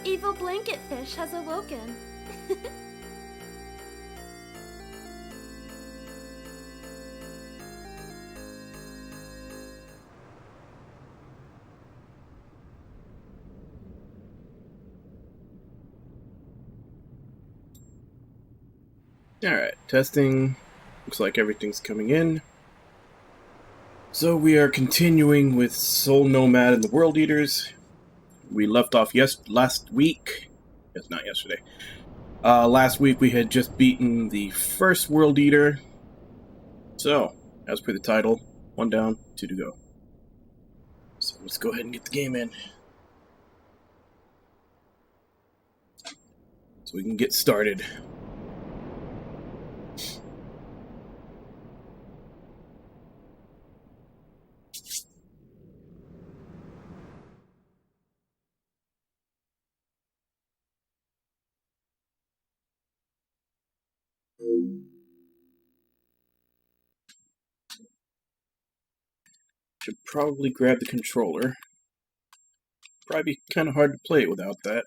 evil blanket fish has awoken. Alright, testing. Looks like everything's coming in. So we are continuing with Soul Nomad and the World Eaters. We left off last week. Yes, not yesterday. Last week we had just beaten the first World Eater. So, as per the title, 1 down, 2 to go. So let's go ahead and get the game in. So we can get started. Should probably grab the controller. Probably be kind of hard to play it without that.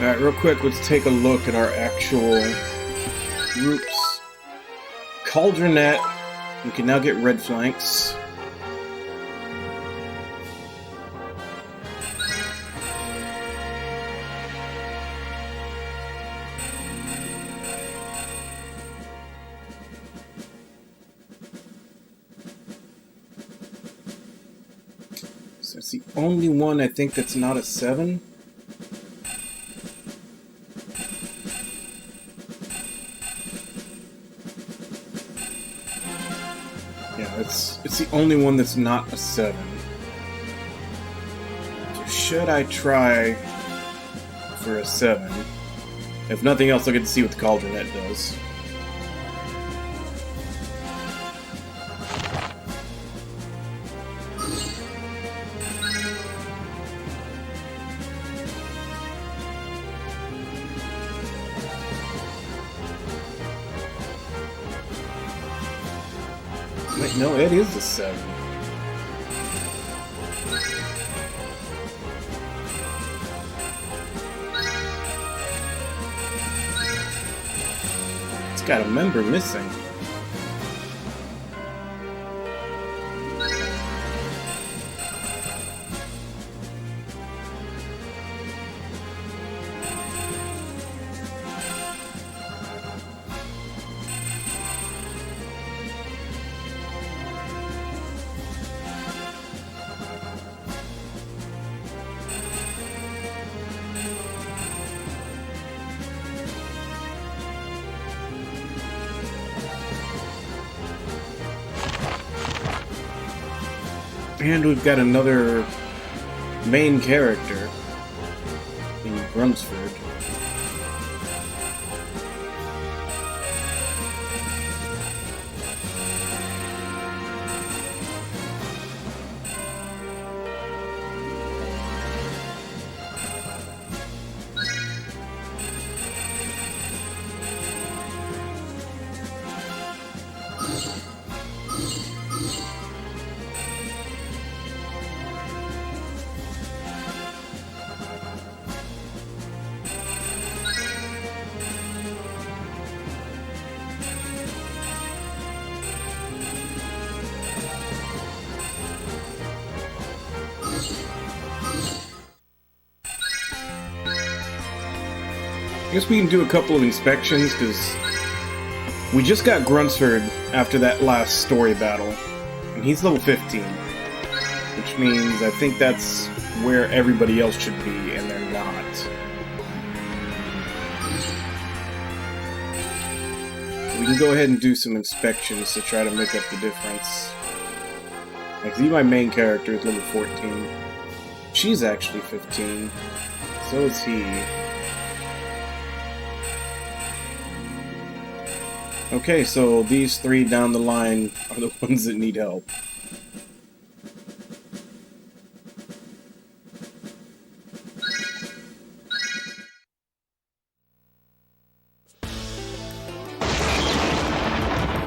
Alright, real quick, let's take a look at our actual groups. Cauldronet, we can now get red flanks. So it's the only one I think that's not a 7. It's the only one that's not a 7. So should I try for a 7? If nothing else, I'll get to see what the Cauldronet does. Wait, no, it is a 7. It's got a member missing. And we've got another main character in Grunsford. I guess we can do a couple of inspections, because we just got Grunsford after that last story battle, and he's level 15, which means I think that's where everybody else should be, and they're not. we can go ahead and do some inspections to try to make up the difference. Like, see, my main character is level 14. She's actually 15. So is he. Okay, so these three down the line are the ones that need help.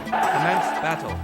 Commence battle.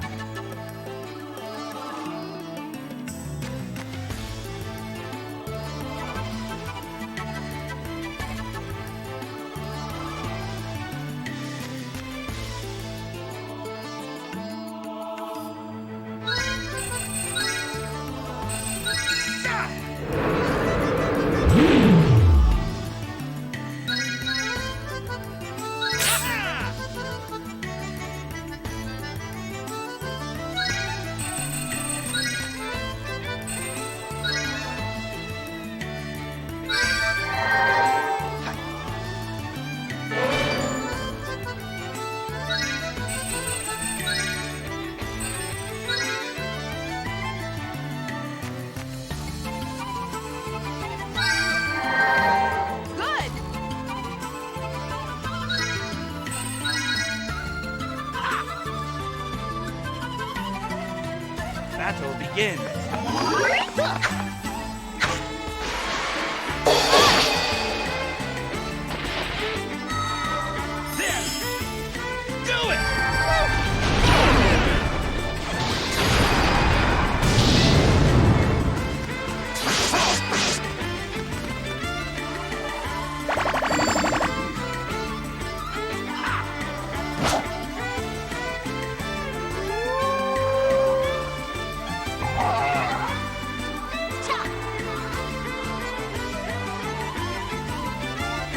Battle begins.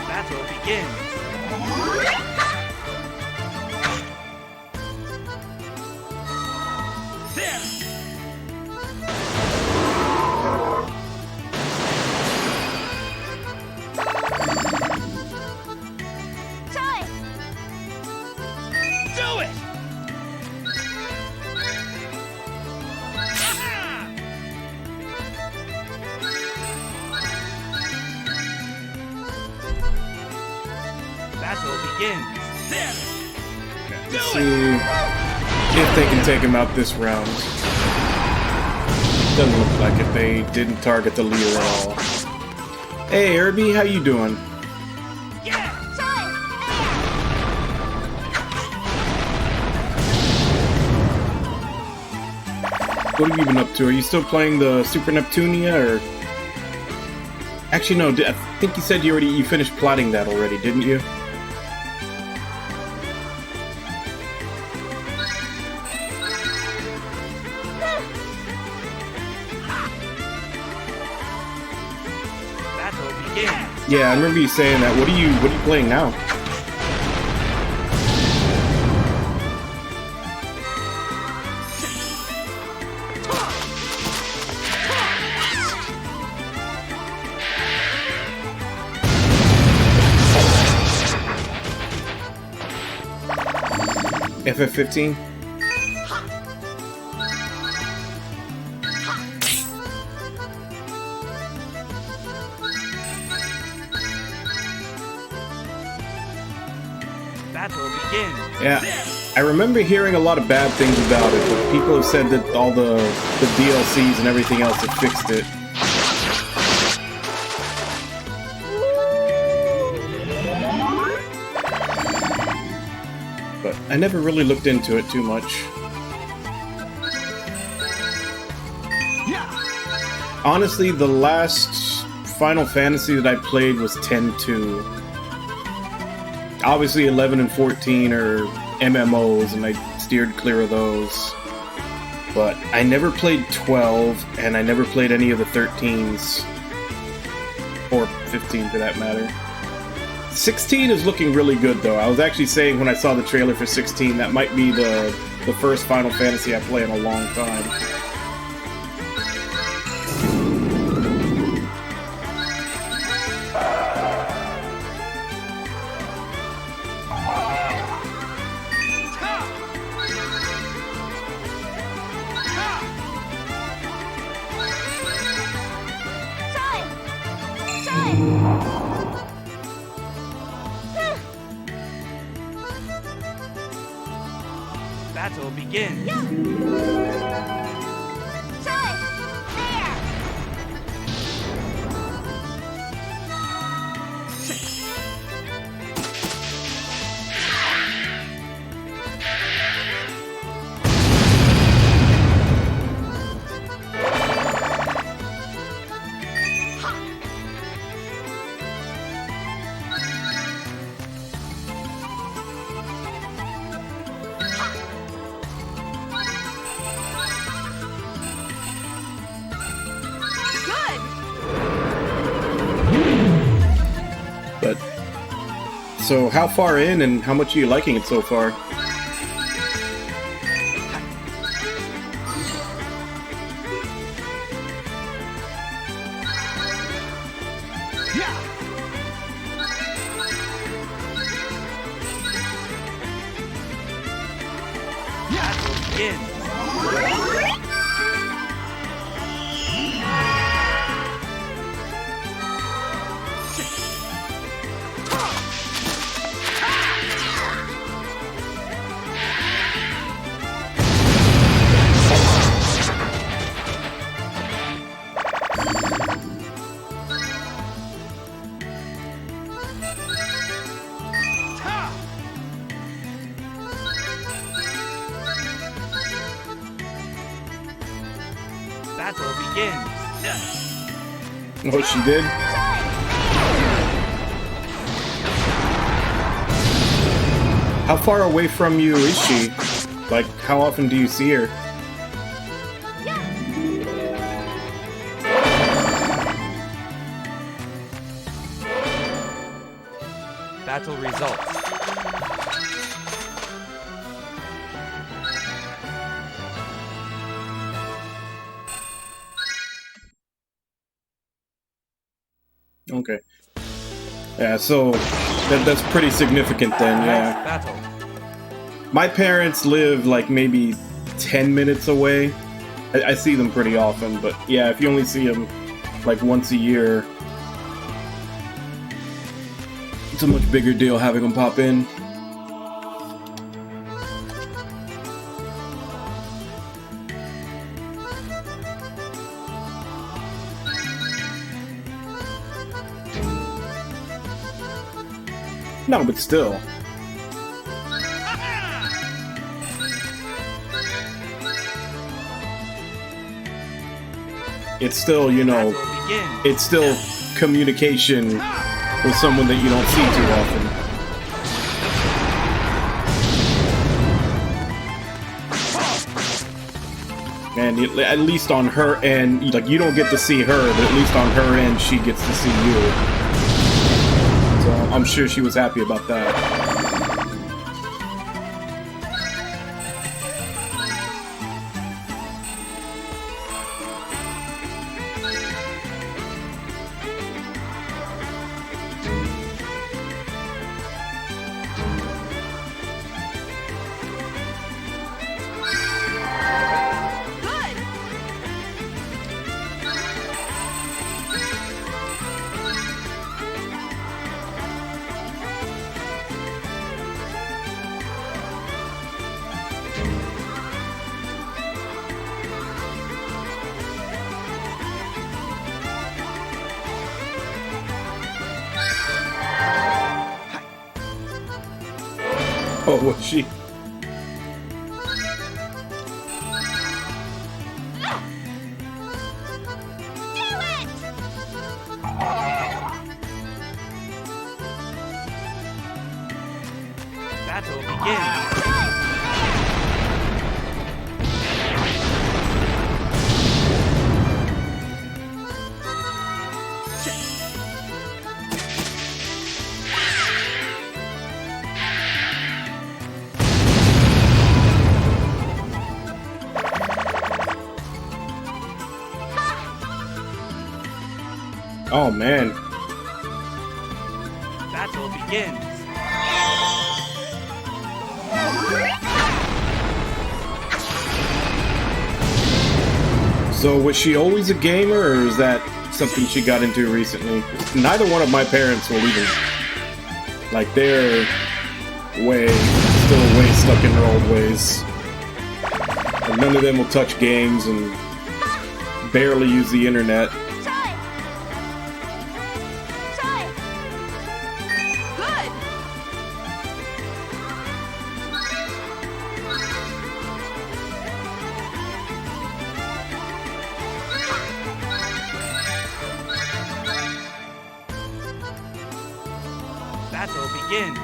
Battle begins. Battle begins. Let's see if they can take him out this round. Doesn't look like it. They didn't target the leader at all. Hey, Herbie, how you doing? What have you been up to? Are you still playing the Super Neptunia, or... Actually, no, I think you said you finished plotting that already, didn't you? Battle begins. Yeah, I remember you saying that. What are you playing now? FF15? Battle begins. Yeah, I remember hearing a lot of bad things about it, but people have said that all the DLCs and everything else have fixed it. But I never really looked into it too much. Honestly, the last Final Fantasy that I played was 10-2. Obviously 11 and 14 are MMOs, and I steered clear of those. But I never played 12, and I never played any of the 13s. Or 15 for that matter. 16 is looking really good, though. I was actually saying when I saw the trailer for 16, that might be the first Final Fantasy I play in a long time. Battle begins. But so, how far in, and how much are you liking it so far? Battle begins. Battle begins. Oh, she did? How far away from you is she? Like, how often do you see her? Battle results. Okay. Yeah, so that's pretty significant then, Next yeah. battle. My parents live like maybe 10 minutes away. I see them pretty often, but yeah, if you only see them like once a year, it's a much bigger deal having them pop in. No, but still. It's still, you know, Battle begins. it's still communication with someone that you don't see too often. And at least on her end, like, you don't get to see her, but at least on her end, she gets to see you. So I'm sure she was happy about that. Oh, was she? Battle begins. Oh, man. Battle begins. So was she always a gamer, or is that something she got into recently? Neither one of my parents will even... Like, they're still way stuck in their old ways. And none of them will touch games and barely use the internet. Try. Try. Good. Battle begins.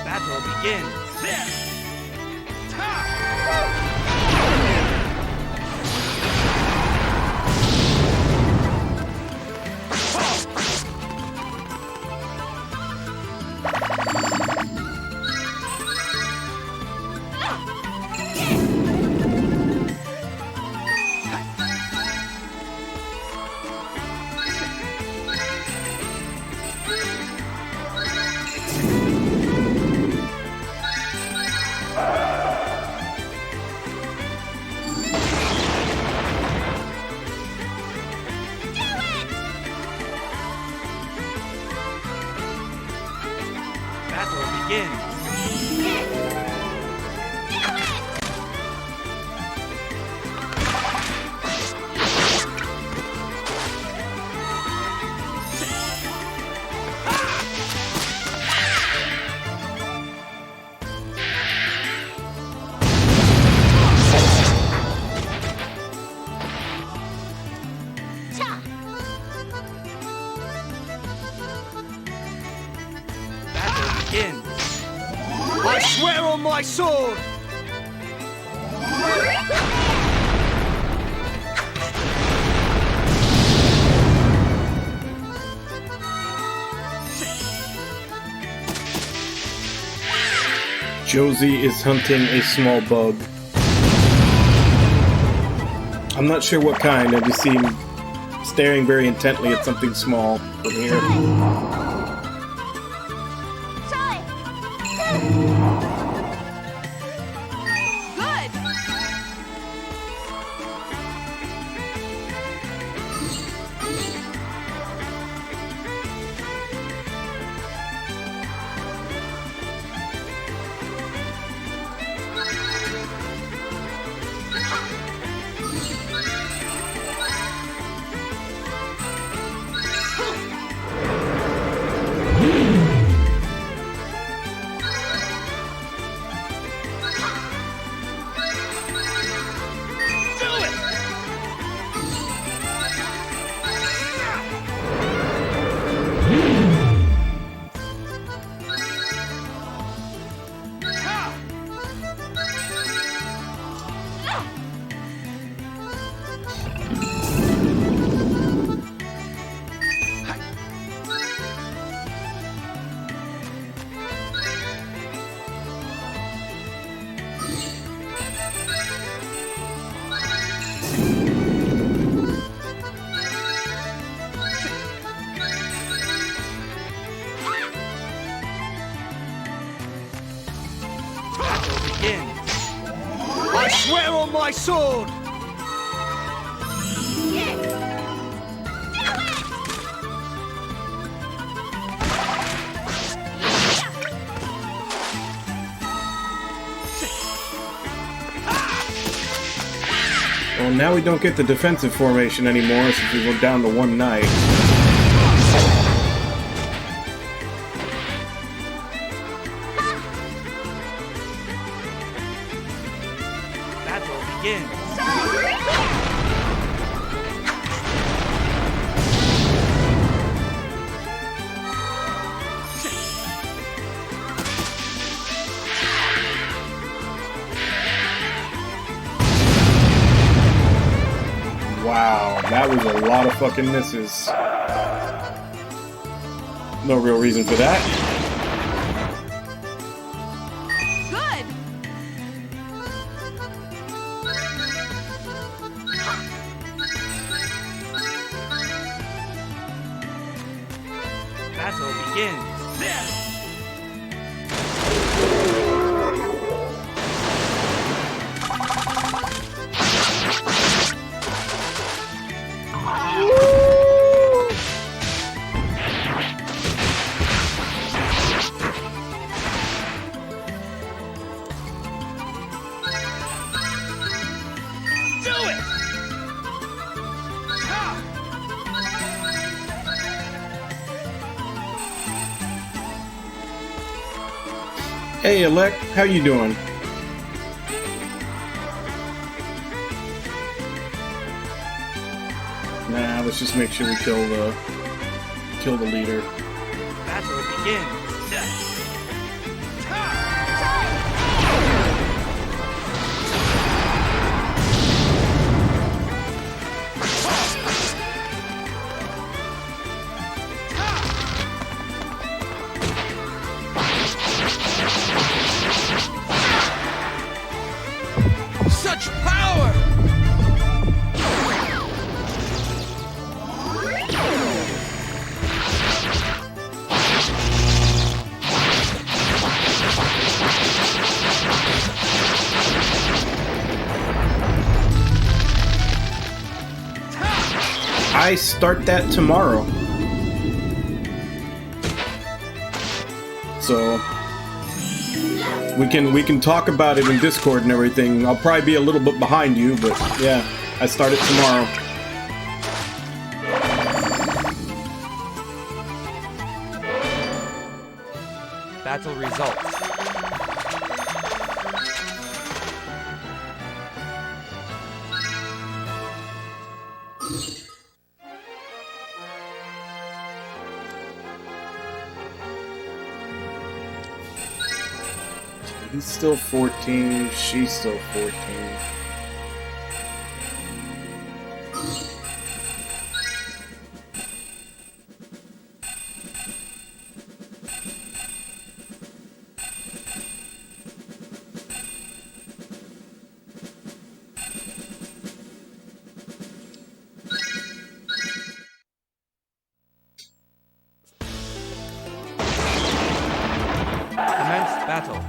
Battle begins. Battle begins. Cha. Battle begins. I swear on my sword! Josie is hunting a small bug. I'm not sure what kind, I just see him staring very intently at something small from here. Try. Good. I swear on my sword! Well, now we don't get the defensive formation anymore since we went down to one knight. Battle begins. Wow, that was a lot of fucking misses. No real reason for that. Good. Battle begins. begins. Hey, Alec, how you doing? Nah, let's just make sure we kill the leader. Battle begins. Such power! I start that tomorrow. So we can talk about it in Discord and everything. I'll probably be a little bit behind you, but yeah, I start it tomorrow. Battle results. He's still 14, she's still 14. Commence battle.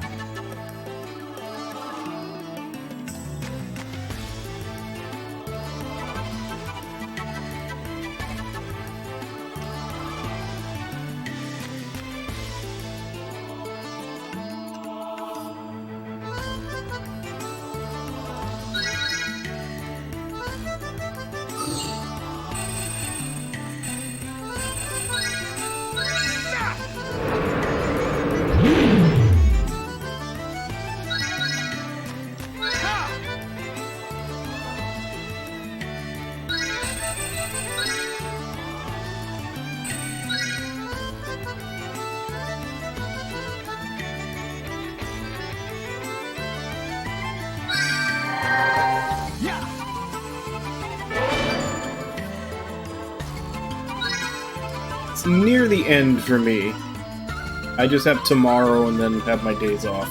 It's near the end for me. I just have tomorrow and then have my days off.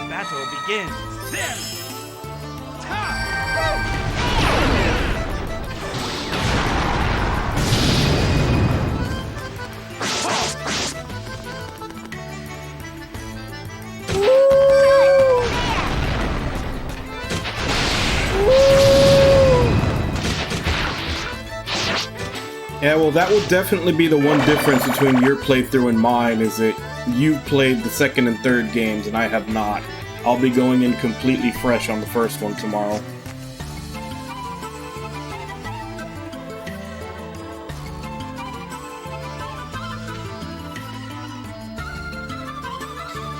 Battle begins. Yeah, well, that will definitely be the one difference between your playthrough and mine, is that you've played the second and third games, and I have not. I'll be going in completely fresh on the first one tomorrow.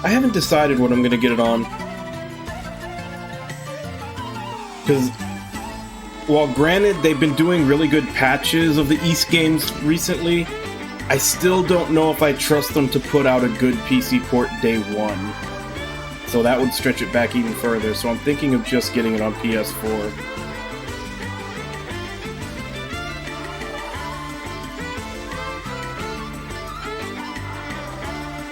I haven't decided what I'm gonna get it on. Because, while granted they've been doing really good patches of the East games recently, I still don't know if I trust them to put out a good PC port day one. So that would stretch it back even further, so I'm thinking of just getting it on PS4.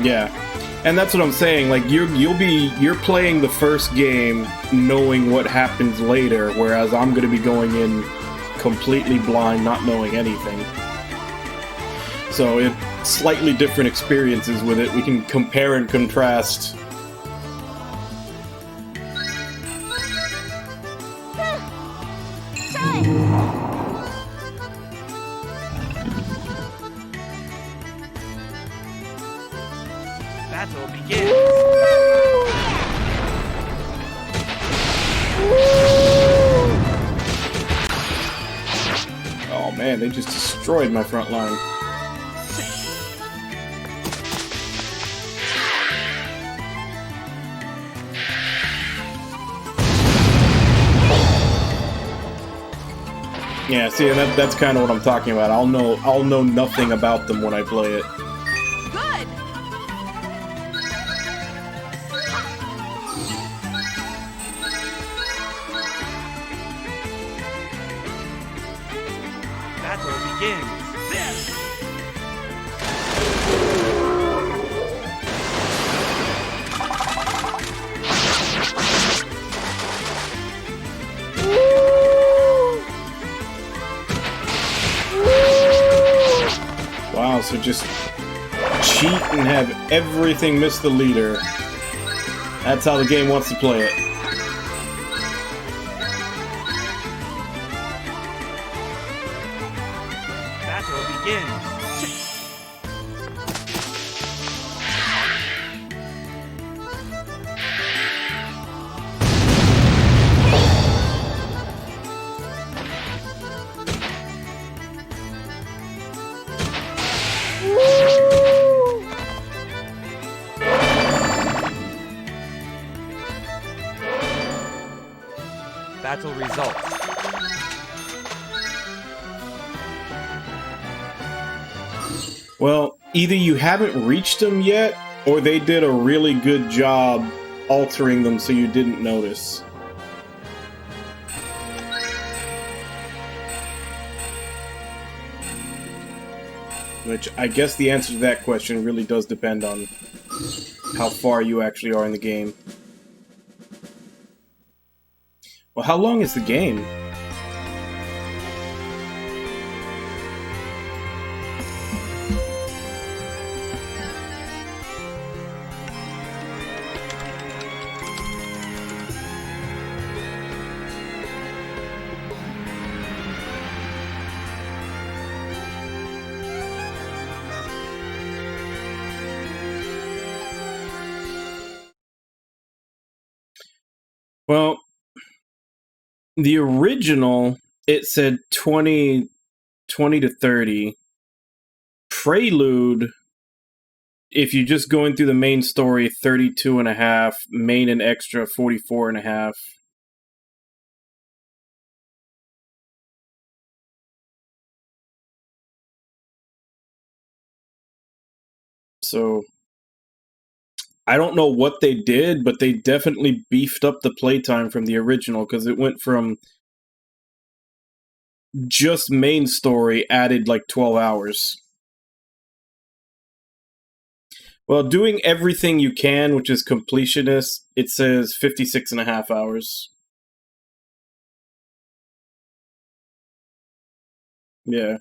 Yeah. And that's what I'm saying, like, you're playing the first game knowing what happens later, whereas I'm gonna be going in completely blind, not knowing anything. So it's slightly different experiences with it. We can compare and contrast. Battle begins. Oh man, they just destroyed my front line. Yeah, see, and that's kind of what I'm talking about. I'll know nothing about them when I play it. Good. Battle begins. Wow, so just cheat and have everything miss the leader. That's how the game wants to play it. Battle begins. Battle results. Well, either you haven't reached them yet, or they did a really good job altering them so you didn't notice. Which, I guess the answer to that question really does depend on how far you actually are in the game. Well, how long is the game? Well, the original, it said 20 to 30. Prelude, if you're just going through the main story, 32 and a half. Main and extra, 44 and a half. So, I don't know what they did, but they definitely beefed up the playtime from the original, because it went from just main story added like 12 hours. Well, doing everything you can, which is completionist, it says 56 and a half hours. Yeah.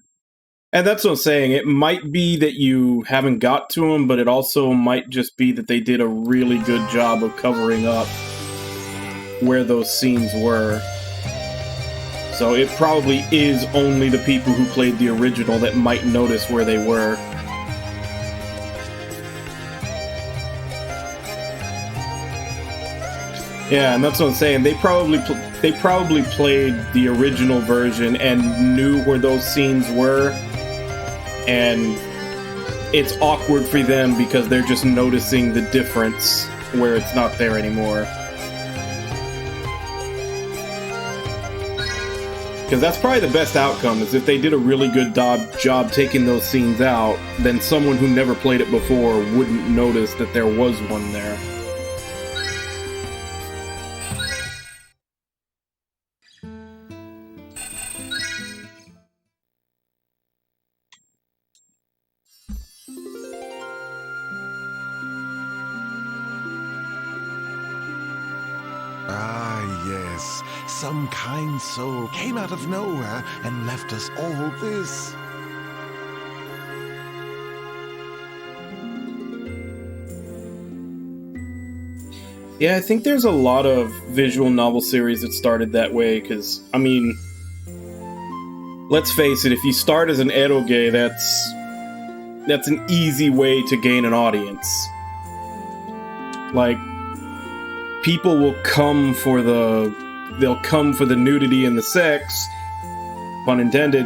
And that's what I'm saying. It might be that you haven't got to them, but it also might just be that they did a really good job of covering up where those scenes were. So it probably is only the people who played the original that might notice where they were. Yeah, and that's what I'm saying. They probably played the original version and knew where those scenes were, and it's awkward for them because they're just noticing the difference where it's not there anymore. Because that's probably the best outcome, is if they did a really good job taking those scenes out, then someone who never played it before wouldn't notice that there was one there. Ah, yes. Some kind soul came out of nowhere and left us all this. Yeah, I think there's a lot of visual novel series that started that way, because, I mean, let's face it, if you start as an eroge, that's an easy way to gain an audience. Like, people will come for the nudity and the sex, pun intended,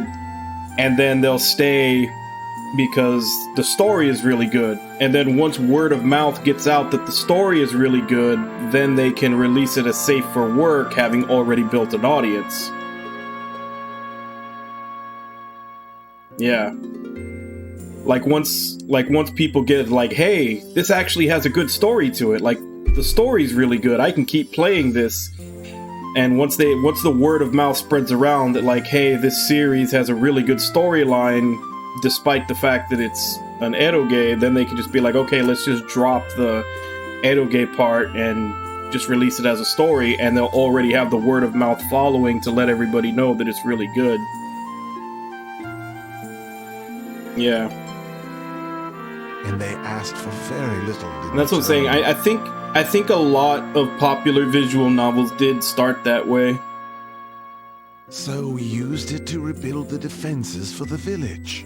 and then they'll stay because the story is really good. And then once word of mouth gets out that the story is really good, then they can release it as safe for work, having already built an audience. Yeah. Like once people get like, hey, this actually has a good story to it. Like, the story's really good. I can keep playing this. And once the word of mouth spreads around that, like, hey, this series has a really good storyline, despite the fact that it's an eroge, then they can just be like, okay, let's just drop the eroge part and just release it as a story, and they'll already have the word of mouth following to let everybody know that it's really good. Yeah. And they asked for very little. And that's what I'm saying. I think a lot of popular visual novels did start that way. So we used it to rebuild the defenses for the village.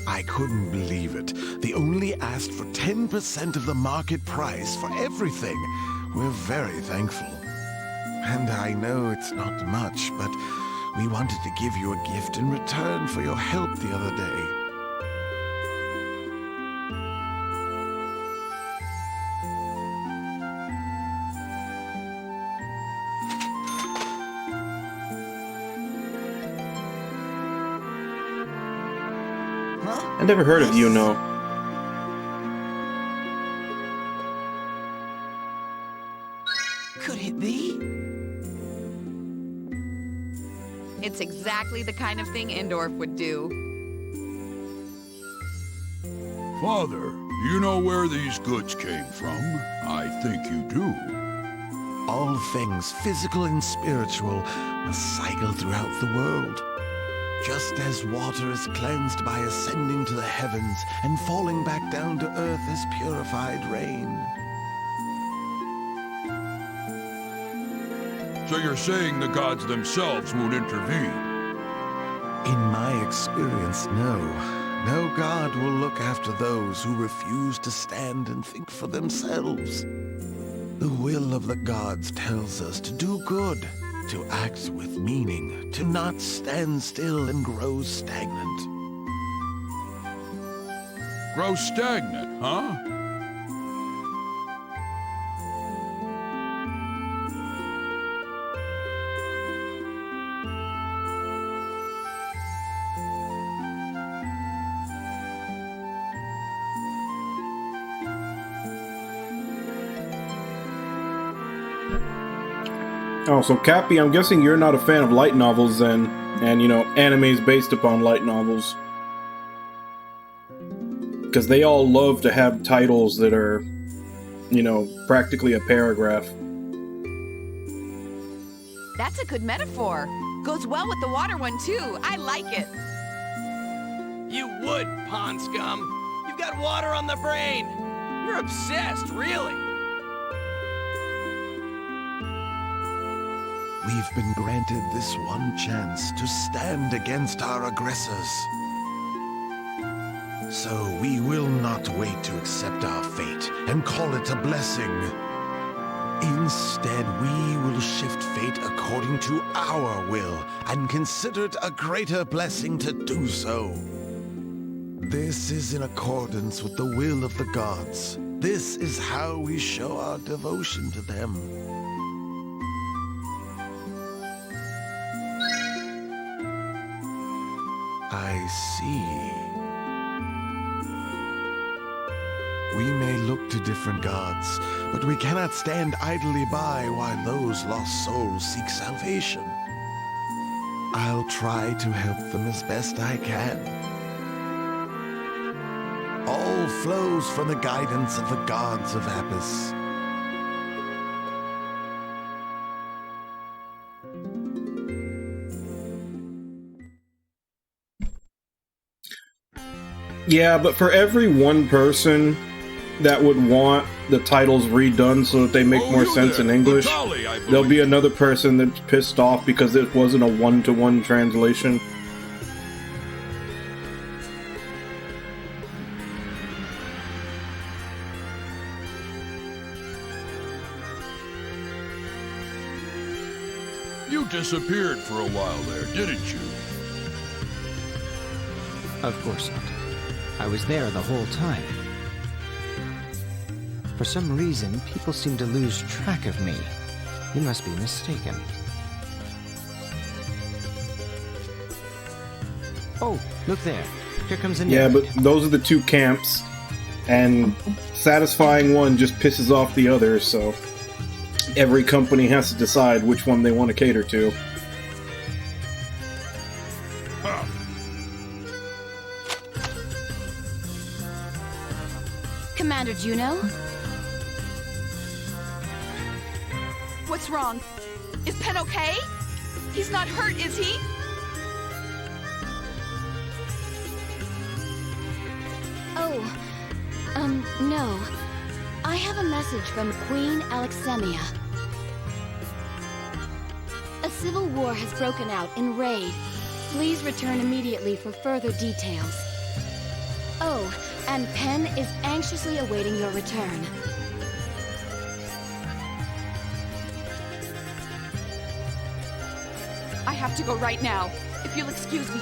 I couldn't believe it. They only asked for 10% of the market price for everything. We're very thankful. And I know it's not much, but we wanted to give you a gift in return for your help the other day. I never heard of Yuno. Could it be? It's exactly the kind of thing Indorf would do. Father, you know where these goods came from? I think you do. All things physical and spiritual must cycle throughout the world. Just as water is cleansed by ascending to the heavens and falling back down to earth as purified rain. So you're saying the gods themselves won't intervene? In my experience, no. No god will look after those who refuse to stand and think for themselves. The will of the gods tells us to do good, to act with meaning, to not stand still and grow stagnant. Grow stagnant, huh? Oh, so Cappy, I'm guessing you're not a fan of light novels then, and, you know, animes based upon light novels. Because they all love to have titles that are, you know, practically a paragraph. That's a good metaphor. Goes well with the water one, too. I like it. You would, pond scum. You've got water on the brain. You're obsessed, really. We've been granted this one chance to stand against our aggressors. So we will not wait to accept our fate and call it a blessing. Instead, we will shift fate according to our will and consider it a greater blessing to do so. This is in accordance with the will of the gods. This is how we show our devotion to them. I see. We may look to different gods, but we cannot stand idly by while those lost souls seek salvation. I'll try to help them as best I can. All flows from the guidance of the gods of Apis. Yeah, but for every one person that would want the titles redone so that they make more sense in English, there'll be another person that's pissed off because it wasn't a one-to-one translation. You disappeared for a while there, didn't you? Of course not. I was there the whole time. For some reason, people seem to lose track of me. You must be mistaken. Oh, look there. Here comes a Yeah, but narrative. those are the two camps, and satisfying one just pisses off the other, so every company has to decide which one they want to cater to. Commander Juno? What's wrong? Is Pen okay? He's not hurt, is he? Oh, no. I have a message from Queen Alexemia. A civil war has broken out in Raid. Please return immediately for further details. Oh, and Pen is anxiously awaiting your return. I have to go right now, if you'll excuse me.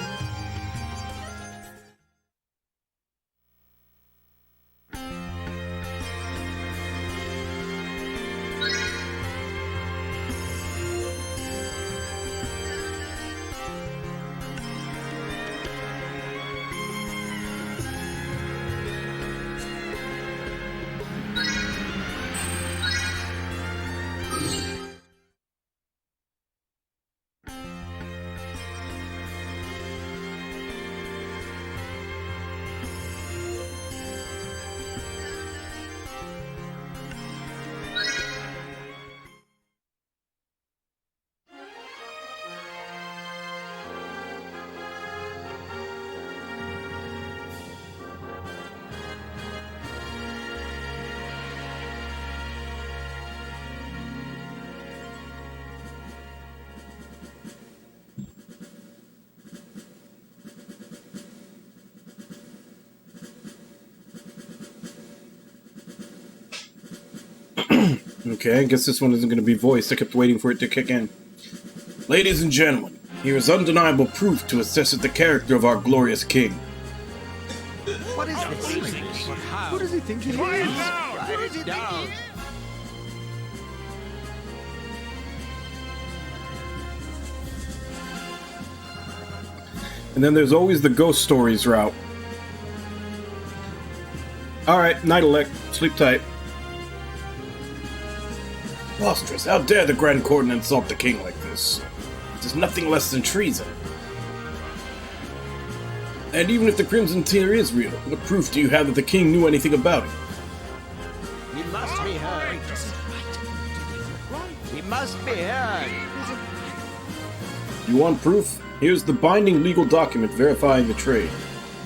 Okay, I guess this one isn't going to be voiced. I kept waiting for it to kick in. Ladies and gentlemen, here is undeniable proof to assess the character of our glorious king. What is this? Who does he think he is? Write it down. And then there's always the ghost stories route. Alright, Night Elect, sleep tight. Monstrous, how dare the Grand Cordon insult the king like this? It is nothing less than treason. And even if the Crimson Tear is real, what proof do you have that the king knew anything about it? He must be heard. He must be heard. You want proof? Here's the binding legal document verifying the trade.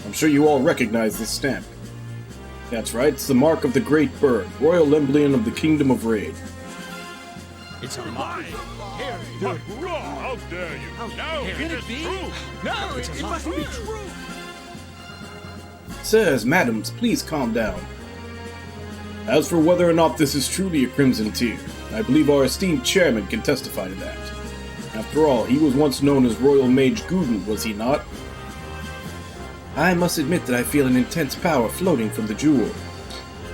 I'm sure you all recognize this stamp. That's right, it's the mark of the Great Bird, royal emblem of the Kingdom of Raid. It's a lie. Here, How dare you? No, it is true. no, it must be true. Sirs, madams, please calm down. As for whether or not this is truly a Crimson Tear, I believe our esteemed chairman can testify to that. After all, he was once known as Royal Mage Guden, was he not? I must admit that I feel an intense power floating from the jewel.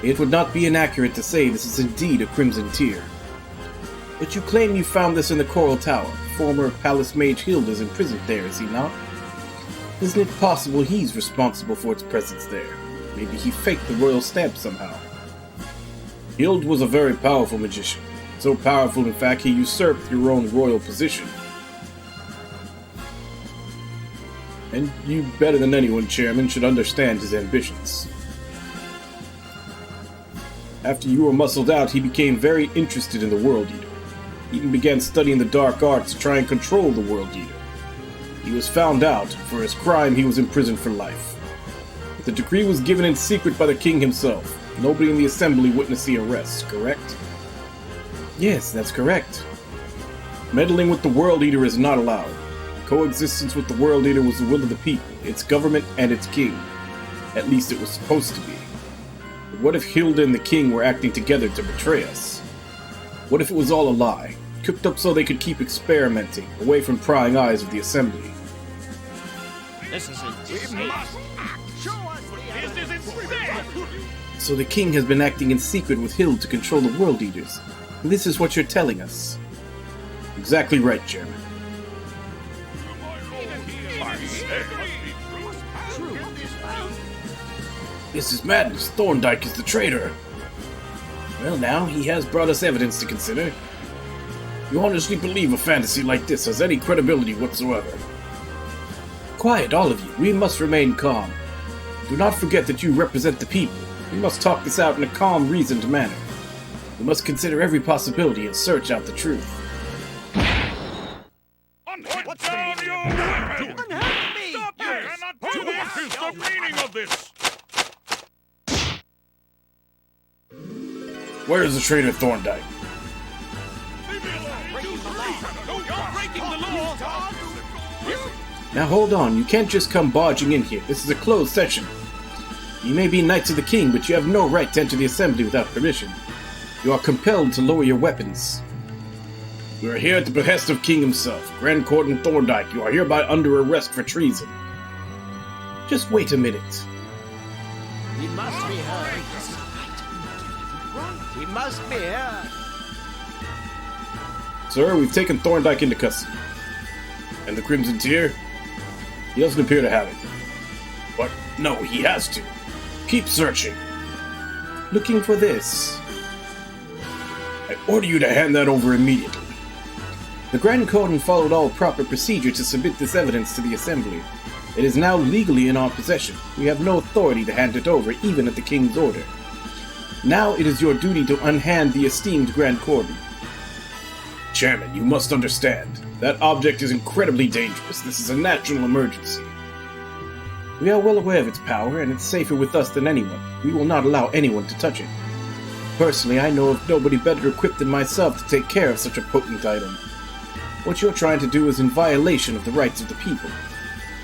It would not be inaccurate to say this is indeed a crimson tear. But you claim you found this in the Coral Tower. Former Palace Mage Hild is imprisoned there, is he not? Isn't it possible he's responsible for its presence there? Maybe he faked the royal stamp somehow. Hild was a very powerful magician. So powerful, in fact, he usurped your own royal position. And you, better than anyone, Chairman, should understand his ambitions. After you were muscled out, he became very interested in the World Eater. He even began studying the dark arts to try and control the World Eater. He was found out. For his crime, he was imprisoned for life. The decree was given in secret by the king himself. Nobody in the assembly witnessed the arrest, correct? Yes, that's correct. Meddling with the World Eater is not allowed. Coexistence with the World Eater was the will of the people, its government, and its king. At least it was supposed to be. But what if Hilda and the king were acting together to betray us? What if it was all a lie, cooked up so they could keep experimenting, away from prying eyes of the assembly? This is So the king has been acting in secret with Hild to control the World Eaters. And this is what you're telling us. Exactly right, Chairman. This is madness. Thorndyke is the traitor. Well, now, he has brought us evidence to consider. You honestly believe a fantasy like this has any credibility whatsoever? Quiet, all of you. We must remain calm. Do not forget that you represent the people. We must talk this out in a calm, reasoned manner. We must consider every possibility and search out the truth. Put down your weapon! Stop this! You cannot do this! What is the meaning of this? Where is the traitor Thorndyke? Now hold on, you can't just come barging in here. This is a closed session. You may be Knights of the King, but you have no right to enter the assembly without permission. You are compelled to lower your weapons. You are here at the behest of King himself. Grand Cordon Thorndyke, you are hereby under arrest for treason. Just wait a minute. He must be heard. He must be heard. Sir, we've taken Thorndyke into custody. And the Crimson Tear? He doesn't appear to have it. But no, he has to. Keep searching. Looking for this. I order you to hand that over immediately. The Grand Cordon followed all proper procedure to submit this evidence to the Assembly. It is now legally in our possession. We have no authority to hand it over, even at the King's order. Now it is your duty to unhand the esteemed Grand Cordon. Chairman, you must understand. That object is incredibly dangerous. This is a national emergency. We are well aware of its power, and it's safer with us than anyone. We will not allow anyone to touch it. Personally, I know of nobody better equipped than myself to take care of such a potent item. What you're trying to do is in violation of the rights of the people.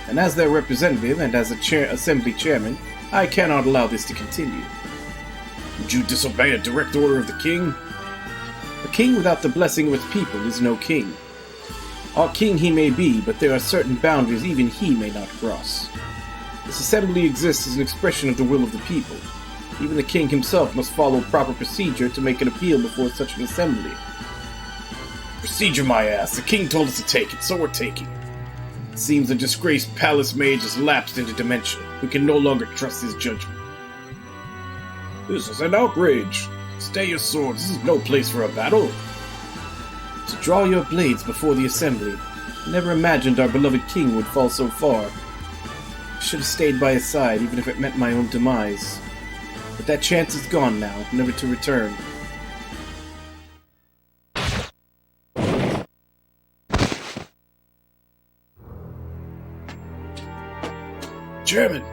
And as their representative and as Assembly Chairman, I cannot allow this to continue. Would you disobey a direct order of the King? A king without the blessing of its people is no king. Our king he may be, but there are certain boundaries even he may not cross. This assembly exists as an expression of the will of the people. Even the king himself must follow proper procedure to make an appeal before such an assembly. Procedure, my ass. The king told us to take it, so we're taking it. It seems the disgraced palace mage has lapsed into dementia. We can no longer trust his judgment. This is an outrage. Stay your swords. This is no place for a battle. So draw your blades before the assembly. I never imagined our beloved king would fall so far. I should have stayed by his side, even if it meant my own demise. But that chance is gone now, never to return. Chairman!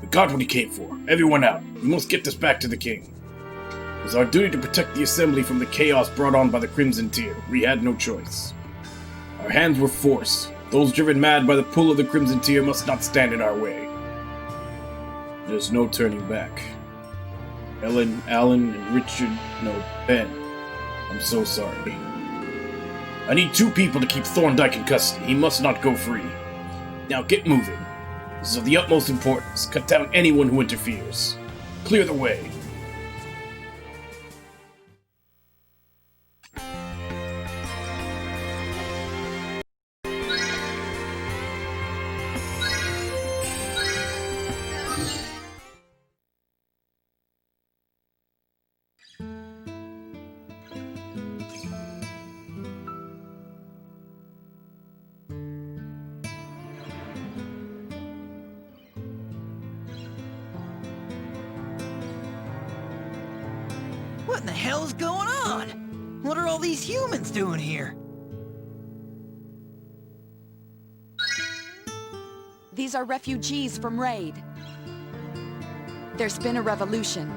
We got what he came for. Everyone out. We must get this back to the king. It was our duty to protect the assembly from the chaos brought on by the Crimson Tear. We had no choice. Our hands were forced. Those driven mad by the pull of the Crimson Tear must not stand in our way. There's no turning back. Ellen, Alan, and Richard, no, Ben. I'm so sorry. I need 2 people to keep Thorndyke in custody. He must not go free. Now get moving. is of the utmost importance. Cut down anyone who interferes. Clear the way. What in the hell's going on? What are all these humans doing here? These are refugees from Raid. There's been a revolution.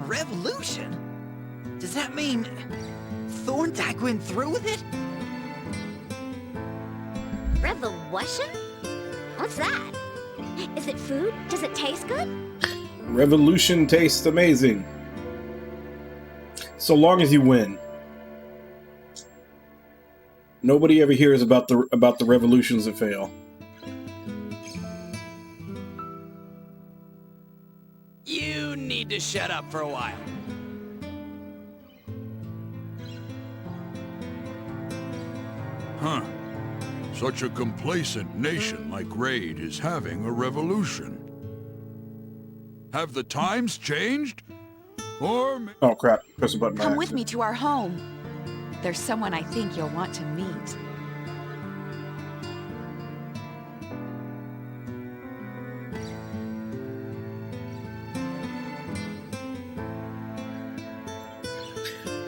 Revolution? Does that mean Thorndyke went through with it? Revolution? What's that? Is it food? Does it taste good? Revolution tastes amazing. So long as you win. Nobody ever hears about the revolutions that fail. You need to shut up for a while. Huh. Such a complacent nation like Raid is having a revolution. Have the times changed? Or... Oh crap, press a button. Come with me to our home. There's someone I think you'll want to meet.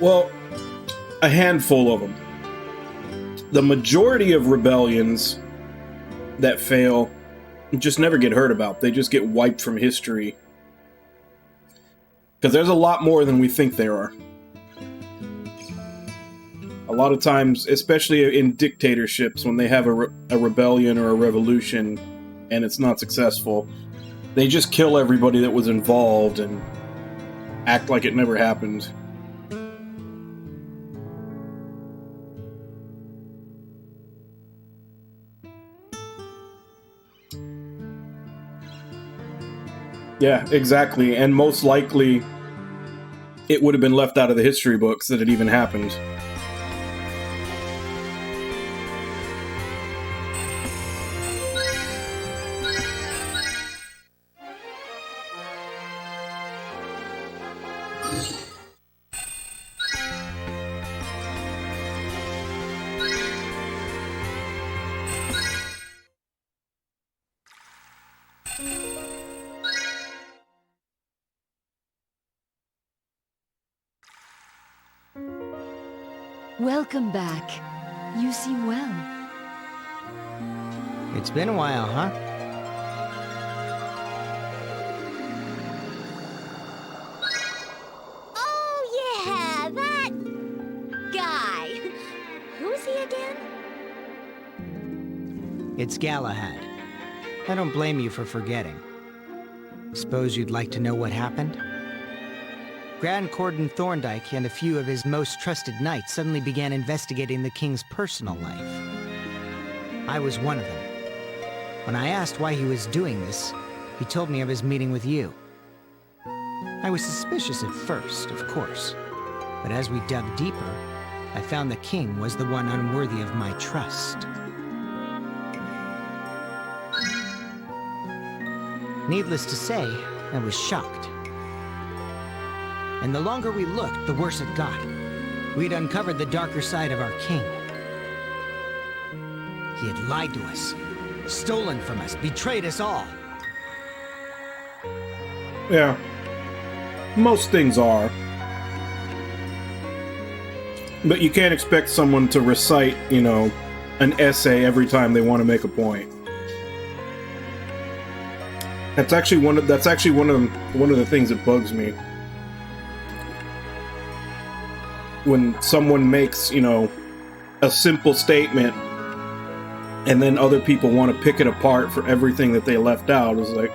Well, a handful of them. The majority of rebellions that fail just never get heard about. They just get wiped from history. Because there's a lot more than we think there are. A lot of times, especially in dictatorships, when they have a rebellion or a revolution and it's not successful, they just kill everybody that was involved and act like it never happened. Yeah, exactly. And most likely, it would have been left out of the history books that it even happened. Welcome back. You seem well. It's been a while, huh? Oh, yeah, that guy. Who's he again? It's Galahad. I don't blame you for forgetting. Suppose you'd like to know what happened? Grand Cordon Thorndyke and a few of his most trusted knights suddenly began investigating the king's personal life. I was one of them. When I asked why he was doing this, he told me of his meeting with you. I was suspicious at first, of course, but as we dug deeper, I found the king was the one unworthy of my trust. Needless to say, I was shocked. And the longer we looked, the worse it got. We'd uncovered the darker side of our king. He had lied to us, stolen from us, betrayed us all. Yeah. Most things are. But you can't expect someone to recite, you know, an essay every time they want to make a point. That's actually one of the things that bugs me. When someone makes, you know, a simple statement and then other people want to pick it apart for everything that they left out, it's like,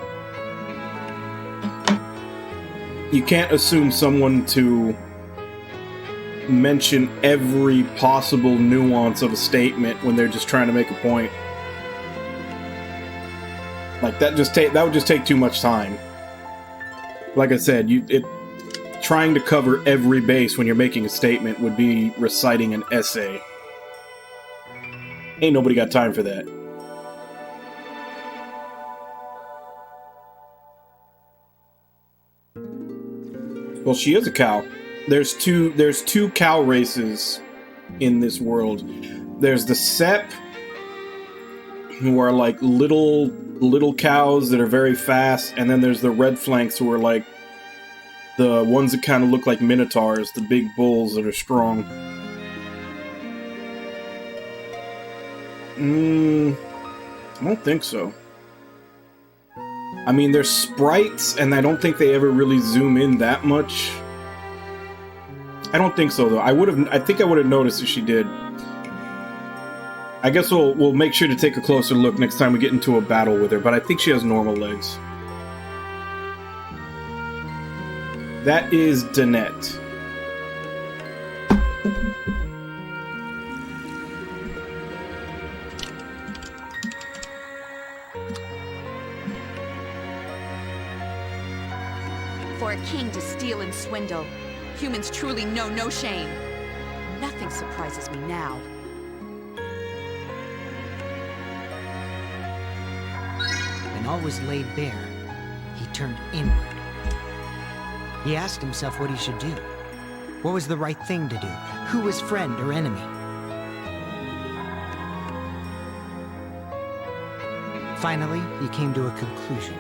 you can't assume someone to mention every possible nuance of a statement when they're just trying to make a point. Like that would just take too much time. Like I said, trying to cover every base when you're making a statement would be reciting an essay. Ain't nobody got time for that. Well, she is a cow. There's two cow races in this world. There's the Sep, who are like little cows that are very fast, and then there's the Red Flanks, who are like the ones that kind of look like minotaurs, the big bulls that are strong. I don't think so. I mean, they're sprites, and I don't think they ever really zoom in that much. I don't think so, though. I think I would have noticed if she did. I guess we'll make sure to take a closer look next time we get into a battle with her, but I think she has normal legs. That is Danette. For a king to steal and swindle, humans truly know no shame. Nothing surprises me now. When all was laid bare, he turned inward. He asked himself what he should do. What was the right thing to do? Who was friend or enemy? Finally, he came to a conclusion.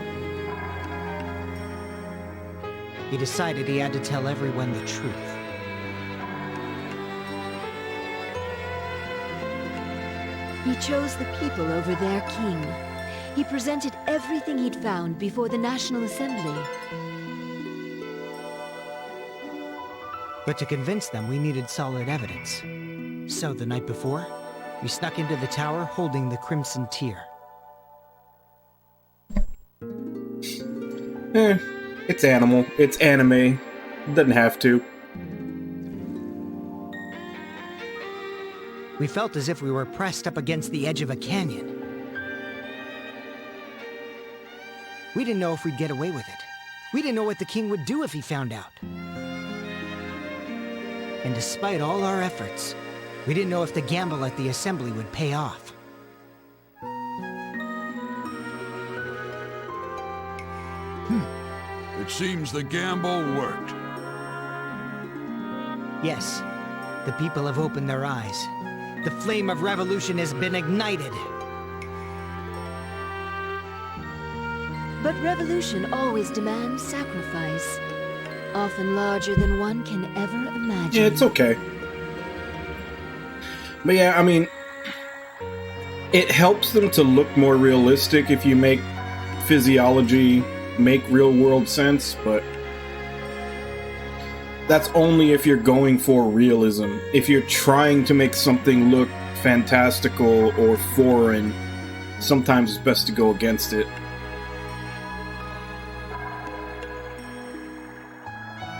He decided he had to tell everyone the truth. He chose the people over their king. He presented everything he'd found before the National Assembly. But to convince them, we needed solid evidence. So the night before, we snuck into the tower holding the Crimson Tear. It's animal. It's anime. It doesn't have to. We felt as if we were pressed up against the edge of a canyon. We didn't know if we'd get away with it. We didn't know what the king would do if he found out. And despite all our efforts, we didn't know if the gamble at the assembly would pay off. It seems the gamble worked. Yes, the people have opened their eyes. The flame of revolution has been ignited. But revolution always demands sacrifice, often larger than one can ever imagine. Yeah, it's okay. But yeah, I mean, it helps them to look more realistic if you make physiology make real world sense, but that's only if you're going for realism. If you're trying to make something look fantastical or foreign, sometimes it's best to go against it.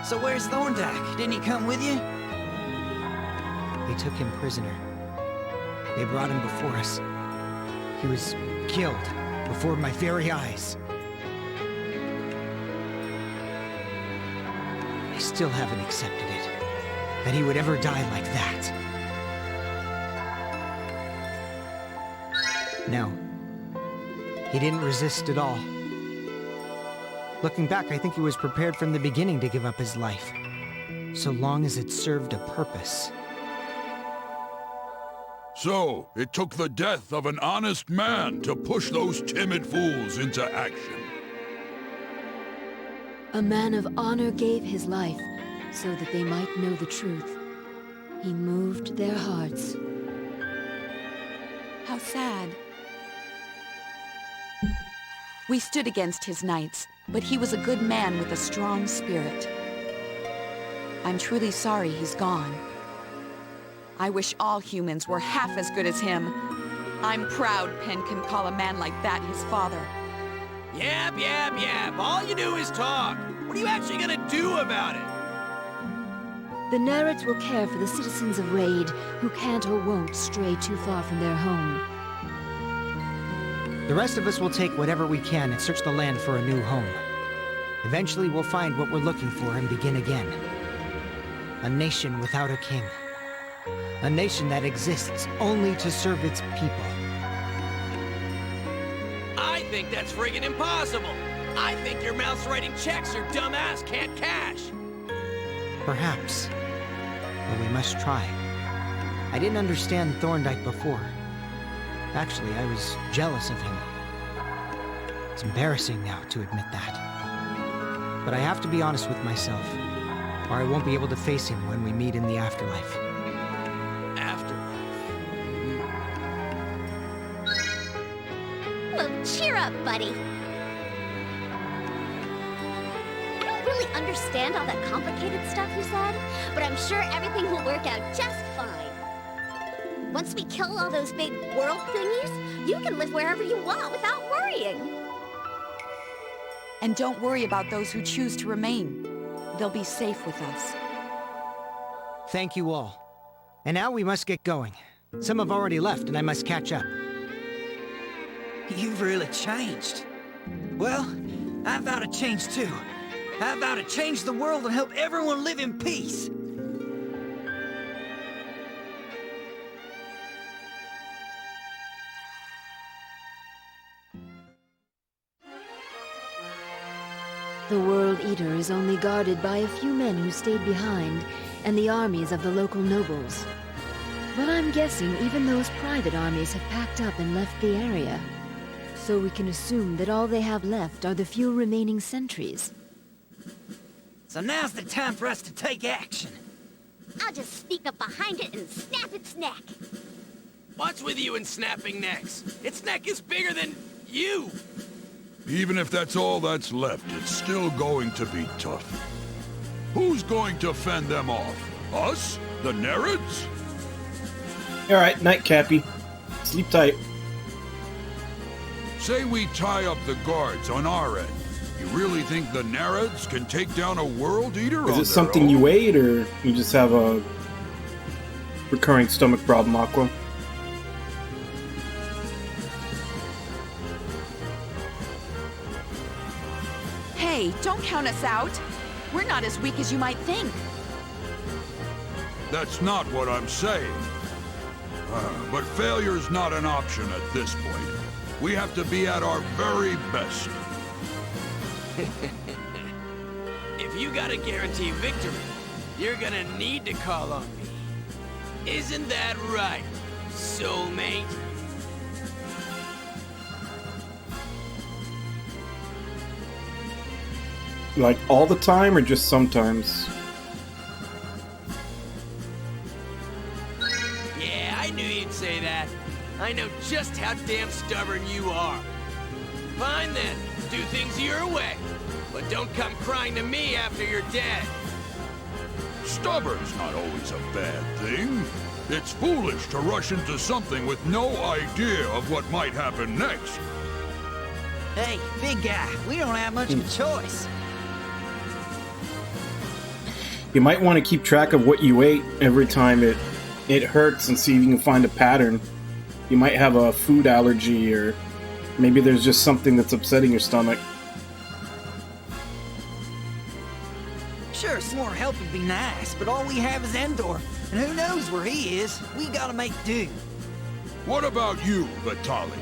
So where's Thorndyke? Didn't he come with you? They took him prisoner. They brought him before us. He was killed before my very eyes. I still haven't accepted it, that he would ever die like that. No. He didn't resist at all. Looking back, I think he was prepared from the beginning to give up his life, so long as it served a purpose. So, it took the death of an honest man to push those timid fools into action. A man of honor gave his life so that they might know the truth. He moved their hearts. How sad. We stood against his knights, but he was a good man with a strong spirit. I'm truly sorry he's gone. I wish all humans were half as good as him. I'm proud Penn can call a man like that his father. Yap, yap, yap. All you do is talk. What are you actually gonna do about it? The Nerets will care for the citizens of Raid who can't or won't stray too far from their home. The rest of us will take whatever we can and search the land for a new home. Eventually we'll find what we're looking for and begin again. A nation without a king. A nation that exists only to serve its people. I think that's friggin' impossible. I think your mouth's writing checks your dumb ass can't cash. Perhaps. But we must try. I didn't understand Thorndyke before. Actually, I was jealous of him. It's embarrassing now to admit that. But I have to be honest with myself, or I won't be able to face him when we meet in the afterlife. Well, cheer up, buddy. I don't really understand all that complicated stuff you said, but I'm sure everything will work out just fine. Once we kill all those big world thingies, you can live wherever you want without worrying. And don't worry about those who choose to remain. They'll be safe with us. Thank you all. And now we must get going. Some have already left, and I must catch up. You've really changed. Well, I vow to change too. I vow to change the world and help everyone live in peace. The World Eater is only guarded by a few men who stayed behind, and the armies of the local nobles. But I'm guessing even those private armies have packed up and left the area. So we can assume that all they have left are the few remaining sentries. So now's the time for us to take action. I'll just sneak up behind it and snap its neck. What's with you and snapping necks? Its neck is bigger than you! Even if that's all that's left, it's still going to be tough. Who's going to fend them off? Us? The Nereids? Alright, night, Cappy. Sleep tight. Say we tie up the guards on our end. You really think the Nereids can take down a World Eater on their own? Is it something you ate, or you just have a recurring stomach problem, Aqua? Hey, don't count us out. We're not as weak as you might think. That's not what I'm saying. But failure's not an option at this point. We have to be at our very best. If you gotta guarantee victory, you're gonna need to call on me. Isn't that right, soulmate? Like all the time, or just sometimes? Yeah, I knew you'd say that. I know just how damn stubborn you are. Fine then, do things your way. But don't come crying to me after you're dead. Stubborn's not always a bad thing. It's foolish to rush into something with no idea of what might happen next. Hey, big guy, we don't have much of a choice. You might want to keep track of what you ate every time it hurts and see if you can find a pattern. You might have a food allergy, or maybe there's just something that's upsetting your stomach. Sure, some more help would be nice, but all we have is Endor, and who knows where he is? We gotta make do. What about you, Vitali?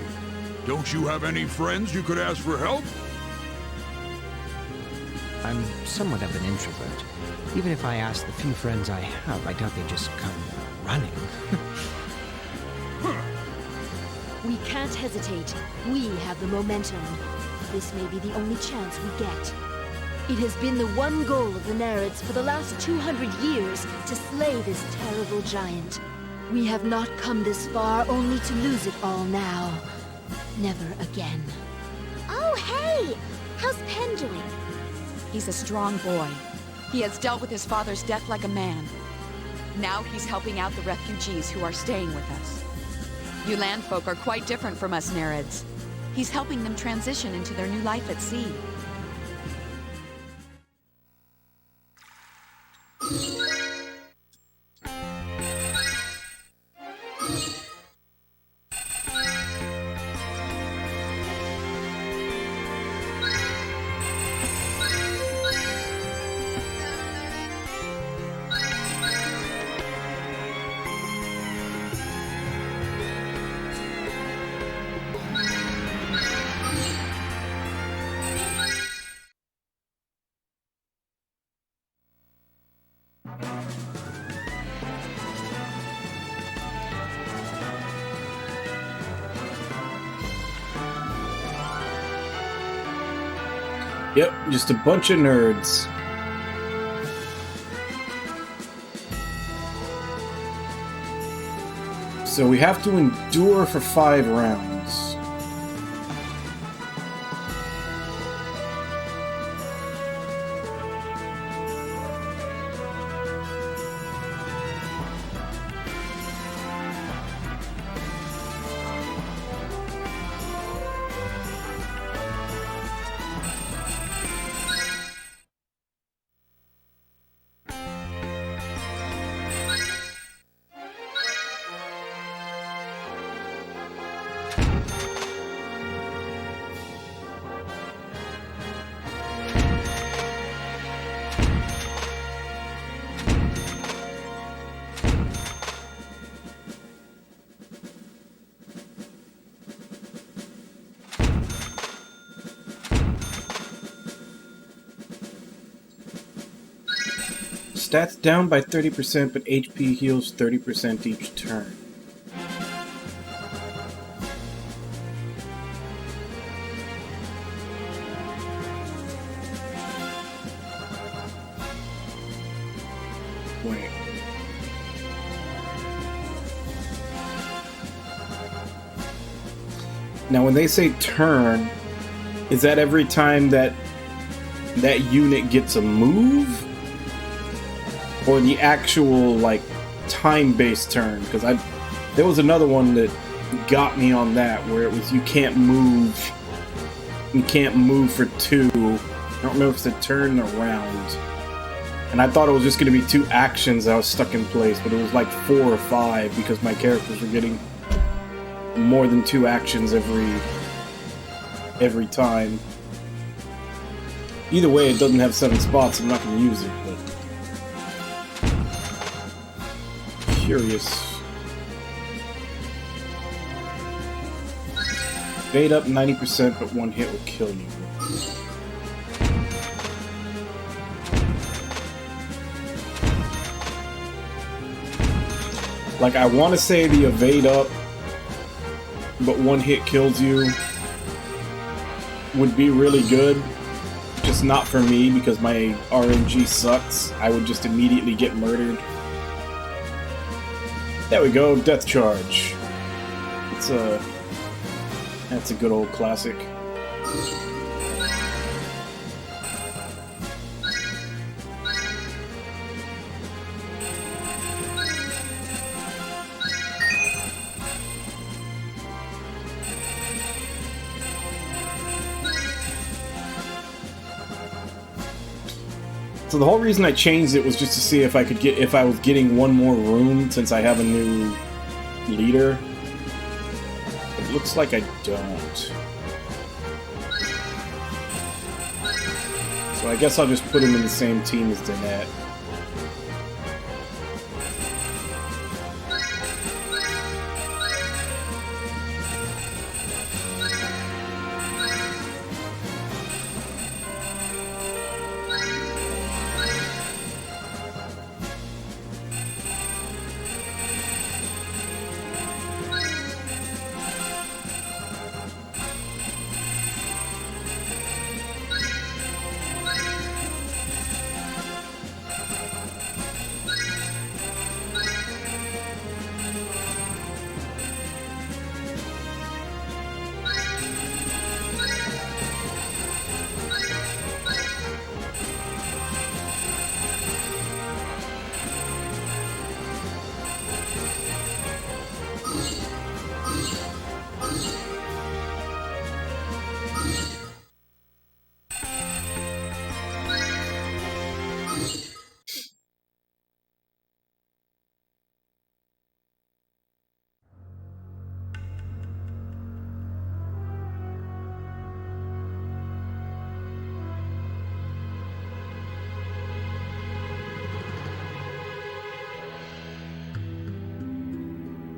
Don't you have any friends you could ask for help? I'm somewhat of an introvert. Even if I ask the few friends I have, I doubt they'd just come running. We can't hesitate. We have the momentum. This may be the only chance we get. It has been the one goal of the Nereids for the last 200 years to slay this terrible giant. We have not come this far only to lose it all now. Never again. Oh, hey! How's Pen doing? He's a strong boy. He has dealt with his father's death like a man. Now he's helping out the refugees who are staying with us. You landfolk are quite different from us Nereids. He's helping them transition into their new life at sea. Yep, just a bunch of nerds. So we have to endure for 5 rounds. Stats down by 30%, but HP heals 30% each turn. Wait. Now when they say turn, is that every time that that unit gets a move? Or the actual, like, time-based turn? Because there was another one that got me on that, where it was you can't move for 2. I don't remember if it's a turn or round. And I thought it was just going to be 2 actions that I was stuck in place, but it was like 4 or 5 because my characters were getting more than 2 actions every time. Either way, it doesn't have 7 spots, I'm not going to use it, but... Curious. Fade up 90%, but 1 hit will kill you. Like, I want to say the evade up, but 1 hit kills you would be really good. Just not for me, because my RNG sucks. I would just immediately get murdered. There we go, Death Charge. That's a good old classic. So the whole reason I changed it was just to see if I was getting 1 more room since I have a new leader. It looks like I don't. So I guess I'll just put him in the same team as Danette.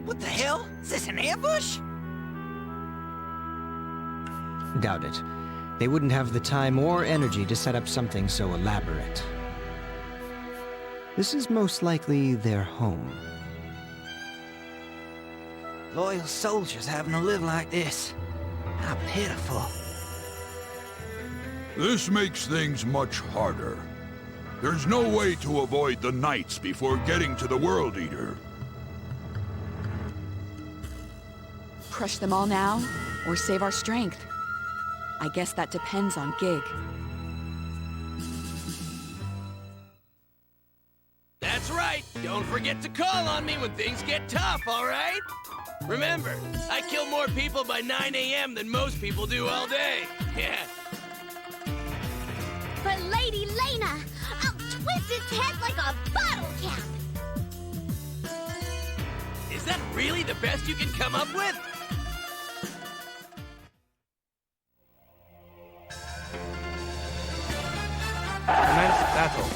What the hell? Is this an ambush? Doubt it. They wouldn't have the time or energy to set up something so elaborate. This is most likely their home. Loyal soldiers having to live like this. How pitiful. This makes things much harder. There's no way to avoid the Knights before getting to the World Eater. Crush them all now, or save our strength? I guess that depends on Gig. That's right. Don't forget to call on me when things get tough, all right? Remember, I kill more people by 9 a.m. than most people do all day. Yeah. For Lady Lena, I'll twist its head like a bottle cap. Is that really the best you can come up with? Commence battle.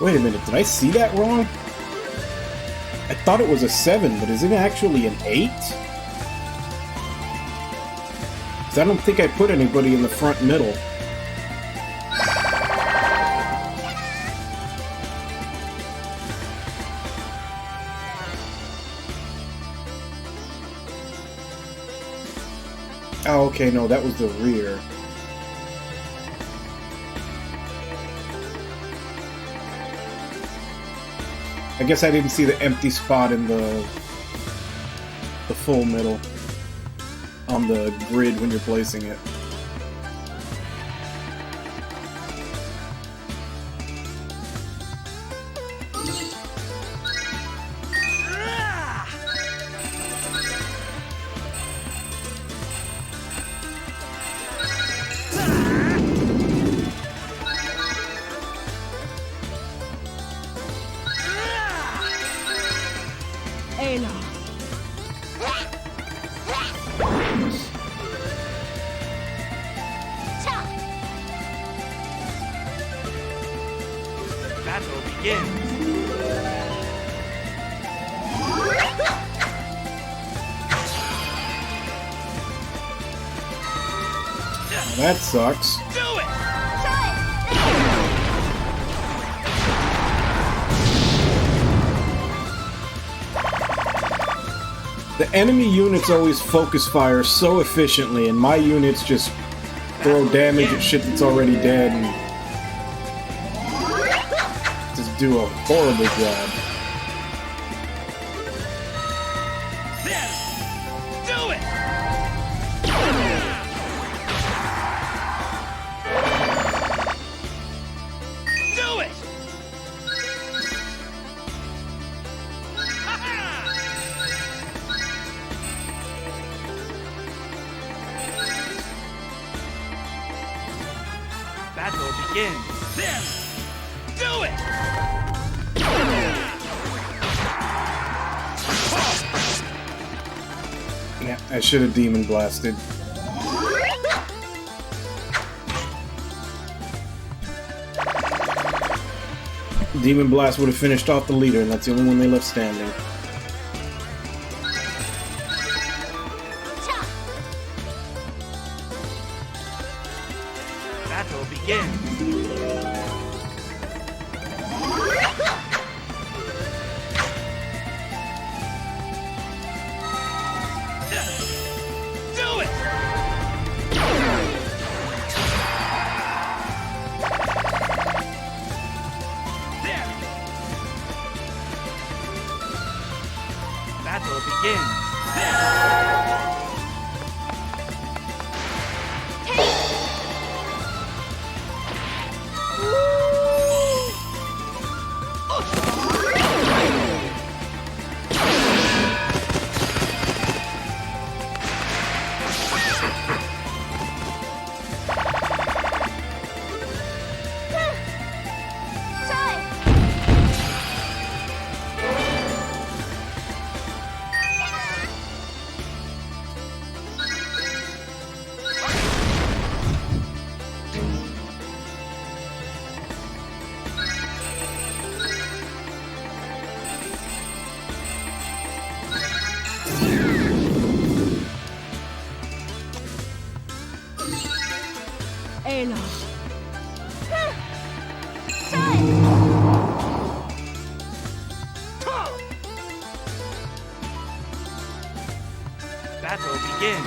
Wait a minute, did I see that wrong? I thought it was a 7, but is it actually an 8? Because I don't think I put anybody in the front middle. Oh, okay, no, that was the rear. I guess I didn't see the empty spot in the full middle on the grid when you're placing it. Battle begins. That sucks. Do it! The enemy units always focus fire so efficiently, and my units just throw damage at shit that's already dead and just do a horrible job. Do it! Do it! Battle begins. Do it! Yeah, I should have demon blasted. Demon blast would have finished off the leader, and that's the only one they left standing. Battle begins. begins. Battle begins.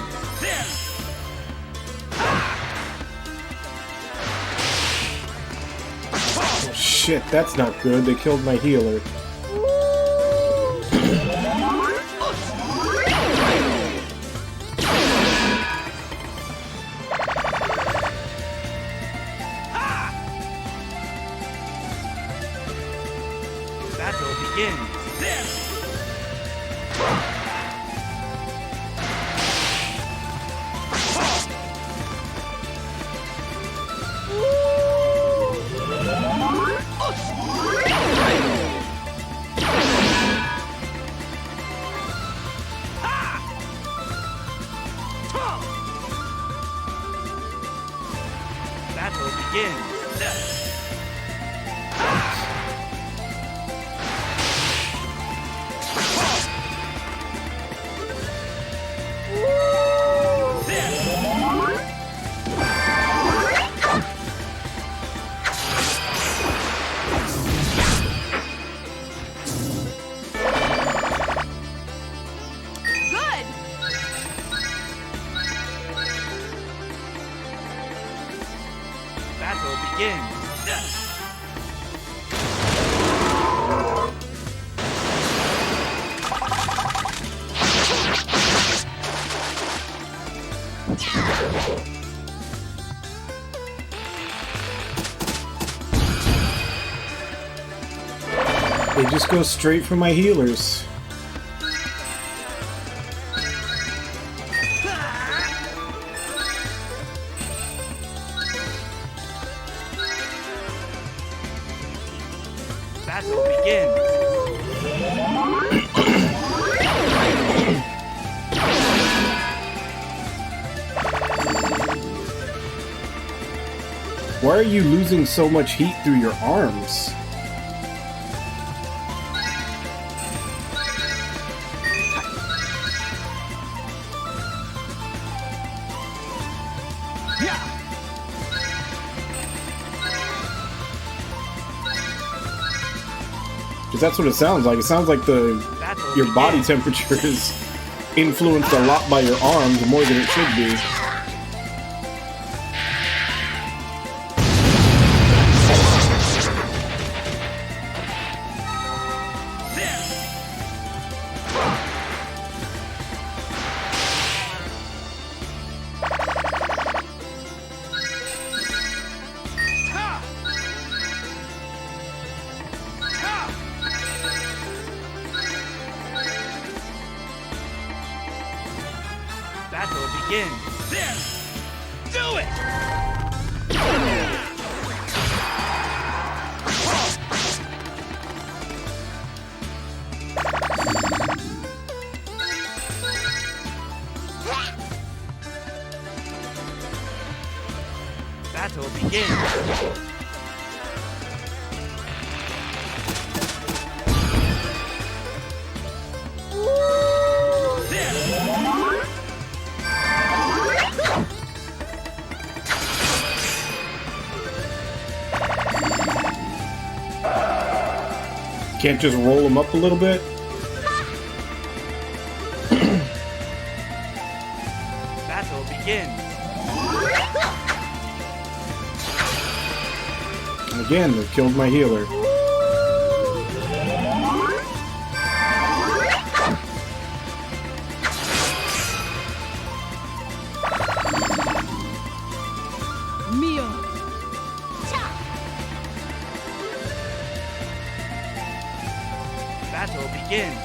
Oh shit, that's not good. They killed my healer. Battle begins. Battle begins. Battle begins. They just go straight for my healers. Battle begins. Why are you losing so much heat through your arms? Because that's what it sounds like. It sounds like your body temperature is influenced a lot by your arms, more than it should be. Battle begins. There! Do it! Battle begins. Can't just roll them up a little bit? Battle begins. And again, they've killed my healer. Battle begins.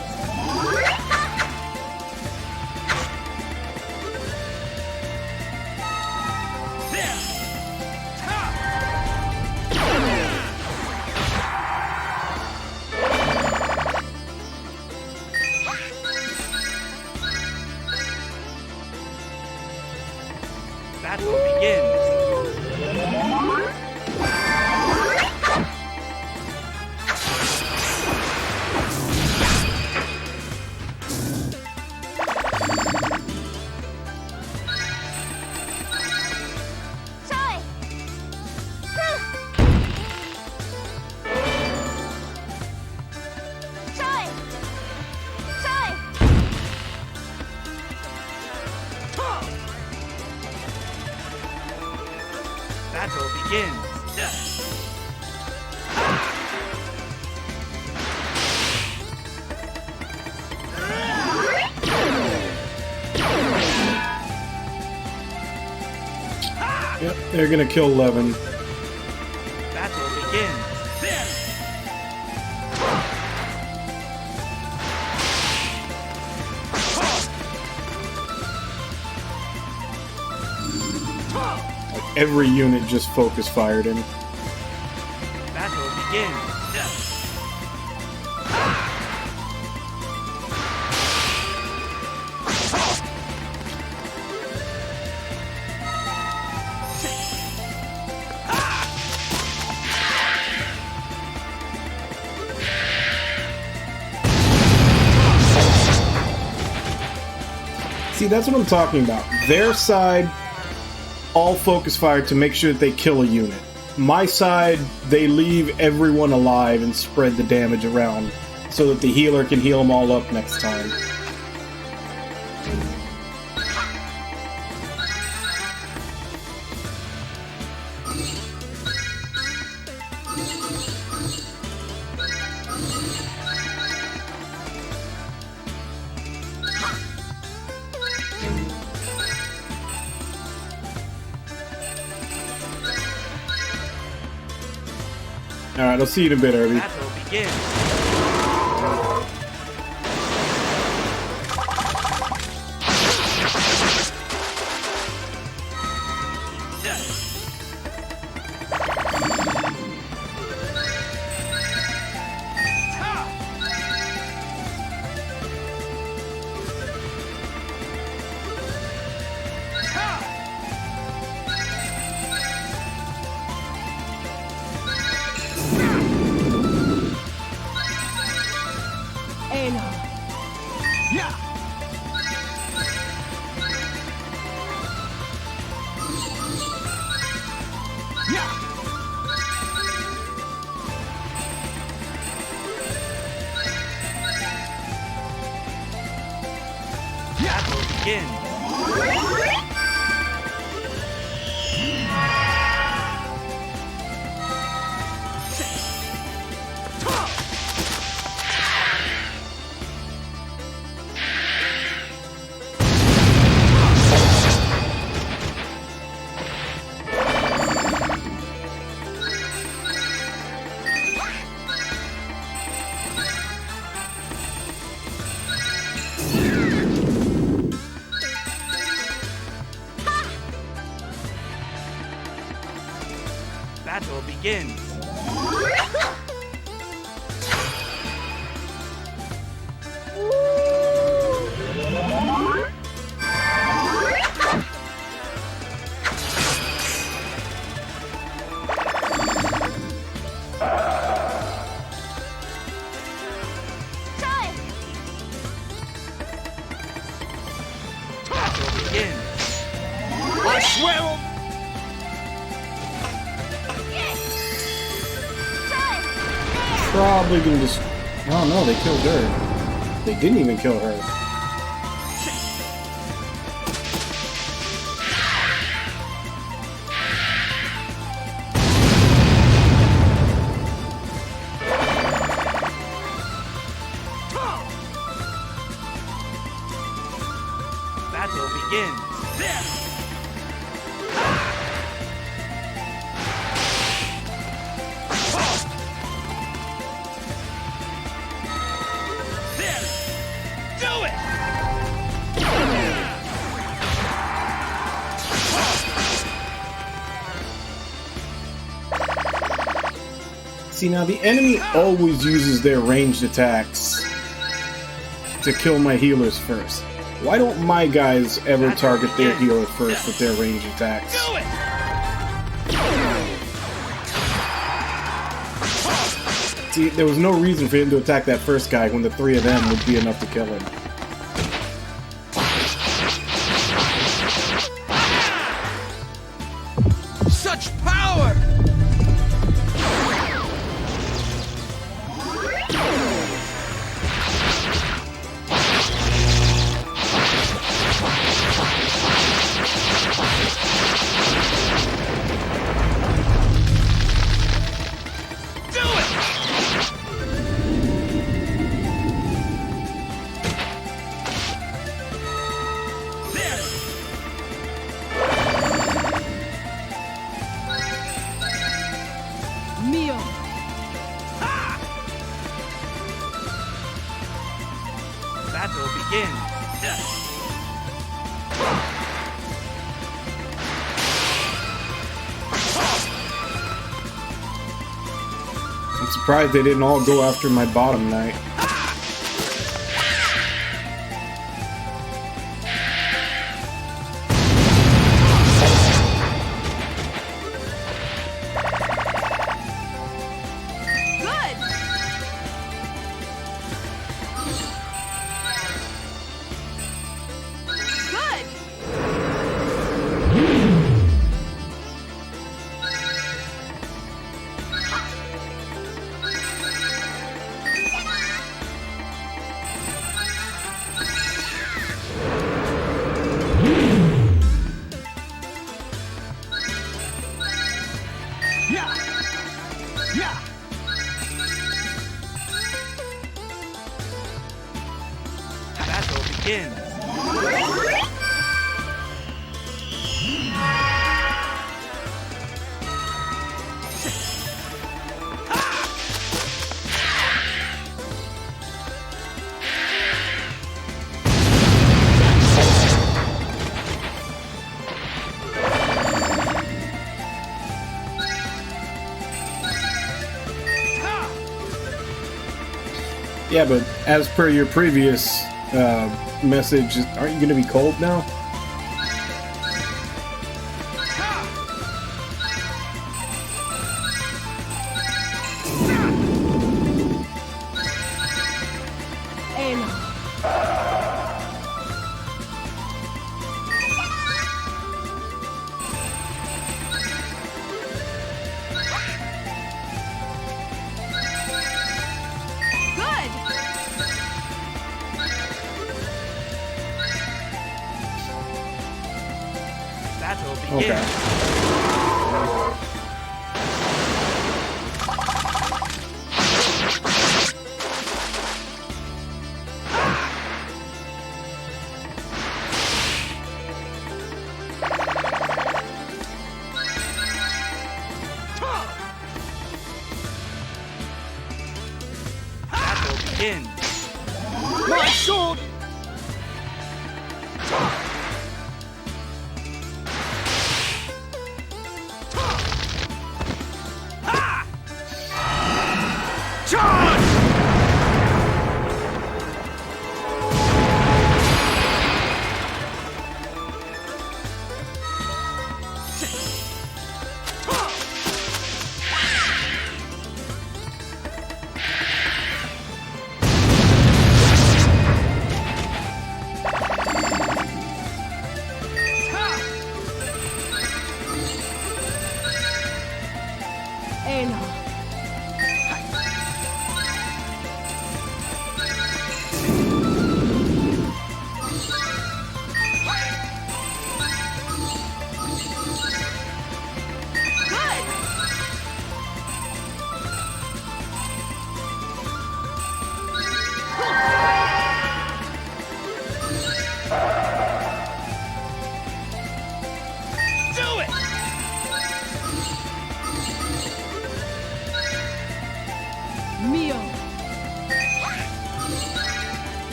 Battle begins. Troy! Troy! Troy! Battle begins. Yep, they're gonna kill Levin. Battle begins. Like every unit just focus fired him. Battle begins. See, that's what I'm talking about. Their side, all focus fire to make sure that they kill a unit. My side, they leave everyone alive and spread the damage around so that the healer can heal them all up next time. Alright, I'll see you in a bit, Irby. Battle begins. Battle begins. Battle begins. Troy! Battle begins. I swear on... Probably gonna just... Oh no, they killed her. They didn't even kill her. Battle begins. See, now the enemy always uses their ranged attacks to kill my healers first. Why don't my guys ever target their healer first with their ranged attacks? Do it! See, there was no reason for him to attack that first guy when the three of them would be enough to kill him. Such power! Battle begins. I'm surprised they didn't all go after my bottom knight. Battle begins. Yeah, but as per your previous message, aren't you going to be cold now? Battle begins. Okay. Battle begins. My sword!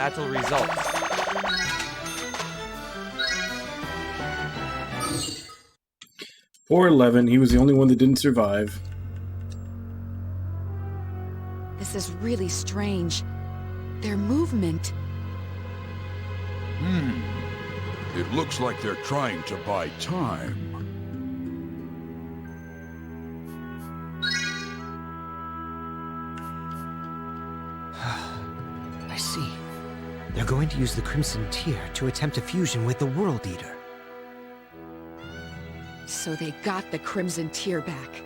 Battle results. Poor 11, he was the only one that didn't survive. This is really strange. Their movement. It looks like they're trying to buy time. I see. They're going to use the Crimson Tear to attempt a fusion with the World Eater. So they got the Crimson Tear back.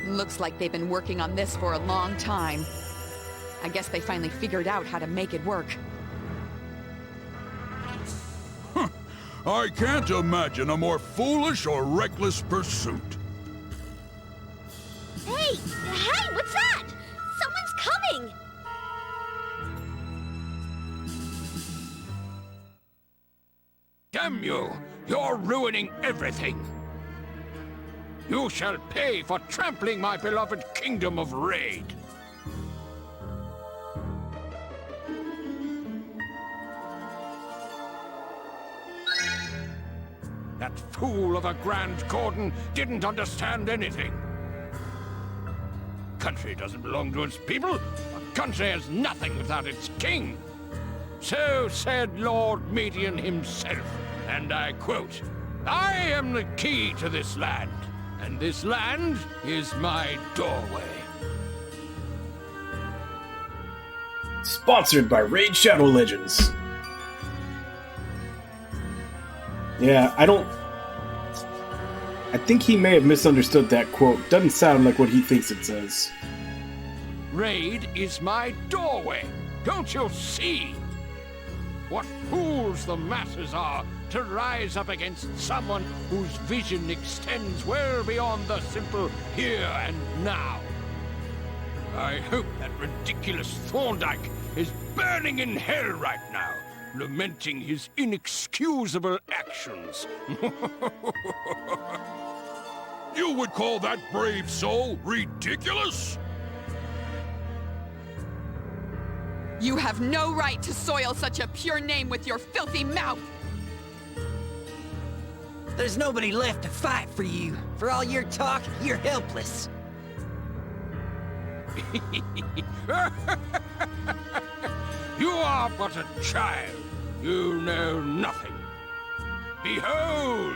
Looks like they've been working on this for a long time. I guess they finally figured out how to make it work. I can't imagine a more foolish or reckless pursuit. Hey, what's that? Someone's coming! Damn you! You're ruining everything! You shall pay for trampling my beloved kingdom of Raid! That fool of a Grand Gordon didn't understand anything. Country doesn't belong to its people. A country has nothing without its king. So said Lord Median himself, and I quote, "I am the key to this land, and this land is my doorway." Sponsored by Raid Shadow Legends. Yeah, I think he may have misunderstood that quote. Doesn't sound like what he thinks it says. Raid is my doorway. Don't you see? What fools the masses are to rise up against someone whose vision extends well beyond the simple here and now. I hope that ridiculous Thorndyke is burning in hell right now, lamenting his inexcusable actions. You would call that brave soul ridiculous? You have no right to soil such a pure name with your filthy mouth! There's nobody left to fight for you. For all your talk, you're helpless. You are but a child. You know nothing. Behold!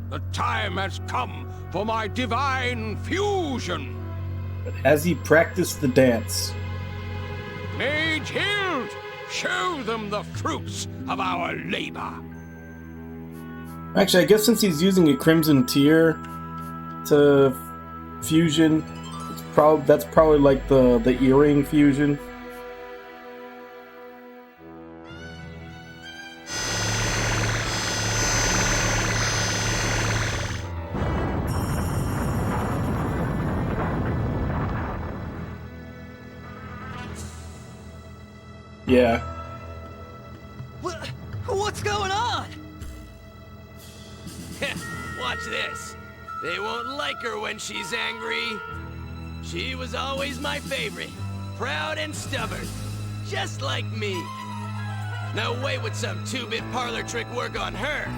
The time has come for my divine fusion! But has he practiced the dance? Mage Hild, show them the fruits of our labor! Actually, I guess since he's using a Crimson Tear to fusion, that's probably like the earring fusion. Yeah. What's going on? Watch this. They won't like her when she's angry. She was always my favorite. Proud and stubborn. Just like me. No way would some two-bit parlor trick work on her.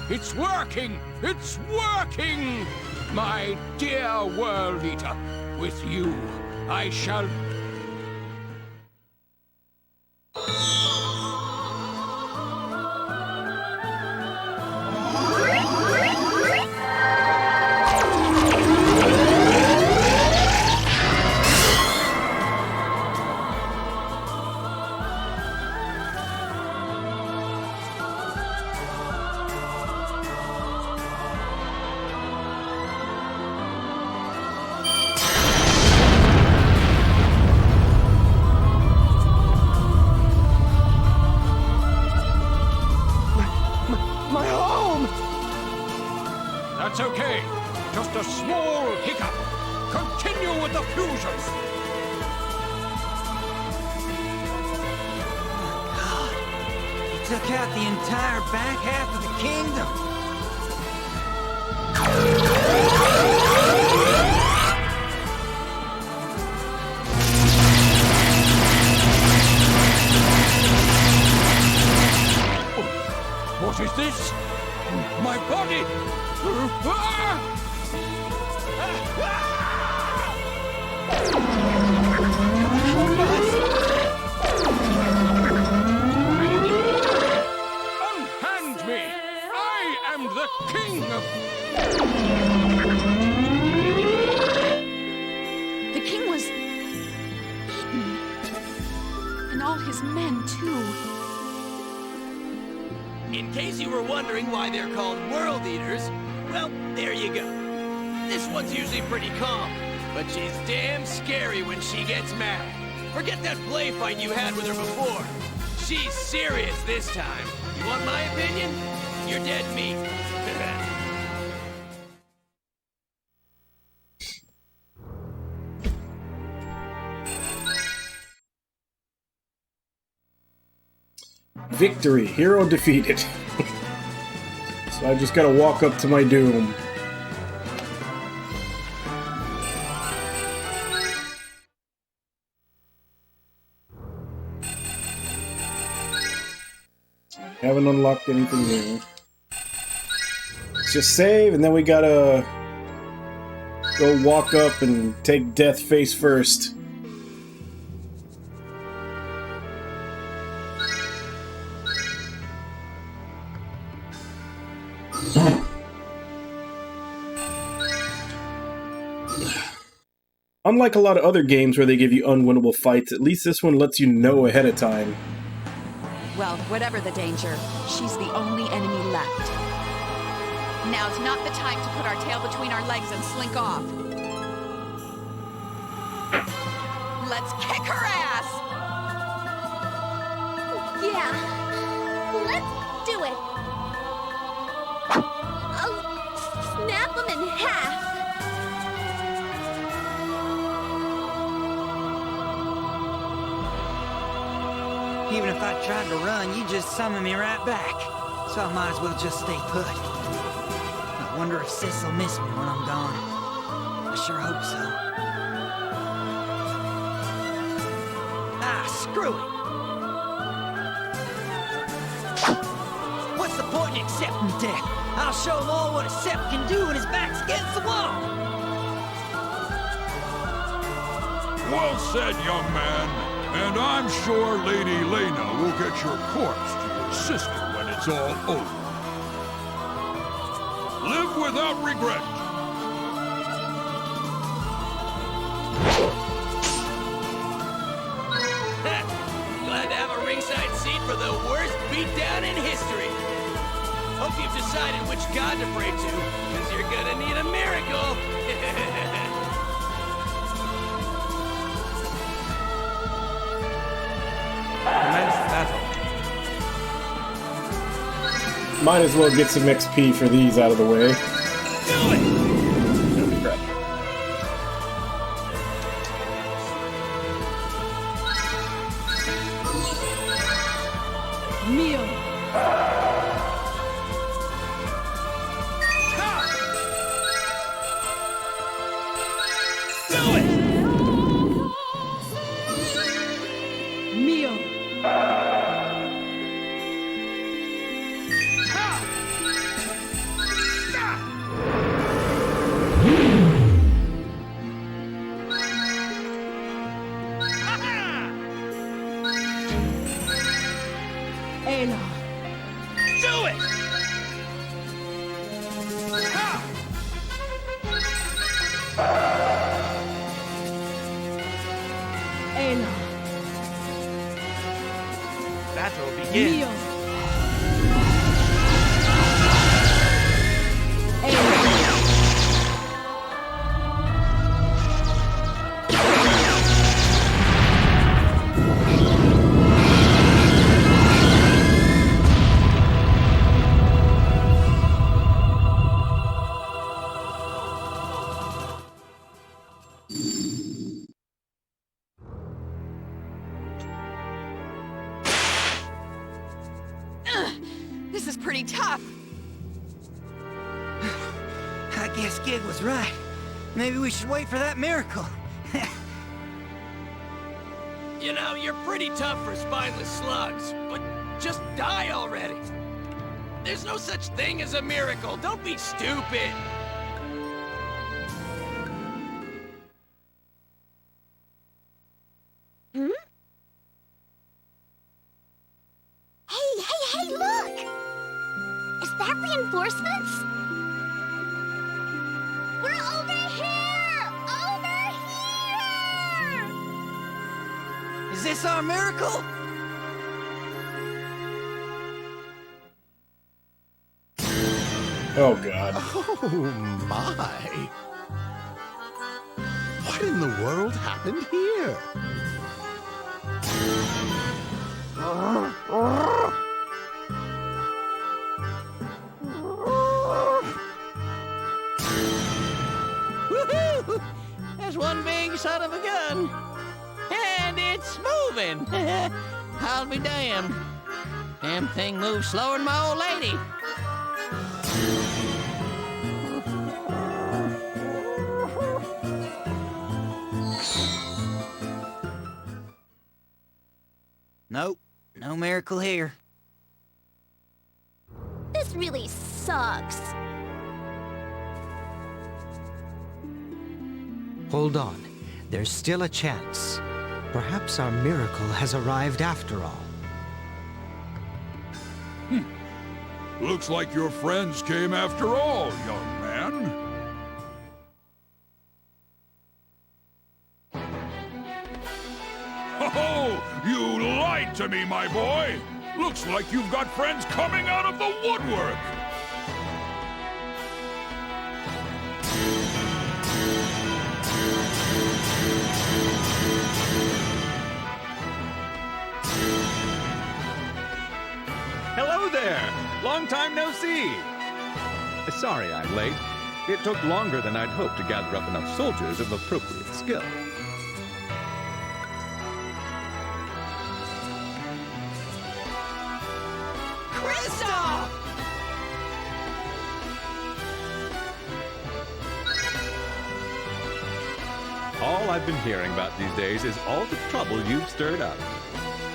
It's working! It's working! My dear World Eater, with you, I shall... That's okay. Just a small hiccup. Continue with the fusion. God, he took out the entire back half of the kingdom. What is this? My body! Unhand me! I am the king of... The king was eaten. And all his men, too. In case you were wondering why they're called World Eaters, well, there you go. This one's usually pretty calm, but she's damn scary when she gets mad. Forget that play fight you had with her before. She's serious this time. You want my opinion? You're dead meat. Victory. Hero defeated. So I just gotta walk up to my doom. Haven't unlocked anything new. Let's just save, and then we gotta go walk up and take death face first. Unlike a lot of other games where they give you unwinnable fights, at least this one lets you know ahead of time. Well, whatever the danger, she's the only enemy left. Now's not the time to put our tail between our legs and slink off. Let's kick her ass! Yeah, let's do it. I'll snap them in half. Even if I tried to run, you'd just summon me right back. So I might as well just stay put. I wonder if Sis will miss me when I'm gone. I sure hope so. Ah, screw it! What's the point in accepting death? I'll show them all what a Sepp can do when his back's against the wall! Well said, young man. And I'm sure Lady Lena will get your corpse to your sister when it's all over. Live without regret. Glad to have a ringside seat for the worst beatdown in history. Hope you've decided which god to pray to, because you're gonna need a miracle. Commence battle. Might as well get some XP for these out of the way. Do it! Crap. Mio. Do it! Mio. Ela. Do it! Ela. Battle begins. Mio. Ela. This is pretty tough. I Guess Gig was right. Maybe we should wait for that miracle. You know, you're pretty tough for spineless slugs, but just die already. There's no such thing as a miracle. Don't be stupid. Hmm? Hey, look! Is that reinforcements? We're over here! Over here! Is this our miracle? Oh, God. Oh, my. What in the world happened here? Woohoo! There's one big son of a gun. And it's moving. I'll be damned. Damn thing moves slower than my old lady. Nope, no miracle here. This really sucks. Hold on. There's still a chance. Perhaps our miracle has arrived after all. Looks like your friends came after all, young man. Oh, you lied to me, my boy! Looks like you've got friends coming out of the woodwork! Hello there! Long time no see! Sorry I'm late. It took longer than I'd hoped to gather up enough soldiers of appropriate skill. Kristoff! All I've been hearing about these days is all the trouble you've stirred up.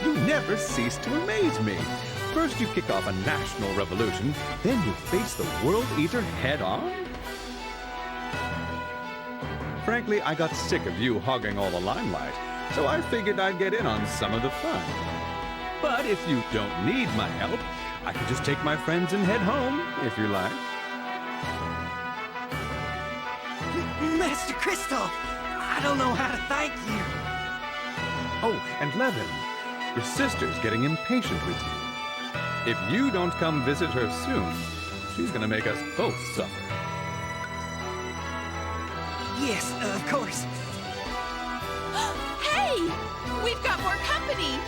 You never cease to amaze me. First you kick off a national revolution, then you face the World Eater head-on? Frankly, I got sick of you hogging all the limelight, so I figured I'd get in on some of the fun. But if you don't need my help, I can just take my friends and head home, if you like. Master Kristoff, I don't know how to thank you. Oh, and Levin, your sister's getting impatient with you. If you don't come visit her soon, she's gonna make us both suffer. Yes, of course. Hey! We've got more company!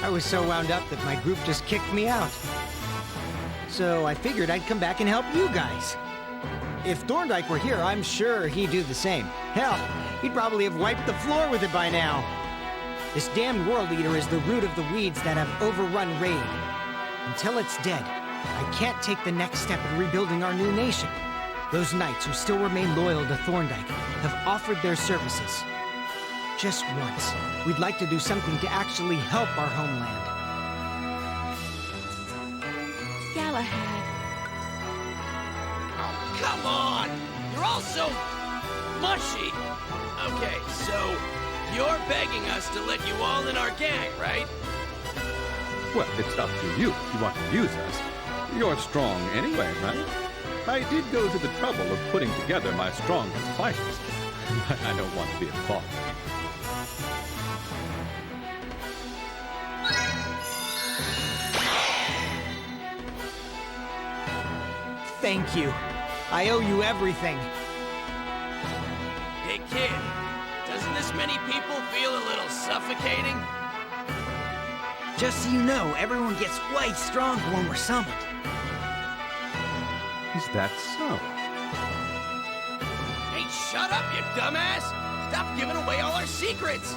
I was so wound up that my group just kicked me out. So I figured I'd come back and help you guys. If Thorndyke were here, I'm sure he'd do the same. Hell, he'd probably have wiped the floor with it by now. This damned World Eater is the root of the weeds that have overrun Raid. Until it's dead, I can't take the next step in rebuilding our new nation. Those knights who still remain loyal to Thorndyke have offered their services. Just once, we'd like to do something to actually help our homeland. Galahad. Oh, come on! You're all so mushy. Okay, so you're begging us to let you all in our gang, right? Well, it's up to you if you want to use us. You're strong anyway, right? I did go to the trouble of putting together my strongest fighters, but I don't want to be a bother. Thank you. I owe you everything. Hey, kid, doesn't this many people feel a little suffocating? Just so you know, everyone gets way stronger when we're summoned. Is that so? Hey, shut up, you dumbass! Stop giving away all our secrets!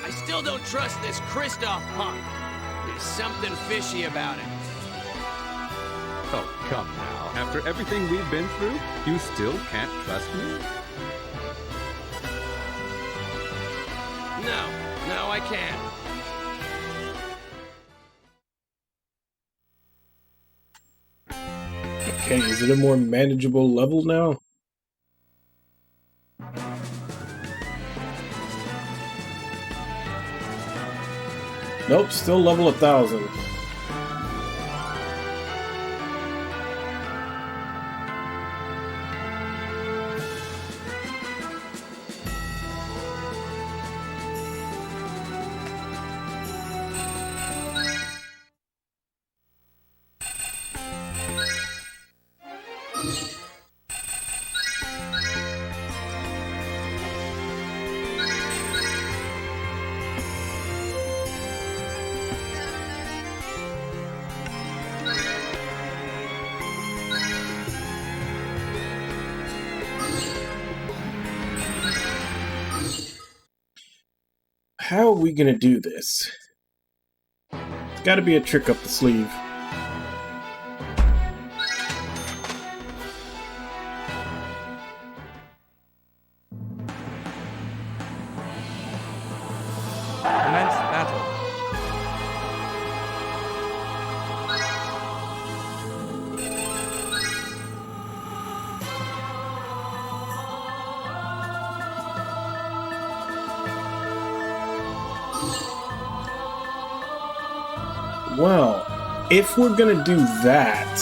I still don't trust this Kristoff punk. There's something fishy about him. Oh, come now. After everything we've been through, you still can't trust me? No, I can't. Okay, is it a more manageable level now? Nope, still level 1000. How are we gonna do this? There's gotta be a trick up the sleeve. Commence battle. Well, if we're gonna do that...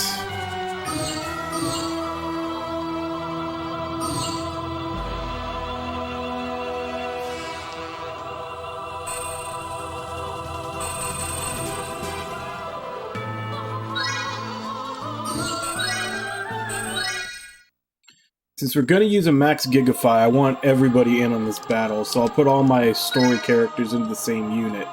Since we're gonna use a max Gigafy, I want everybody in on this battle, so I'll put all my story characters into the same unit.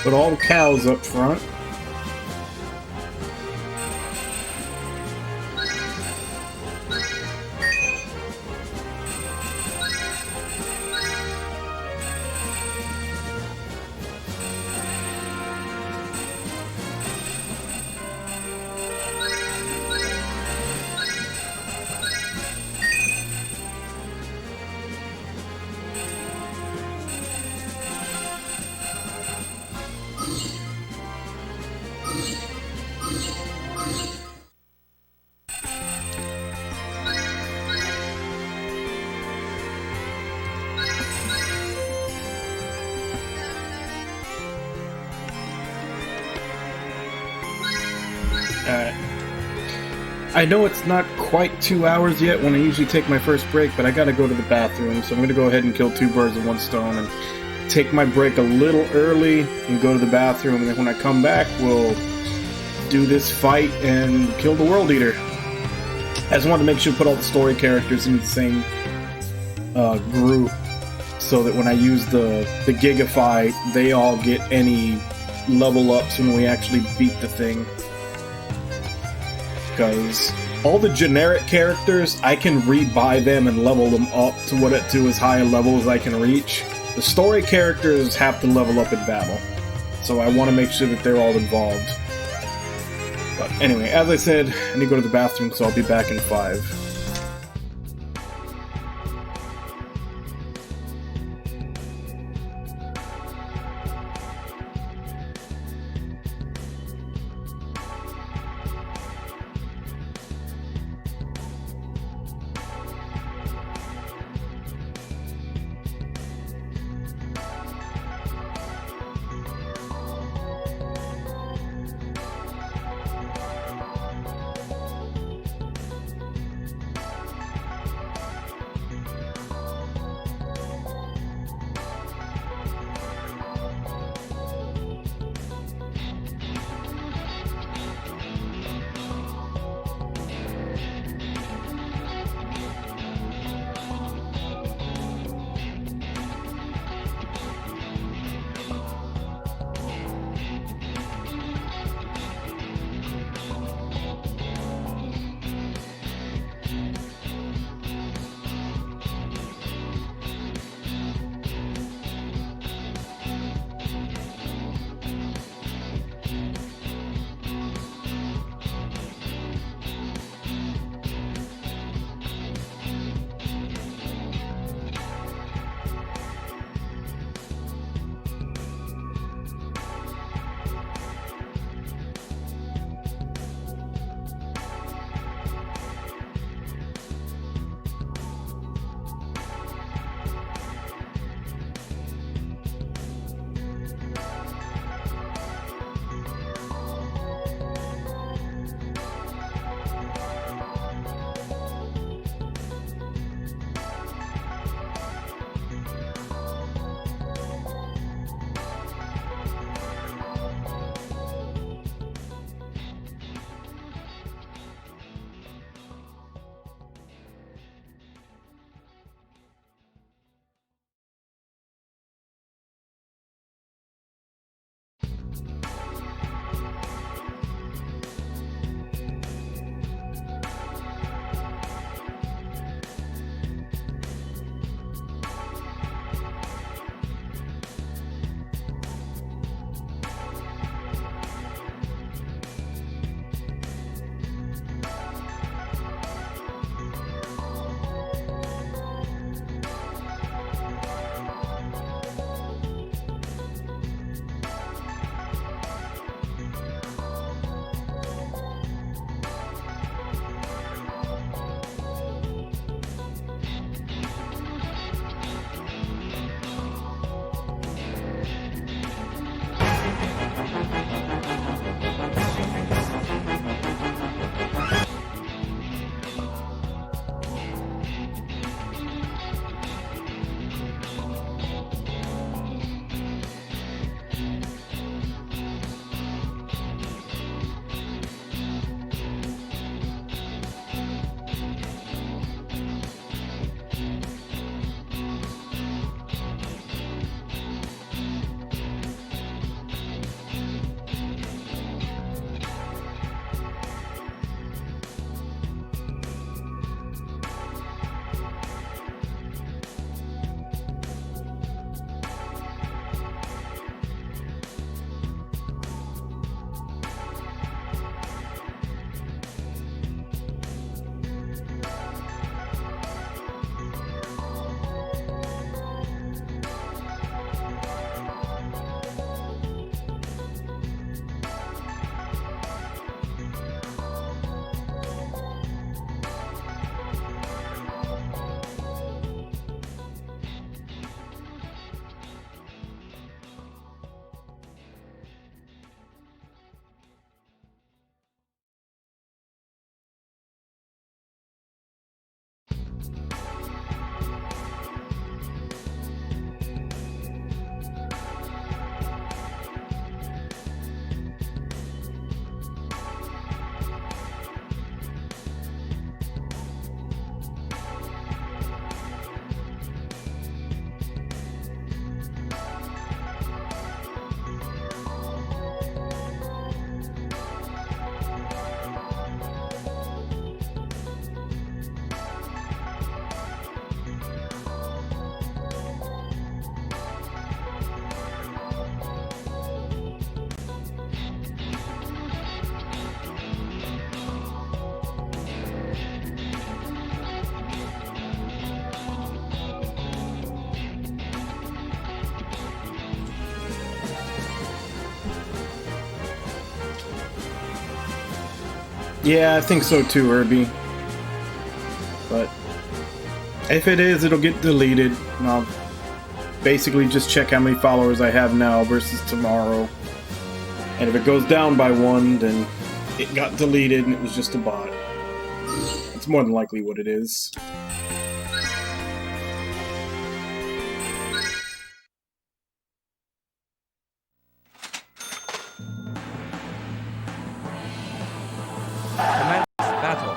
Put all the cows up front. Alright. I know it's not quite 2 hours yet when I usually take my first break, but I gotta go to the bathroom, so I'm gonna go ahead and kill 2 birds with 1 stone and take my break a little early and go to the bathroom, and then when I come back, we'll do this fight and kill the World Eater. I just wanted to make sure to put all the story characters in the same group, so that when I use the Giga fight, they all get any level ups when we actually beat the thing. Because all the generic characters, I can rebuy them and level them up to as high a level as I can reach. The story characters have to level up in battle, so I want to make sure that they're all involved. But anyway, as I said, I need to go to the bathroom, so I'll be back in 5. Yeah, I think so too, Herbie. But if it is, it'll get deleted. And I'll basically just check how many followers I have now versus tomorrow. And if it goes down by one, then it got deleted and it was just a bot. It's more than likely what it is. Commence battle.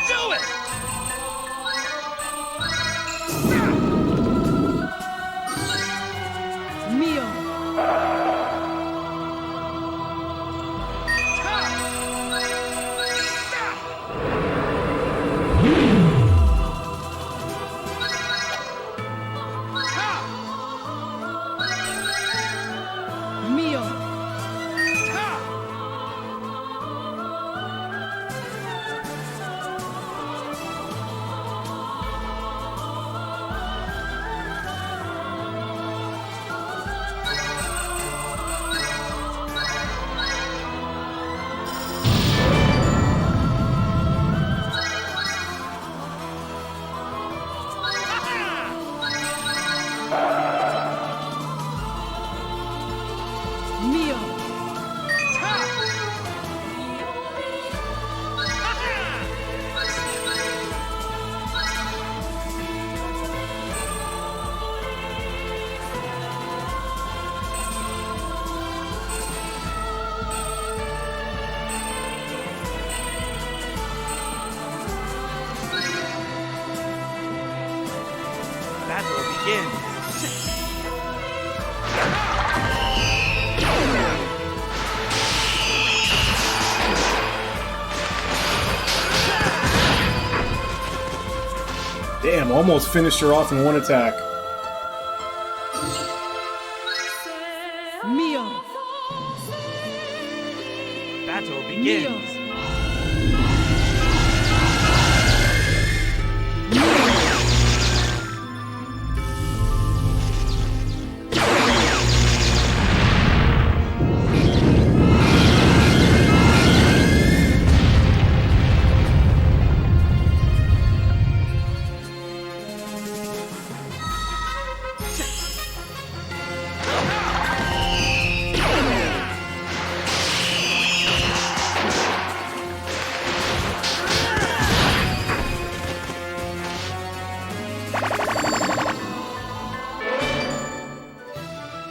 Do it! Battle begins. Damn, almost finished her off in one attack. Battle begins.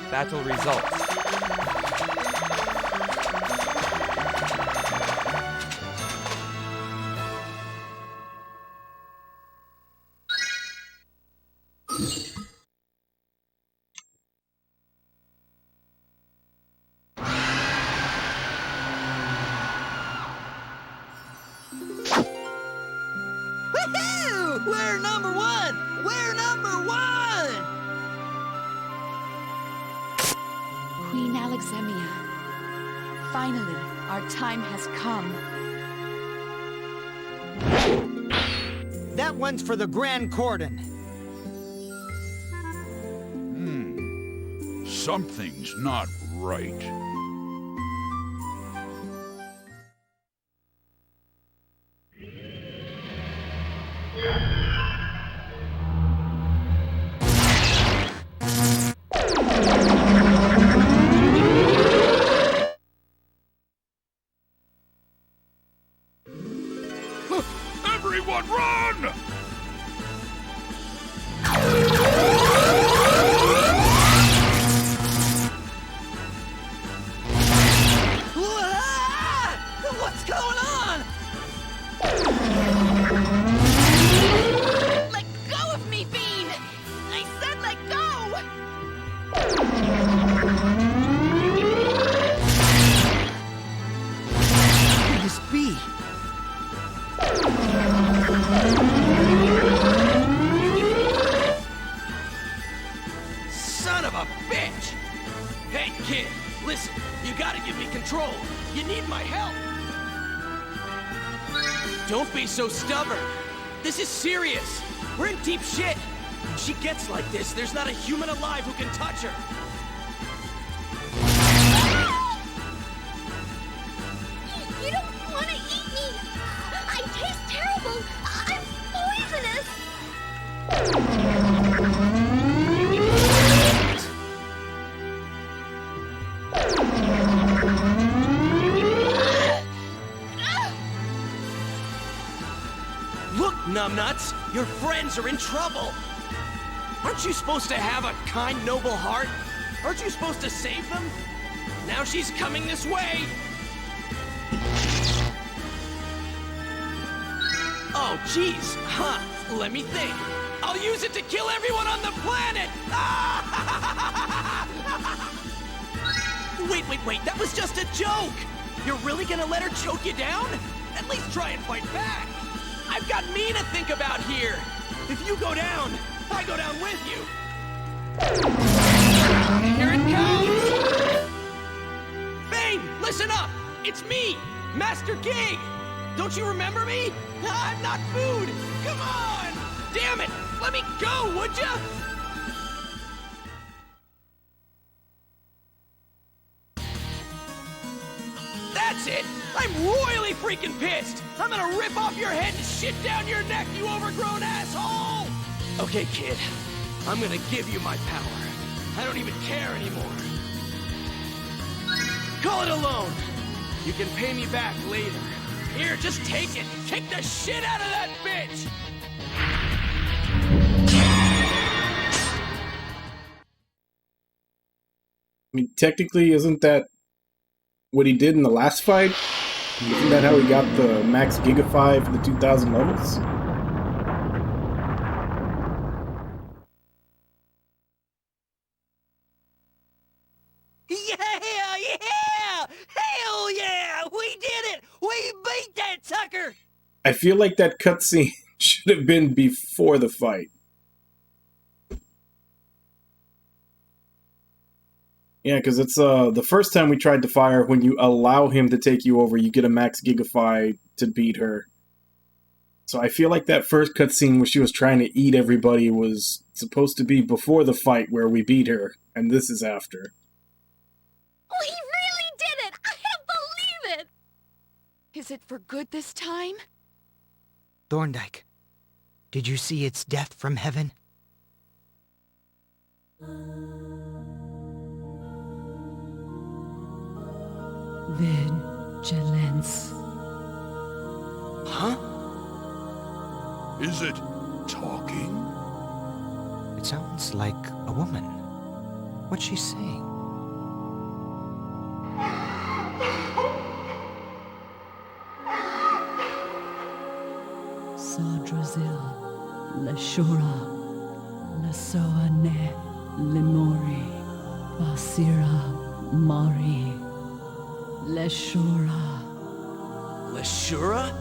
Battle results. Woohoo! We're number one! We're number one! Queen Alexemia. Finally, our time has come. That one's for the Grand Cordon. Something's not right. Everyone run! What's going on? Let go of me, Bean! I said let go! Who could this be? Son of a bitch! Hey, kid, listen, you gotta give me control. You need my help. Don't be so stubborn. This is serious. We're in deep shit. If she gets like this, there's not a human alive who can touch her. You don't want to eat me! I taste terrible! I'm poisonous! Look, numbnuts! Your friends are in trouble! Aren't you supposed to have a kind, noble heart? Aren't you supposed to save them? Now she's coming this way! Oh, jeez, huh? Let me think. I'll use it to kill everyone on the planet! Wait, that was just a joke! You're really gonna let her choke you down? At least try and fight back! I've got me to think about here! If you go down, I go down with you! Here it comes! Fane, listen up! It's me, Master Gig! Don't you remember me? I'm not food! Come on! Damn it! Let me go, would ya? That's it! I'm royally freaking pissed! I'm gonna rip off your head and shit down your neck, you overgrown asshole! Okay, kid. I'm gonna give you my power. I don't even care anymore. Call it a loan. You can pay me back later. Here, just take it. Kick the shit out of that bitch! I mean, technically, isn't that what he did in the last fight? Isn't that how he got the max Giga 5 for the 2000 levels? Yeah! Hell yeah! We did it! We beat that sucker! I feel like that cutscene should have been before the fight. Yeah, because it's the first time we tried to fire, when you allow him to take you over, you get a max Gigafy to beat her. So I feel like that first cutscene where she was trying to eat everybody was supposed to be before the fight where we beat her, and this is after. We really did it! I can't believe it! Is it for good this time? Thorndyke, did you see its death from heaven? Vigilance. Huh? Is it talking? It sounds like a woman. What's she saying? Sadrazil. Lashura. Lasoa ne. Limori. Basira. Mari. Leshura. Lashura?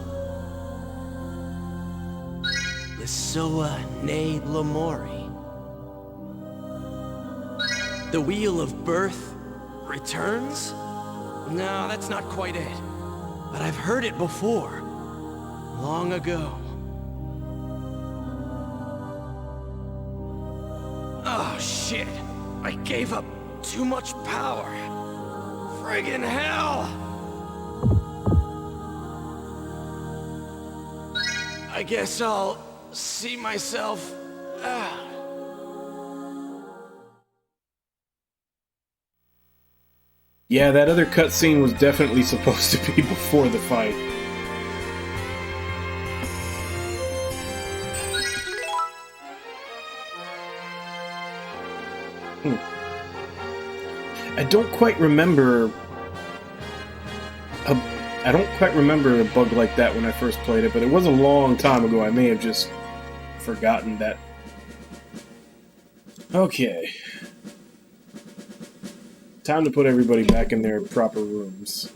Lesoa ne Lamori. The Wheel of Birth returns? No, that's not quite it. But I've heard it before. Long ago. Oh, shit. I gave up too much power. Friggin' hell! I guess I'll see myself out. Yeah, that other cutscene was definitely supposed to be before the fight. I don't quite remember a bug like that when I first played it, but it was a long time ago. I may have just forgotten that. Okay. Time to put everybody back in their proper rooms.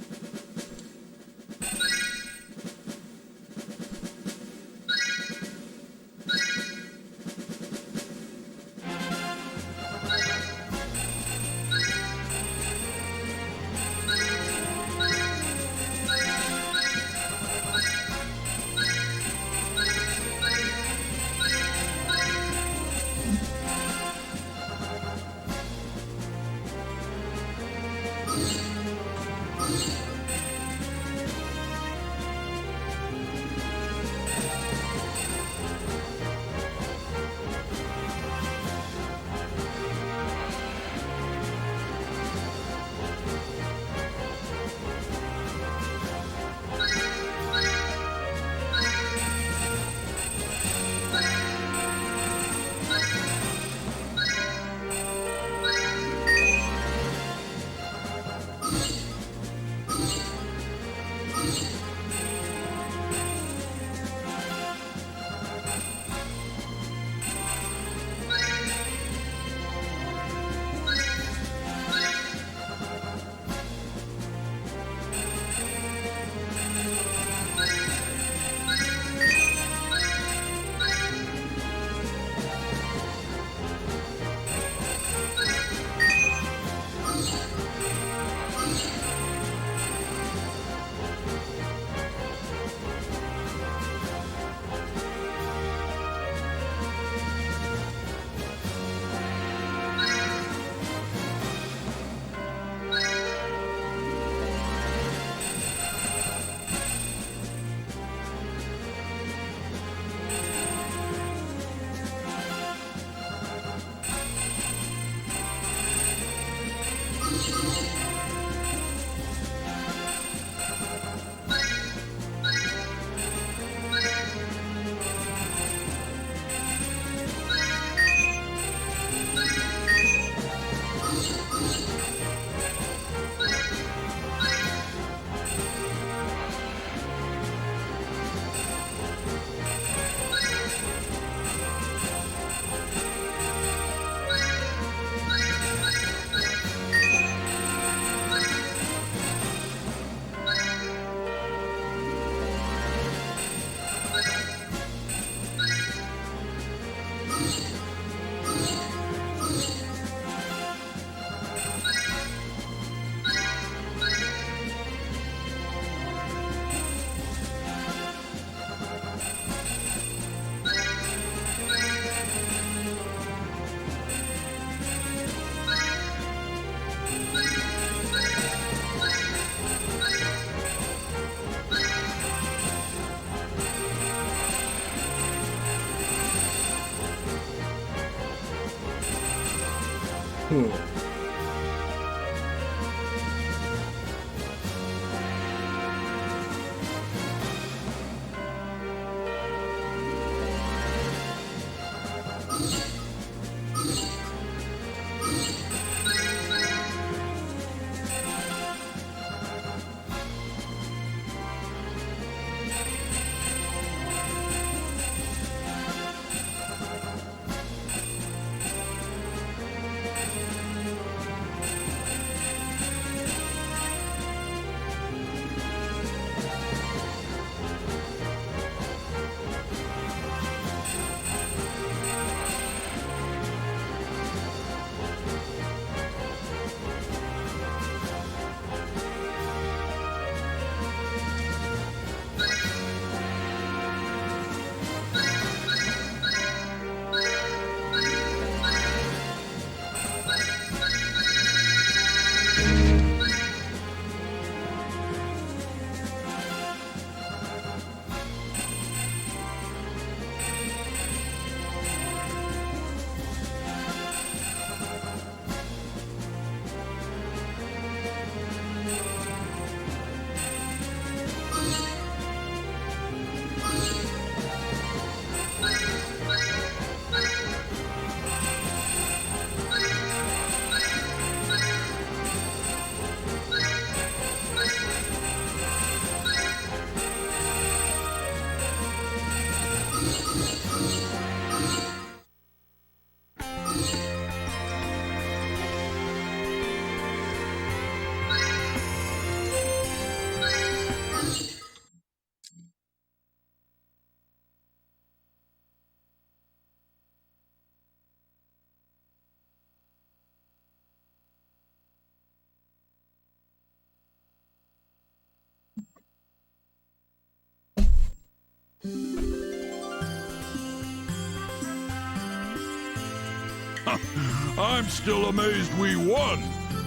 I'm still amazed we won.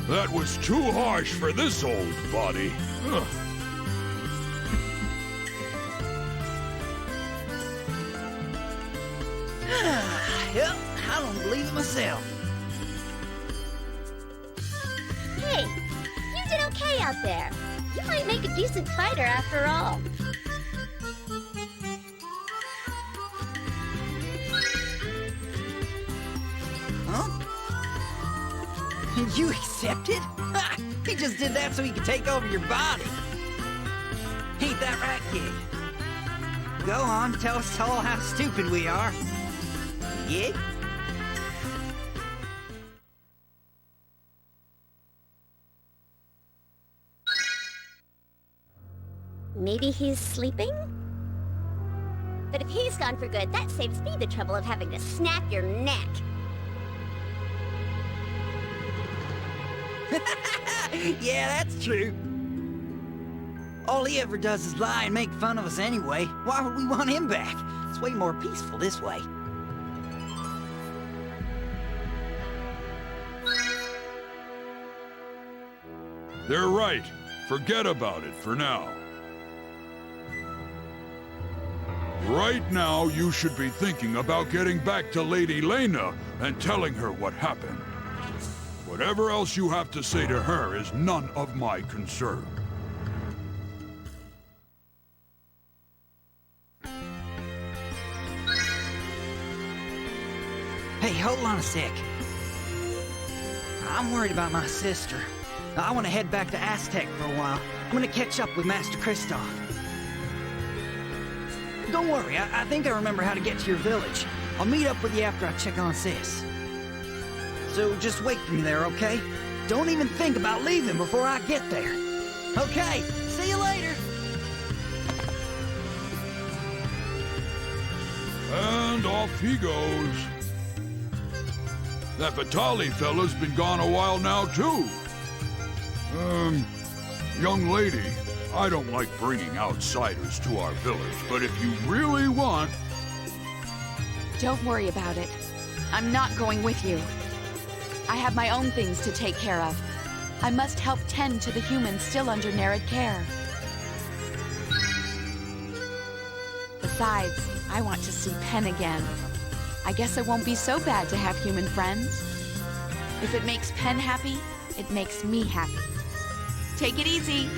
That was too harsh for this old body. Ugh. Yep, I don't believe it myself. Hey, you did okay out there. You might make a decent fighter after all. Huh? You accepted? He just did that so he could take over your body. Ain't that right, kid? Go on, tell us all how stupid we are. Yeah? Maybe he's sleeping? But if he's gone for good, that saves me the trouble of having to snap your neck. Yeah, that's true. All he ever does is lie and make fun of us anyway. Why would we want him back? It's way more peaceful this way. They're right. Forget about it for now. Right now, you should be thinking about getting back to Lady Lena and telling her what happened. Whatever else you have to say to her is none of my concern. Hey, hold on a sec. I'm worried about my sister. I want to head back to Aztec for a while. I'm gonna catch up with Master Kristoff. Don't worry, I think I remember how to get to your village. I'll meet up with you after I check on Sis. So just wait for me there, okay? Don't even think about leaving before I get there. Okay, see you later! And off he goes. That Vitali fella's been gone a while now, too. Young lady, I don't like bringing outsiders to our village, but if you really want... Don't worry about it. I'm not going with you. I have my own things to take care of. I must help tend to the humans still under Nerad care. Besides, I want to see Pen again. I guess it won't be so bad to have human friends. If it makes Pen happy, it makes me happy. Take it easy.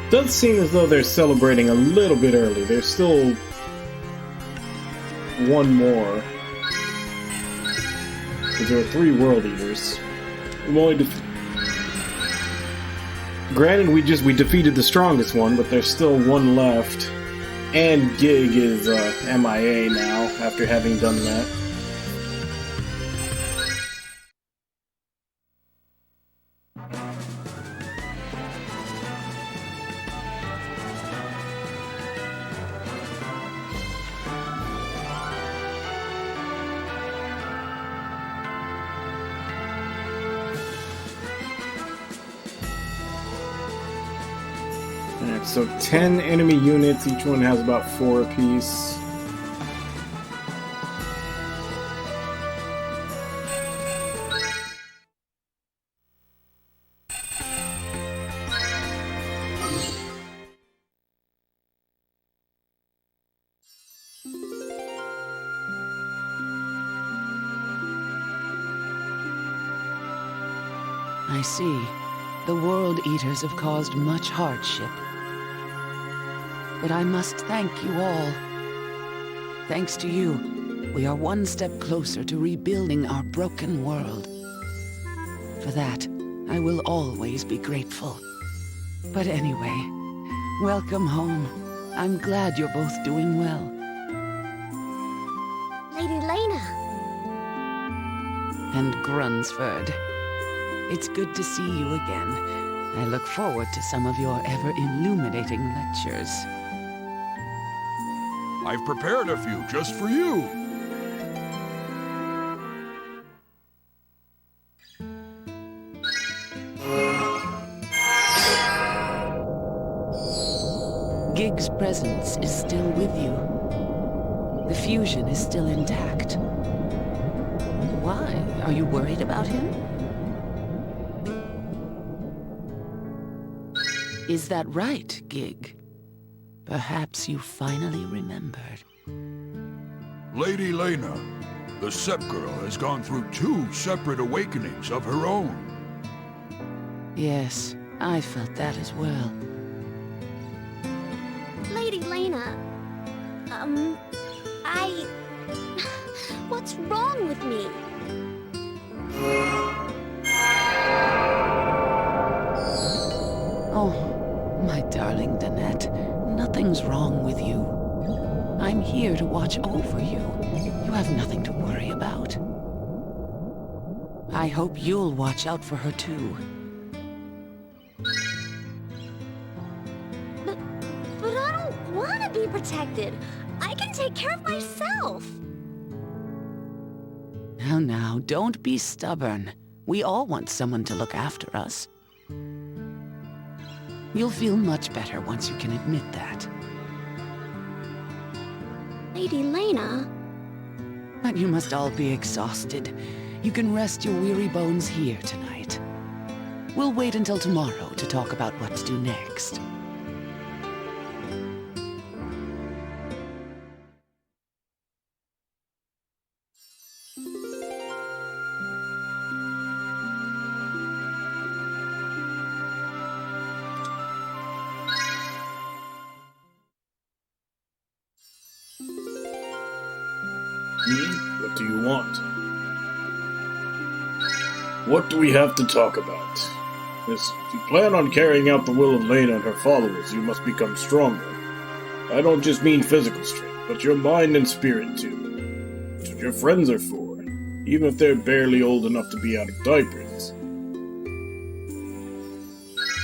Does seem as though they're celebrating a little bit early. There's still one more. Because there are 3 World Eaters. We've only Granted, we defeated the strongest one, but there's still one left. And Gig is MIA now, after having done that. Alright, so 10 enemy units, each one has about 4 apiece. I see. The World Eaters have caused much hardship. But I must thank you all. Thanks to you, we are one step closer to rebuilding our broken world. For that, I will always be grateful. But anyway, welcome home. I'm glad you're both doing well. Lady Lena. And Grunsford. It's good to see you again. I look forward to some of your ever-illuminating lectures. I've prepared a few just for you. Gig's presence is still with you. The fusion is still intact. Why? Are you worried about him? Is that right, Gig? Perhaps you finally remembered. Lady Lena, the Sep girl has gone through 2 separate awakenings of her own. Yes, I felt that as well. Lady Lena. What's wrong with me? Oh, my darling Danette, nothing's wrong with you. I'm here to watch over you. You have nothing to worry about. I hope you'll watch out for her too. But I don't want to be protected. I can take care of myself. Now, don't be stubborn. We all want someone to look after us. You'll feel much better once you can admit that. Lady Lena. But you must all be exhausted. You can rest your weary bones here tonight. We'll wait until tomorrow to talk about what to do next. What do you want? What do we have to talk about? If you plan on carrying out the will of Lena and her followers, you must become stronger. I don't just mean physical strength, but your mind and spirit too. That's what your friends are for, even if they're barely old enough to be out of diapers.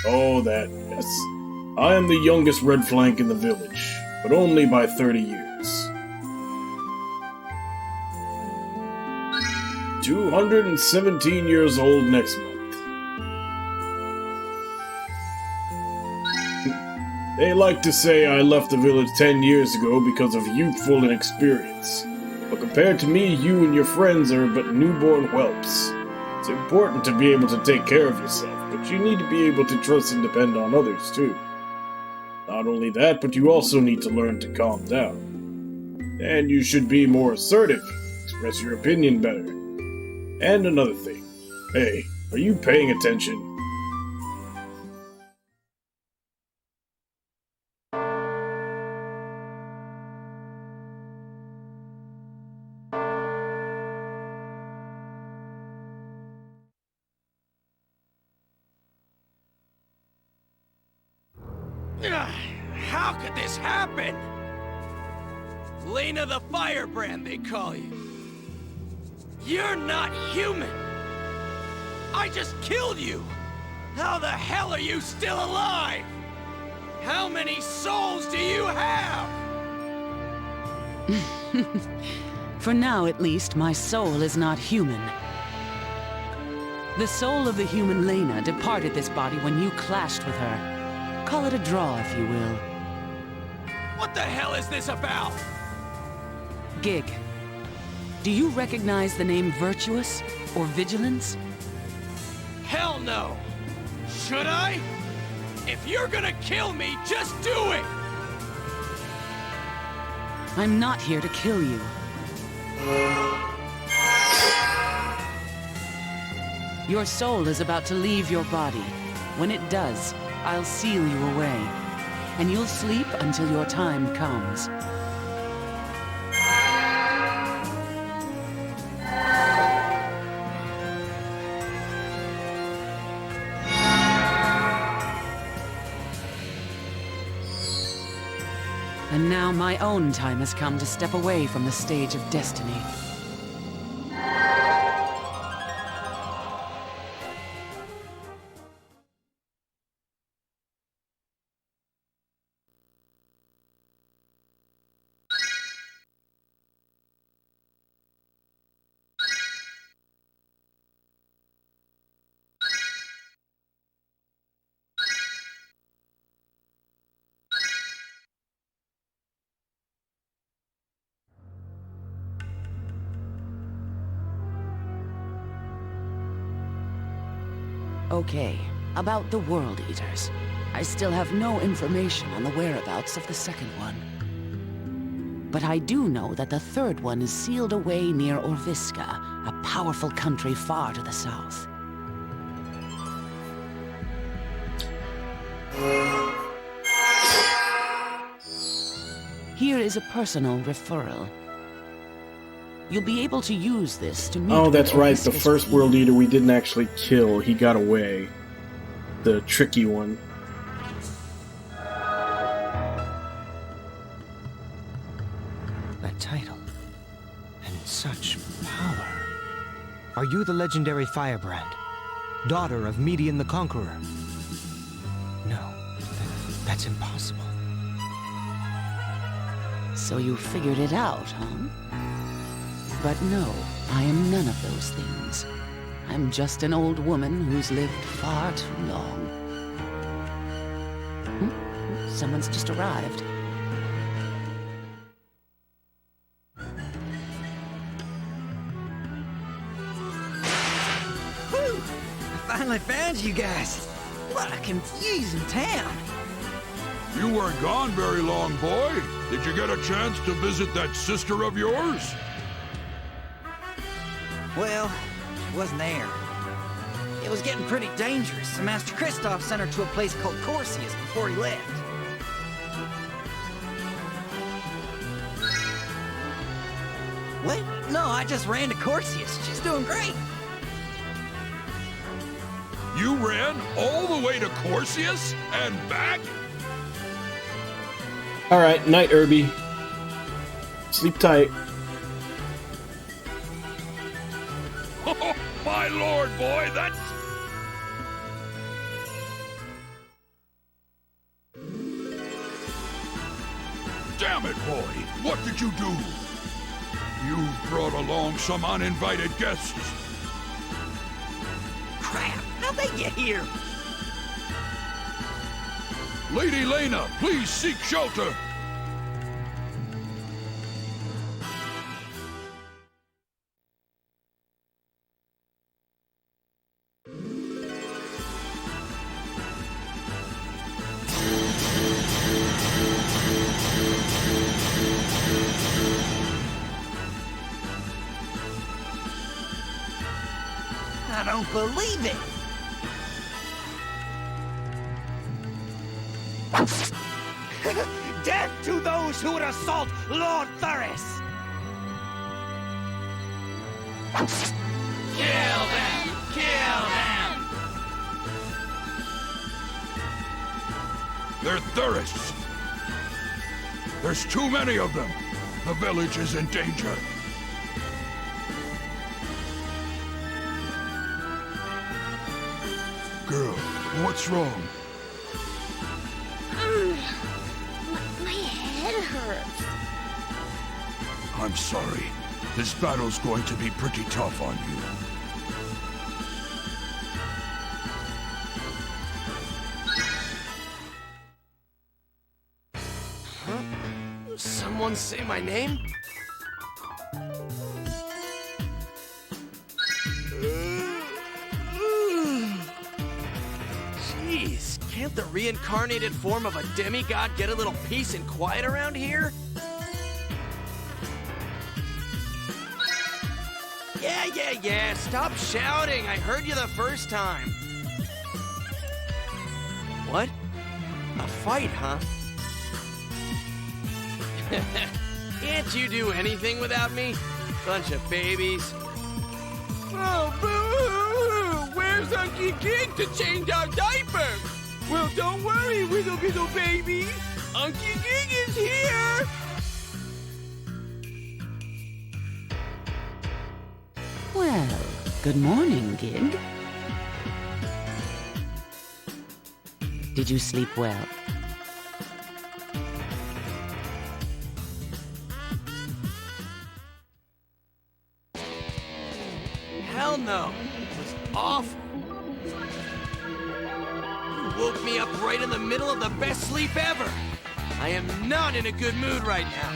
Oh, that, yes. I am the youngest red flank in the village, but only by 30 years. 217 years old next month. They like to say I left the village 10 years ago because of youthful inexperience. But compared to me, you and your friends are but newborn whelps. It's important to be able to take care of yourself, but you need to be able to trust and depend on others, too. Not only that, but you also need to learn to calm down. And you should be more assertive, express your opinion better. And another thing. Hey, are you paying attention? How could this happen? Lena the Firebrand, they call you. You're not human. I just killed you. How the hell are you still alive? How many souls do you have? For now, at least, my soul is not human. The soul of the human Lena departed this body when you clashed with her. Call it a draw, if you will. What the hell is this about? Gig, do you recognize the name Virtuous or Vigilance? Hell no. Should I? If you're gonna kill me, just do it! I'm not here to kill you. Your soul is about to leave your body. When it does, I'll seal you away, and you'll sleep until your time comes. And now my own time has come to step away from the stage of destiny. Okay, about the World Eaters. I still have no information on the whereabouts of the second one. But I do know that the third one is sealed away near Orviska, a powerful country far to the south. Here is a personal referral. You'll be able to use this to meet. Oh, that's right. The first World Eater we didn't actually kill. He got away. The tricky one. That title. And such power. Are you the legendary Firebrand? Daughter of Median the Conqueror? No. That's impossible. So you figured it out, huh? But no, I am none of those things. I'm just an old woman who's lived far too long. Someone's just arrived. Whew! I finally found you guys. What a confusing town. You weren't gone very long, boy. Did you get a chance to visit that sister of yours? Well, she wasn't there. It was getting pretty dangerous, so Master Kristoff sent her to a place called Corsius before he left. What? No, I just ran to Corsius. She's doing great. You ran all the way to Corsius and back? Alright, night, Irby. Sleep tight. Oh, my lord, boy, that's... Damn it, boy! What did you do? You've brought along some uninvited guests. Crap! How'd they get here? Lady Lena, please seek shelter! I don't believe it! Death to those who would assault Lord Thuris! Kill them! Kill them! They're Thurists. There's too many of them. The village is in danger. Girl, what's wrong? My head hurts. I'm sorry. This battle's going to be pretty tough on you. Huh? Someone say my name? Jeez, can't the reincarnated form of a demigod get a little peace and quiet around here? Yeah, stop shouting. I heard you the first time. What? A fight, huh? Can't you do anything without me? Bunch of babies. Oh, boo-hoo! Where's Unky Gig to change our diapers? Well, don't worry, little baby. Unky Gig is here! Well, good morning, Gig. Did you sleep well? Hell no. It was awful. You woke me up right in the middle of the best sleep ever. I am not in a good mood right now.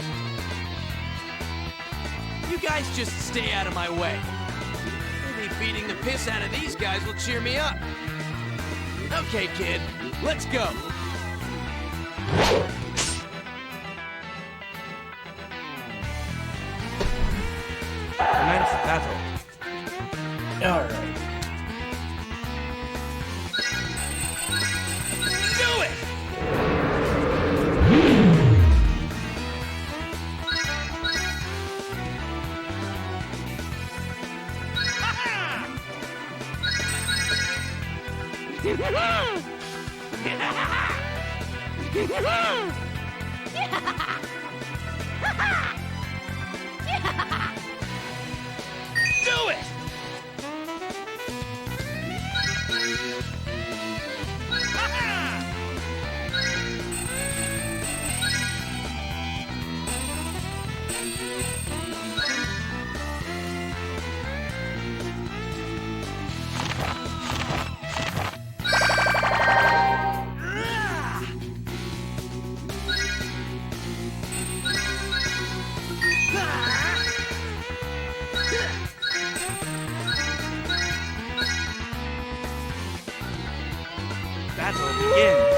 You guys just stay out of my way. Maybe beating the piss out of these guys will cheer me up. Okay, kid, let's go. Commence battle. Alright. Do it! Do it! Battle begins.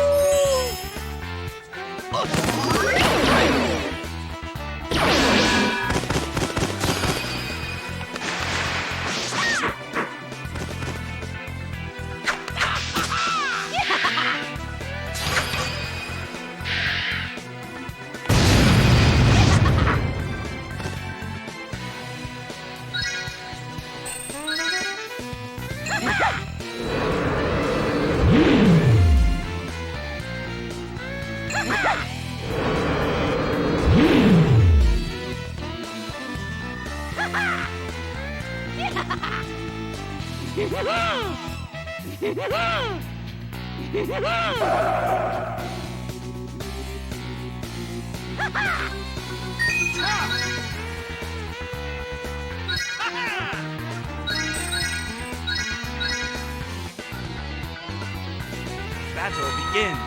Battle begins.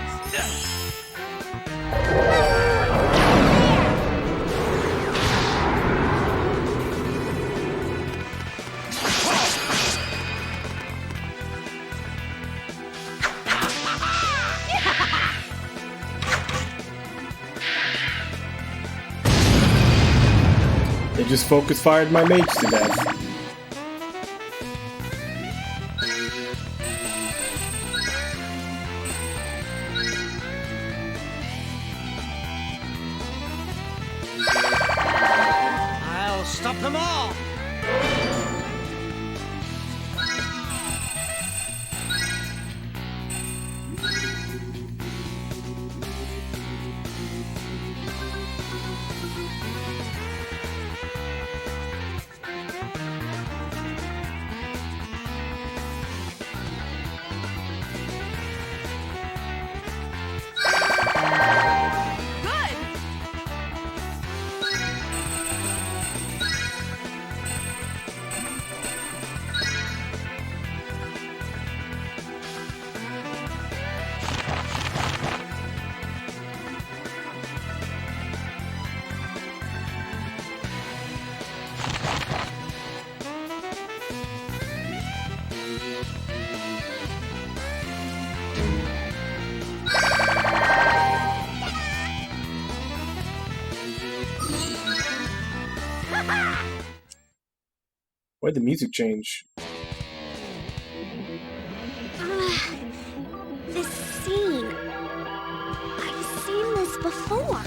They just focus fired my mage to death. Why'd the music change? This scene. I've seen this before.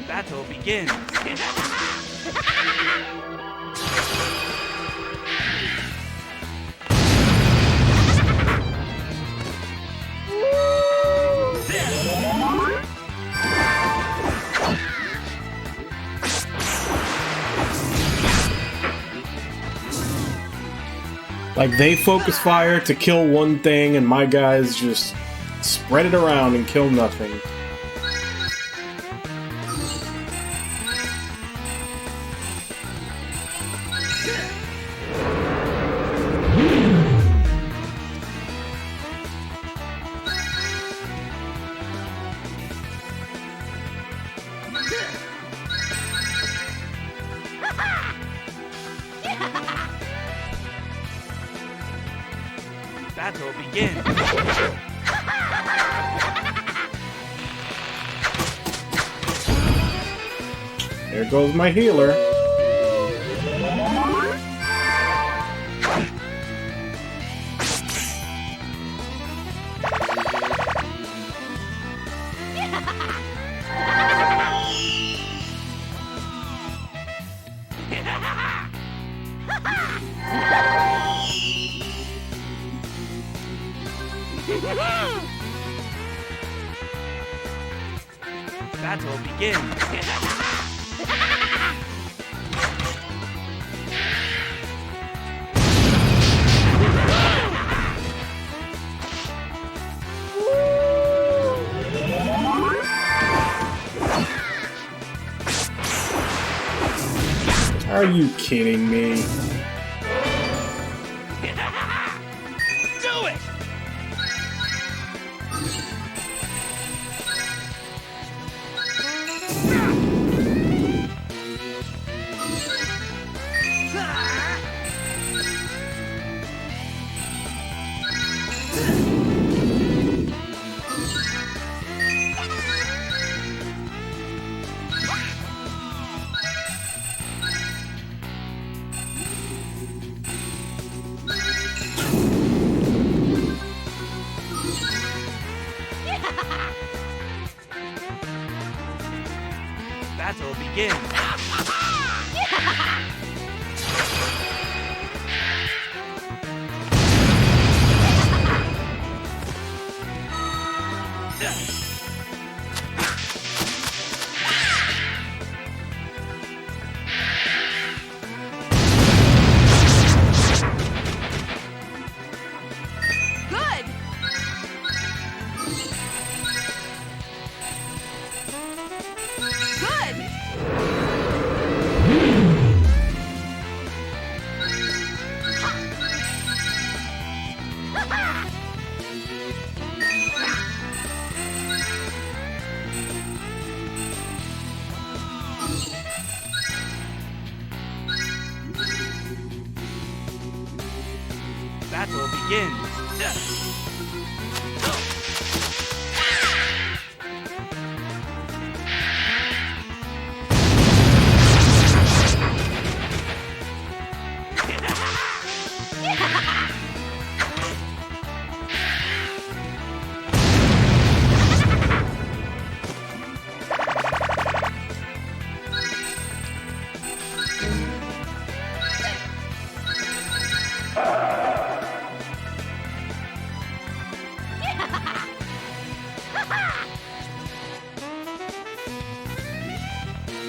Battle begins. Like, they focus fire to kill one thing, and my guys just spread it around and kill nothing. Battle begins. There goes my healer. Battle begins. Are you kidding me? Do it! Battle begins. Good! Good! Battle begins.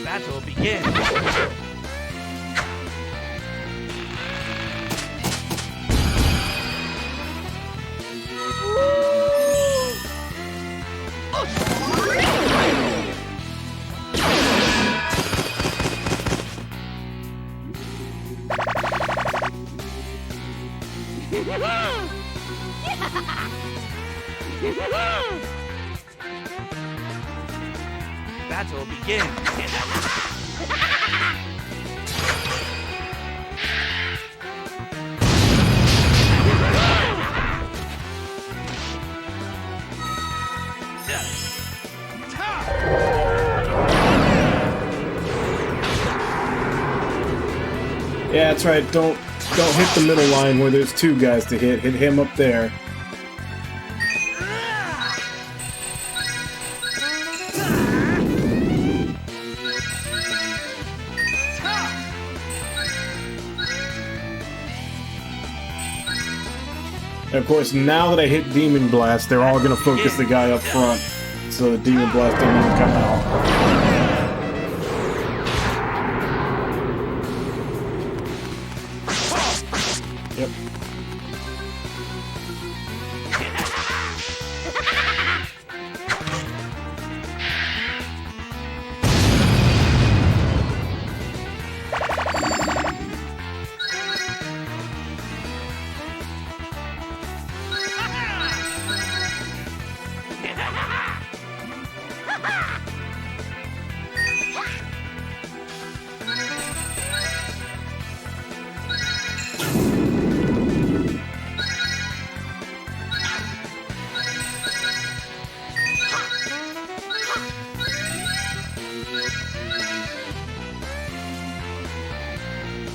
Battle begins. Battle begins. Yeah, that's right. Don't hit the middle line where there's two guys to hit. Hit him up there. And of course, now that I hit Demon Blast, they're all gonna focus the guy up front, so the Demon Blast didn't even come out. Yep.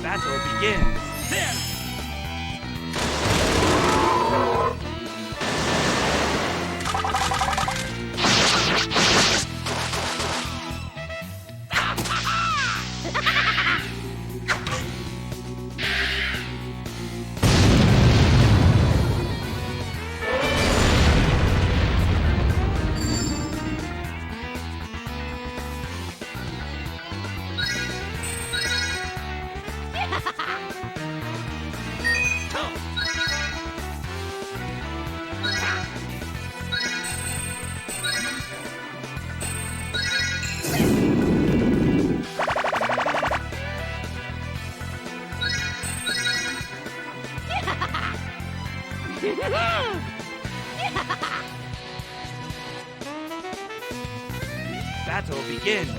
Battle begins. There! Battle begins.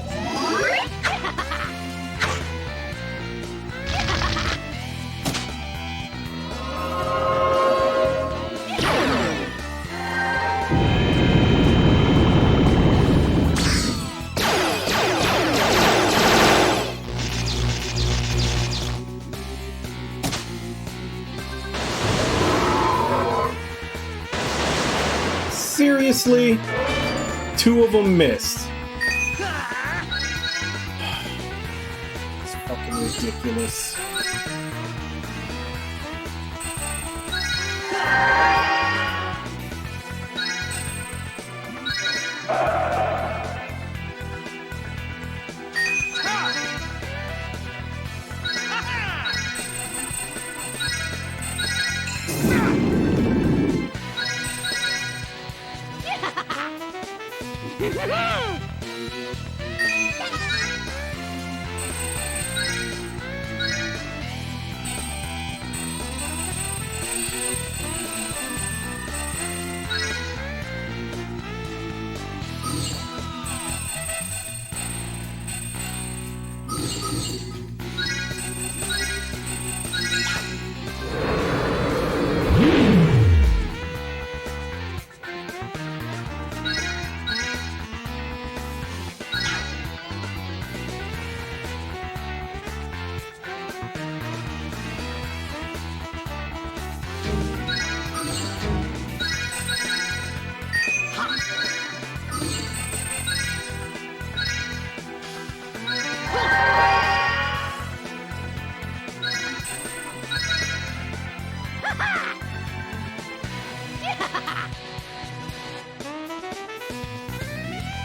Seriously? Two of them missed. It's fucking ridiculous.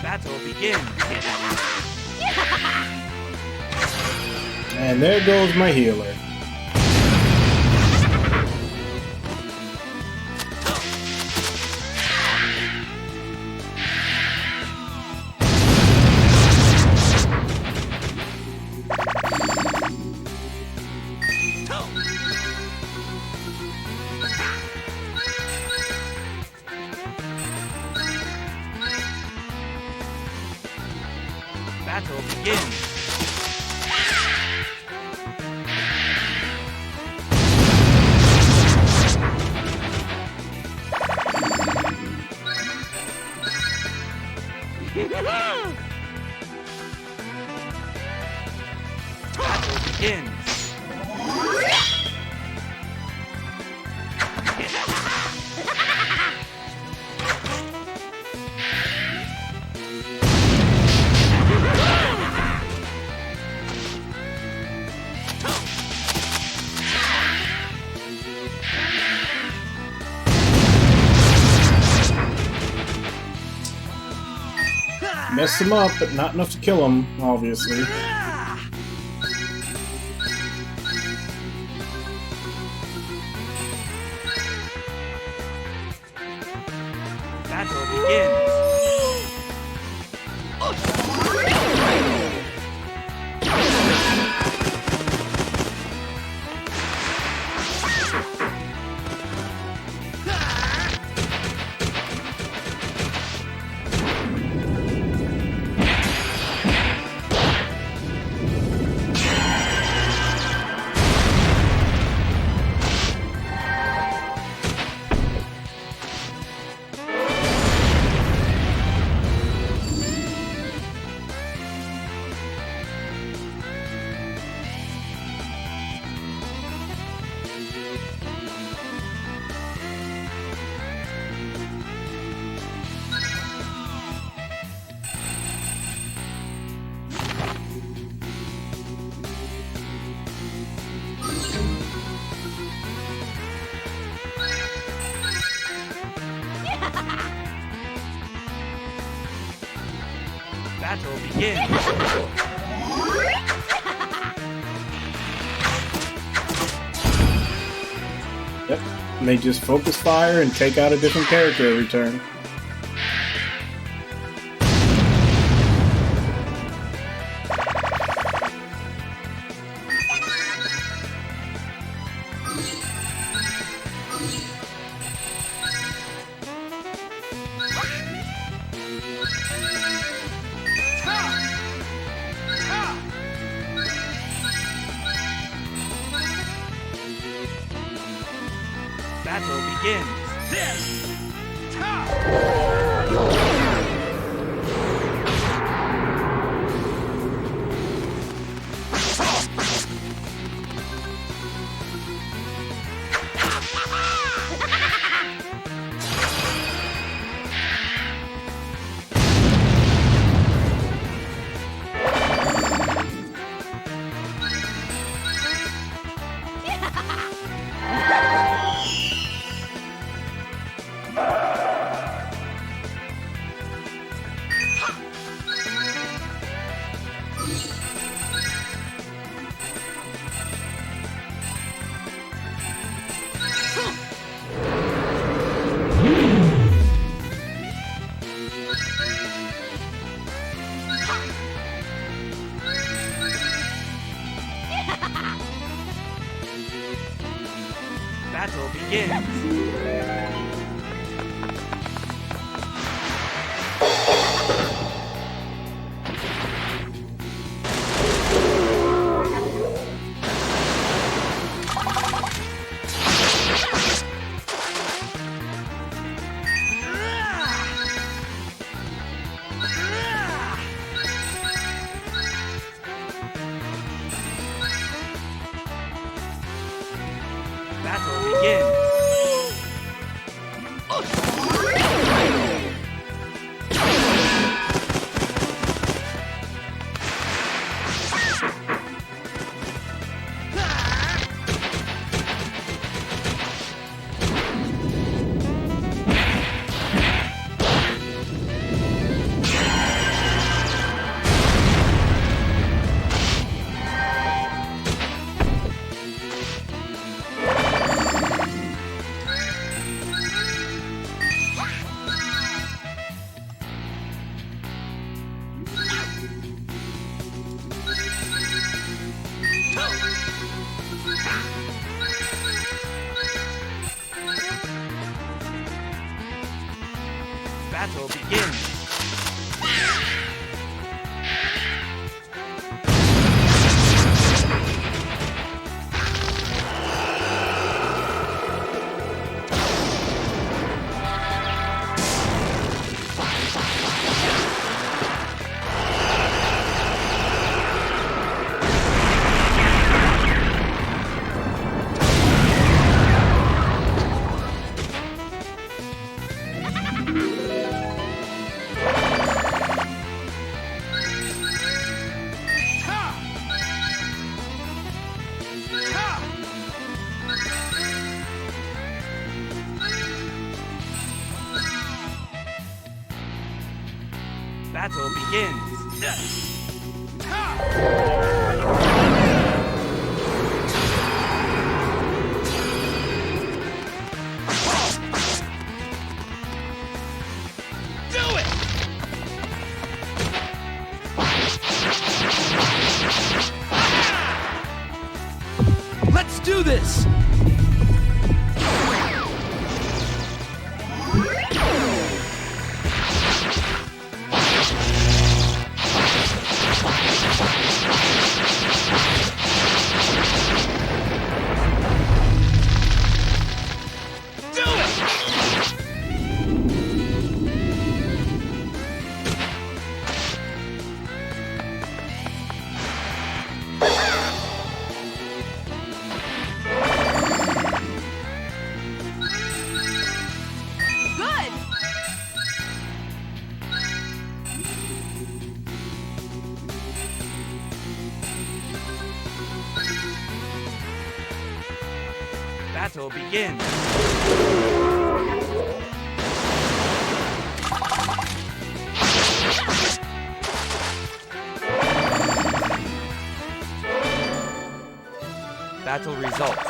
Battle begins. And there goes my healer. Battle begins. Battle begins. Messed him up, but not enough to kill him, obviously. Battle begins. Battle begins. Yep. And they just focus fire and take out a different character every turn. Battle begins. This! Battle begins. Battle begins. Battle begins. Battle begins. Do it! Let's do this! Good! Battle begins. Battle results.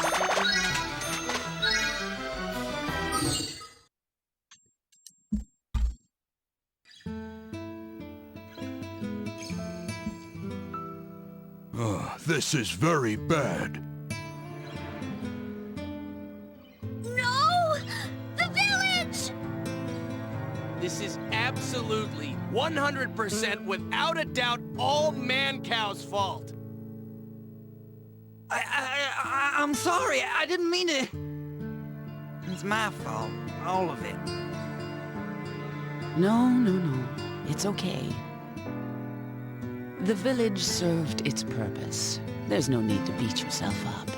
This is very bad. No! The village! This is absolutely, 100%, without a doubt, all Man-Cow's fault. I'm sorry. I didn't mean to. It's my fault. All of it. No, no, no. It's okay. The village served its purpose. There's no need to beat yourself up.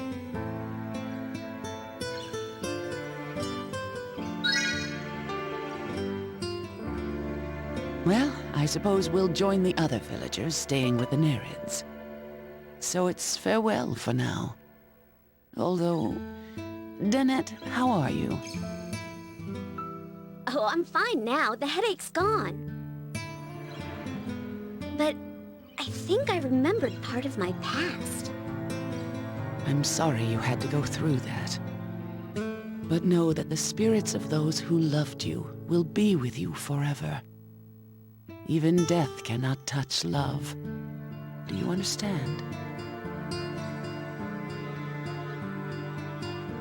Well, I suppose we'll join the other villagers staying with the Nereids. So it's farewell for now. Although... Danette, how are you? Oh, I'm fine now. The headache's gone. But I think I remembered part of my past. I'm sorry you had to go through that. But know that the spirits of those who loved you will be with you forever. Even death cannot touch love. Do you understand?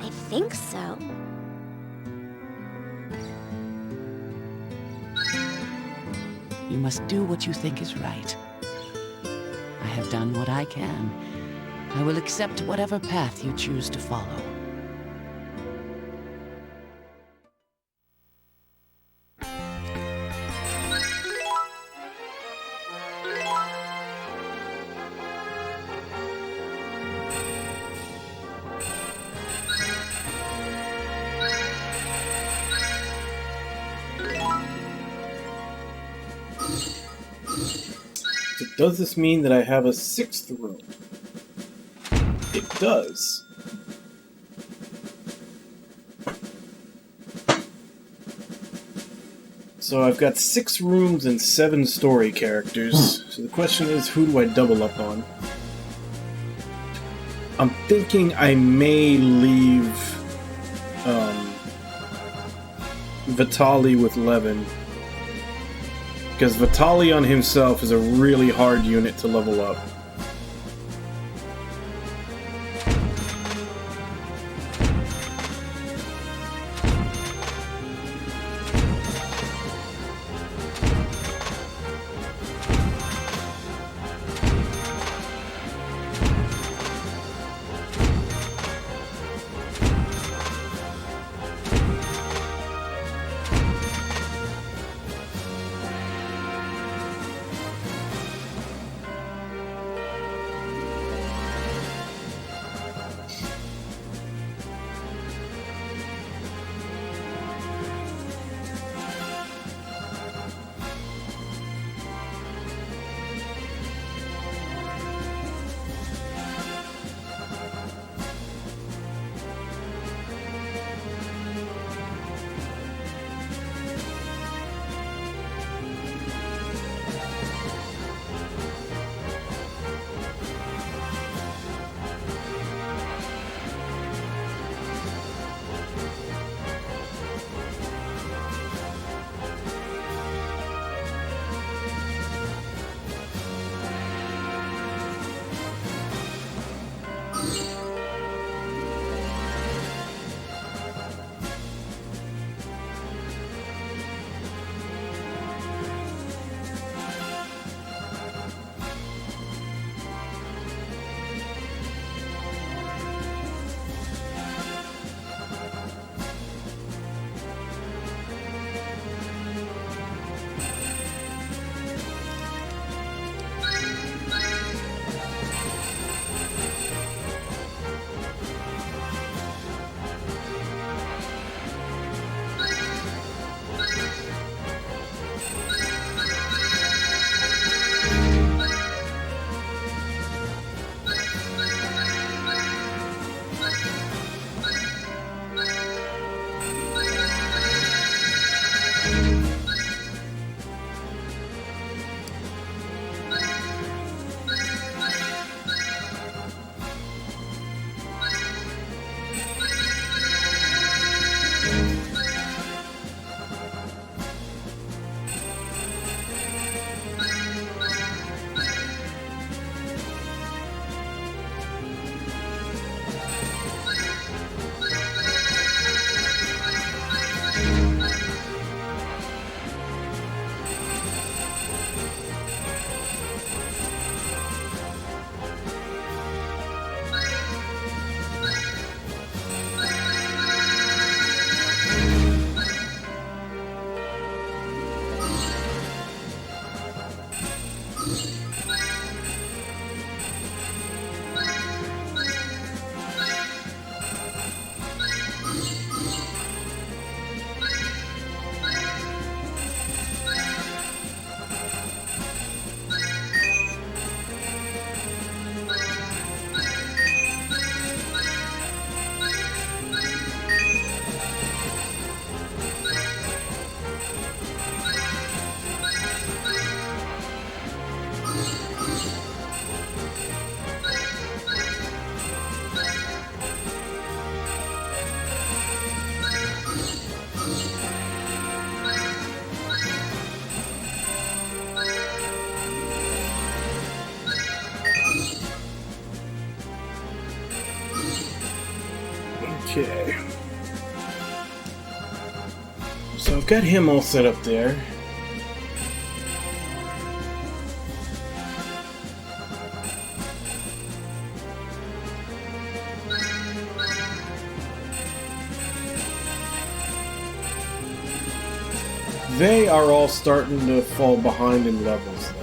I think so. You must do what you think is right. I have done what I can. I will accept whatever path you choose to follow. So does this mean that I have a sixth room? It does. So I've got 6 rooms and 7 story characters. So the question is, who do I double up on? I'm thinking I may leave Vitali with Levin. Because Vitali on himself is a really hard unit to level up. Okay. So I've got him all set up there. They are all starting to fall behind in levels, though.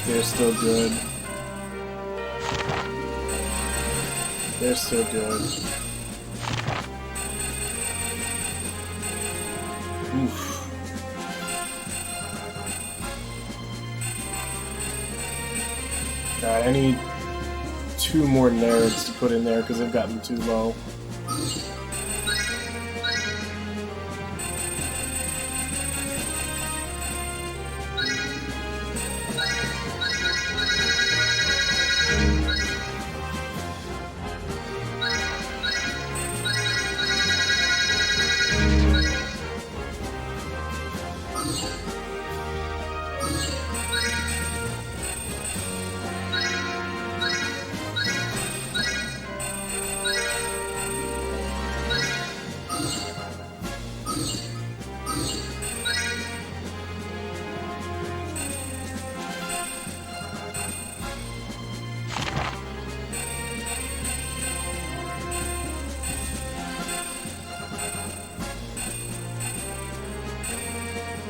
They're still good. They're still good. Oof. God, I need 2 more nerds to put in there because they've gotten too low.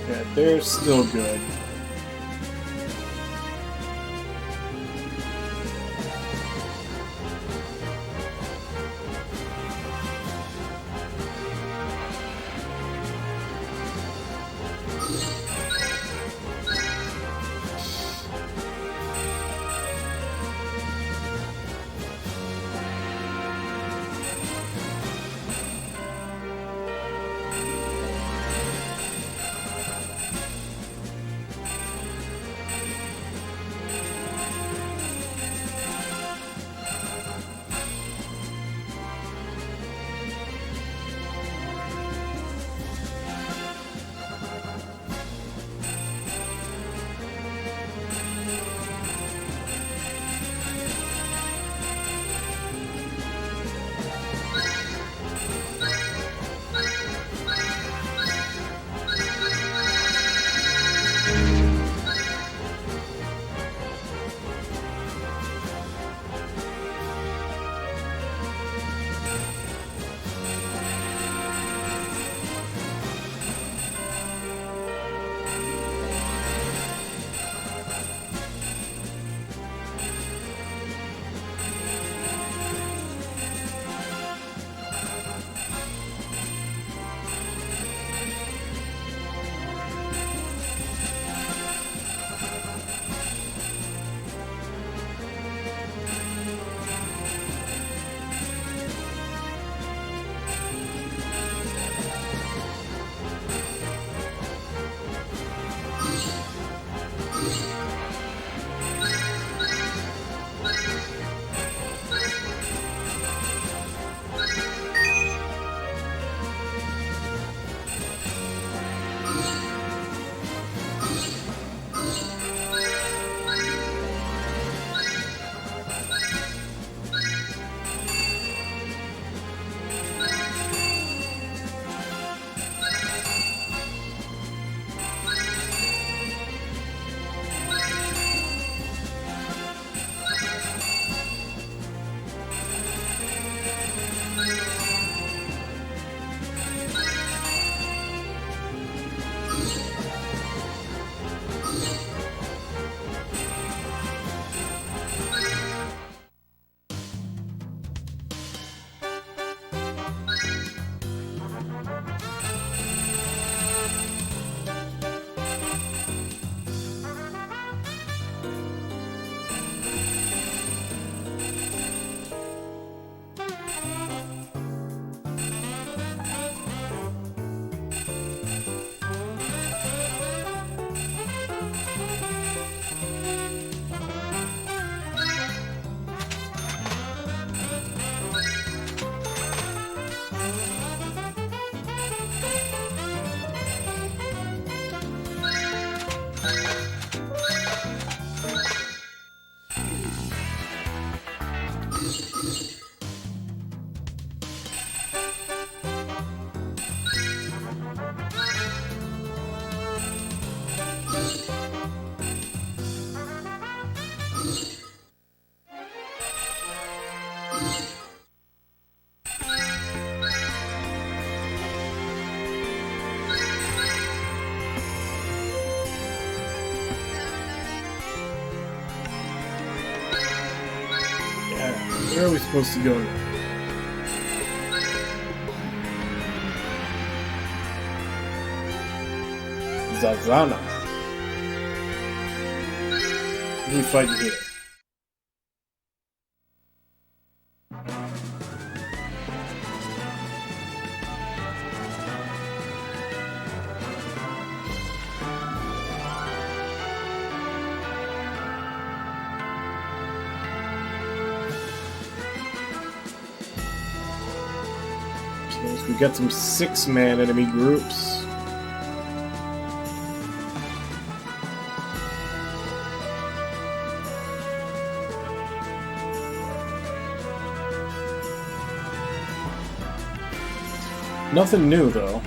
Yeah, they're still good. Where are we supposed to go now? Zazana. Who are we fighting here? Okay, so we got some 6-man enemy groups. Nothing new, though.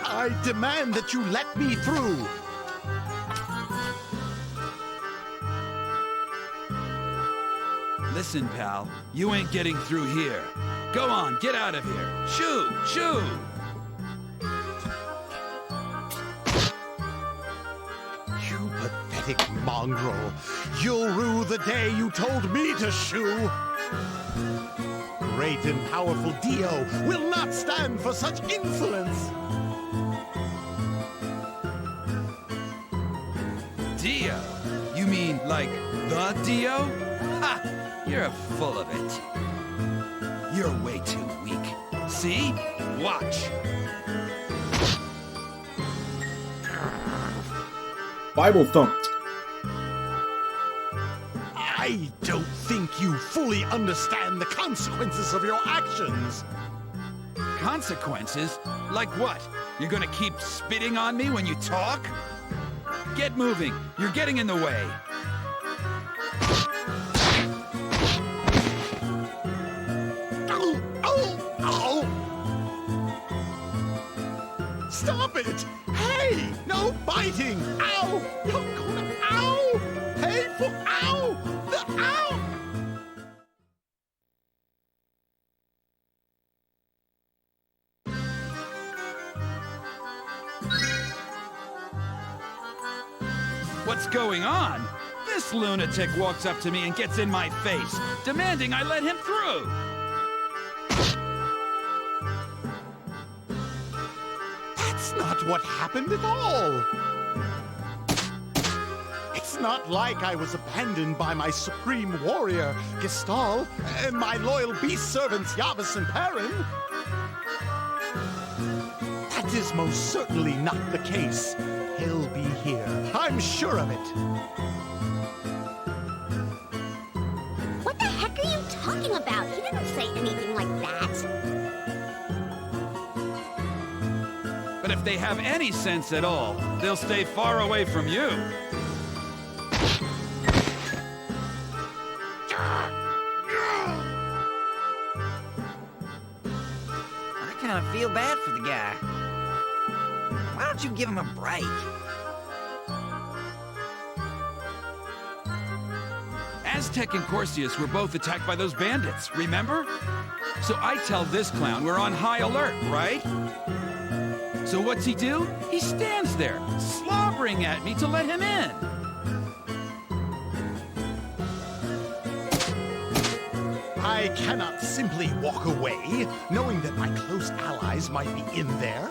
I demand that you let me through. Listen, pal, you ain't getting through here. Go on, get out of here. Shoo! Shoo! You pathetic mongrel. You'll rue the day you told me to shoo. Great and powerful Dio will not stand for such insolence. Dio? You mean like the Dio? Ha! You're full of it. You're way too weak. See? Watch. Bible thumped. I don't think you fully understand the consequences of your actions. Consequences? Like what? You're gonna keep spitting on me when you talk? Get moving. You're getting in the way. Stop it! Hey! No biting! Ow! You're gonna... Ow! Hey for... Ow! The ow! What's going on? This lunatic walks up to me and gets in my face, demanding I let him through. That's not what happened at all. It's not like I was abandoned by my supreme warrior, Gestal, and my loyal beast servants, Yavis and Perrin. That is most certainly not the case. He'll be here. I'm sure of it. What the heck are you talking about? He didn't say anything like that. But if they have any sense at all, they'll stay far away from you. I kind of feel bad for the guy. Why don't you give him a break? Aztec and Corsius were both attacked by those bandits, remember? So I tell this clown we're on high alert, right? So what's he do? He stands there, slobbering at me to let him in. I cannot simply walk away, knowing that my close allies might be in there.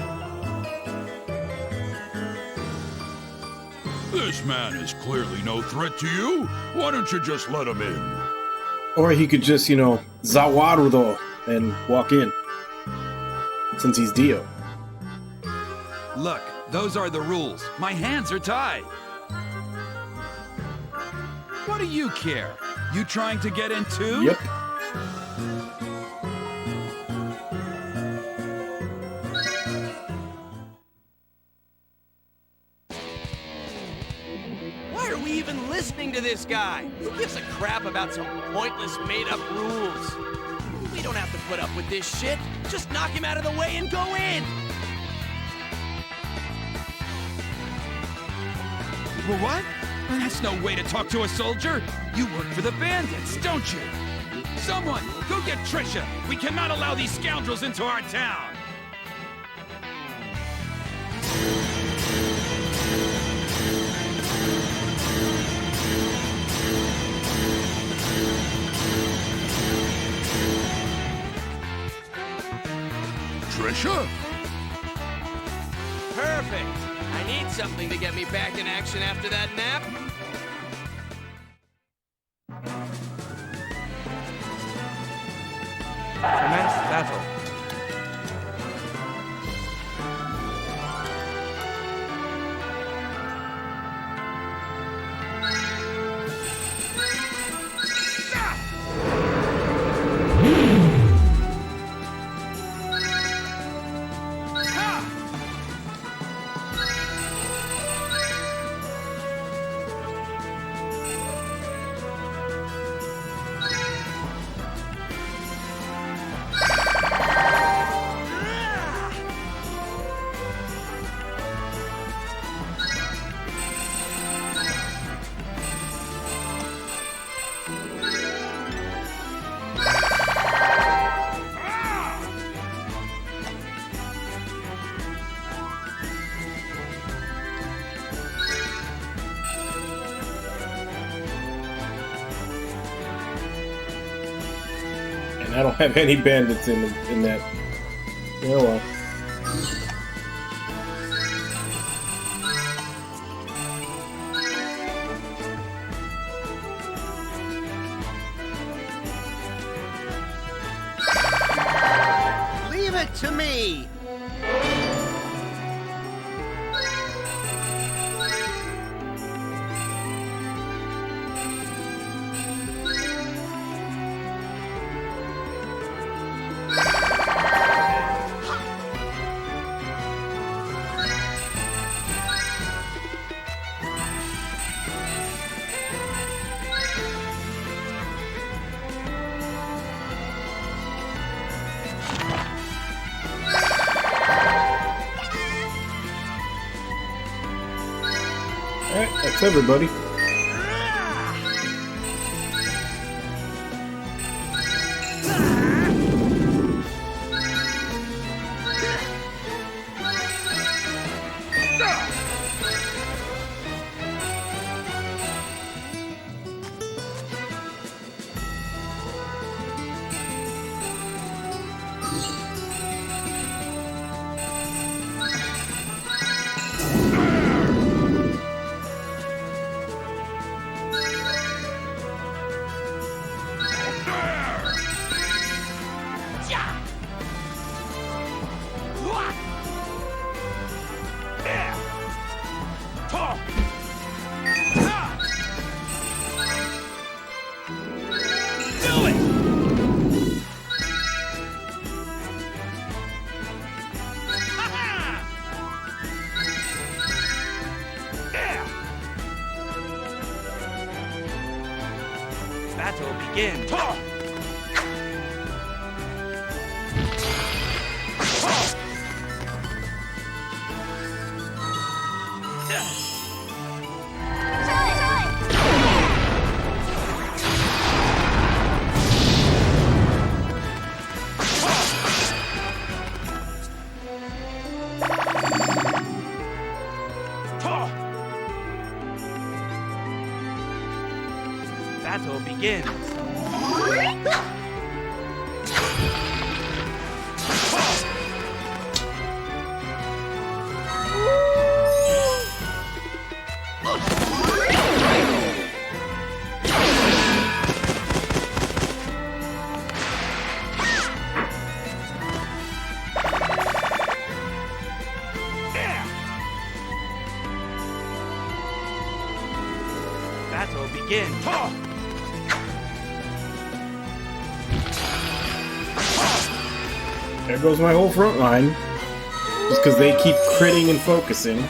This man is clearly no threat to you. Why don't you just let him in? Or he could just, Zawarudo and walk in. Since he's Dio. Look, those are the rules. My hands are tied. What do you care? You trying to get in too? Yep. Why are we even listening to this guy? Who gives a crap about some pointless made-up rules? We don't have to put up with this shit. Just knock him out of the way and go in! Well, what? That's no way to talk to a soldier. You work for the bandits, don't you? Someone, go get Trisha! We cannot allow these scoundrels into our town! Trisha? Perfect! I need something to get me back in action after that nap. Commence battle. And I don't have any bandits in that. Oh well. Leave it to me! Alright, that's everybody. Battle begins. Battle begins. Battle begins. There goes my whole front line. Just because they keep critting and focusing.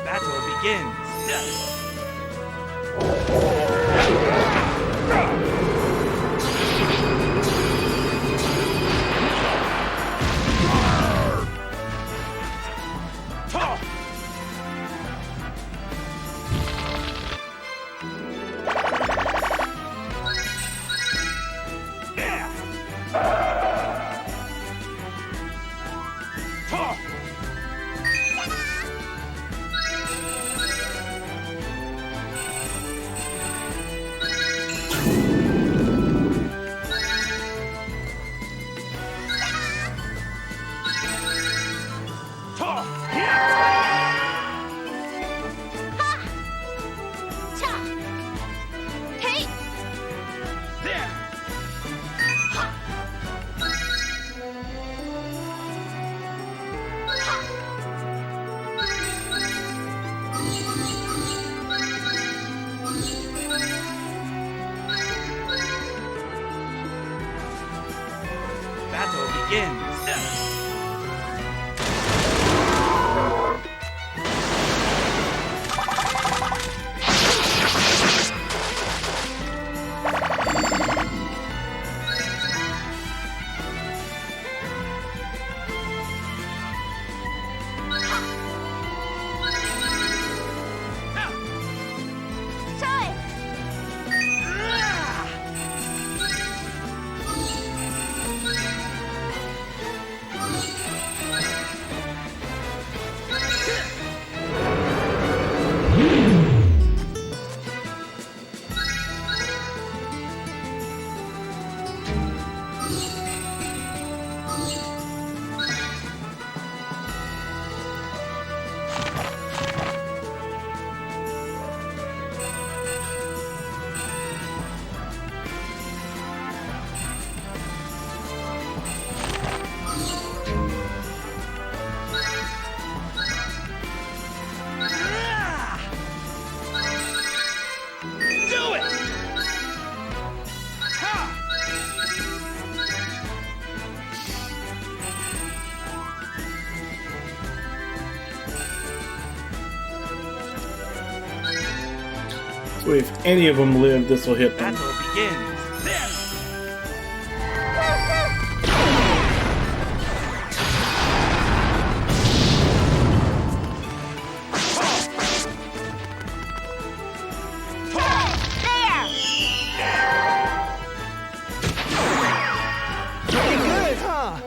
Battle begins. Battle begins. So if any of them live, this will hit them. Battle begins. Pretty good, huh?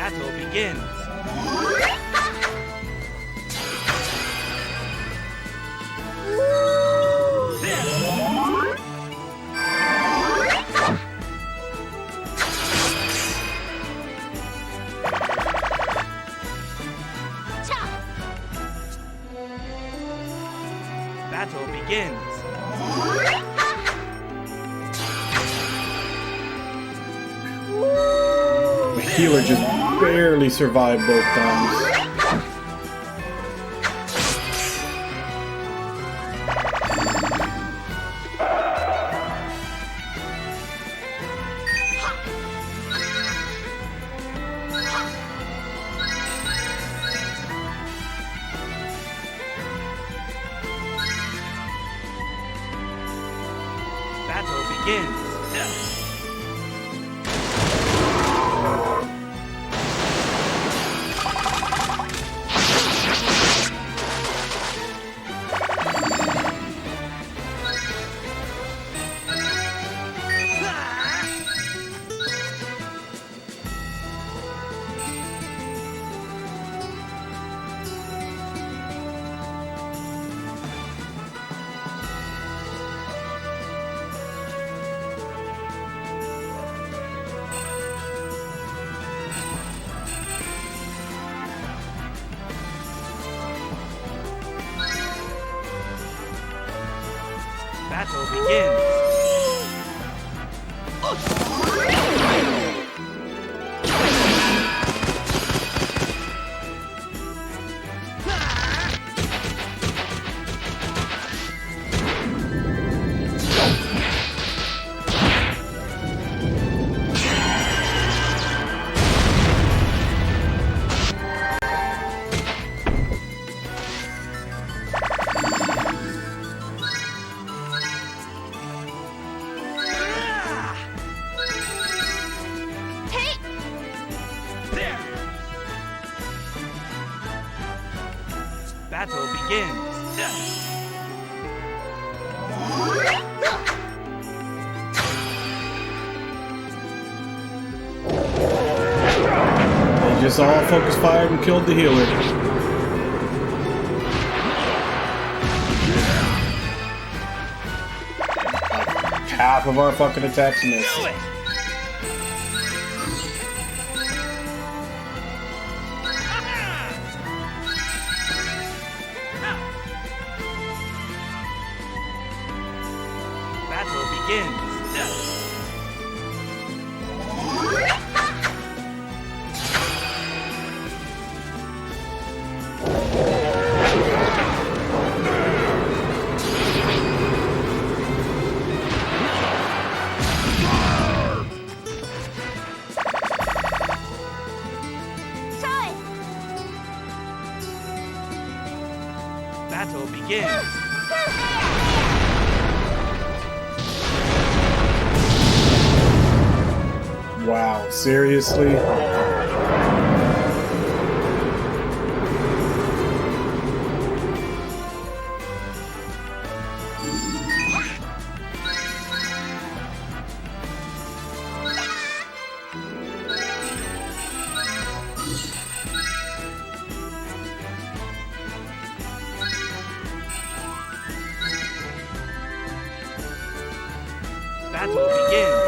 Battle begins. Battle begins. The healer just barely survived both times. Battle begins. Battle begins. Battle begins. They just all focus fired and killed the healer. Like half of our fucking attacks missed. Do it! Battle begins. Battle begins. Wow, seriously? Battle begins.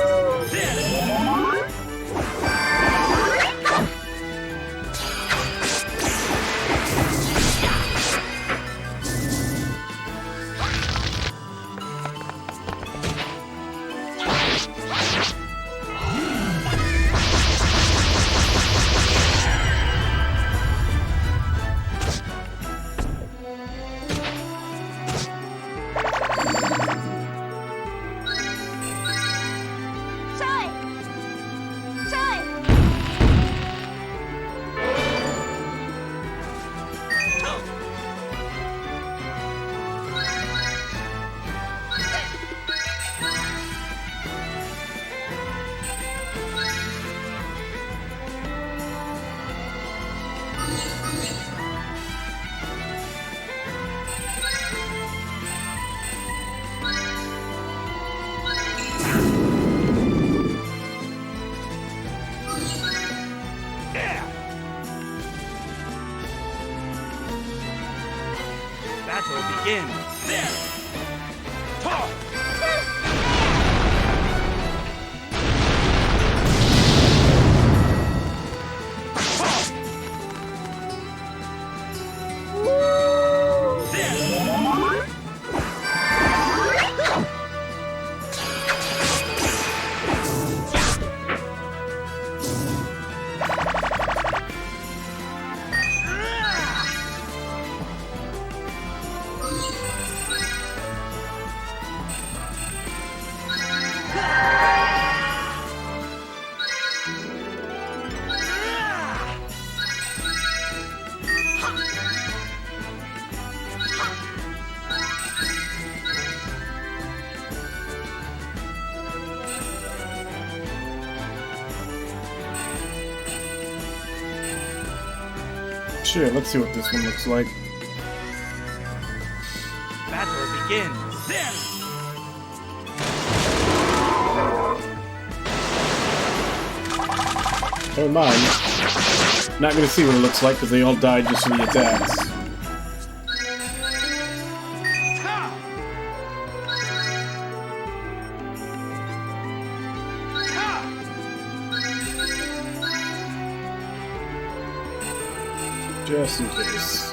Sure, let's see what this one looks like. Battle begins. Never mind. Not gonna see what it looks like because they all died just from the attacks. Just in case.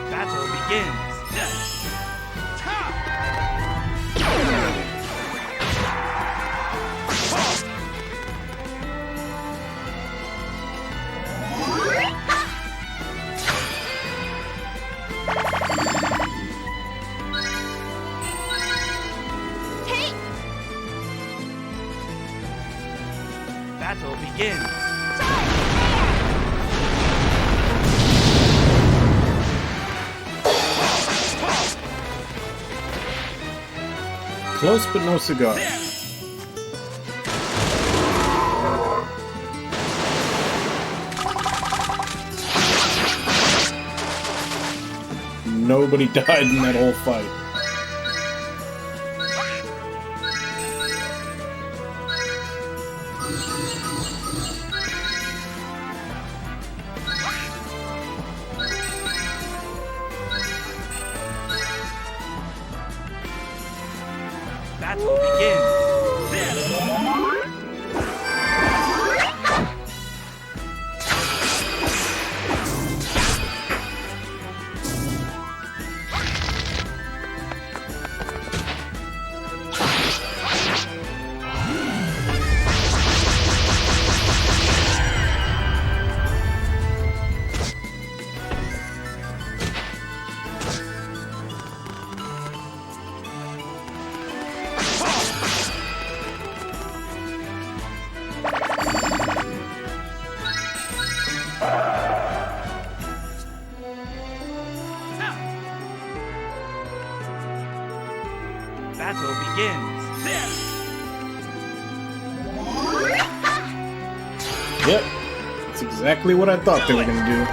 Battle begins. Battle begins. Close but no cigar. Nobody died in that whole fight. Battle begins. Battle begins. Yep, that's exactly what I thought they were gonna do.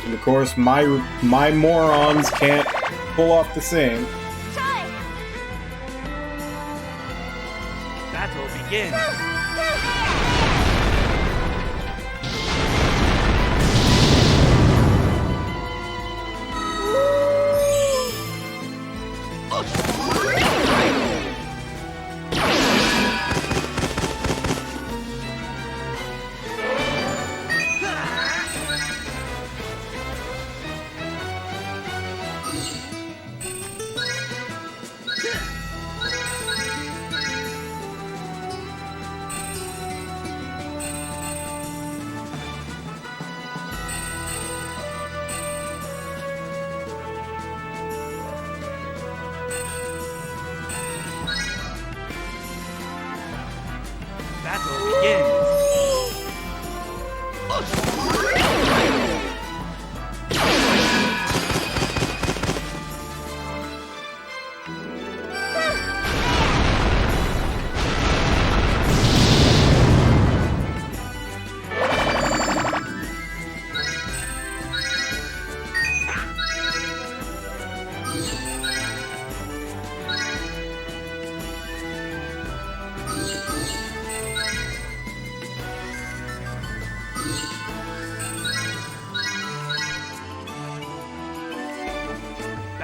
And of course, my morons can't pull off the same. Battle begins.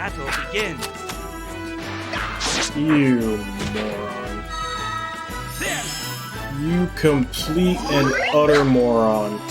Battle begins. You moron. You complete and utter moron.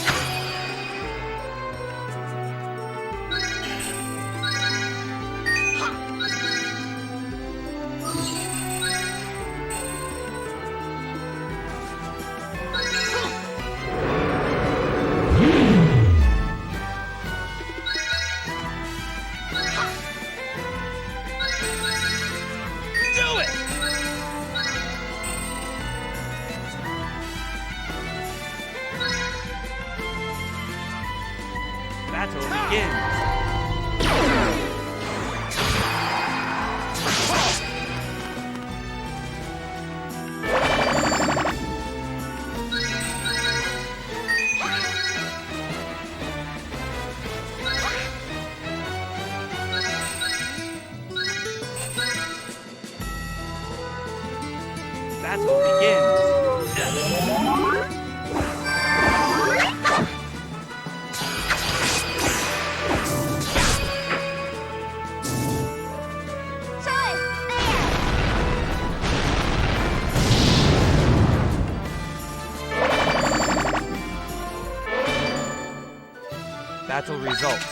Battle begins. Battle begins. Battle results.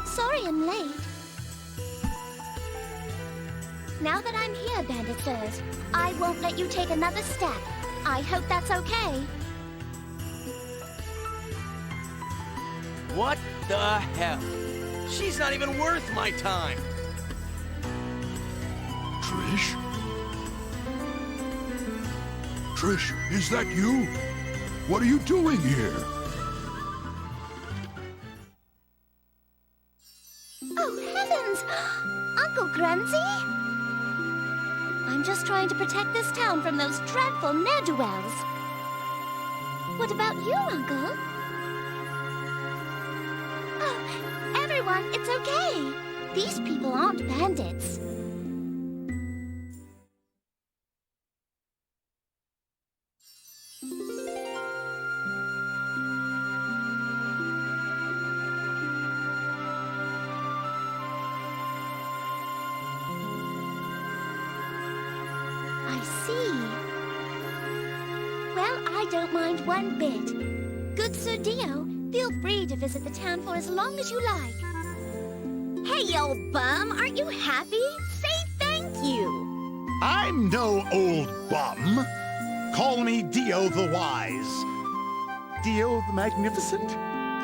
Sorry I'm late. Now that I'm here, Bandit Sirs, I won't let you take another step. I hope that's okay. What the hell? She's not even worth my time. Trish? Trish, is that you? What are you doing here? Oh, heavens! Uncle Grunzy? I'm just trying to protect this town from those dreadful ne'er-do-wells. What about you, Uncle? Oh, everyone, it's okay. These people aren't bandits. I see. Well, I don't mind one bit. Good Sir Dio, feel free to visit the town for as long as you like. Hey, old bum, aren't you happy? Say thank you. I'm no old bum. Call me Dio the Wise. Dio the Magnificent?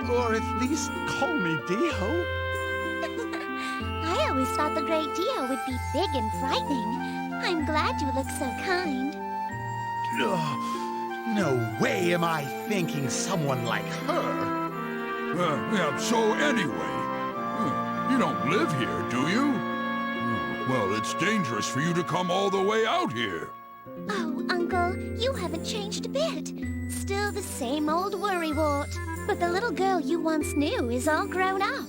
Or at least call me Dio. I always thought the great Dio would be big and frightening. I'm glad you look so kind. No way am I thinking someone like her. Yeah, so anyway, you don't live here, do you? Well, it's dangerous for you to come all the way out here. Oh, Uncle, you haven't changed a bit. Still the same old worrywart. But the little girl you once knew is all grown up.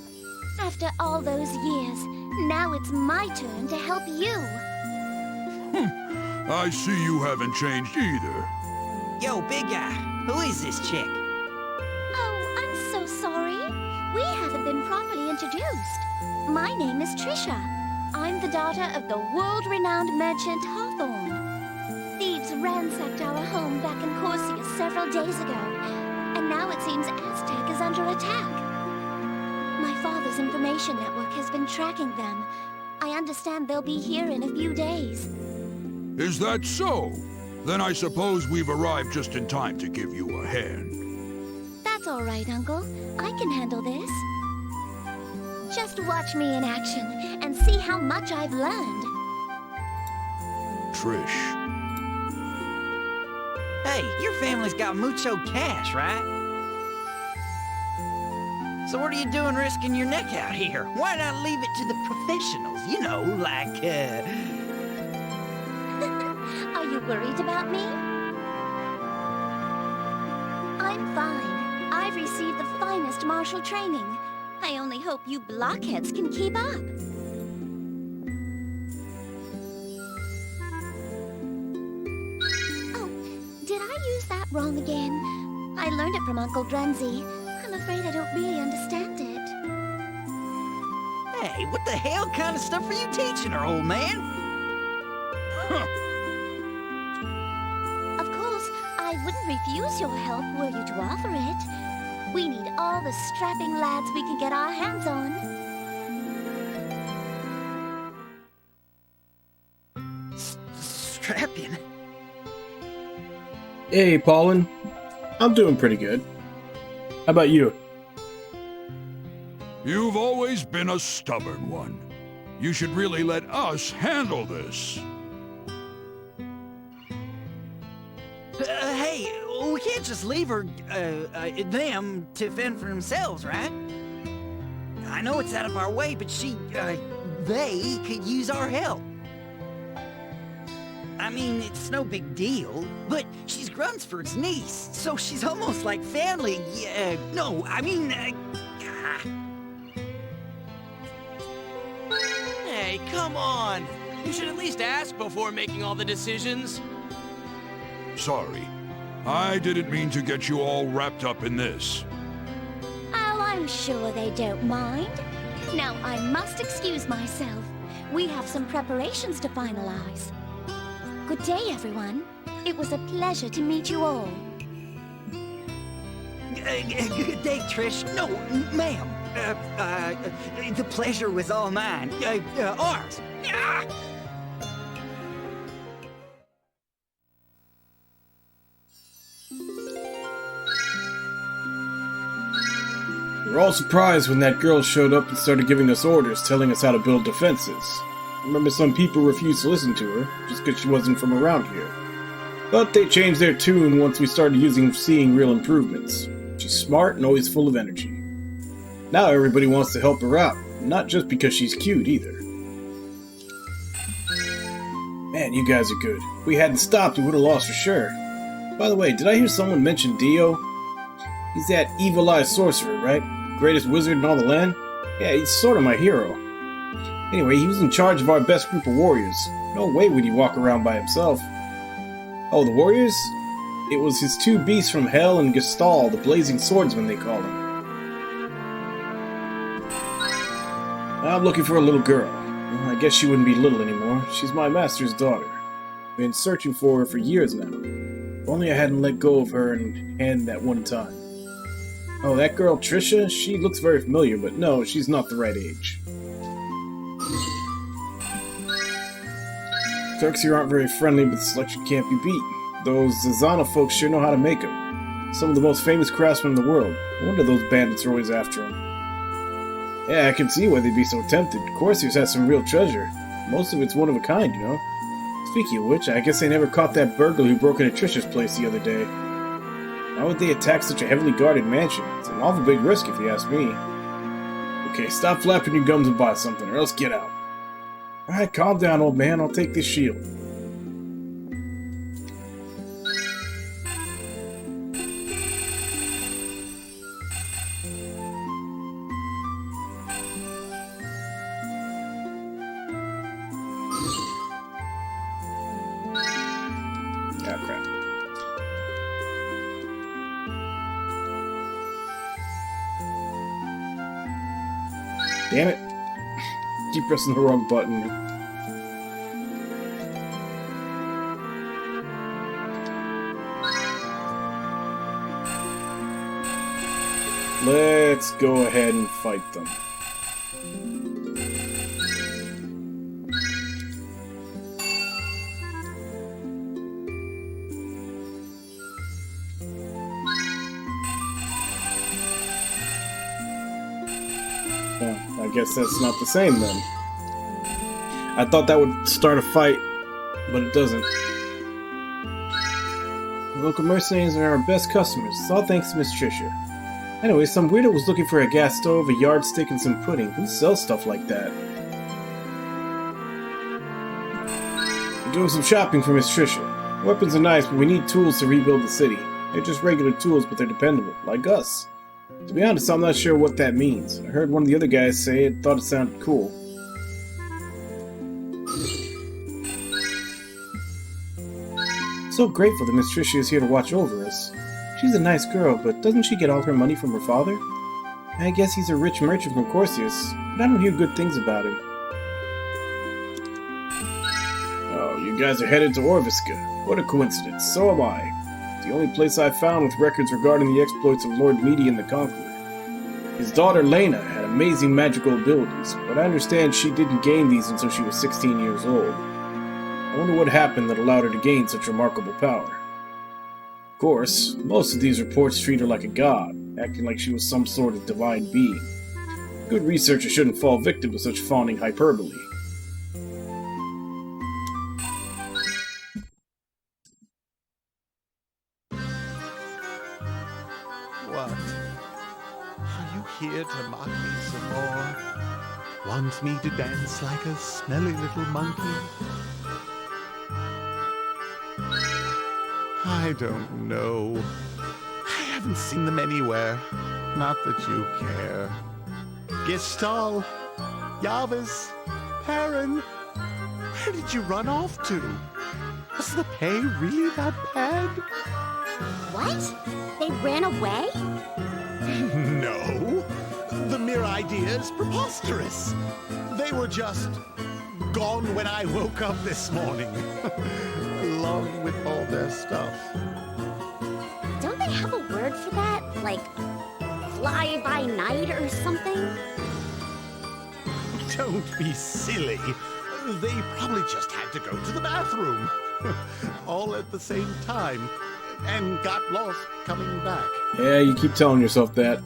After all those years, now it's my turn to help you. I see you haven't changed either. Yo, big guy, who is this chick? Oh, I'm so sorry. We haven't been properly introduced. My name is Trisha. I'm the daughter of the world-renowned merchant Hawthorne. Thieves ransacked our home back in Corsia several days ago, and now it seems Aztec is under attack. My father's information network has been tracking them. I understand they'll be here in a few days. Is that so? Then I suppose we've arrived just in time to give you a hand. That's all right, Uncle. I can handle this. Just watch me in action and see how much I've learned. Trish. Hey, your family's got mucho cash, right? So what are you doing risking your neck out here? Why not leave it to the professionals? You know, like, Are you worried about me? I'm fine. I've received the finest martial training. I only hope you blockheads can keep up. wrong again. I learned it from Uncle Drenzy. I'm afraid I don't really understand it. Hey, what the hell kind of stuff are you teaching her, old man? Of course, I wouldn't refuse your help were you to offer it. We need all the strapping lads we can get our hands on. Strapping? Hey, Paulin. I'm doing pretty good. How about you? You've always been a stubborn one. You should really let us handle this. Hey, we can't just leave her, them to fend for themselves, right? I know it's out of our way, but they could use our help. I mean, it's no big deal, but she's Grunsford's niece, so she's almost like family. No, I mean, Hey, come on! You should at least ask before making all the decisions. Sorry. I didn't mean to get you all wrapped up in this. Oh, I'm sure they don't mind. Now, I must excuse myself. We have some preparations to finalize. Good day, everyone. It was a pleasure to meet you all. Good day, Trish. No, ma'am. The pleasure was all mine. Ours. We were all surprised when that girl showed up and started giving us orders, telling us how to build defenses. Remember, some people refused to listen to her, just because she wasn't from around here. But they changed their tune once we started seeing real improvements. She's smart and always full of energy. Now everybody wants to help her out, not just because she's cute either. Man, you guys are good. If we hadn't stopped, we would have lost for sure. By the way, did I hear someone mention Dio? He's that evil-eye sorcerer, right? Greatest wizard in all the land? Yeah, he's sort of my hero. Anyway, he was in charge of our best group of warriors. No way would he walk around by himself. Oh, the warriors? It was his two beasts from Hell and Gestal, the blazing swordsmen they call them. I'm looking for a little girl. Well, I guess she wouldn't be little anymore. She's my master's daughter. Been searching for her for years now. If only I hadn't let go of her and that one time. Oh, that girl Trisha? She looks very familiar, but no, she's not the right age. Turks here aren't very friendly, but the selection can't be beat. Those Zazana folks sure know how to make them. Some of the most famous craftsmen in the world. No wonder those bandits are always after them. Yeah, I can see why they'd be so tempted. Corsairs has some real treasure. Most of it's one of a kind, you know. Speaking of which, I guess they never caught that burglar who broke into Trisha's place the other day. Why would they attack such a heavily guarded mansion? It's an awful big risk if you ask me. Okay, stop flapping your gums and buy something, or else get out. Alright, calm down, old man. I'll take this shield. Ah, crap. Damn it. Keep pressing the wrong button. Let's go ahead and fight them. I guess that's not the same then. I thought that would start a fight, but it doesn't. The local mercenaries are our best customers. It's all thanks to Miss Trisha. Anyway, some weirdo was looking for a gas stove, a yardstick, and some pudding. Who sells stuff like that? We're doing some shopping for Miss Trisha. Weapons are nice, but we need tools to rebuild the city. They're just regular tools, but they're dependable, like us. To be honest, I'm not sure what that means. I heard one of the other guys say it, thought it sounded cool. so grateful that Miss Tricia is here to watch over us. She's a nice girl, but doesn't she get all her money from her father? I guess he's a rich merchant from Corsius, but I don't hear good things about him. Oh, you guys are headed to Orviska. What a coincidence. So am I. It's the only place I've found with records regarding the exploits of Lord Median the Conqueror. His daughter Lena had amazing magical abilities, but I understand she didn't gain these until she was 16 years old. I wonder what happened that allowed her to gain such remarkable power. Of course, most of these reports treat her like a god, acting like she was some sort of divine being. Good researchers shouldn't fall victim to such fawning hyperbole. What? Are you here to mock me some more? Want me to dance like a smelly little monkey? I don't know. I haven't seen them anywhere. Not that you care. Gestalt, Yavis, Perrin, where did you run off to? Was the pay really that bad? What? They ran away? No. The mere idea is preposterous. They were just gone when I woke up this morning. Along with all their stuff. Don't they have a word for that? Like, fly by night or something? Don't be silly. They probably just had to go to the bathroom. All at the same time. And got lost coming back. Yeah, you keep telling yourself that.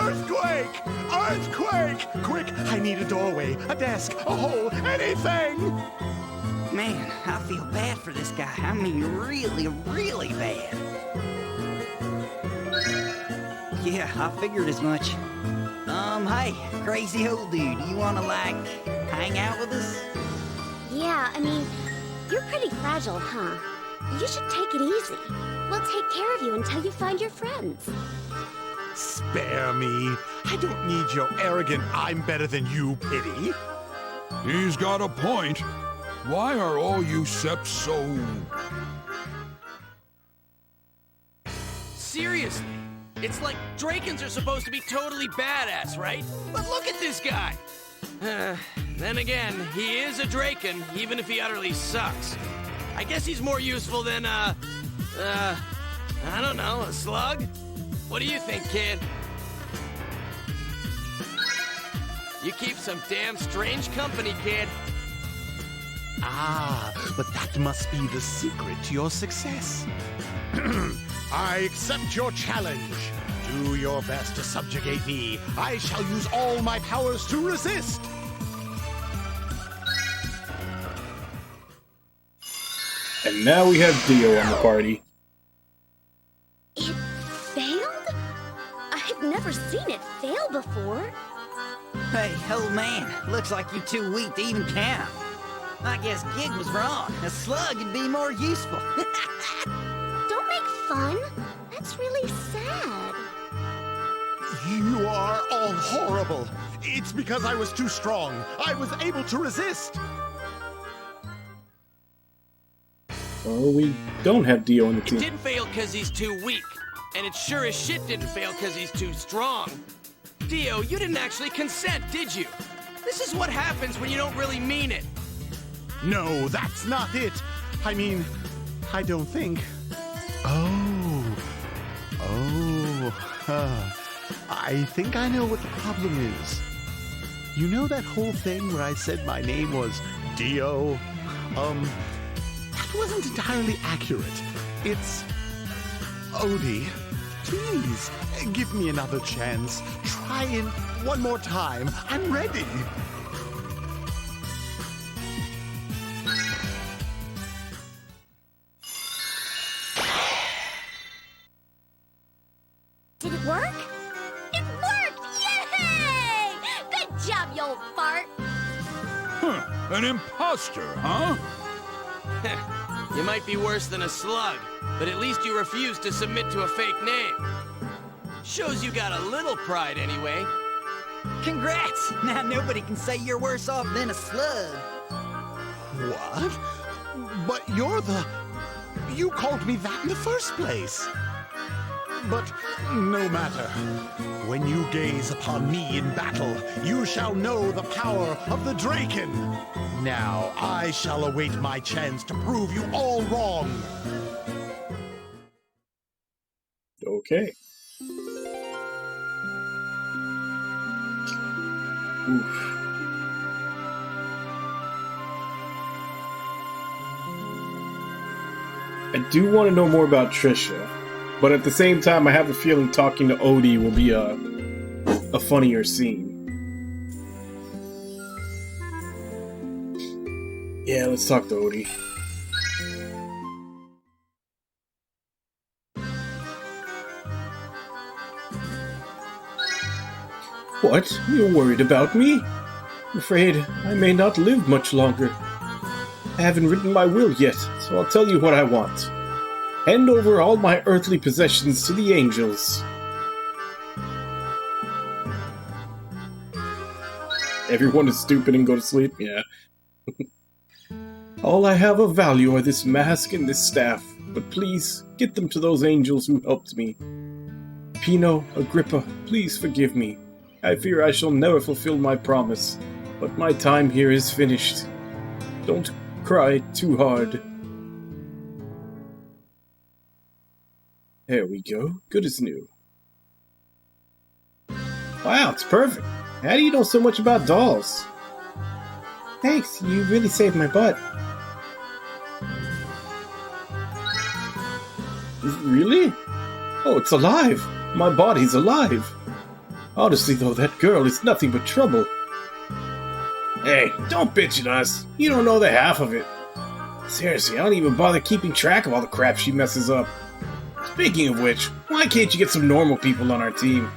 Earthquake! Earthquake! Quick, I need a doorway, a desk, a hole, anything! Man, I feel bad for this guy. I mean, really, really bad. Yeah, I figured as much. Hey, crazy old dude, you wanna, like, hang out with us? Yeah, I mean, you're pretty fragile, huh? You should take it easy. We'll take care of you until you find your friends. Spare me. I don't need your arrogant I'm better than you pity. He's got a point. Why are all you Seps so... Seriously, it's like Drakens are supposed to be totally badass, right? But look at this guy! Then again, he is a Draken, even if he utterly sucks. I guess he's more useful than, I don't know, a slug? What do you think, kid? You keep some damn strange company, kid. Ah, but that must be the secret to your success. I accept your challenge. Do your best to subjugate me. I shall use all my powers to resist. And now we have Dio on the party. It failed? I've never seen it fail before. Hey, old man, looks like you're too weak to even count. I guess Gig was wrong. A slug would be more useful. Don't make fun. That's really sad. You are all horrible. It's because I was too strong. I was able to resist. Well, we don't have Dio on the It team. didn't fail because he's too weak. And it sure as shit didn't fail because he's too strong. Dio, you didn't actually consent, did you? This is what happens when you don't really mean it. No, that's not it. I mean, I don't think. Oh. I think I know what the problem is. You know that whole thing where I said my name was Dio? That wasn't entirely accurate. It's Odie. Please, give me another chance. Try it one more time. I'm ready. Did it work? It worked! Yay! Good job, you old fart! Huh, an imposter, huh? You might be worse than a slug, but at least you refuse to submit to a fake name. Shows you got a little pride anyway. Congrats! Now nobody can say you're worse off than a slug. What? But you're the... You called me that in the first place. But no matter. When you gaze upon me in battle, you shall know the power of the Draken. Now I shall await my chance to prove you all wrong. Okay. Oof. I do want to know more about Trisha, but at the same time, I have a feeling talking to Odie will be a funnier scene. Yeah, let's talk to Odie. What? You're worried about me? I'm afraid I may not live much longer. I haven't written my will yet, so I'll tell you what I want. Hand over all my earthly possessions to the angels. Everyone is stupid and go to sleep? Yeah. All I have of value are this mask and this staff, but please, get them to those angels who helped me. Pino, Agrippa, please forgive me. I fear I shall never fulfill my promise, but my time here is finished. Don't cry too hard. There we go. Good as new. Wow, it's perfect. How do you know so much about dolls? Thanks, you really saved my butt. Really? Oh, it's alive. My body's alive. Honestly, though, that girl is nothing but trouble. Hey, don't bitch at us. You don't know the half of it. Seriously, I don't even bother keeping track of all the crap she messes up. Speaking of which, why can't you get some normal people on our team?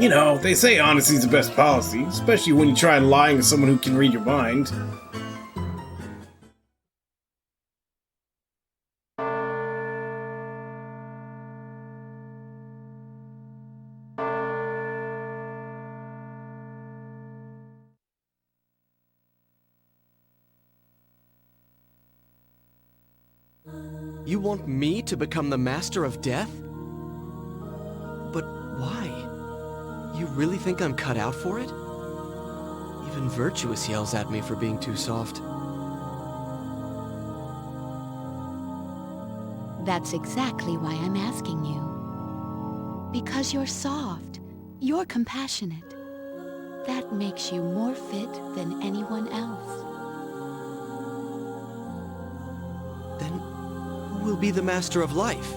You know, they say honesty's the best policy, especially when you try lying to someone who can read your mind. You want me to become the Master of Death? But why? You really think I'm cut out for it? Even Virtuous yells at me for being too soft. That's exactly why I'm asking you. Because you're soft, you're compassionate. That makes you more fit than anyone else. Who will be the Master of Life?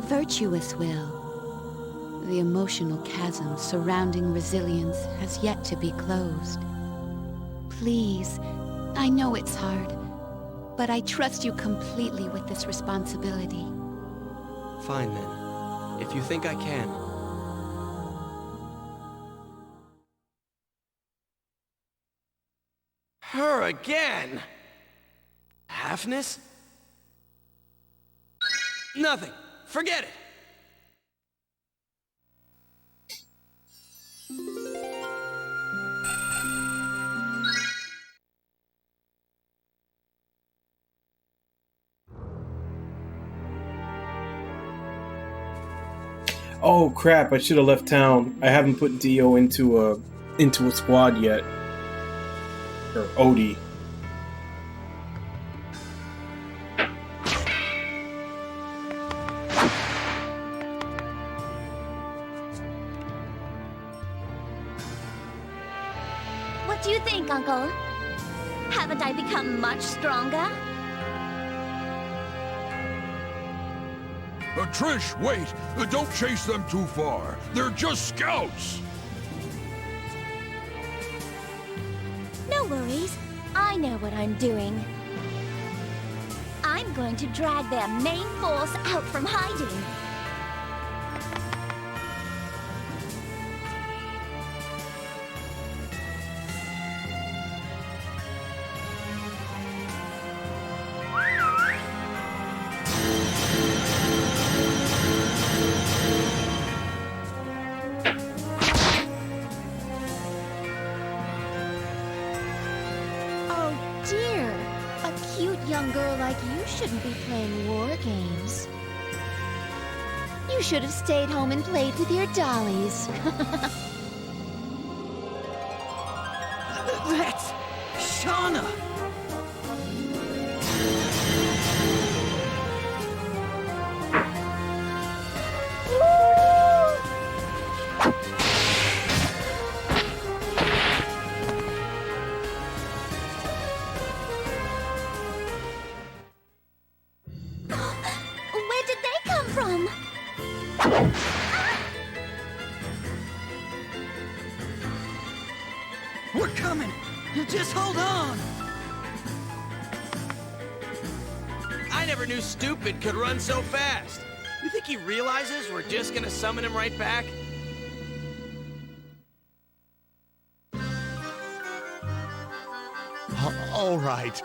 Virtuous will. The emotional chasm surrounding resilience has yet to be closed. Please, I know it's hard, but I trust you completely with this responsibility. Fine then, if you think I can. Her again! Halfness? Nothing. Forget it. Oh crap, I should have left town. I haven't put Dio into a squad yet. Or Odie. What do you think, Uncle? Haven't I become much stronger? Trish, wait! Don't chase them too far. They're just scouts! No worries. I know what I'm doing. I'm going to drag their main force out from hiding. young girl like you shouldn't be playing war games. You should have stayed home and played with your dollies. That's Shauna! Where did they come from? We're coming! Just hold on! I never knew Stupid could run so fast. You think he realizes we're just gonna summon him right back? All right.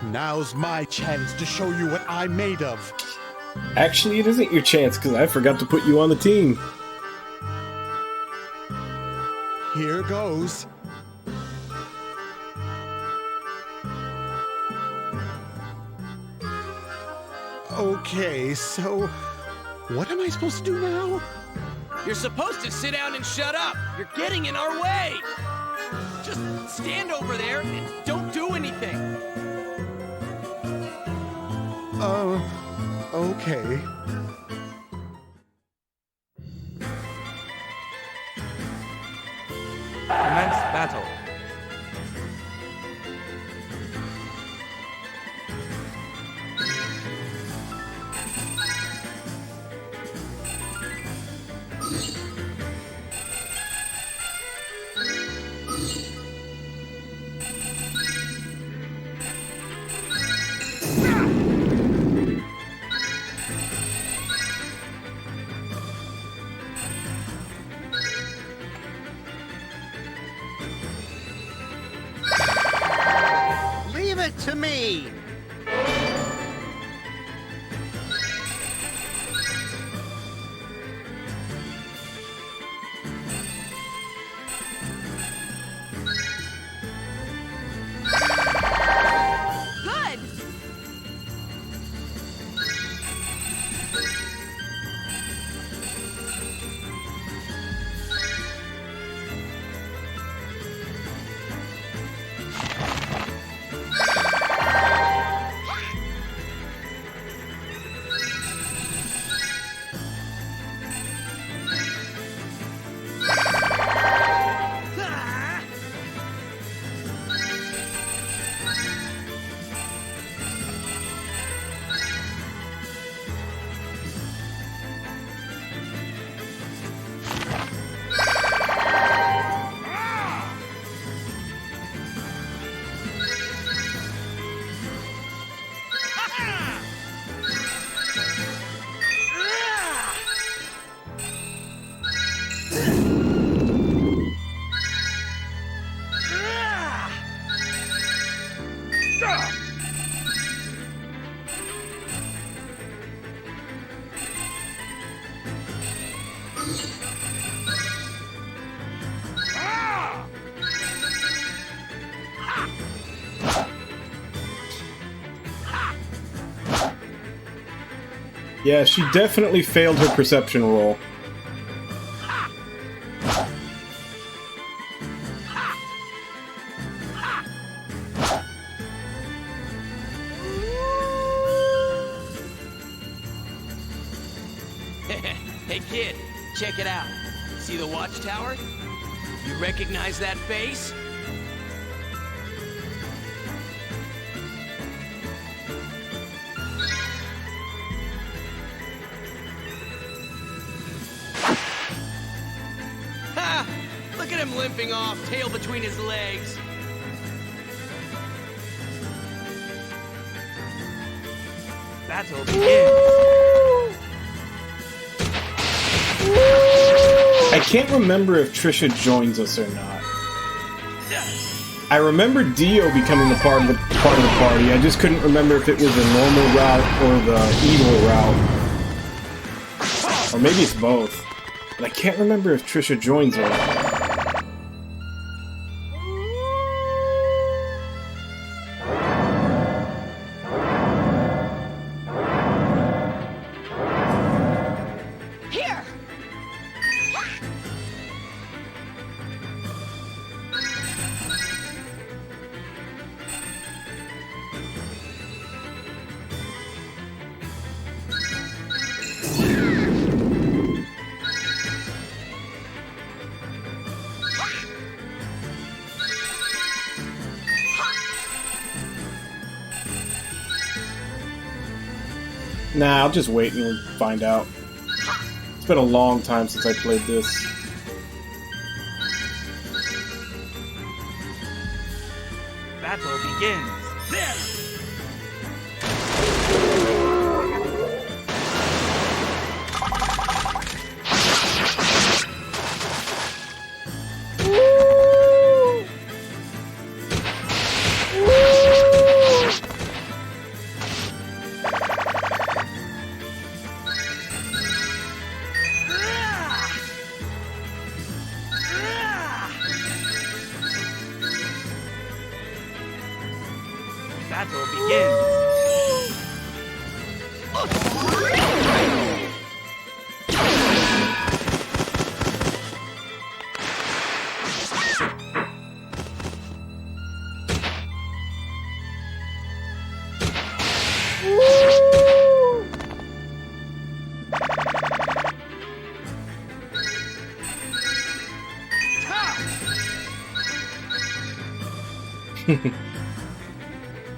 Now's my chance to show you what I'm made of. Actually, it isn't your chance, because I forgot to put you on the team. Here goes. Okay, so what am I supposed to do now? You're supposed to sit down and shut up. You're getting in our way. Just stand over there and don't do anything. Okay. Commence battle. Leave it to me! Good! Yeah, she definitely failed her perception roll. Hey kid, check it out. See the watchtower? You recognize that face? Ha! Look at him limping off, tail between his legs. Battle begins. I can't remember if Trisha joins us or not. I remember Dio becoming the part of the party. I just couldn't remember if it was the normal route or the evil route. Or maybe it's both. But I can't remember if Trisha joins or not. Nah, I'll just wait and we'll find out. It's been a long time since I played this. Battle begins. There! Battle begins.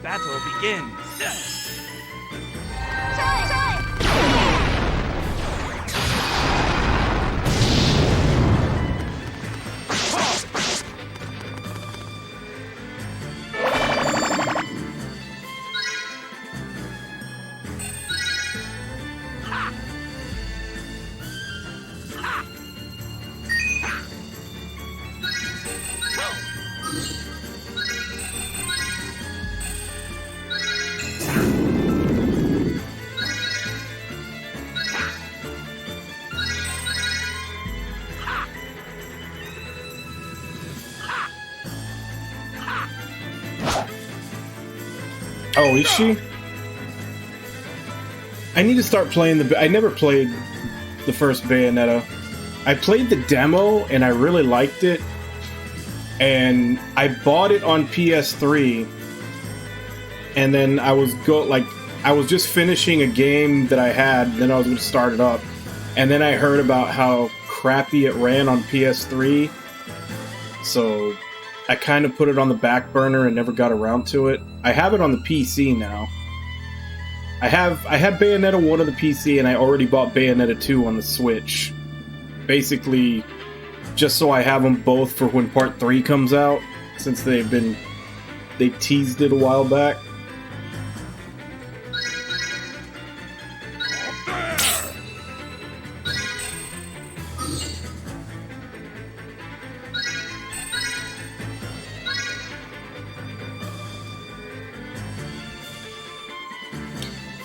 Battle begins. Oh, is she? I need to start playing the... I never played the first Bayonetta. I played the demo, and I really liked it. And I bought it on PS3. And then I was just finishing a game that I had, then I was going to start it up. And then I heard about how crappy it ran on PS3. So I kind of put it on the back burner and never got around to it. I have it on the PC now. I had Bayonetta 1 on the PC, and I already bought Bayonetta 2 on the Switch. Basically, just so I have them both for when Part 3 comes out, since they teased it a while back.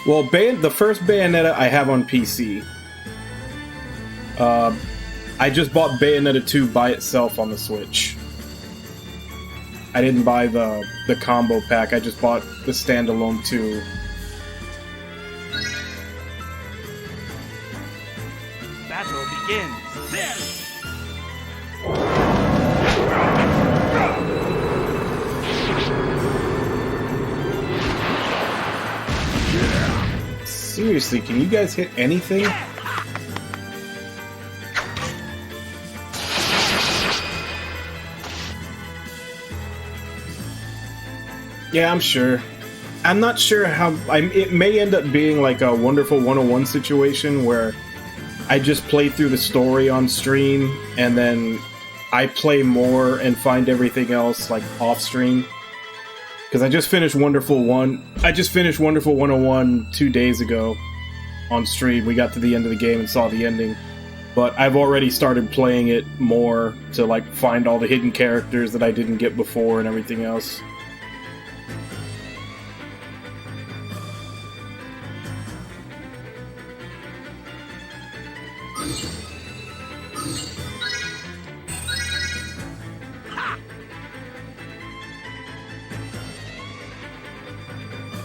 Well, the first Bayonetta I have on PC. I just bought Bayonetta 2 by itself on the Switch. I didn't buy the combo pack, I just bought the standalone 2. Battle begins. There! Seriously, can you guys hit anything? Yeah, I'm sure. I'm not sure how... it may end up being like a Wonderful 101 situation where I just play through the story on stream and then I play more and find everything else like off stream. Because I just finished Wonderful 101 2 days ago on stream. We got to the end of the game and saw the ending. But I've already started playing it more to like find all the hidden characters that I didn't get before and everything else.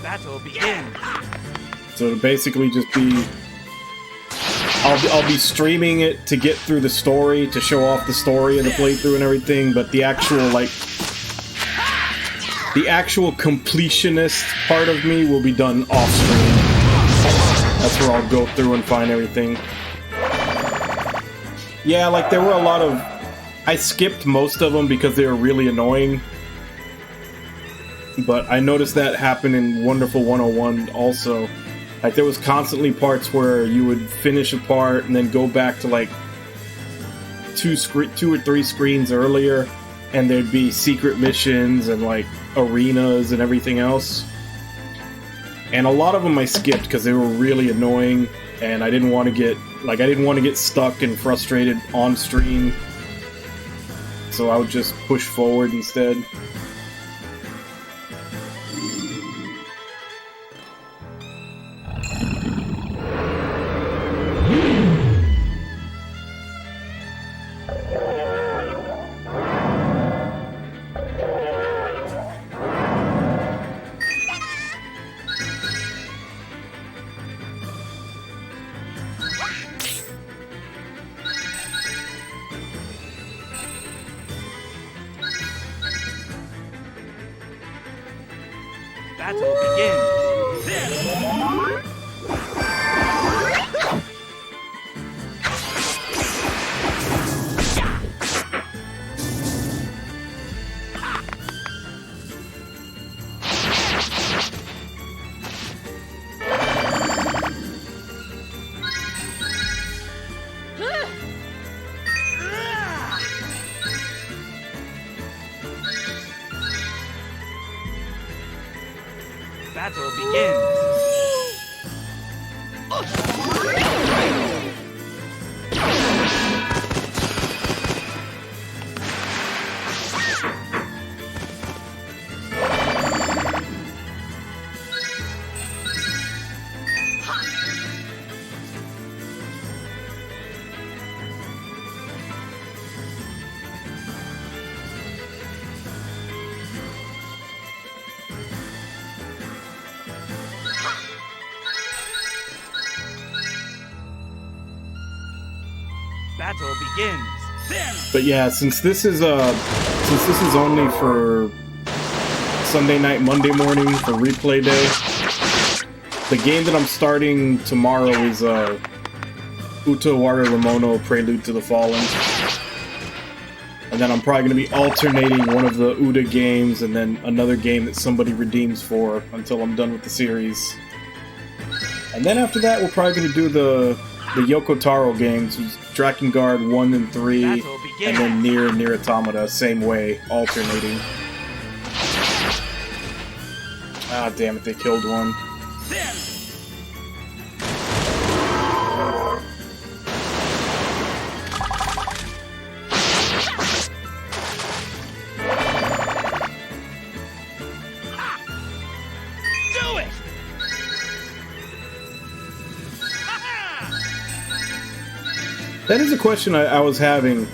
Battle begins. So it'll basically just be... I'll be streaming it to get through the story, to show off the story of the playthrough and everything, but the actual, like... the actual completionist part of me will be done off stream. That's where I'll go through and find everything. Yeah, like there were a lot of... I skipped most of them because they were really annoying. But I noticed that happen in Wonderful 101 also. Like, there was constantly parts where you would finish a part and then go back to, like, two or three screens earlier, and there'd be secret missions and, like, arenas and everything else. And a lot of them I skipped because they were really annoying, and I didn't want to get stuck and frustrated on stream. So I would just push forward instead. Battle begins. This. Battle begins. Battle begins. But yeah, since this is only for Sunday night, Monday morning for replay day, the game that I'm starting tomorrow is Utawara Ramono Prelude to the Fallen. And then I'm probably going to be alternating one of the Uda games and then another game that somebody redeems for until I'm done with the series. And then after that, we're probably going to do the Yoko Taro games, Drakengard 1 and 3, and then Nier and Nier Automata, same way, alternating. Ah, damn it, they killed one. That is a question I was having.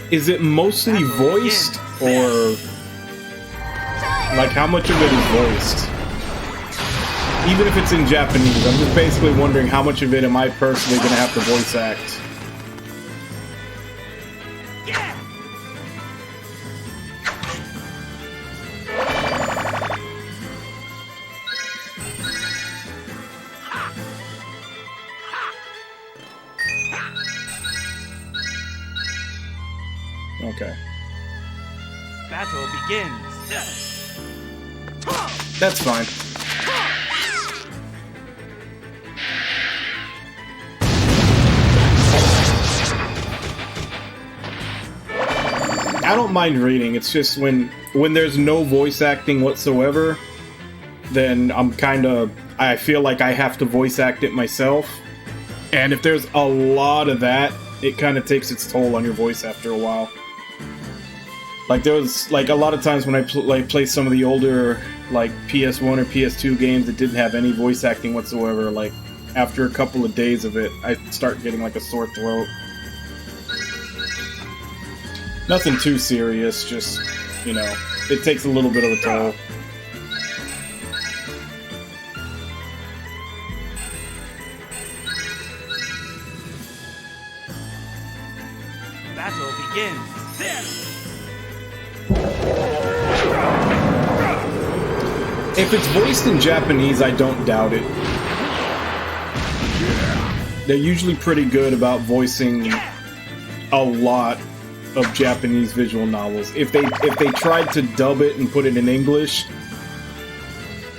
Is it mostly voiced, or like how much of it is voiced? Even if it's in Japanese, I'm just basically wondering how much of it am I personally going to have to voice act. Okay. Battle begins. That's fine. I don't mind reading. It's just when there's no voice acting whatsoever, then I feel like I have to voice act it myself. And if there's a lot of that, it kind of takes its toll on your voice after a while. Like, there was, like, a lot of times when I play some of the older, like, PS1 or PS2 games that didn't have any voice acting whatsoever, like, after a couple of days of it, I start getting, like, a sore throat. Nothing too serious, just, you know, it takes a little bit of a toll. Battle begins. If it's voiced in Japanese, I don't doubt it. They're usually pretty good about voicing a lot of Japanese visual novels. If they tried to dub it and put it in English,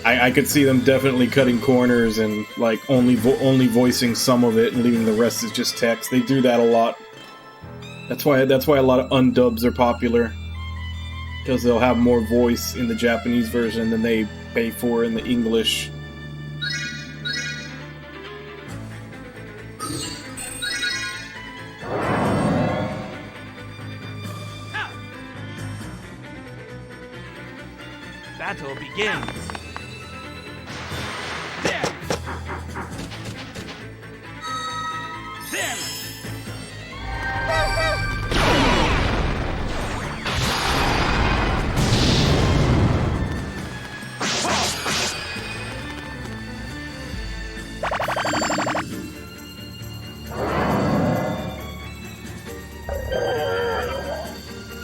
I could see them definitely cutting corners and like only voicing some of it and leaving the rest as just text. They do that a lot. That's why a lot of undubs are popular, because they'll have more voice in the Japanese version than they pay for in the English. Battle begins. There. There.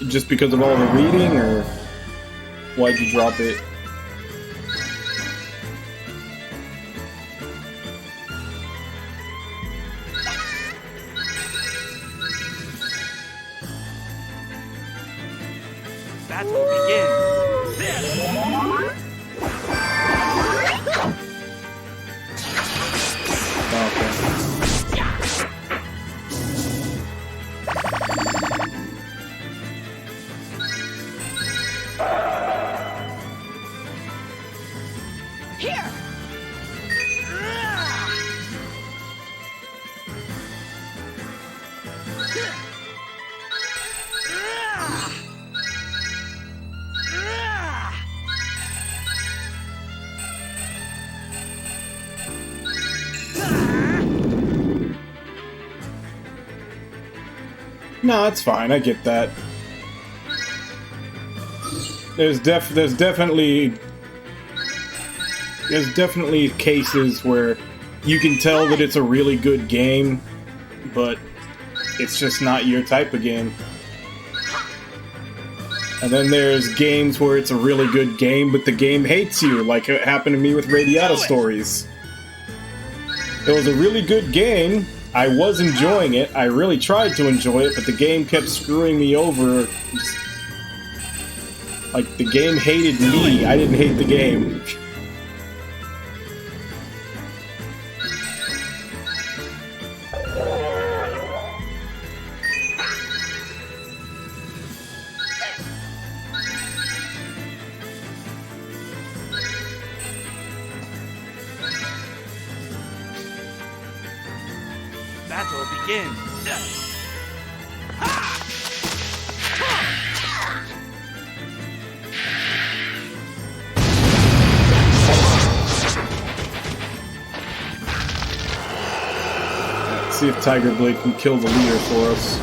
Just because of all the reading, or why'd you drop it? Battle begins. There. Here! No, it's fine. I get that. There's definitely cases where you can tell that it's a really good game, but it's just not your type of game. And then there's games where it's a really good game, but the game hates you, like it happened to me with Radiata Stories. It was a really good game. I was enjoying it. I really tried to enjoy it, but the game kept screwing me over. Like, the game hated me. I didn't hate the game. Battle begins. Let's see if Tiger Blade can kill the leader for us.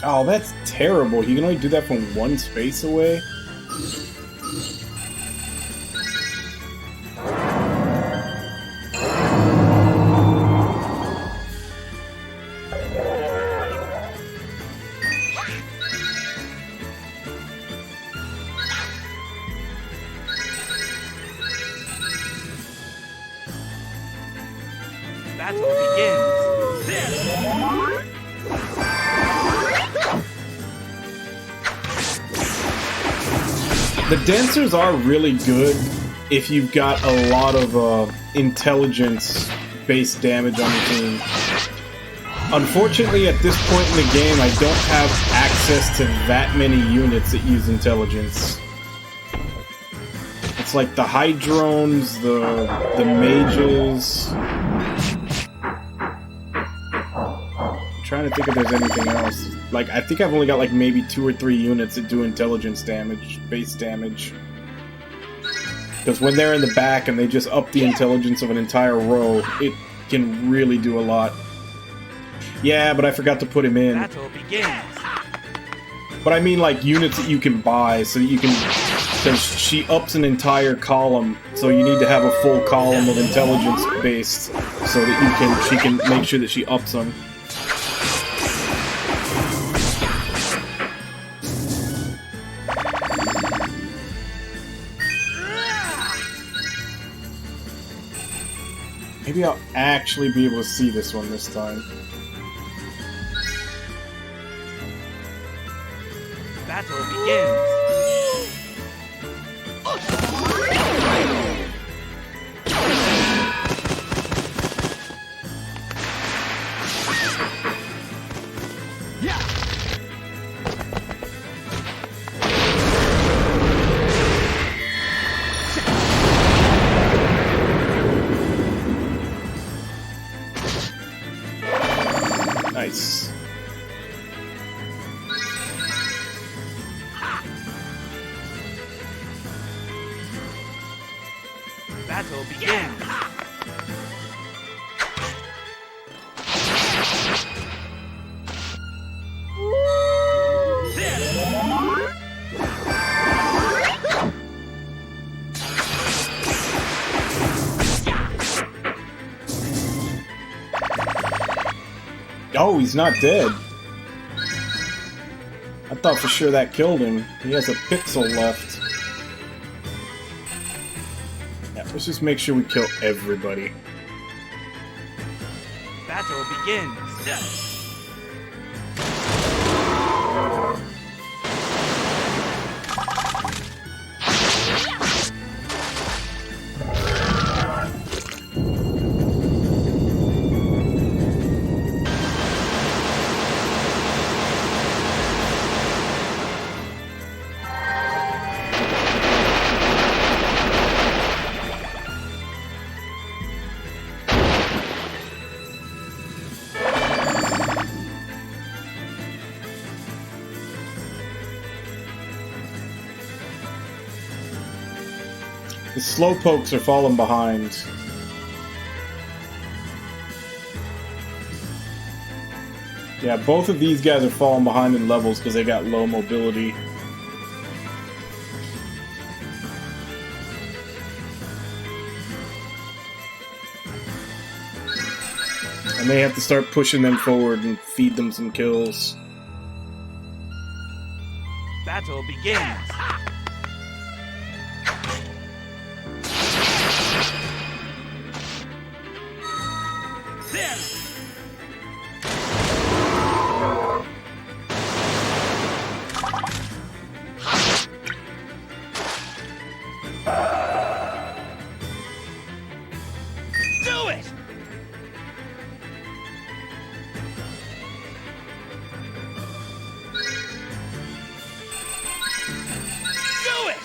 Oh, that's terrible. You can only do that from one space away? Battle begins. There. The dancers are really good if you've got a lot of intelligence-based damage on your team. Unfortunately, at this point in the game, I don't have access to that many units that use intelligence. It's like the Hydrones, the Mages. I'm trying to think if there's anything else. Like, I think I've only got like maybe 2 or 3 units that do intelligence damage, base damage. Because when they're in the back and they just up the intelligence of an entire row, it can really do a lot. Yeah, but I forgot to put him in. Battle begins. But I mean like units that you can buy so that you can... Because she ups an entire column, so you need to have a full column of intelligence based so that she can make sure that she ups them. Maybe I'll actually be able to see this one this time. Battle begins. Nice. Battle begins. Oh, he's not dead. I thought for sure that killed him. He has a pixel left. Yeah, let's just make sure we kill everybody. Battle begins. The slowpokes are falling behind. Yeah, both of these guys are falling behind in levels because they got low mobility. And they have to start pushing them forward and feed them some kills. Battle begins. Do it! Do it!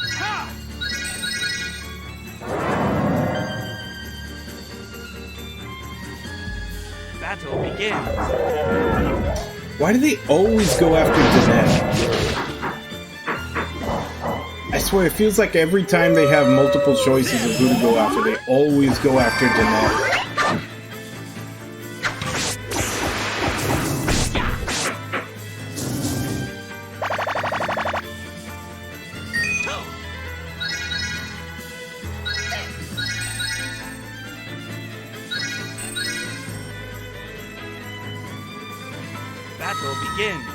Ha! Battle begins. Why do they always go after Danette? I swear, it feels like every time they have multiple choices of who to go after, they always go after Danette. Battle begins.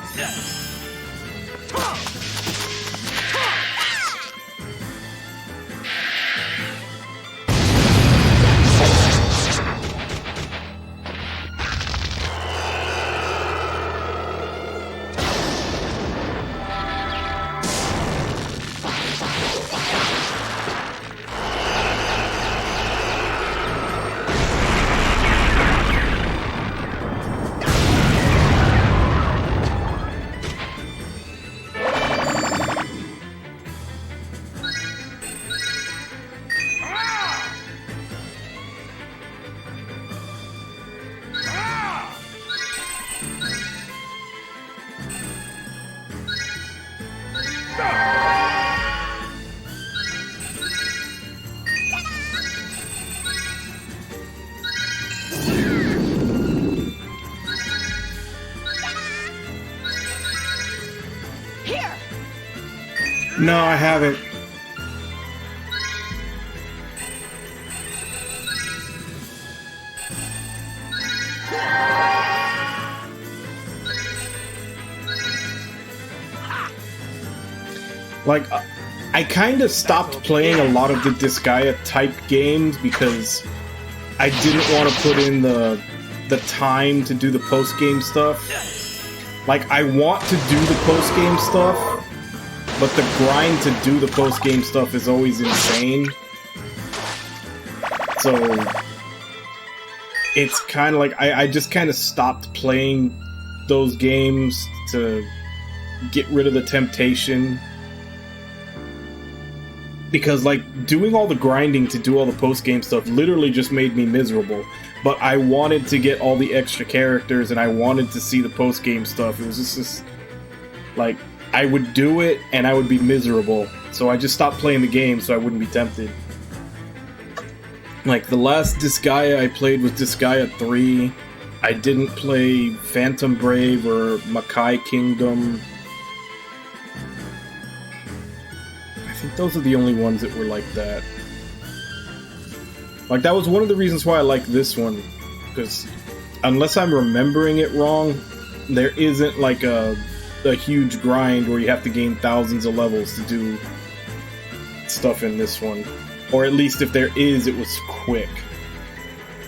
Here! No, I haven't. Like, I kind of stopped playing a lot of the Disgaea type games because I didn't want to put in the time to do the post-game stuff. Like, I want to do the post-game stuff, but the grind to do the post-game stuff is always insane. So, it's kind of like, I just kind of stopped playing those games to get rid of the temptation. Because, like, doing all the grinding to do all the post-game stuff literally just made me miserable. But I wanted to get all the extra characters, and I wanted to see the post-game stuff. It was just like, I would do it, and I would be miserable. So I just stopped playing the game so I wouldn't be tempted. Like, the last Disgaea I played was Disgaea 3. I didn't play Phantom Brave or Makai Kingdom. I think those are the only ones that were like that. Like, that was one of the reasons why I like this one. Because, unless I'm remembering it wrong, there isn't, like, a huge grind where you have to gain thousands of levels to do stuff in this one. Or at least if there is, it was quick.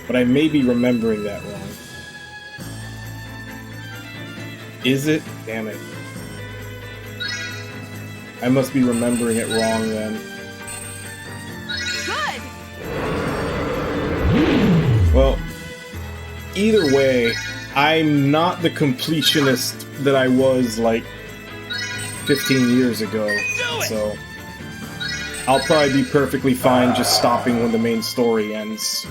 But I may be remembering that wrong. Is it? Damn it. I must be remembering it wrong then. Good! Well, either way, I'm not the completionist that I was, like, 15 years ago. So, I'll probably be perfectly fine just stopping when the main story ends.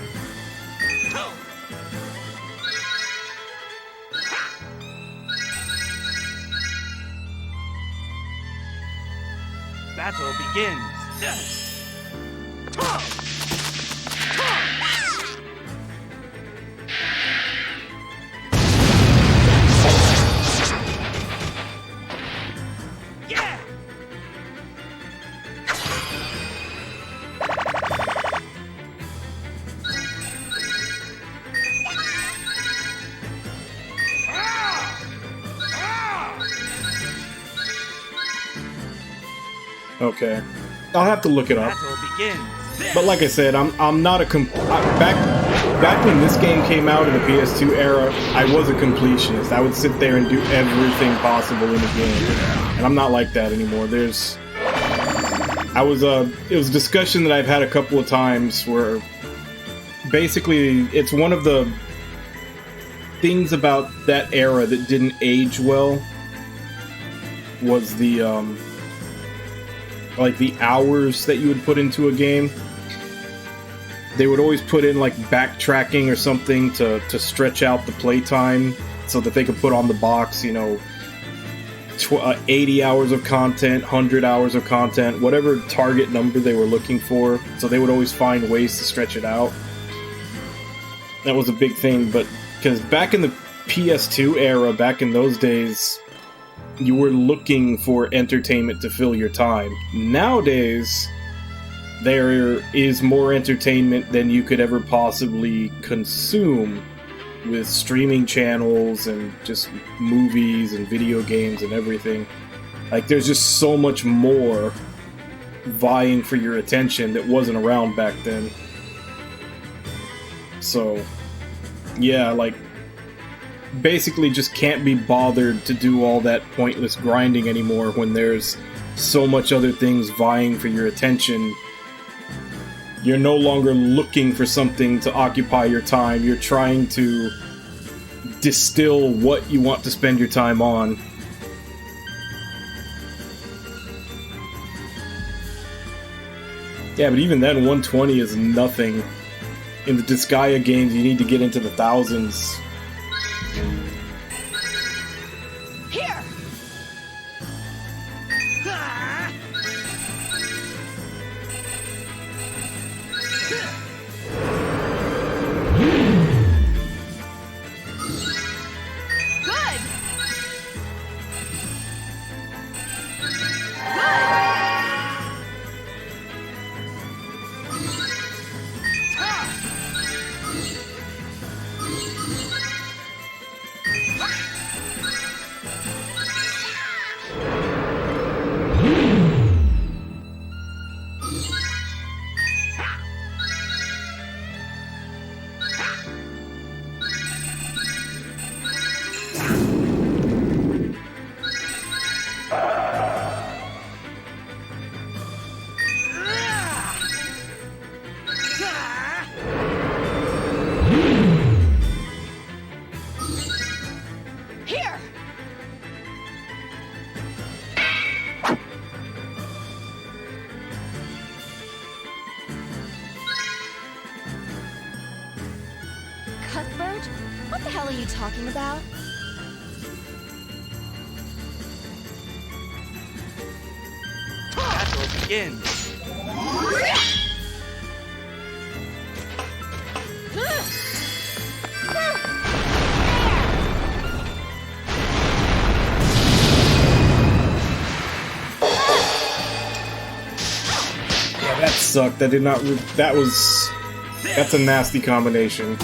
Battle begins. Yeah! Okay. I'll have to look it up. Battle begins. But like I said, I'm not a back when this game came out in the PS2 era, I was a completionist. I would sit there and do everything possible in the game. And I'm not like that anymore. It was a discussion that I've had a couple of times where basically it's one of the things about that era that didn't age well was the like the hours that you would put into a game. They would always put in like backtracking or something to stretch out the playtime so that they could put on the box, you know, 80 hours of content, 100 hours of content, whatever target number they were looking for. So they would always find ways to stretch it out. That was a big thing, but because back in the PS2 era, back in those days, you were looking for entertainment to fill your time. Nowadays, there is more entertainment than you could ever possibly consume with streaming channels and just movies and video games and everything. Like, there's just so much more vying for your attention that wasn't around back then. So, yeah, like, basically just can't be bothered to do all that pointless grinding anymore when there's so much other things vying for your attention. You're no longer looking for something to occupy your time. You're trying to distill what you want to spend your time on. Yeah, but even then, 120 is nothing. In the Disgaea games, you need to get into the thousands. Here! Good! What the hell are you talking about? Battle begins. Yeah, that sucked. That did not. That's a nasty combination.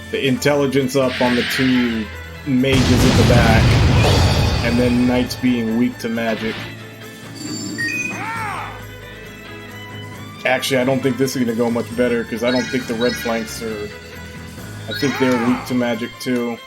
The intelligence up on the two mages at the back, and then knights being weak to magic. Actually, I don't think this is going to go much better, because I don't think the red flanks are... I think they're weak to magic, too.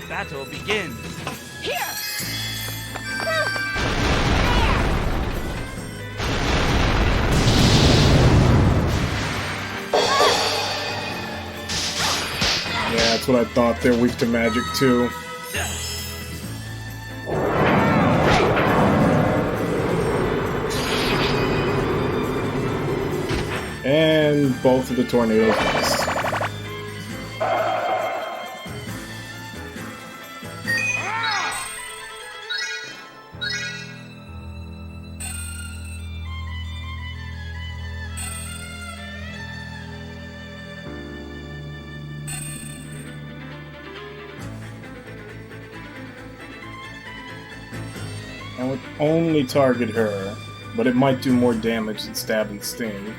Battle begins. Here! Yeah, that's what I thought. They're weak to magic, too. And both of the tornadoes missed. I would only target her, but it might do more damage than stab and sting.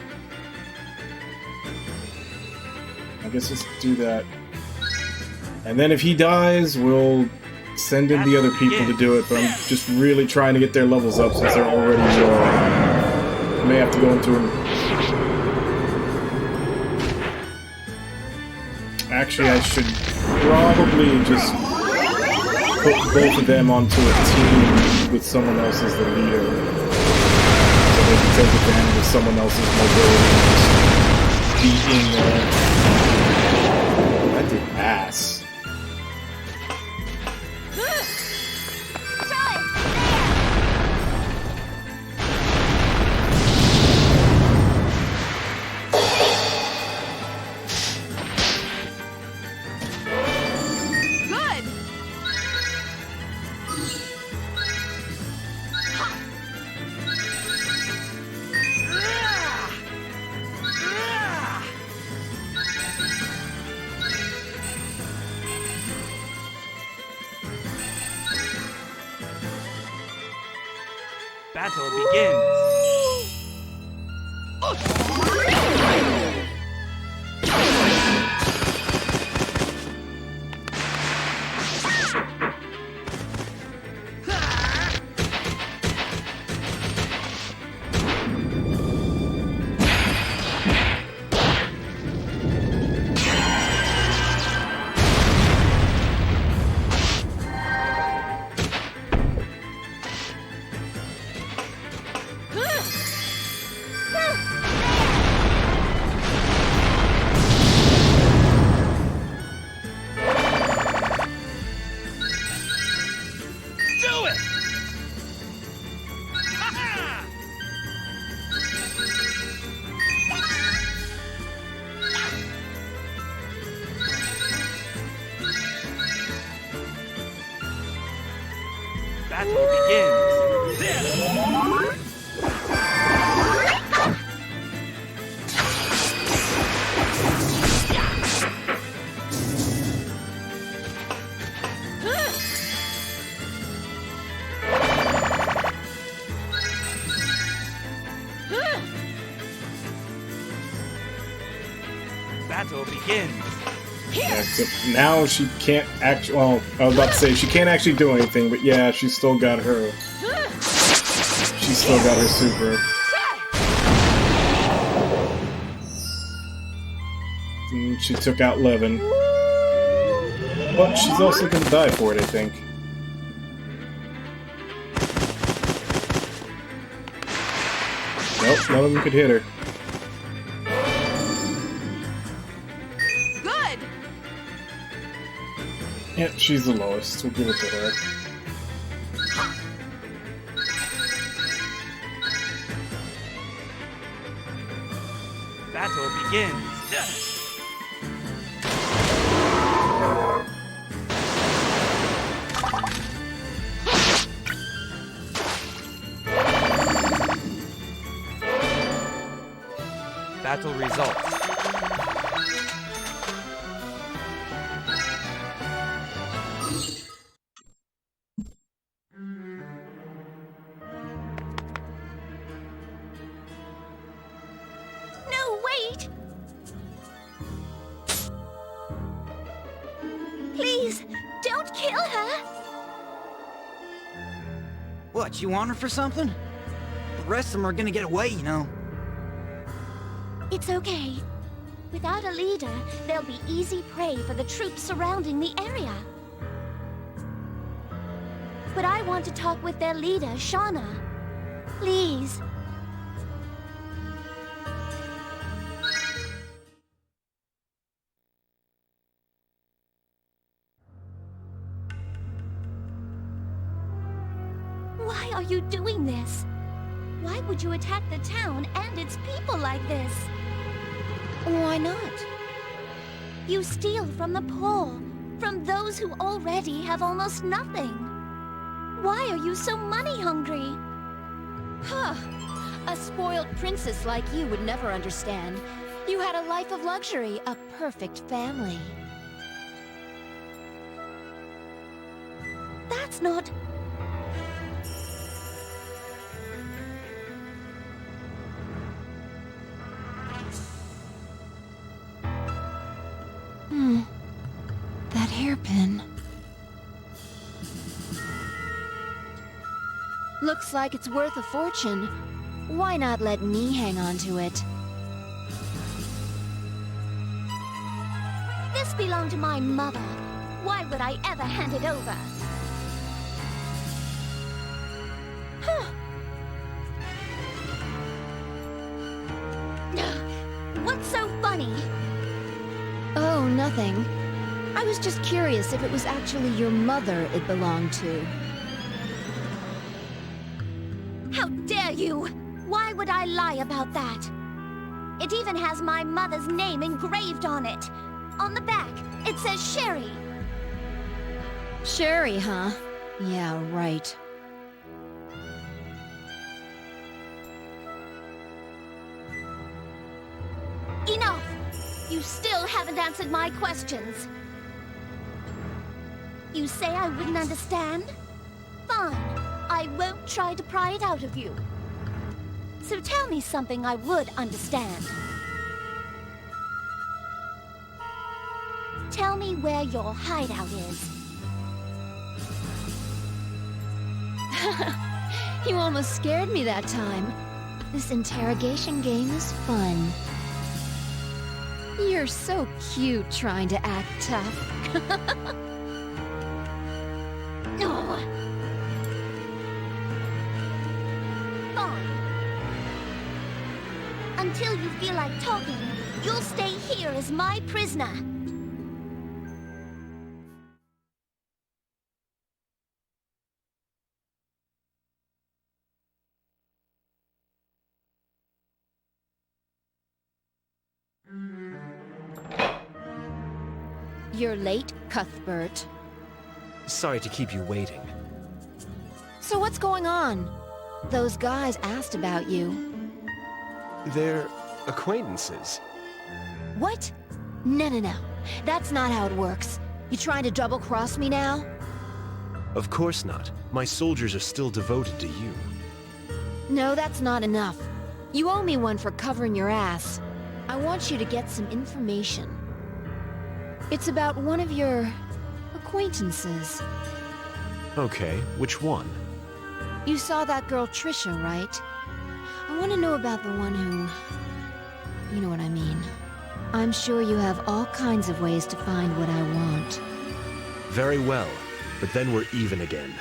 I guess let's do that. And then if he dies, we'll send in the other people to do it, but I'm just really trying to get their levels up since they're already low. May have to go into an... Actually, I should probably just put both of them onto a team with someone else as the leader, so they can take advantage of someone else's mobility and just be in there. That did ass. Battle begins. Battle begins. begins. Yeah, except now she can't actually. Well, I was about to say she can't actually do anything, but yeah, she's still got her. She's still got her super. And she took out Levin, but she's also gonna die for it, I think. Nope, none of them could hit her. Good! Yeah, she's the lowest. We'll give it to her. Battle begins. Battle results. No, wait! Please, don't kill her! What, you want her for something? The rest of them are gonna get away, you know. It's okay. Without a leader, they'll be easy prey for the troops surrounding the area. But I want to talk with their leader, Shauna. Please. Why are you doing this? Why would you attack the town and its people like this? Why not? You steal from the poor, from those who already have almost nothing. Why are you so money-hungry? Huh. A spoiled princess like you would never understand. You had a life of luxury, a perfect family. That's not... That hairpin. Looks like it's worth a fortune. Why not let me hang on to it? This belonged to my mother. Why would I ever hand it over? Huh. What's so funny? Oh, nothing. I was just curious if it was actually your mother it belonged to. How dare you! Why would I lie about that? It even has my mother's name engraved on it. On the back, it says Sherry. Sherry, huh? Yeah, right. Enough! You still haven't answered my questions. You say I wouldn't understand? Fine. I won't try to pry it out of you. So tell me something I would understand. Tell me where your hideout is. You almost scared me that time. This interrogation game is fun. You're so cute trying to act tough. No. Fine. Until you feel like talking, you'll stay here as my prisoner. You're late, Cuthbert. Sorry to keep you waiting. So what's going on? Those guys asked about you. They're acquaintances. What? No. That's not how it works. You trying to double-cross me now? Of course not. My soldiers are still devoted to you. No, that's not enough. You owe me one for covering your ass. I want you to get some information. It's about one of your acquaintances. Okay, which one? You saw that girl Trisha, right? I want to know about the one who... You know what I mean. I'm sure you have all kinds of ways to find what I want. Very well, but then we're even again.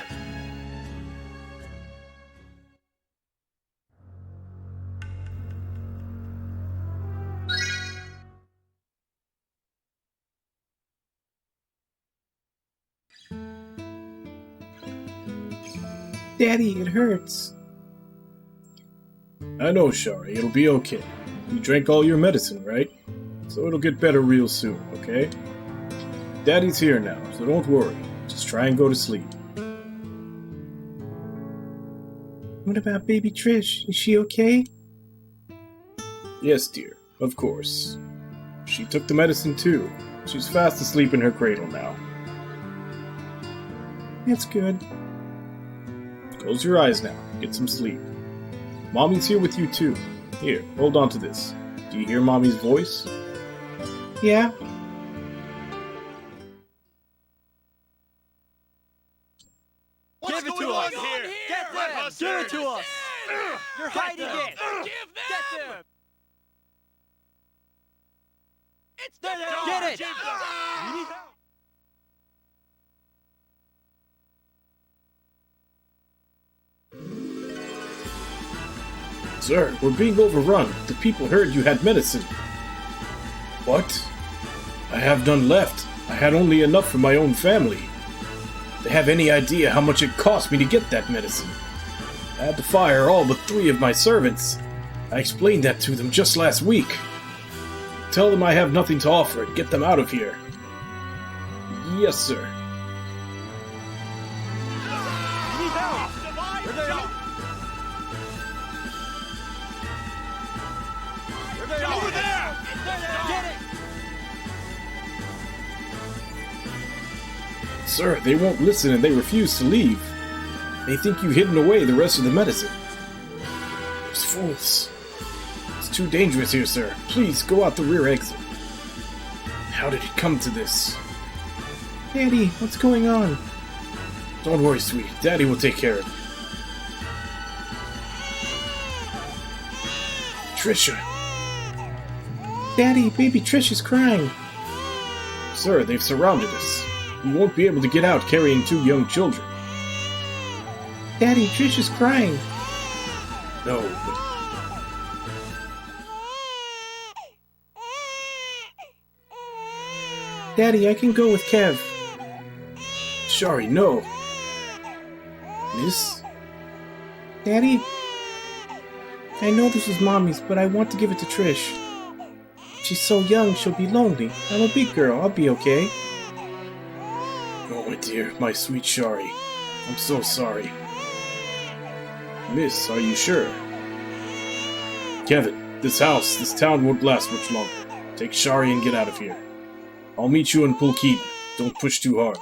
Daddy, it hurts. I know, Shari. It'll be okay. You drank all your medicine, right? So it'll get better real soon, okay? Daddy's here now, so don't worry. Just try and go to sleep. What about baby Trish? Is she okay? Yes, dear. Of course. She took the medicine too. She's fast asleep in her cradle now. That's good. Close your eyes now. Get some sleep. Mommy's here with you too. Here, hold on to this. Do you hear Mommy's voice? Yeah. Give it to us! Get them! Give it to us! You're hiding it! Get them! It's Get it! Sir, we're being overrun. The people heard you had medicine. What? I have none left. I had only enough for my own family. They have any idea how much it cost me to get that medicine? I had to fire all but 3 of my servants. I explained that to them just last week. Tell them I have nothing to offer and get them out of here. Yes, sir. Over there! Get it! Sir, they won't listen and they refuse to leave. They think you've hidden away the rest of the medicine. Those fools. It's too dangerous here, sir. Please, go out the rear exit. How did it come to this? Daddy, what's going on? Don't worry, sweetie. Daddy will take care of you. Trisha. Daddy, baby Trish is crying. Sir, they've surrounded us. We won't be able to get out carrying 2 young children. Daddy, Trish is crying. No, but... Daddy, I can go with Kev. Shari, no. Miss? Daddy? I know this is Mommy's, but I want to give it to Trish. She's so young, she'll be lonely. I'm a big girl, I'll be okay. Oh, my dear, my sweet Shari. I'm so sorry. Miss, are you sure? Kevin, this house, this town won't last much longer. Take Shari and get out of here. I'll meet you in Pulkeet. Don't push too hard.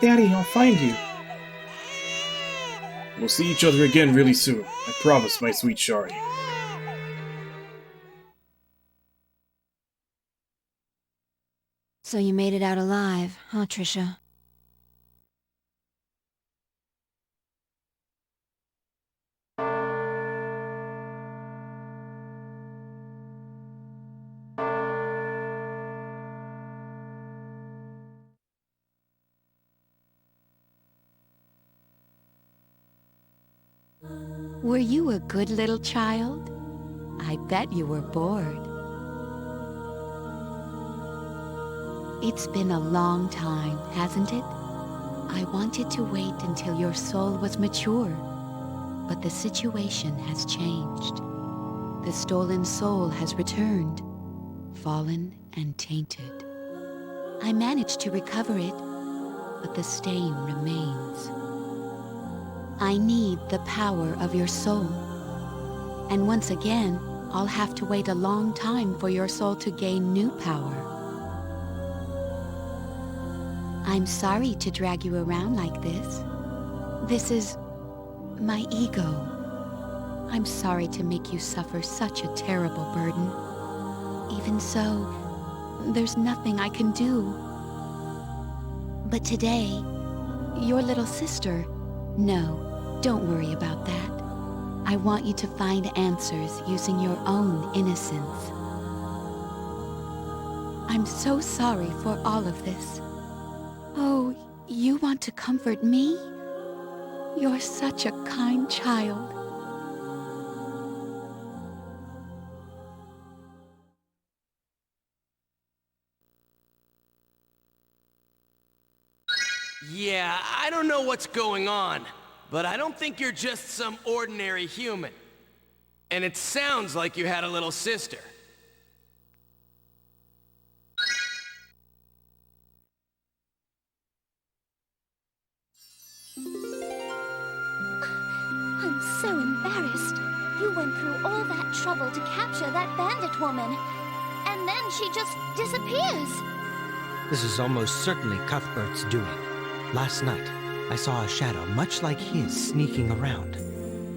Daddy, I'll find you. We'll see each other again really soon. I promise, my sweet Shari. So you made it out alive, huh, Trisha? Were you a good little child? I bet you were bored. It's been a long time, hasn't it? I wanted to wait until your soul was mature, but the situation has changed. The stolen soul has returned, fallen and tainted. I managed to recover it, but the stain remains. I need the power of your soul. And once again, I'll have to wait a long time for your soul to gain new power. I'm sorry to drag you around like this. This is my ego. I'm sorry to make you suffer such a terrible burden. Even so, there's nothing I can do. But today, your little sister... No, don't worry about that. I want you to find answers using your own innocence. I'm so sorry for all of this. Oh, you want to comfort me? You're such a kind child. Yeah, I don't know what's going on, but I don't think you're just some ordinary human. And it sounds like you had a little sister. I'm so embarrassed. You went through all that trouble to capture that bandit woman. And then she just disappears. This is almost certainly Cuthbert's doing. Last night, I saw a shadow much like his sneaking around.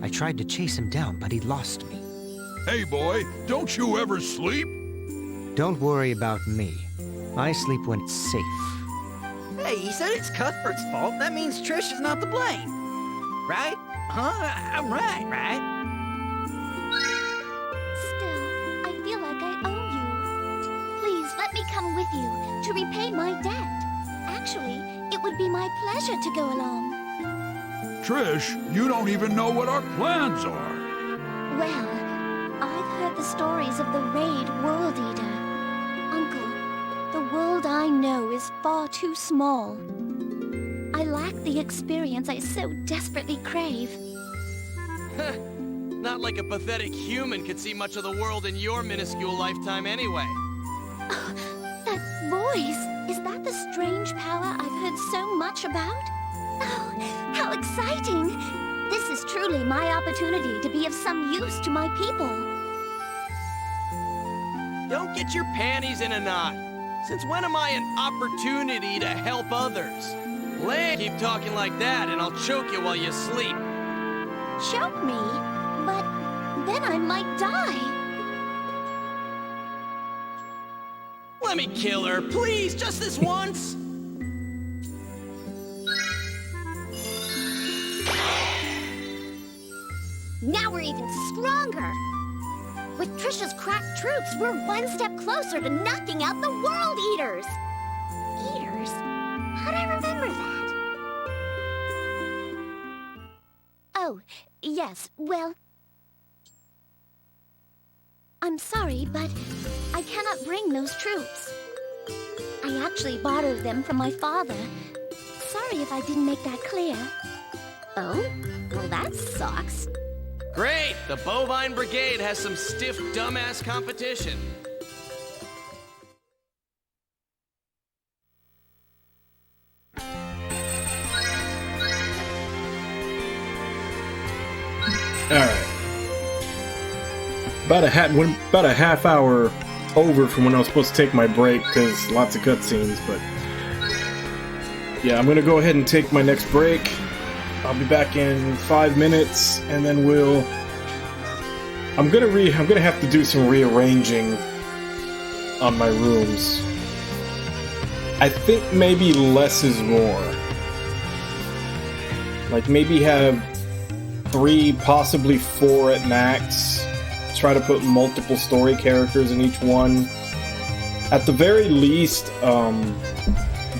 I tried to chase him down, but he lost me. Hey, boy, don't you ever sleep? Don't worry about me. I sleep when it's safe. Hey, he said it's Cuthbert's fault. That means Trish is not to blame. Right? Huh? I'm right, right? Still, I feel like I owe you. Please let me come with you to repay my debt. Actually, it would be my pleasure to go along. Trish, you don't even know what our plans are. Well, I've heard the stories of the Raid World Eater. Uncle, the world I know is far too small. I lack the experience I so desperately crave. Not like a pathetic human could see much of the world in your minuscule lifetime anyway. That voice! Is that the strange power I've heard so much about? Oh, how exciting! This is truly my opportunity to be of some use to my people. Don't get your panties in a knot. Since when am I an opportunity to help others? Keep talking like that and I'll choke you while you sleep. Choke me? But then I might die. Let me kill her, please, just this once! Now we're even stronger! With Trisha's cracked troops, we're one step closer to knocking out the World Eaters! Eaters? How'd I remember that? Oh, yes, well... I'm sorry, but I cannot bring those troops. I actually borrowed them from my father. Sorry if I didn't make that clear. Oh? Well, that sucks. Great! The Bovine Brigade has some stiff, dumbass competition. Alright. About a half hour over from when I was supposed to take my break, because lots of cutscenes, but... Yeah, I'm gonna go ahead and take my next break. I'll be back in 5 minutes, and then we'll... I'm gonna have to do some rearranging on my rooms. I think maybe less is more. Like, maybe have 3, possibly 4 at max. Try to put multiple story characters in each one. At the very least,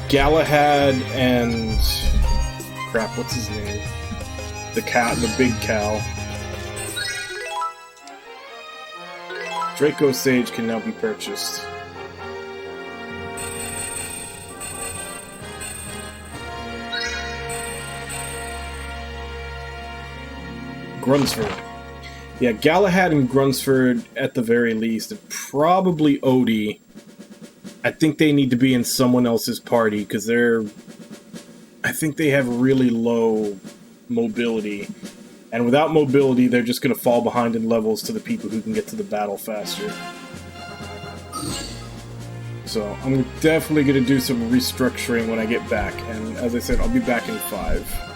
Galahad and... Crap, what's his name? The big cow. Draco Sage can now be purchased. Grunsford. Yeah, Galahad and Grunsford at the very least. And probably Odie. I think they need to be in someone else's party, because I think they have really low mobility. And without mobility, they're just going to fall behind in levels to the people who can get to the battle faster. So, I'm definitely going to do some restructuring when I get back. And as I said, I'll be back in 5.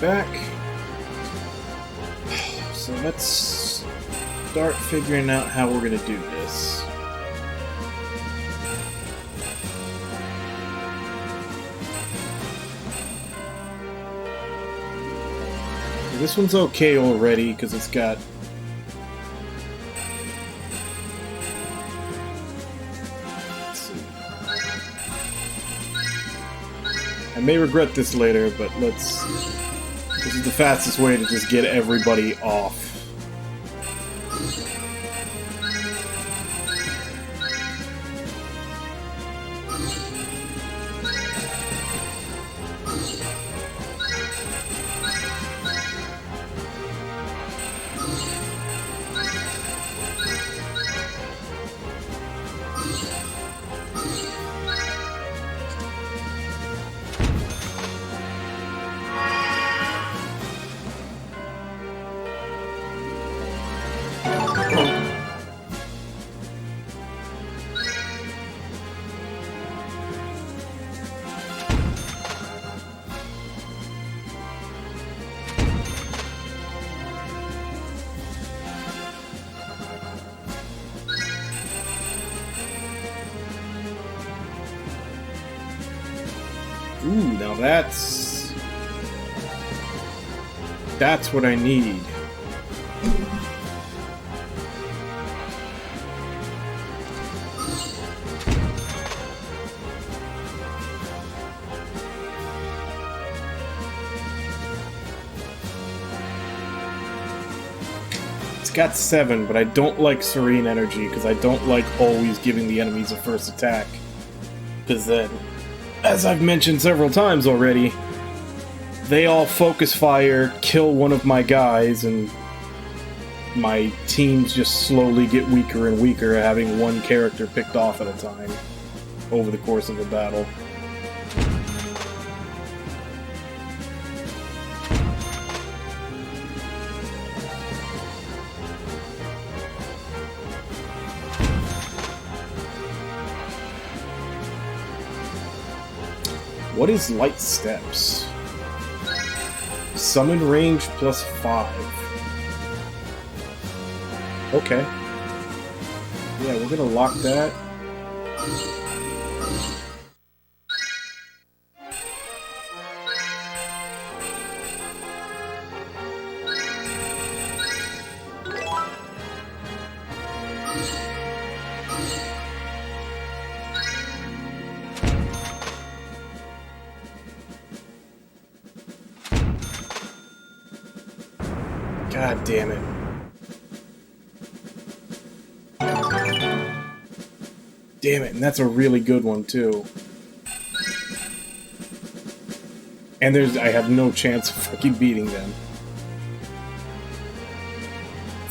back. So let's start figuring out how we're gonna do this. This one's okay already because it's got I may regret this later, but this is the fastest way to just get everybody off. Ooh, now that's what I need. It's got 7, but I don't like Serene Energy because I don't like always giving the enemies a first attack. Because then, as I've mentioned several times already, they all focus fire, kill one of my guys, and my teams just slowly get weaker and weaker, having one character picked off at a time over the course of a battle. What is Light Steps? Summon range plus 5. Okay. Yeah, we're gonna lock that. God damn it. Damn it, and that's a really good one too. And I have no chance of fucking beating them.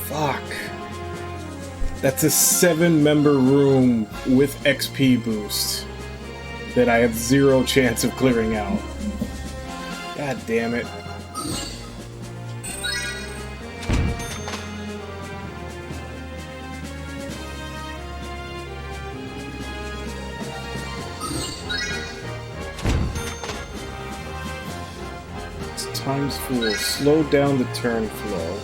Fuck. That's a 7-member room with XP boost that I have 0 chance of clearing out. God damn it. Times full. Slow down the turn flow.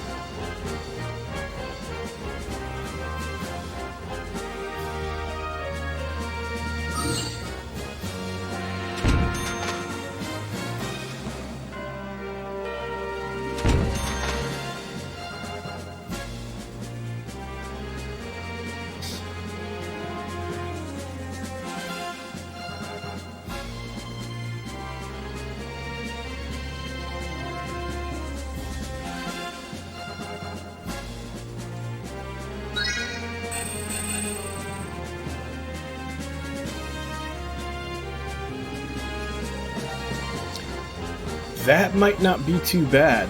That might not be too bad.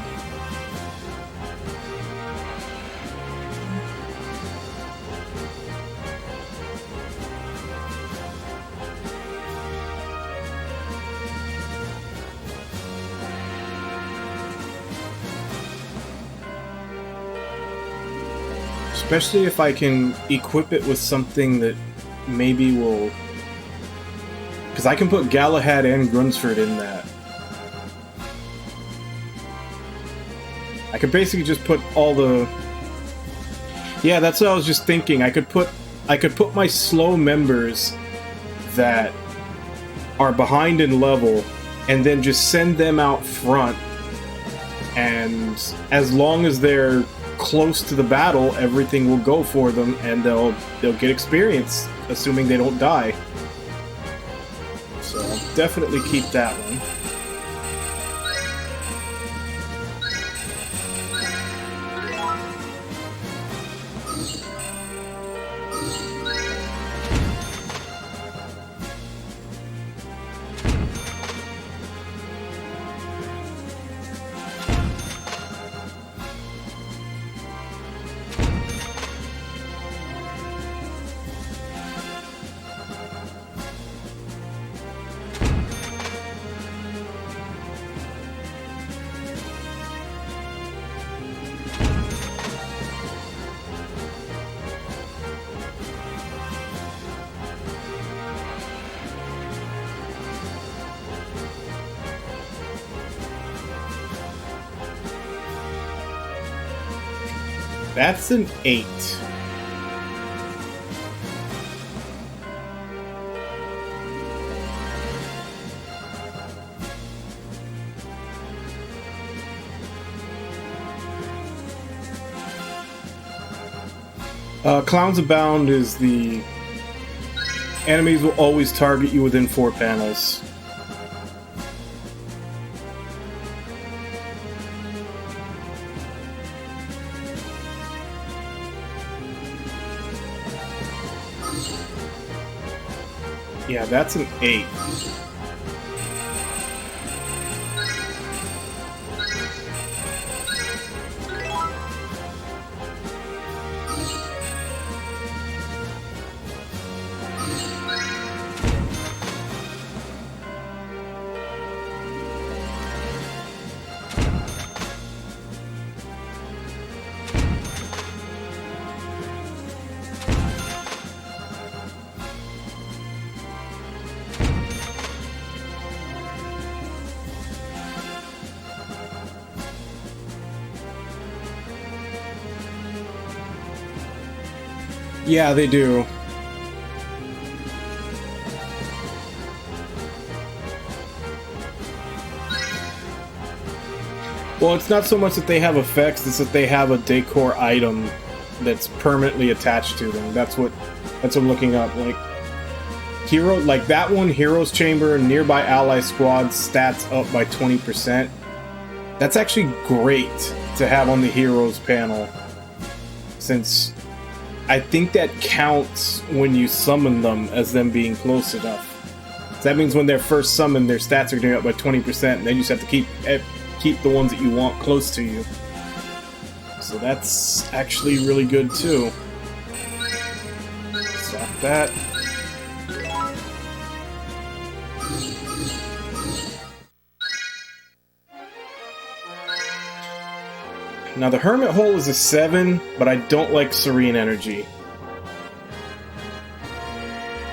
Especially if I can equip it with something that maybe will... Because I can put Galahad and Grunsford in that. I could basically just put all the... Yeah, that's what I was just thinking. I could put my slow members that are behind in level and then just send them out front. And as long as they're close to the battle, everything will go for them and they'll get experience, assuming they don't die. So I'll definitely keep that one. That's an 8. Clowns Abound is the... Enemies will always target you within 4 panels. Yeah, that's an 8. Yeah, they do. Well, it's not so much that they have effects, it's that they have a decor item that's permanently attached to them. That's what I'm looking up. Like hero, like that one, Hero's Chamber, nearby ally squad stats up by 20%. That's actually great to have on the heroes panel, since I think that counts when you summon them as them being close enough. So that means when they're first summoned, their stats are going up by 20%, and then you just have to keep the ones that you want close to you. So that's actually really good too. Stop that. Now the Hermit Hole is a 7, but I don't like Serene Energy.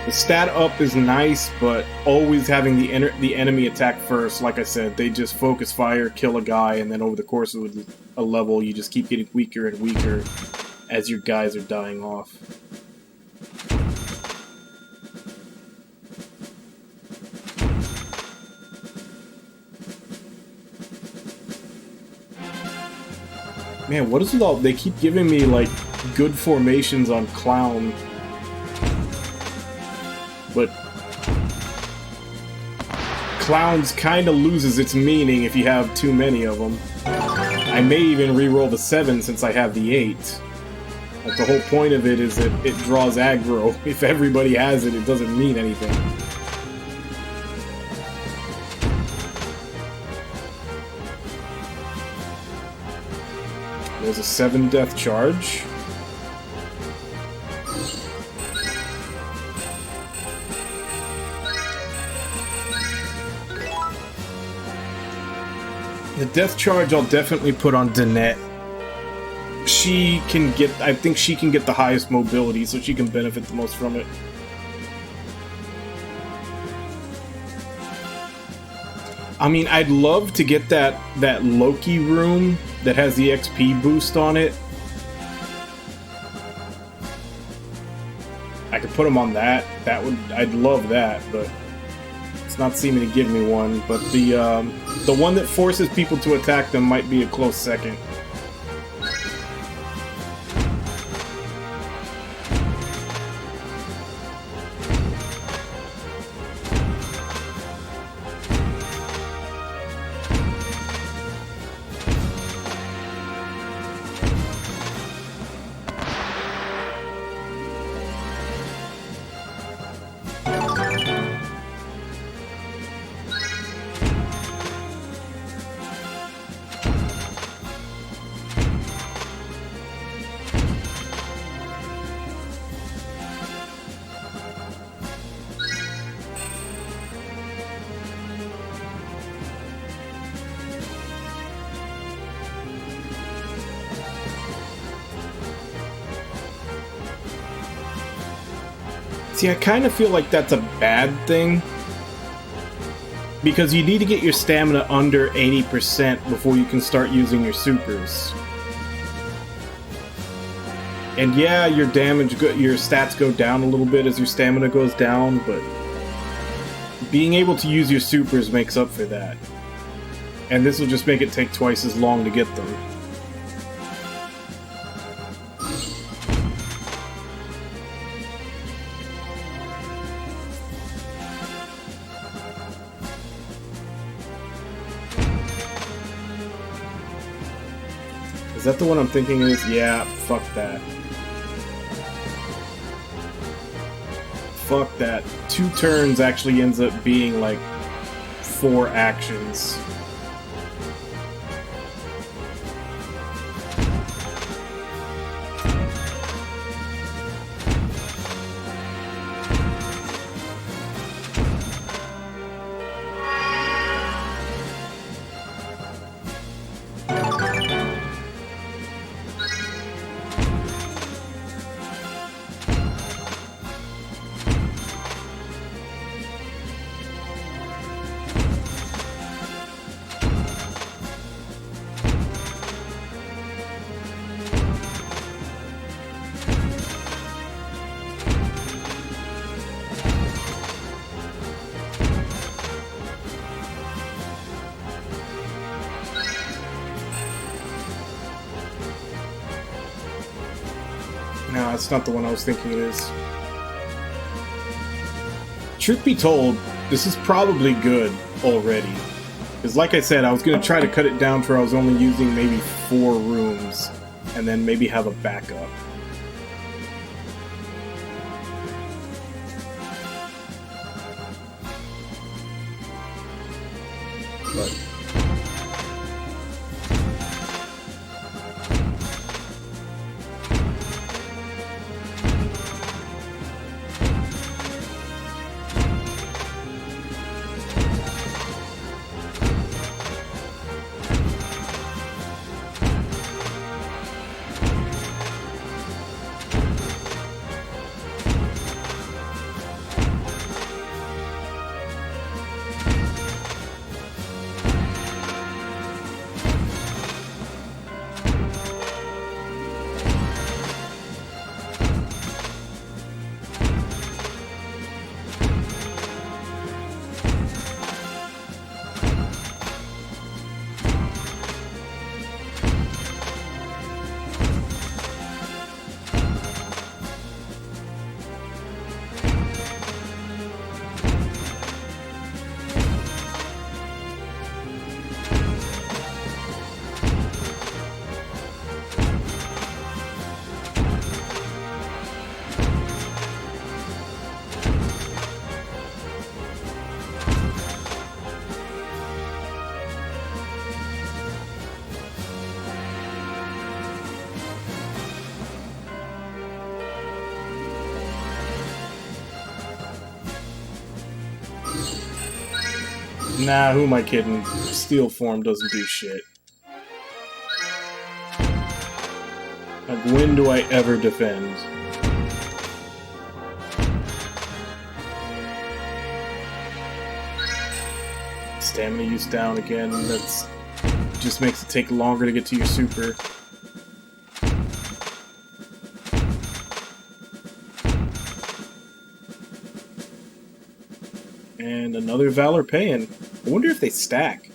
The stat up is nice, but always having the enemy attack first, like I said, they just focus fire, kill a guy, and then over the course of a level, you just keep getting weaker and weaker as your guys are dying off. Man, what is it all? They keep giving me, like, good formations on Clown. But Clowns kind of loses its meaning if you have too many of them. I may even re-roll the 7 since I have the 8. Like, the whole point of it is that it draws aggro. If everybody has it, it doesn't mean anything. There's a 7 death charge. The death charge I'll definitely put on Danette. She can get, I think she can get the highest mobility, so she can benefit the most from it. I mean, I'd love to get that Loki room that has the XP boost on it. I could put him on that. I'd love that, but it's not seeming to give me one. But the one that forces people to attack them might be a close second. See, I kind of feel like that's a bad thing. Because you need to get your stamina under 80% before you can start using your supers. And yeah, your stats go down a little bit as your stamina goes down, but being able to use your supers makes up for that. And this will just make it take twice as long to get them. Is that the one I'm thinking is? Yeah, fuck that. Fuck that. 2 turns actually ends up being like 4 actions. No, it's not the one I was thinking it is. Truth be told, this is probably good already. Because like I said, I was going to try to cut it down to where I was only using maybe 4 rooms. And then maybe have a backup. But... Nah, who am I kidding? Steel form doesn't do shit. Like, when do I ever defend? Stamina use down again. That's just makes it take longer to get to your super. And another Valor Payan. I wonder if they stack.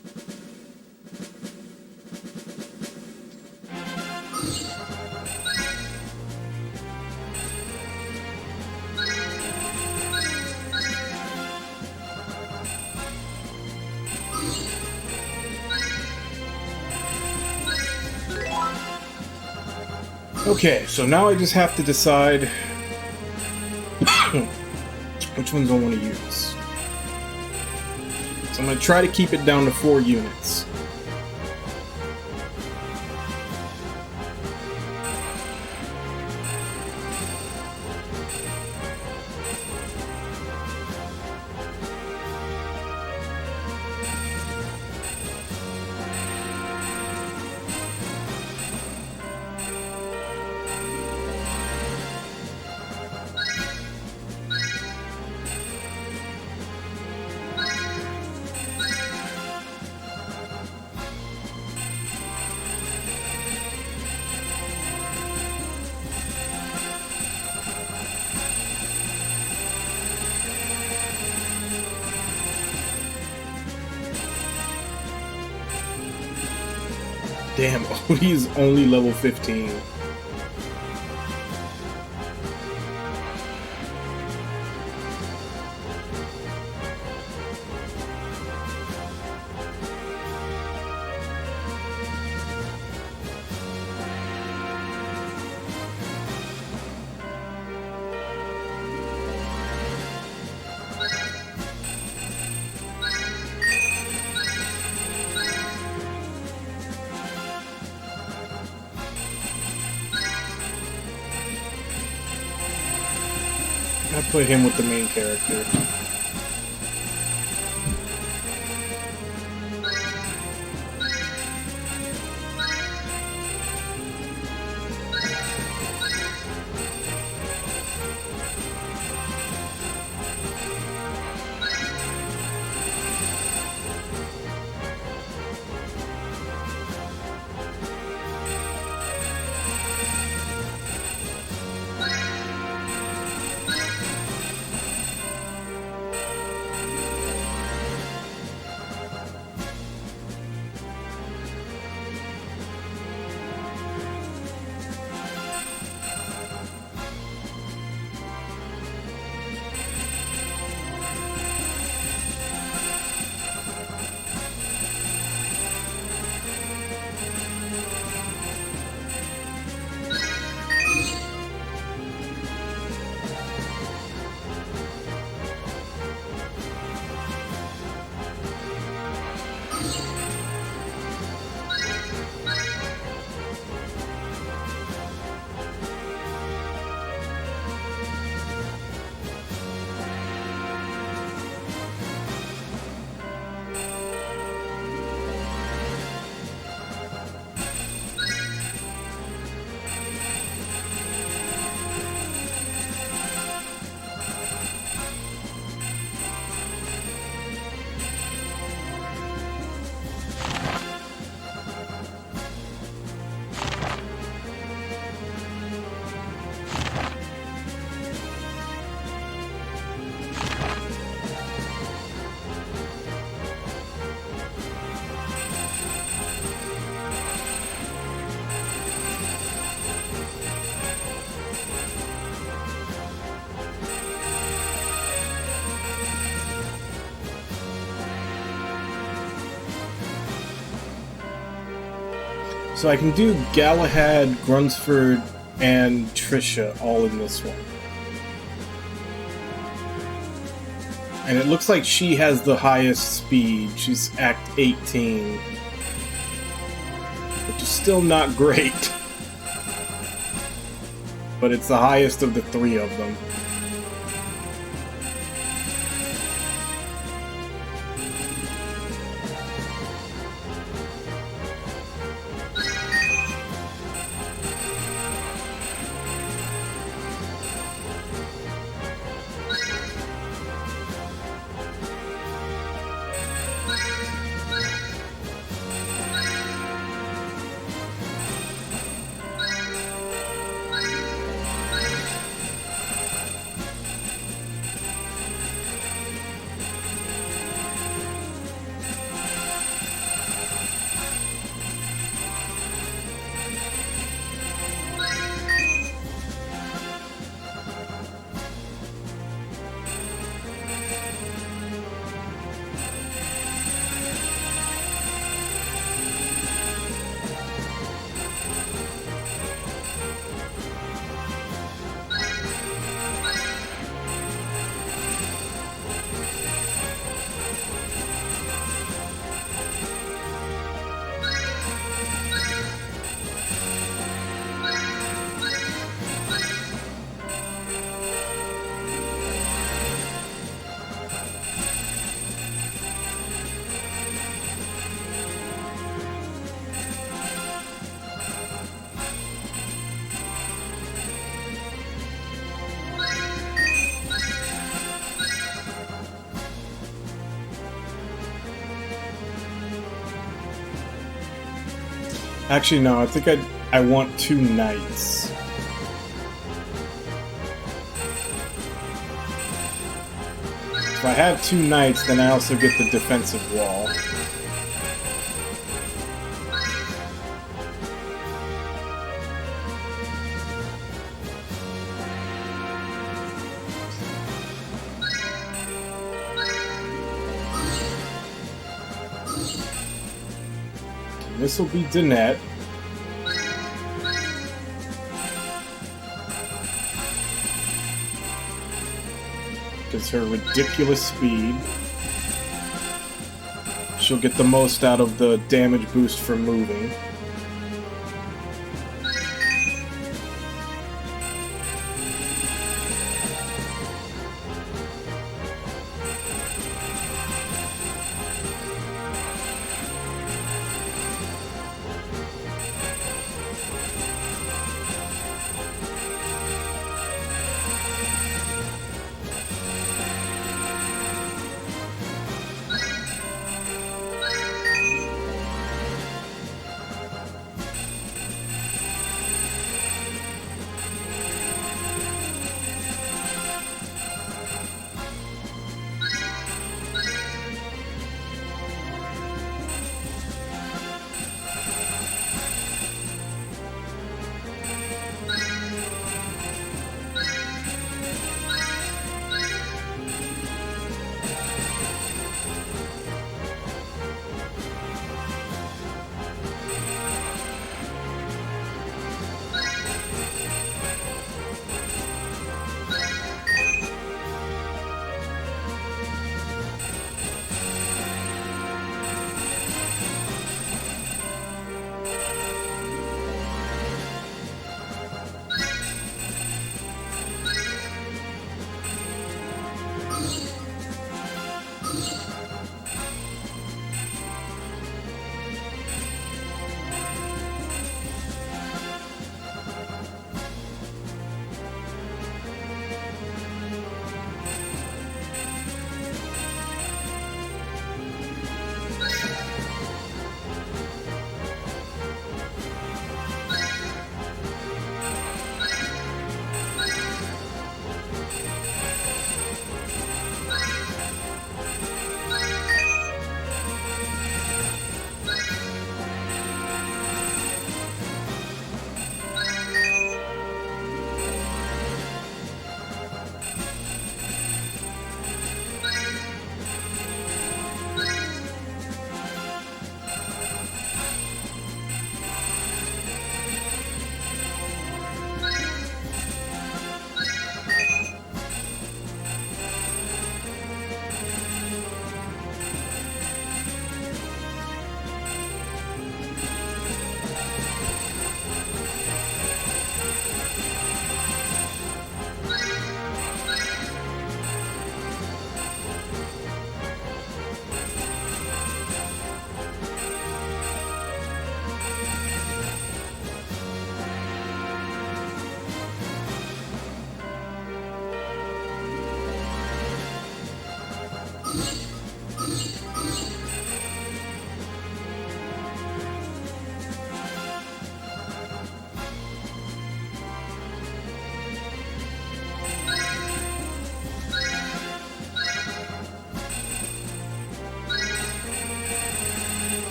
Okay, so now I just have to decide which ones I want to use. So I'm going to try to keep it down to 4 units. Damn, Odie's only level 15. I put him with the main character. So I can do Galahad, Grunsford, and Trisha all in this one. And it looks like she has the highest speed. She's Act 18. Which is still not great. But it's the highest of the 3 of them. Actually, no, I think I want 2 knights. If I have 2 knights, then I also get the defensive wall. This will be Danette. Because her ridiculous speed. She'll get the most out of the damage boost from moving.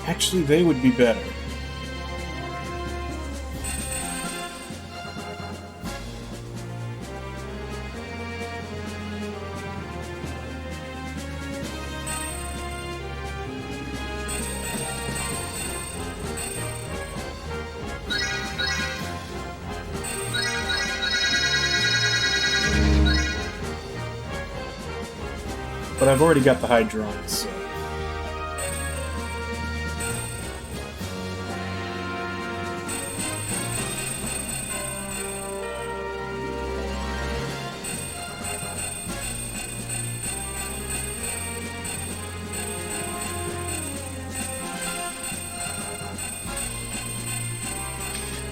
Actually, they would be better. But I've already got the Hydrons, so...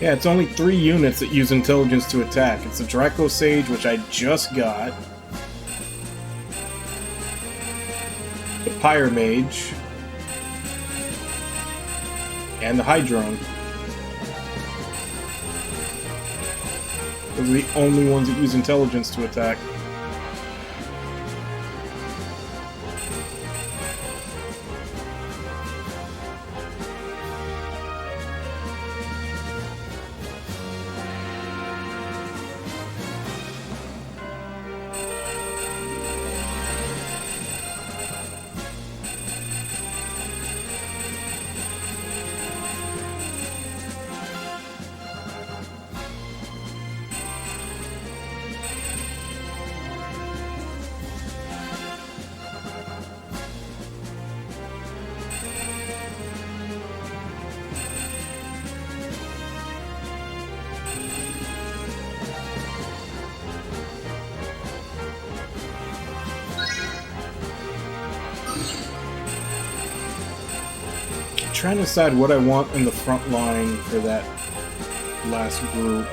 Yeah, it's only 3 units that use intelligence to attack. It's the Draco Sage, which I just got. The Pyromage. And the Hydron. Those are the only ones that use intelligence to attack. Trying to decide what I want in the front line for that last group.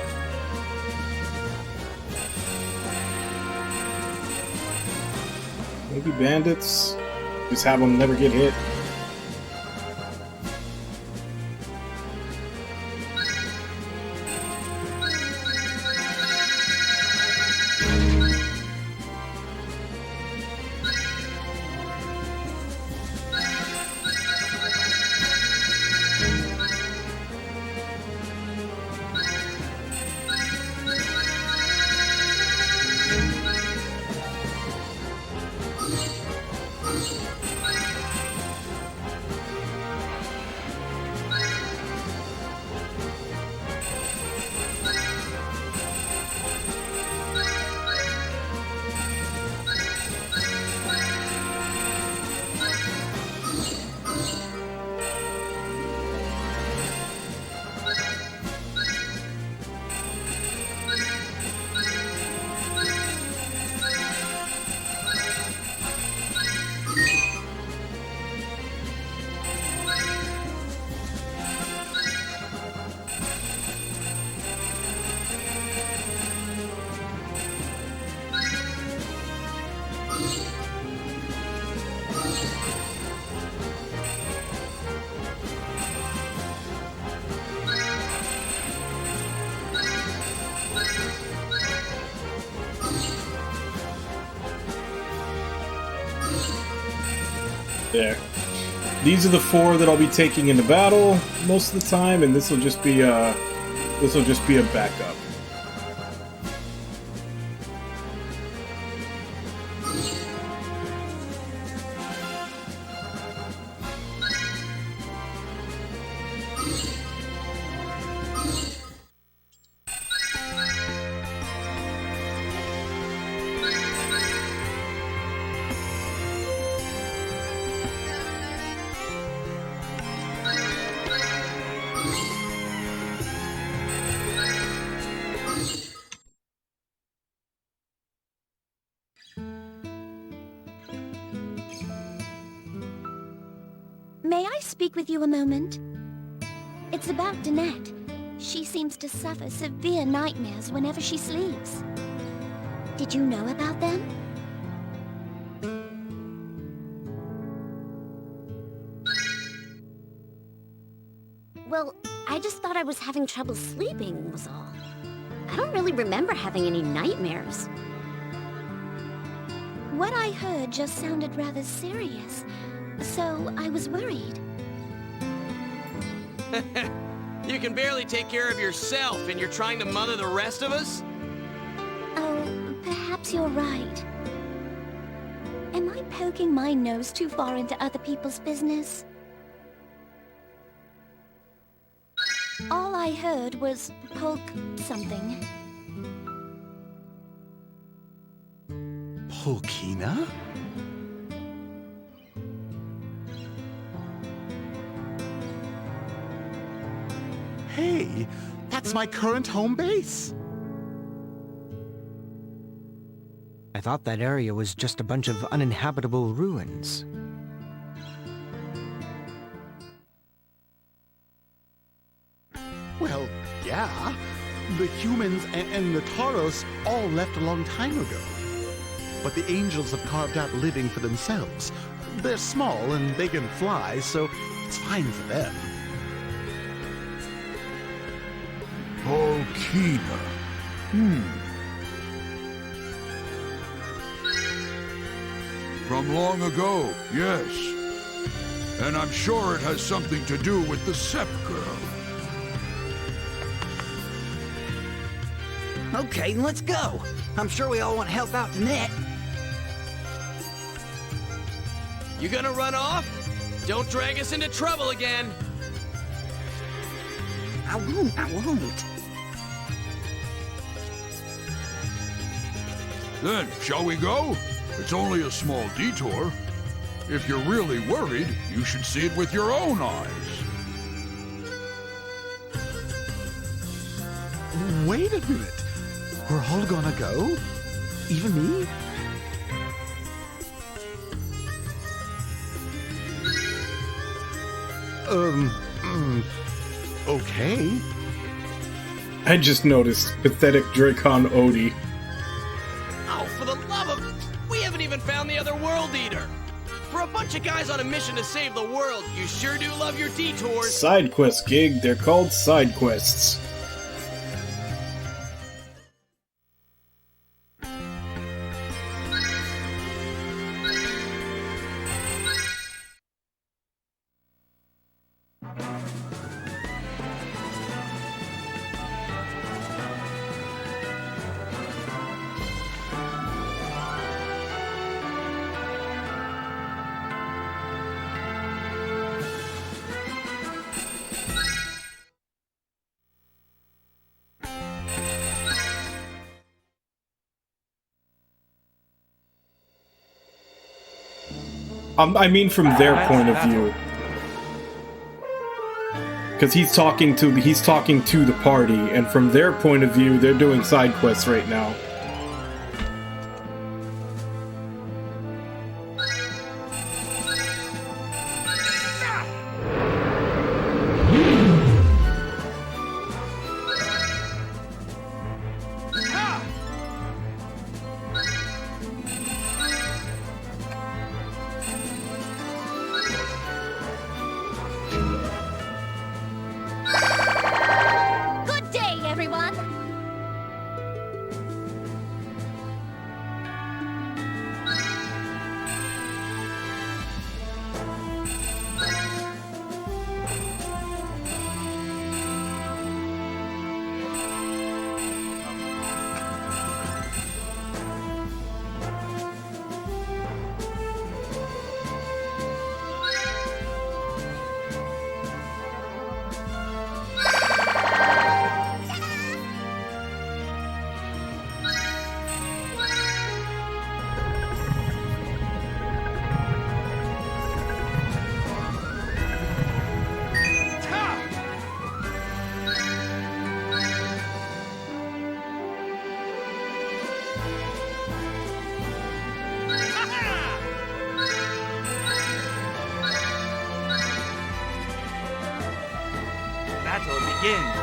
Maybe bandits? Just have them never get hit. There. These are the 4 that I'll be taking into battle most of the time, and this will just be a backup. May I speak with you a moment? It's about Danette. She seems to suffer severe nightmares whenever she sleeps. Did you know about them? Well, I just thought I was having trouble sleeping, was all. I don't really remember having any nightmares. What I heard just sounded rather serious. So I was worried. You can barely take care of yourself, and you're trying to mother the rest of us? Oh, perhaps you're right. Am I poking my nose too far into other people's business? All I heard was poke something. Polkina? Hey, that's my current home base. I thought that area was just a bunch of uninhabitable ruins. Well, yeah. The humans and the Taros all left a long time ago. But the angels have carved out a living for themselves. They're small and they can fly, so it's fine for them. Polkina. From long ago, yes. And I'm sure it has something to do with the Sep girl. Okay, let's go. I'm sure we all want to help out Net. You gonna run off? Don't drag us into trouble again. I won't. Then, shall we go? It's only a small detour. If you're really worried, you should see it with your own eyes. Wait a minute. We're all gonna go? Even me? Okay. I just noticed pathetic Dracon Odie. Oh, for the love of... We haven't even found the other World Eater. For a bunch of guys on a mission to save the world, you sure do love your detours. Side quest gig, they're called side quests. I mean from their point of view. Because he's talking to the party, and from their point of view, they're doing side quests right now. Good day, everyone! Battle begins.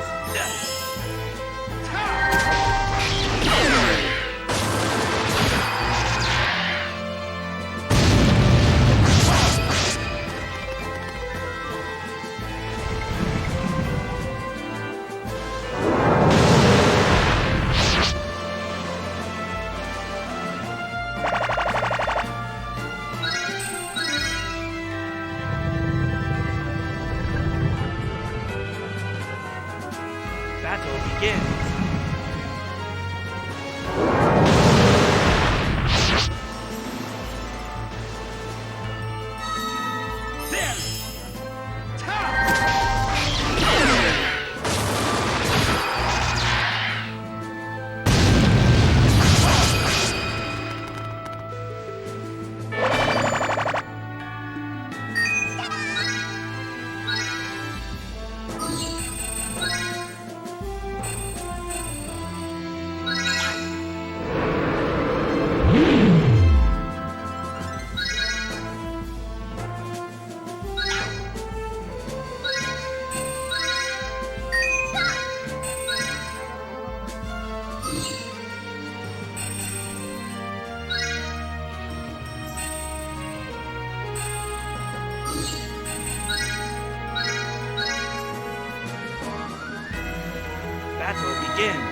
begins.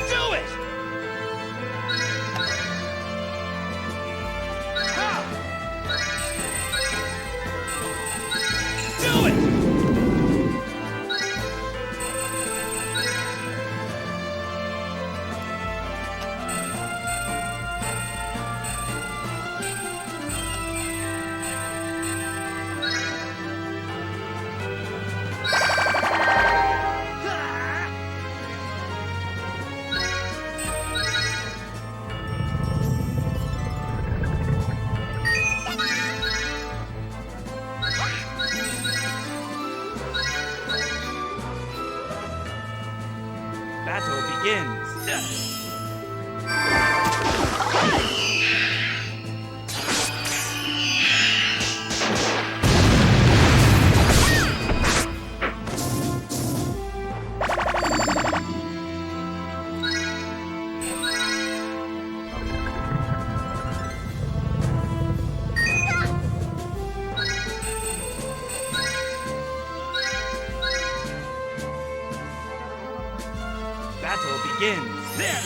Do it! Do it! Battle begins. Battle begins. There!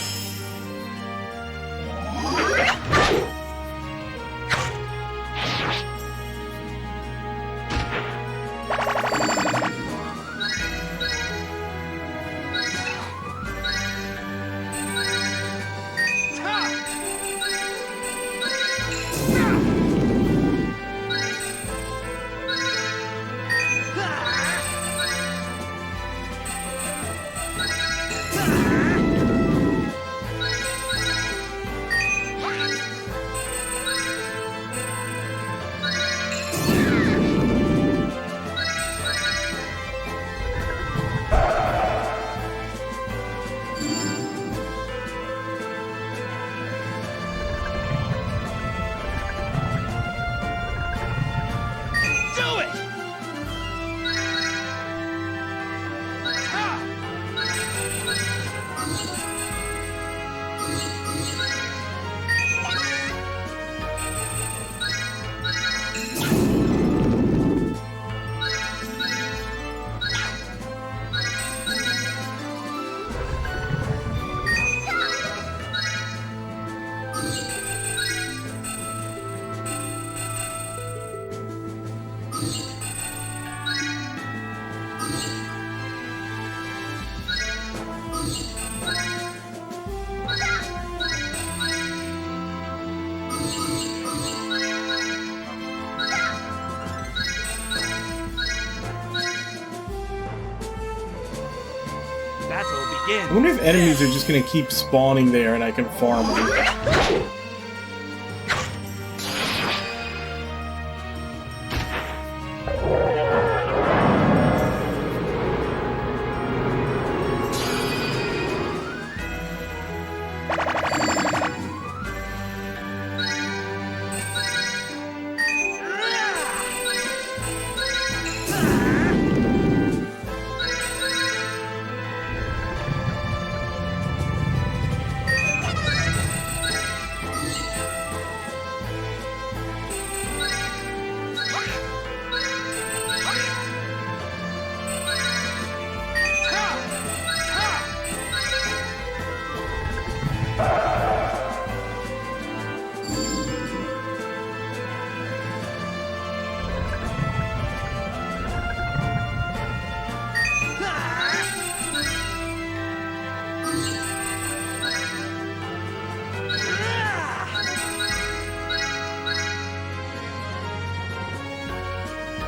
Battle begins. I wonder if enemies are just gonna keep spawning there and I can farm them.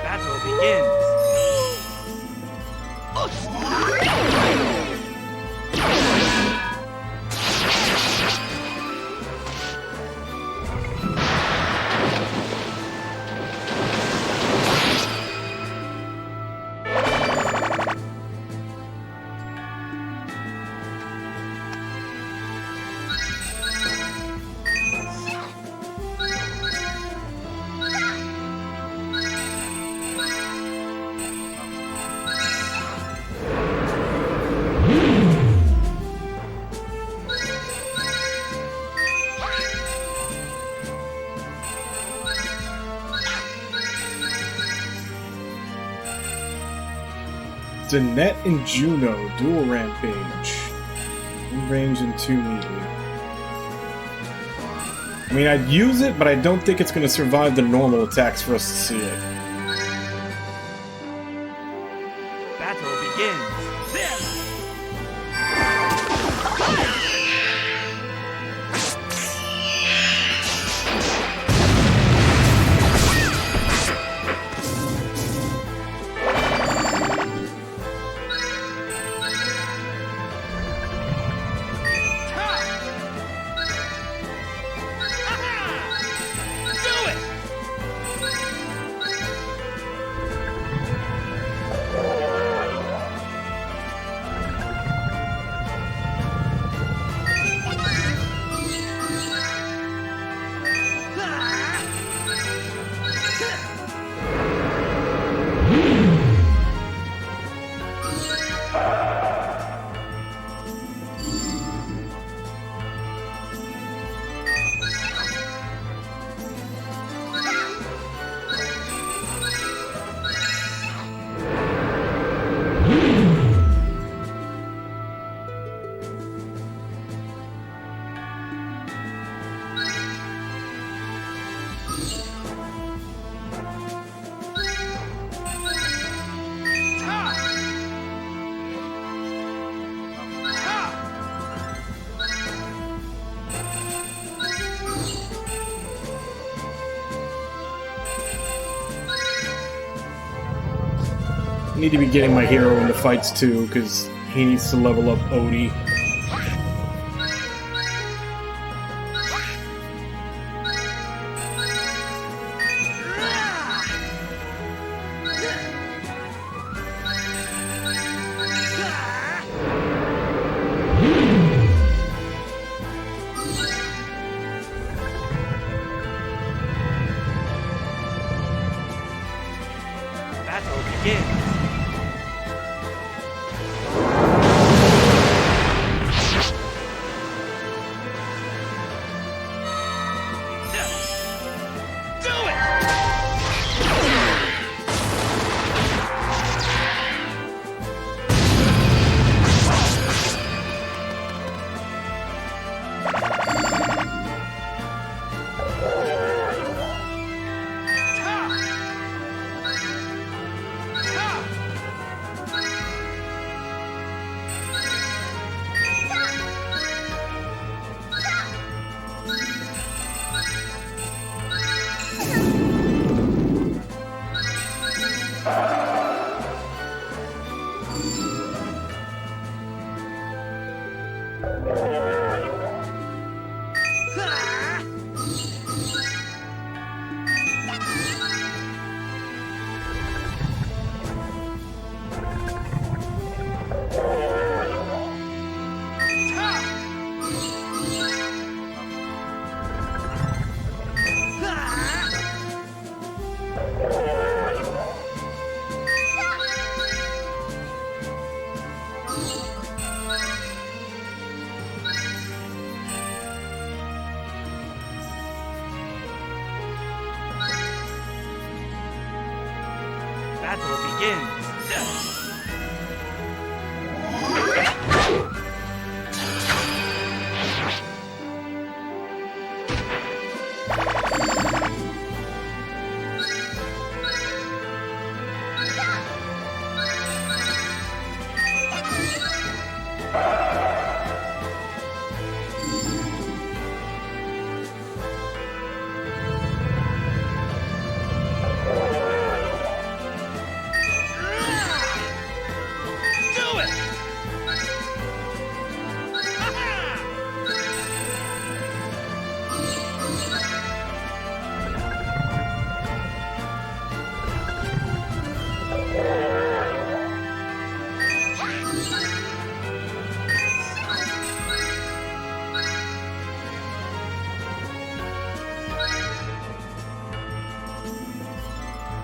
Battle begins. Danette and Juno, dual rampage. 1 range and 2 medium. I mean, I'd use it, but I don't think it's going to survive the normal attacks for us to see it. Battle begins. There! I need to be getting my hero into fights too, because he needs to level up Odie. Battle begins. Battle begins.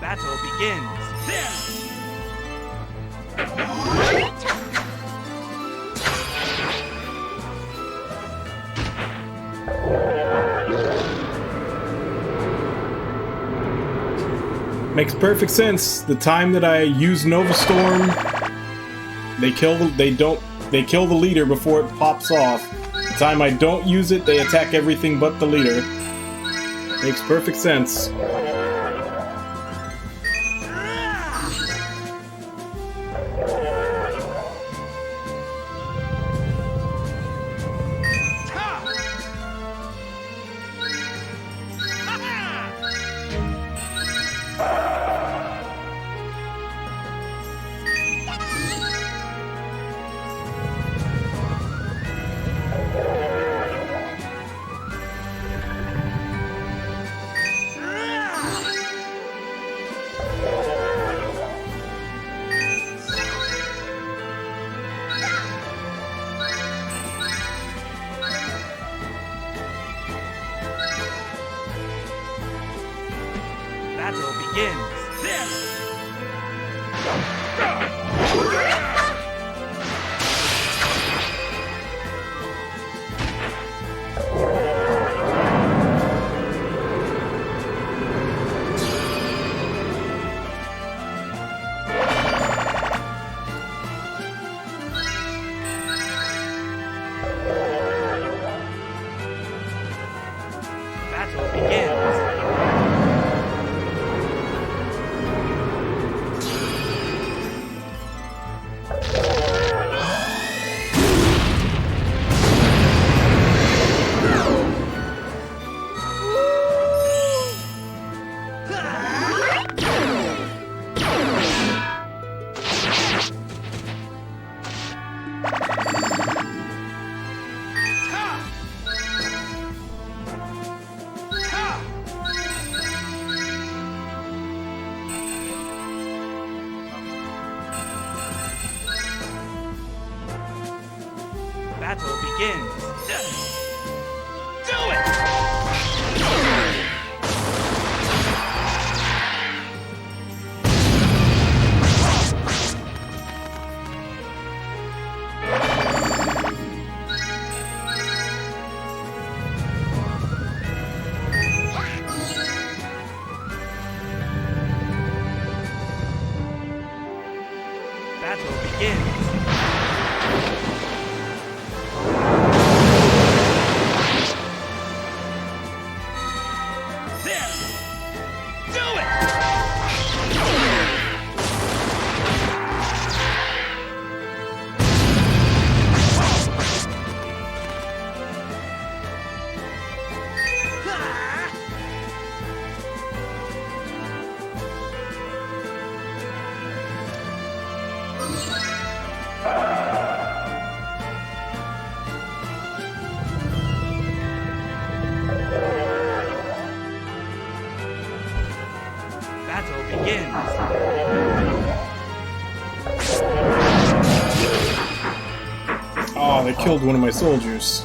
Battle begins. There! Makes perfect sense. The time that I used Nova Storm They kill the leader before it pops off. The time I don't use it, they attack everything but the leader. Makes perfect sense. Battle begins. Battle begins. Battle begins. Do it! Battle begins. Battle begins. Oh, they killed one of my soldiers.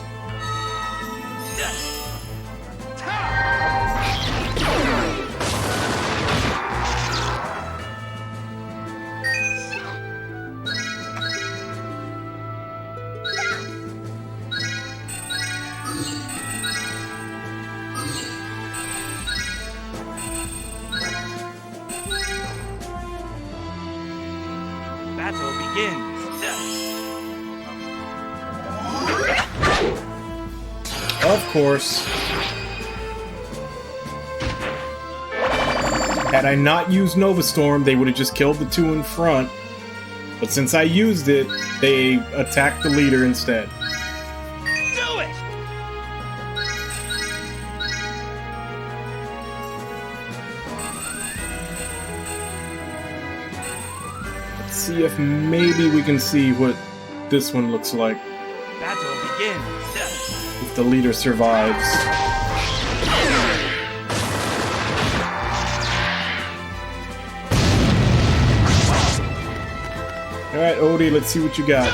Battle begins. Of course. Had I not used Nova Storm, they would have just killed the two in front. But since I used it, they attacked the leader instead. Do it! Let's see if maybe we can see what this one looks like. Battle begins. If the leader survives. Alright, Odie, let's see what you got.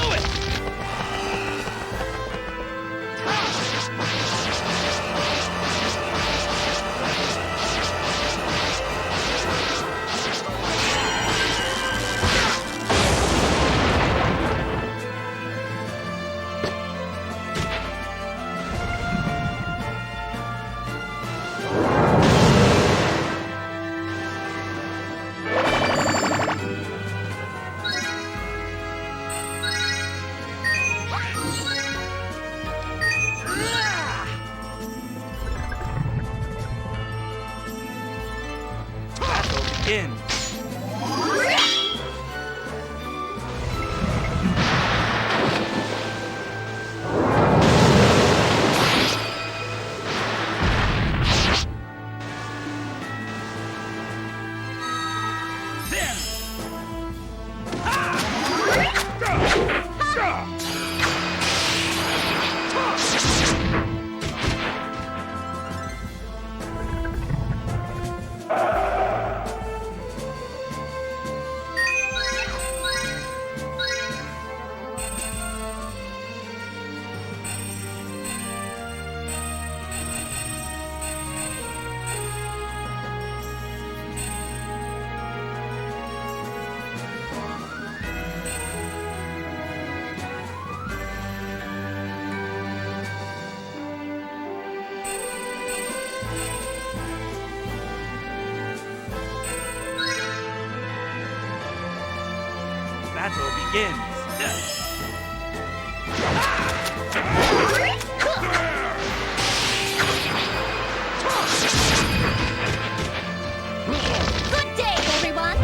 begins. Battle begins. Good day, everyone!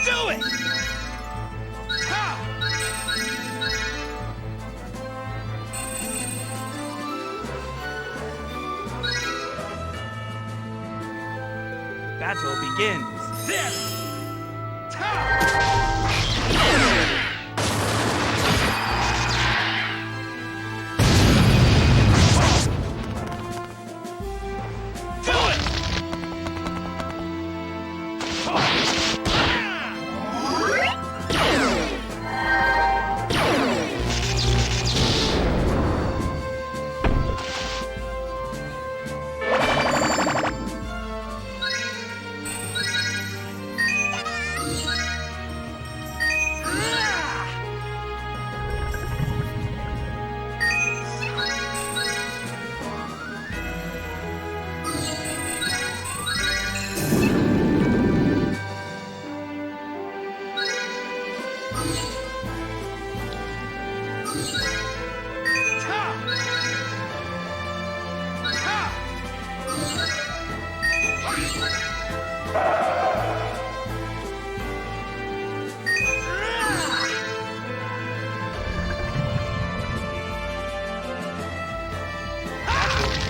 Do it! Battle begins. This! Do it!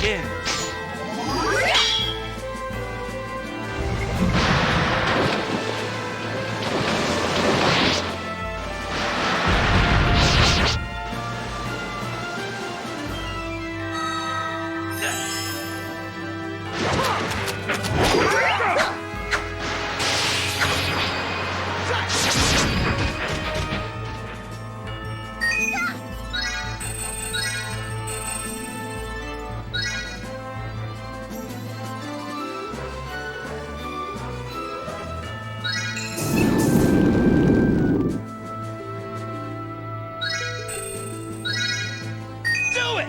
Begins. Do it!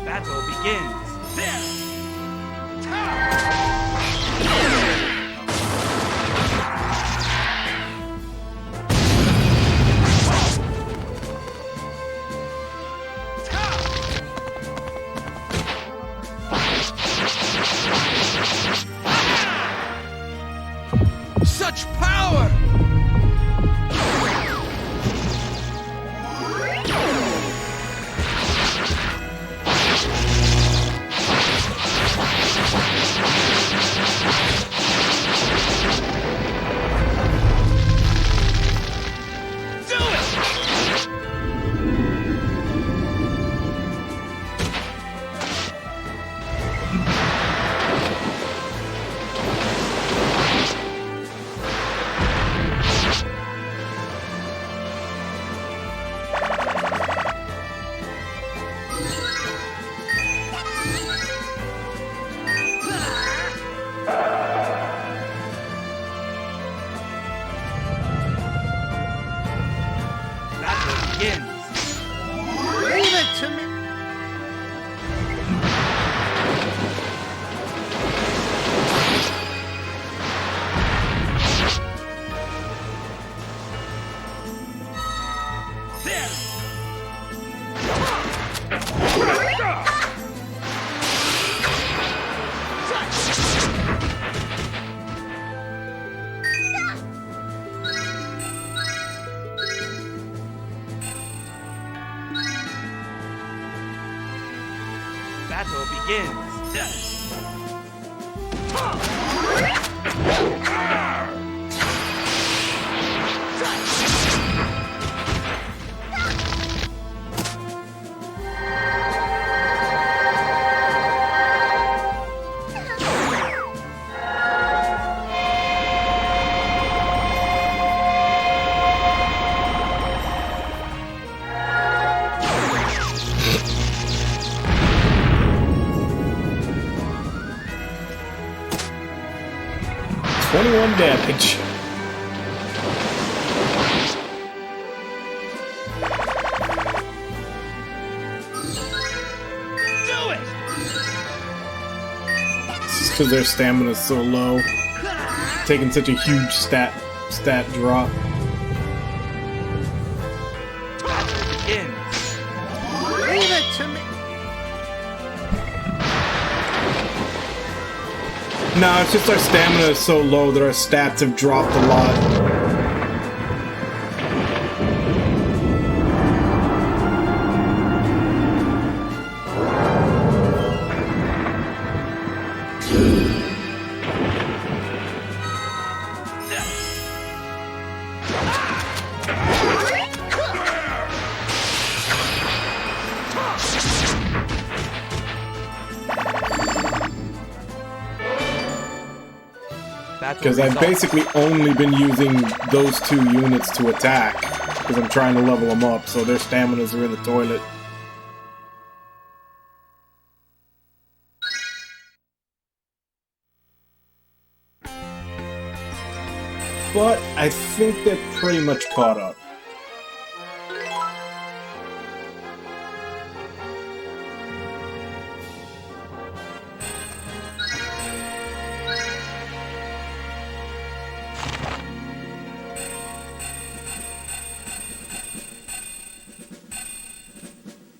Battle begins. This! Such power! begins. Leave it to me! Battle begins. Damage. Do it! It's because their stamina is so low. Taking such a huge stat drop. Battle begins. Leave it to me! No, it's just our stamina is so low that our stats have dropped a lot. Because I've basically only been using those 2 units to attack, because I'm trying to level them up, so their staminas are in the toilet. But I think they're pretty much caught up.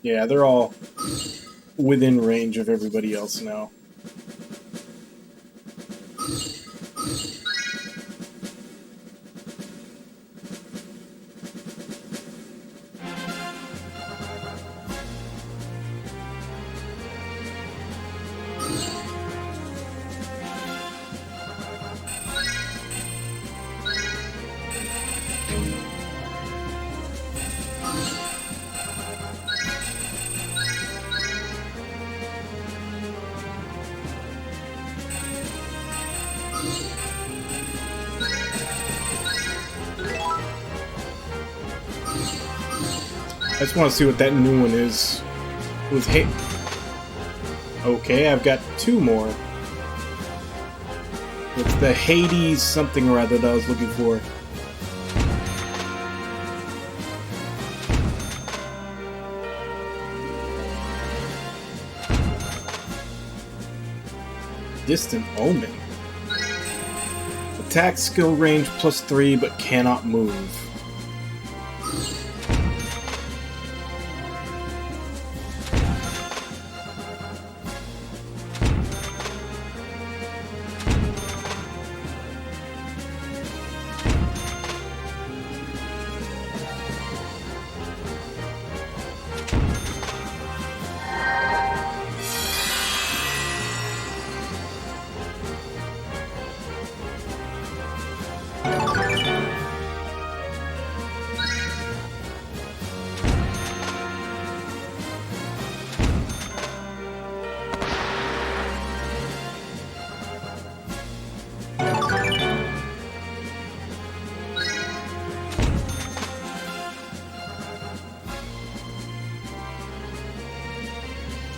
Yeah, they're all within range of everybody else now. I just want to see what that new one is. It was hit. Okay, I've got 2 more. It's the Hades something or other that I was looking for. Distant Omen. Attack skill range +3 but cannot move.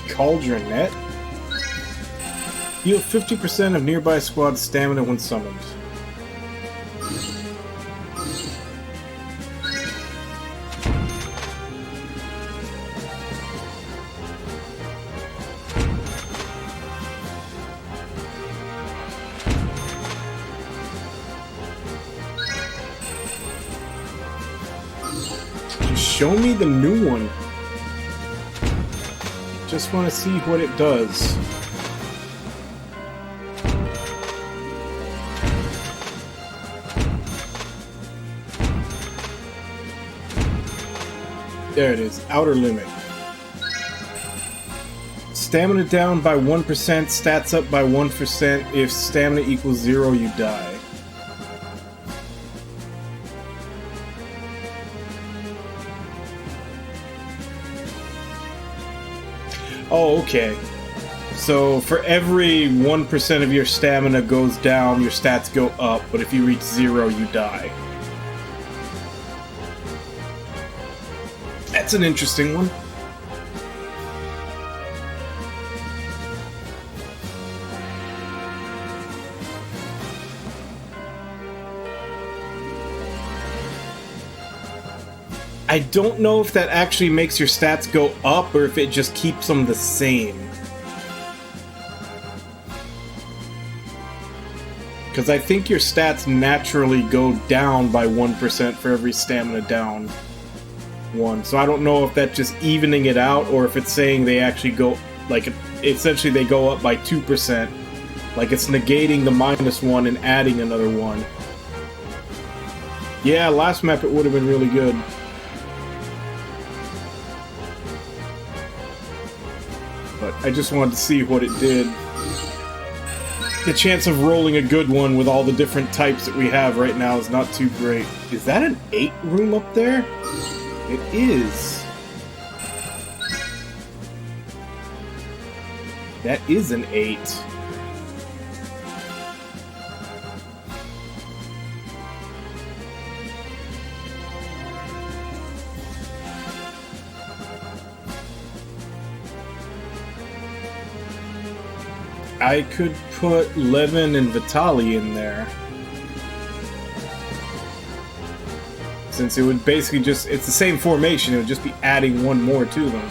Cauldron Net. Heal 50% of nearby squad's stamina when summoned. Show me the new one. Just want to see what it does. There it is, outer limit. Stamina down by 1%, stats up by 1%. If stamina equals 0, you die. Oh, okay. So for every 1% of your stamina goes down, your stats go up, but if you reach 0, you die. That's an interesting one. I don't know if that actually makes your stats go up or if it just keeps them the same. Because I think your stats naturally go down by 1% for every stamina down one. So I don't know if that's just evening it out or if it's saying they actually go, like, essentially they go up by 2%. Like it's negating the -1 and adding another one. Yeah, last map it would have been really good. But I just wanted to see what it did. The chance of rolling a good one with all the different types that we have right now is not too great. Is that an 8 room up there? It is. That is an 8. I could put Levin and Vitali in there. Since it would basically just, it's the same formation, it would just be adding one more to them.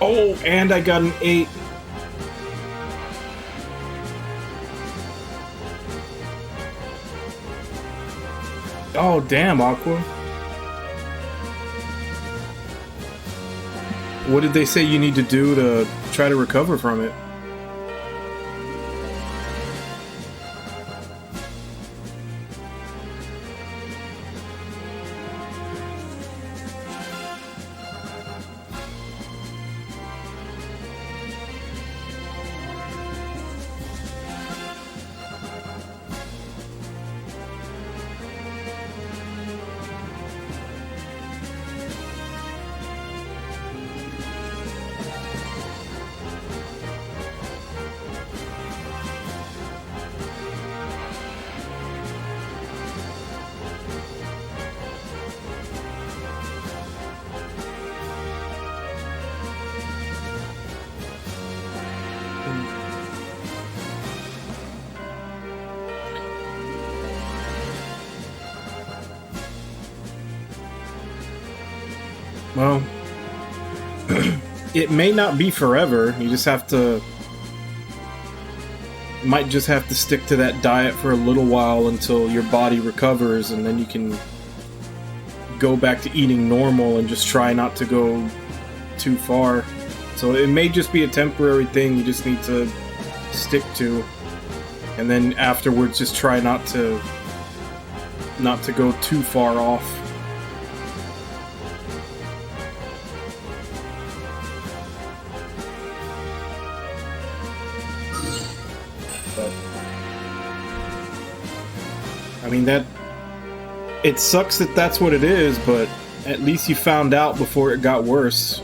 Oh, and I got an 8. Oh, damn, Aqua. What did they say you need to do to try to recover from it? Well, it may not be forever. You just have to... might just have to stick to that diet for a little while until your body recovers, and then you can go back to eating normal and just try not to go too far. So it may just be a temporary thing you just need to stick to, and then afterwards just try not to go too far off. I mean, that... it sucks that that's what it is, but At least you found out before it got worse.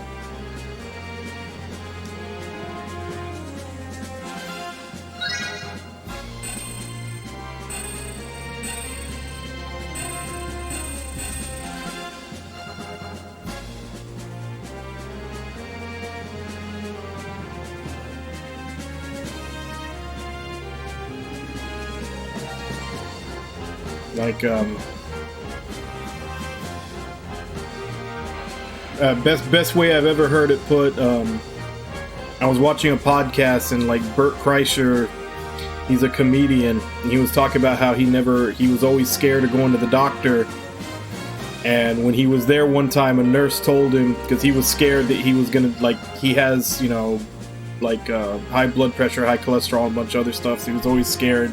Like, best way I've ever heard it put, I was watching a podcast and like Bert Kreischer, he's a comedian, and he was talking about how he was always scared of going to the doctor. And when he was there one time, a nurse told him, because he was scared that he was gonna, like, he has, you know, like high blood pressure, high cholesterol, and a bunch of other stuff, so he was always scared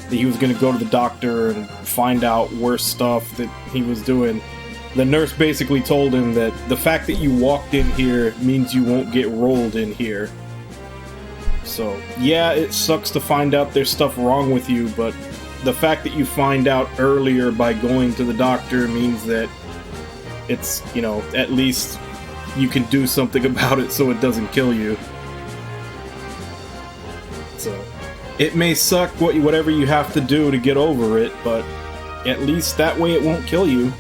that he was going to go to the doctor and find out worse stuff that he was doing. The nurse basically told him that the fact that you walked in here means you won't get rolled in here. So, yeah, it sucks to find out there's stuff wrong with you, but the fact that you find out earlier by going to the doctor means that it's, you know, at least you can do something about it so it doesn't kill you. So, it may suck whatever you have to do to get over it, but at least that way it won't kill you.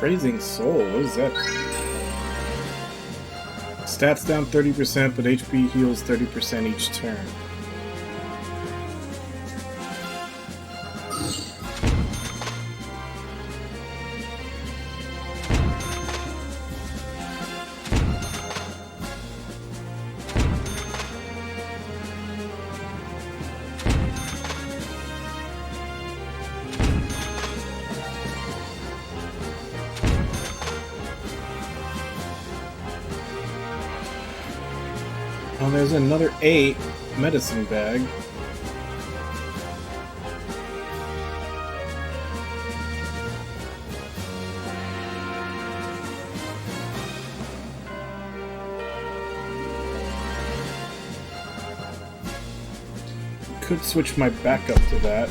Praising Soul, what is that? Stats down 30%, but HP heals 30% each turn. Oh, there's another 8 medicine bag. Could switch my backup to that.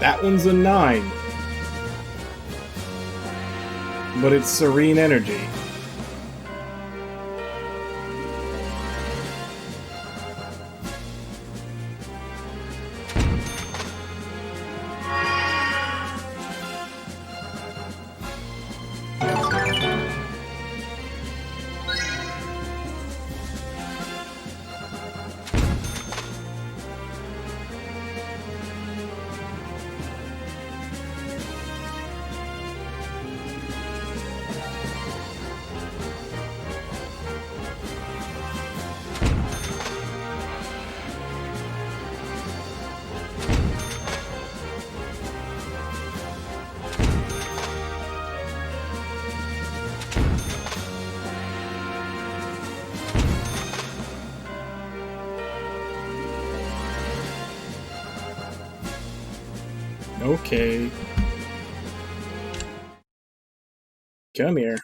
That one's a 9. But it's Serene Energy. Okay. Come here.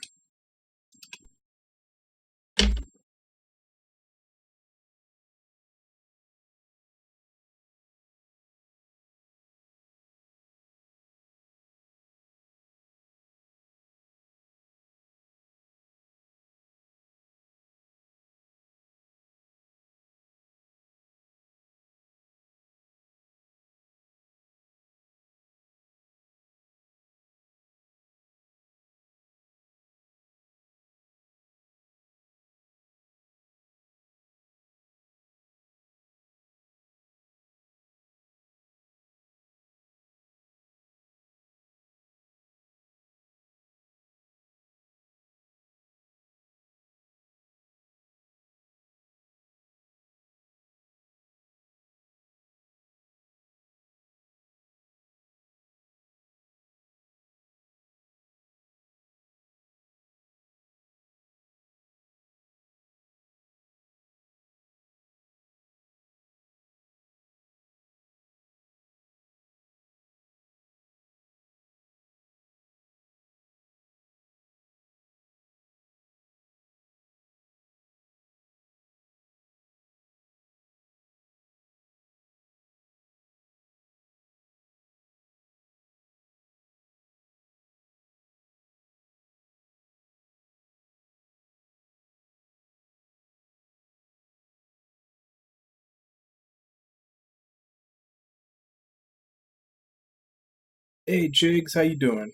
Hey, Jigs, how you doing?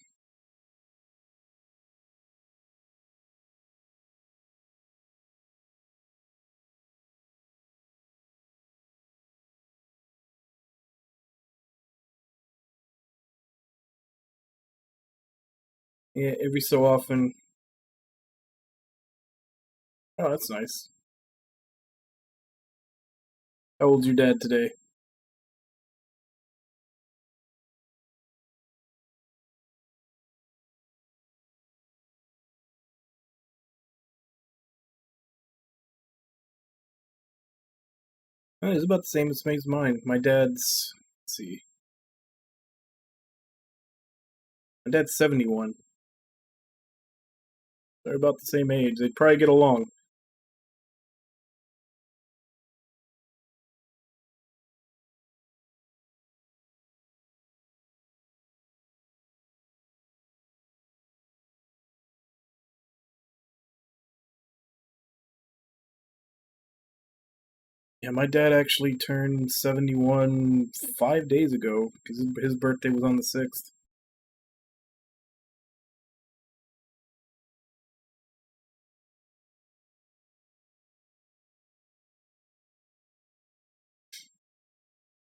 Yeah, every so often. Oh, that's nice. How old's your dad today? Oh, he's about the same as mine. My dad's, let's see. My dad's 71. They're about the same age. They'd probably get along. Yeah, my dad actually turned 71 5 days ago because his birthday was on the 6th.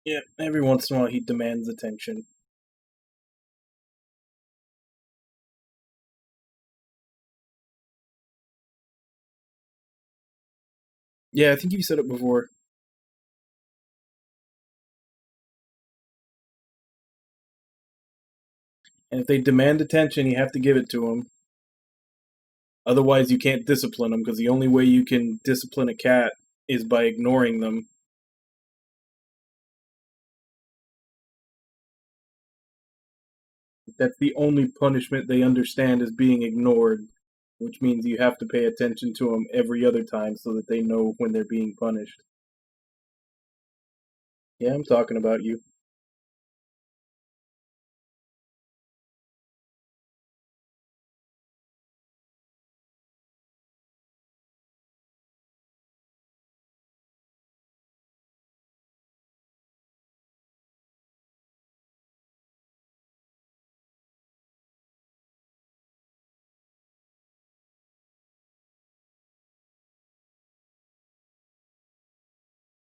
Yeah, every once in a while he demands attention. Yeah, I think you said it before. And if they demand attention, you have to give it to them. Otherwise, you can't discipline them because the only way you can discipline a cat is by ignoring them. That's the only punishment they understand is being ignored, which means you have to pay attention to them every other time so that they know when they're being punished. Yeah, I'm talking about you.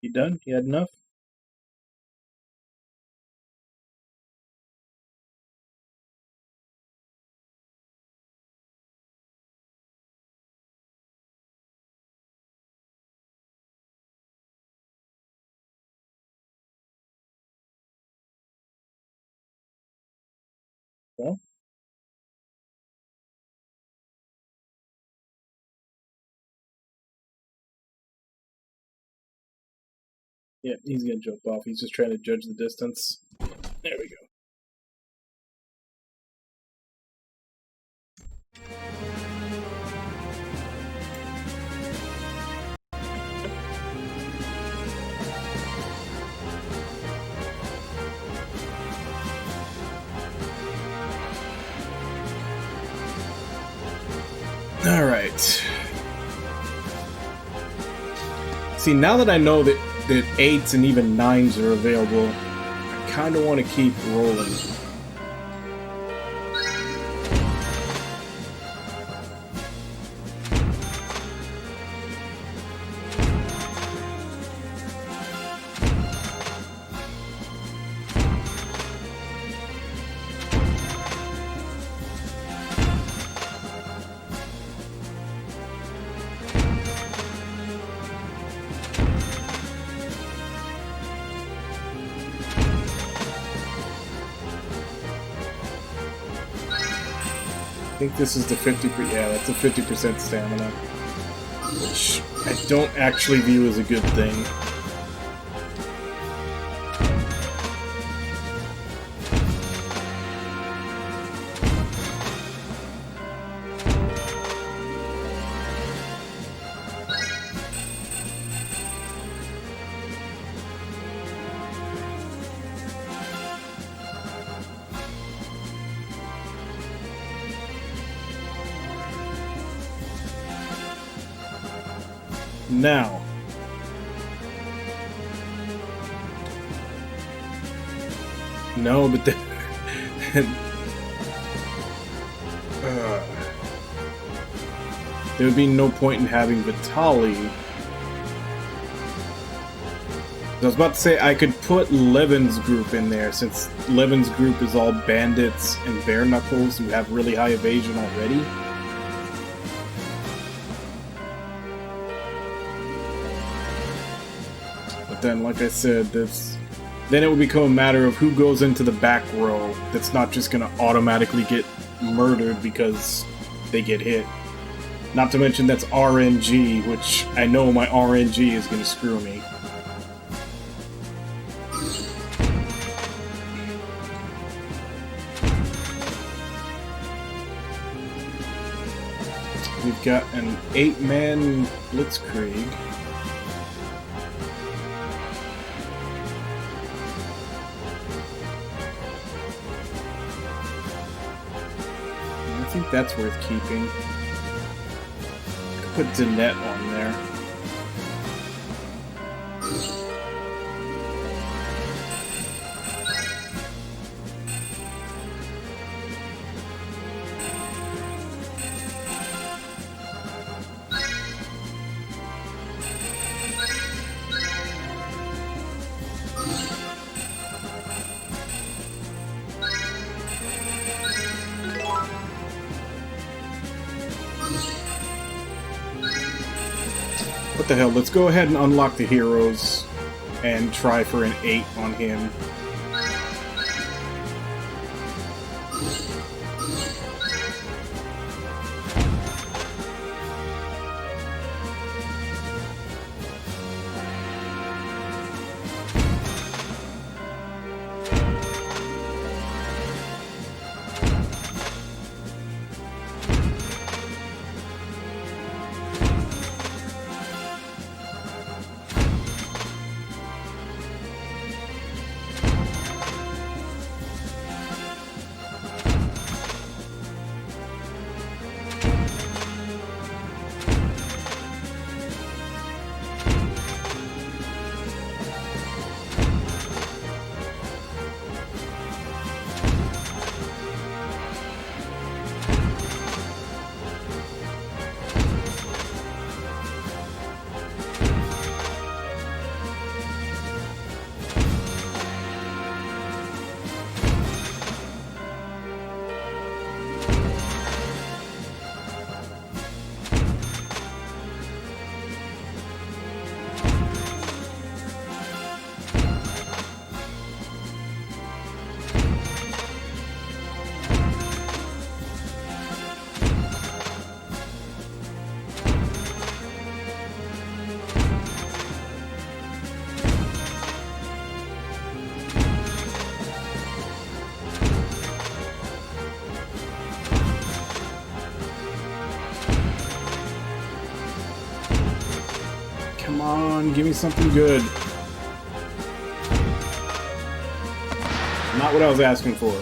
You done? You had enough? Well, yeah, he's gonna jump off. He's just trying to judge the distance. There we go. Alright. See, now that I know that 8s and even 9s are available, I kind of want to keep rolling. I think this is the 50%. Yeah, that's a 50% stamina, which I don't actually view as a good thing. Now, no, but then there would be no point in having Vitali. I was about to say I could put Levin's group in there, since Levin's group is all bandits and bare knuckles who have really high evasion already. But then, like I said, then it would become a matter of who goes into the back row that's not just going to automatically get murdered because they get hit. Not to mention that's RNG, which I know my RNG is going to screw me. We've got an 8-man Blitzkrieg. I think that's worth keeping. Could put Danette on there. What the hell, let's go ahead and unlock the heroes and try for an 8 on him. Come on, give me something good. Not what I was asking for.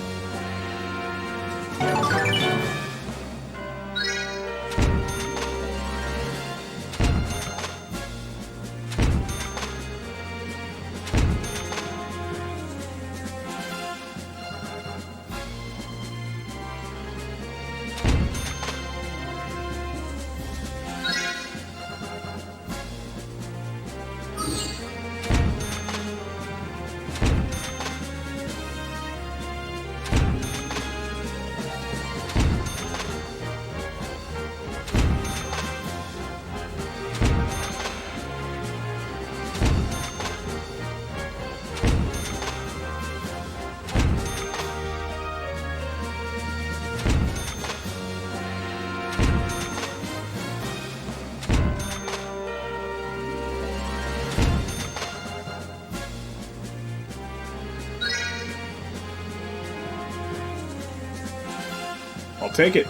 I'll take it.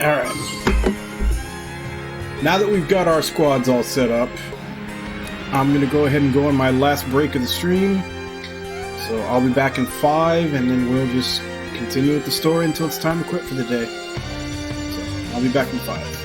Alright. Now that we've got our squads all set up, I'm going to go ahead and go on my last break of the stream. So I'll be back in 5, and then we'll just continue with the story until it's time to quit for the day. So I'll be back in 5.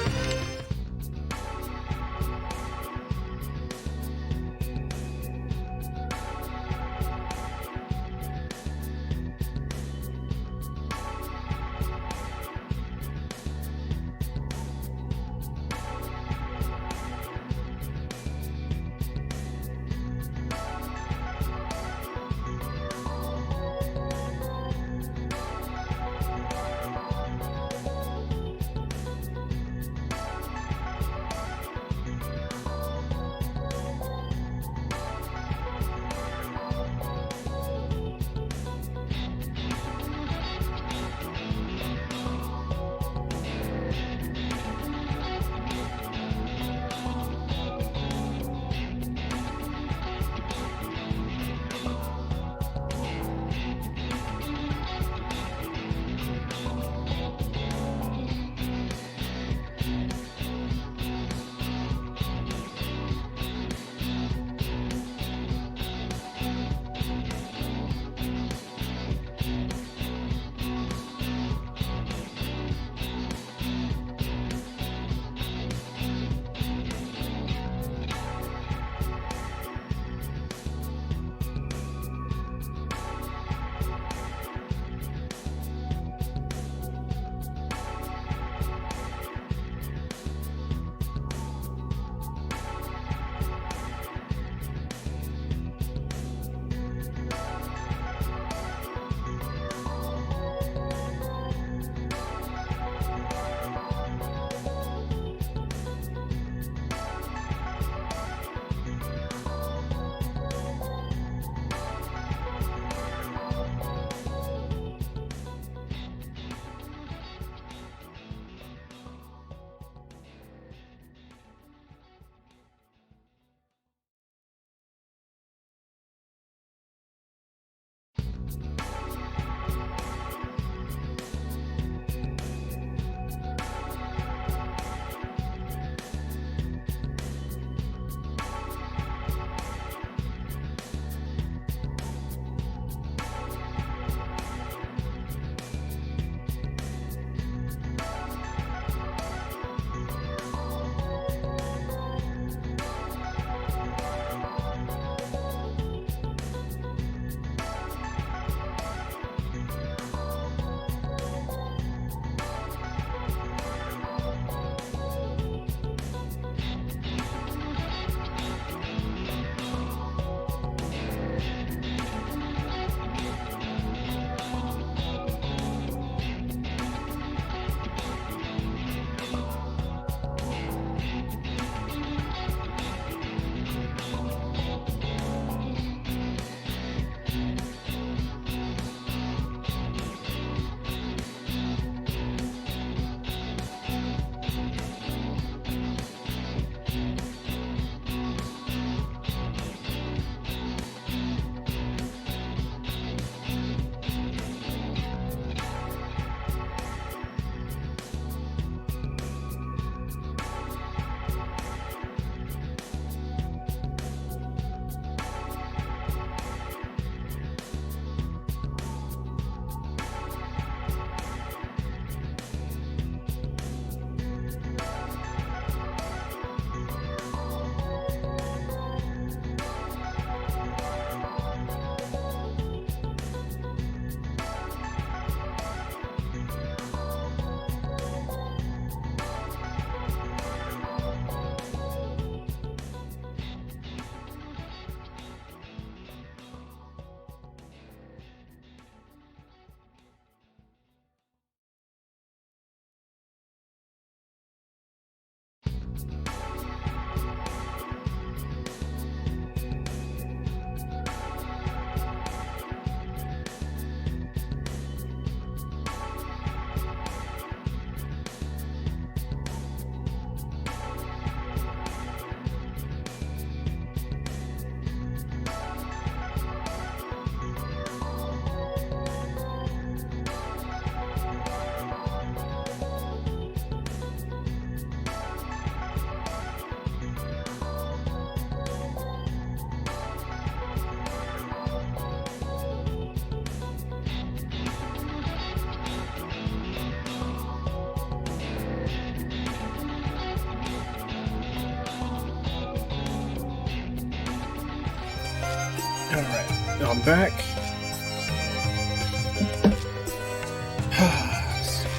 Alright, I'm back.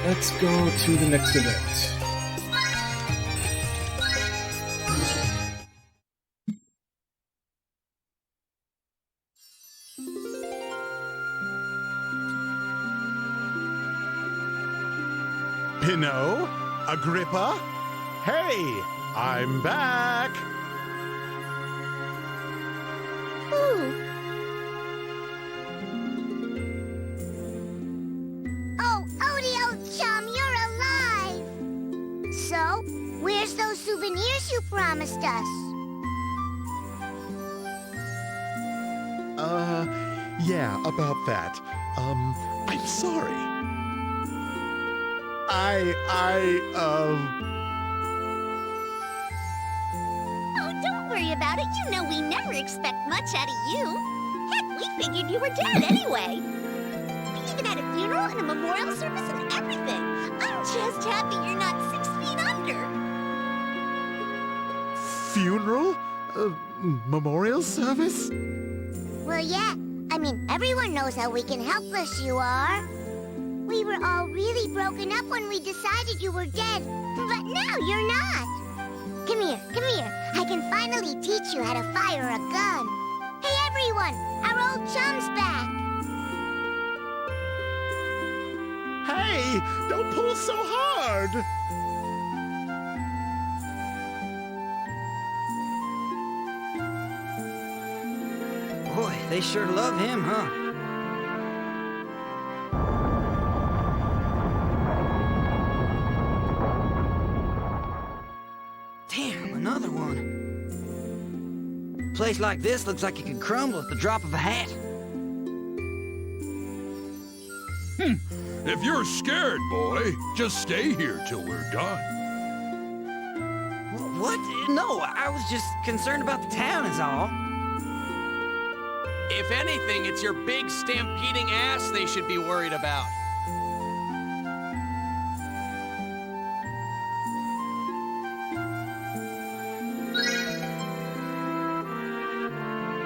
Let's go to the next event. Pinot? Agrippa? Hey, I'm back! Ooh. Oh, Odie, old chum, you're alive! So, where's those souvenirs you promised us? Yeah, about that. I'm sorry. Oh, don't worry about it. You know we never expect much out of you. Heck, we figured you were dead anyway. We even had a funeral and a memorial service and everything. I'm just happy you're not 6 feet under. Funeral? Memorial service? Well, yeah. I mean, everyone knows how weak and helpless you are. We were all really broken up when we decided you were dead, but now you're not. Come here, come here. I can finally teach you how to fire a gun. Hey, everyone, our old chum's back. Hey, don't pull so hard! Boy, they sure love him, huh? Damn, another one. A place like this looks like it could crumble at the drop of a hat. If you're scared, boy, just stay here till we're done. What? No, I was just concerned about the town is all. If anything, it's your big stampeding ass they should be worried about.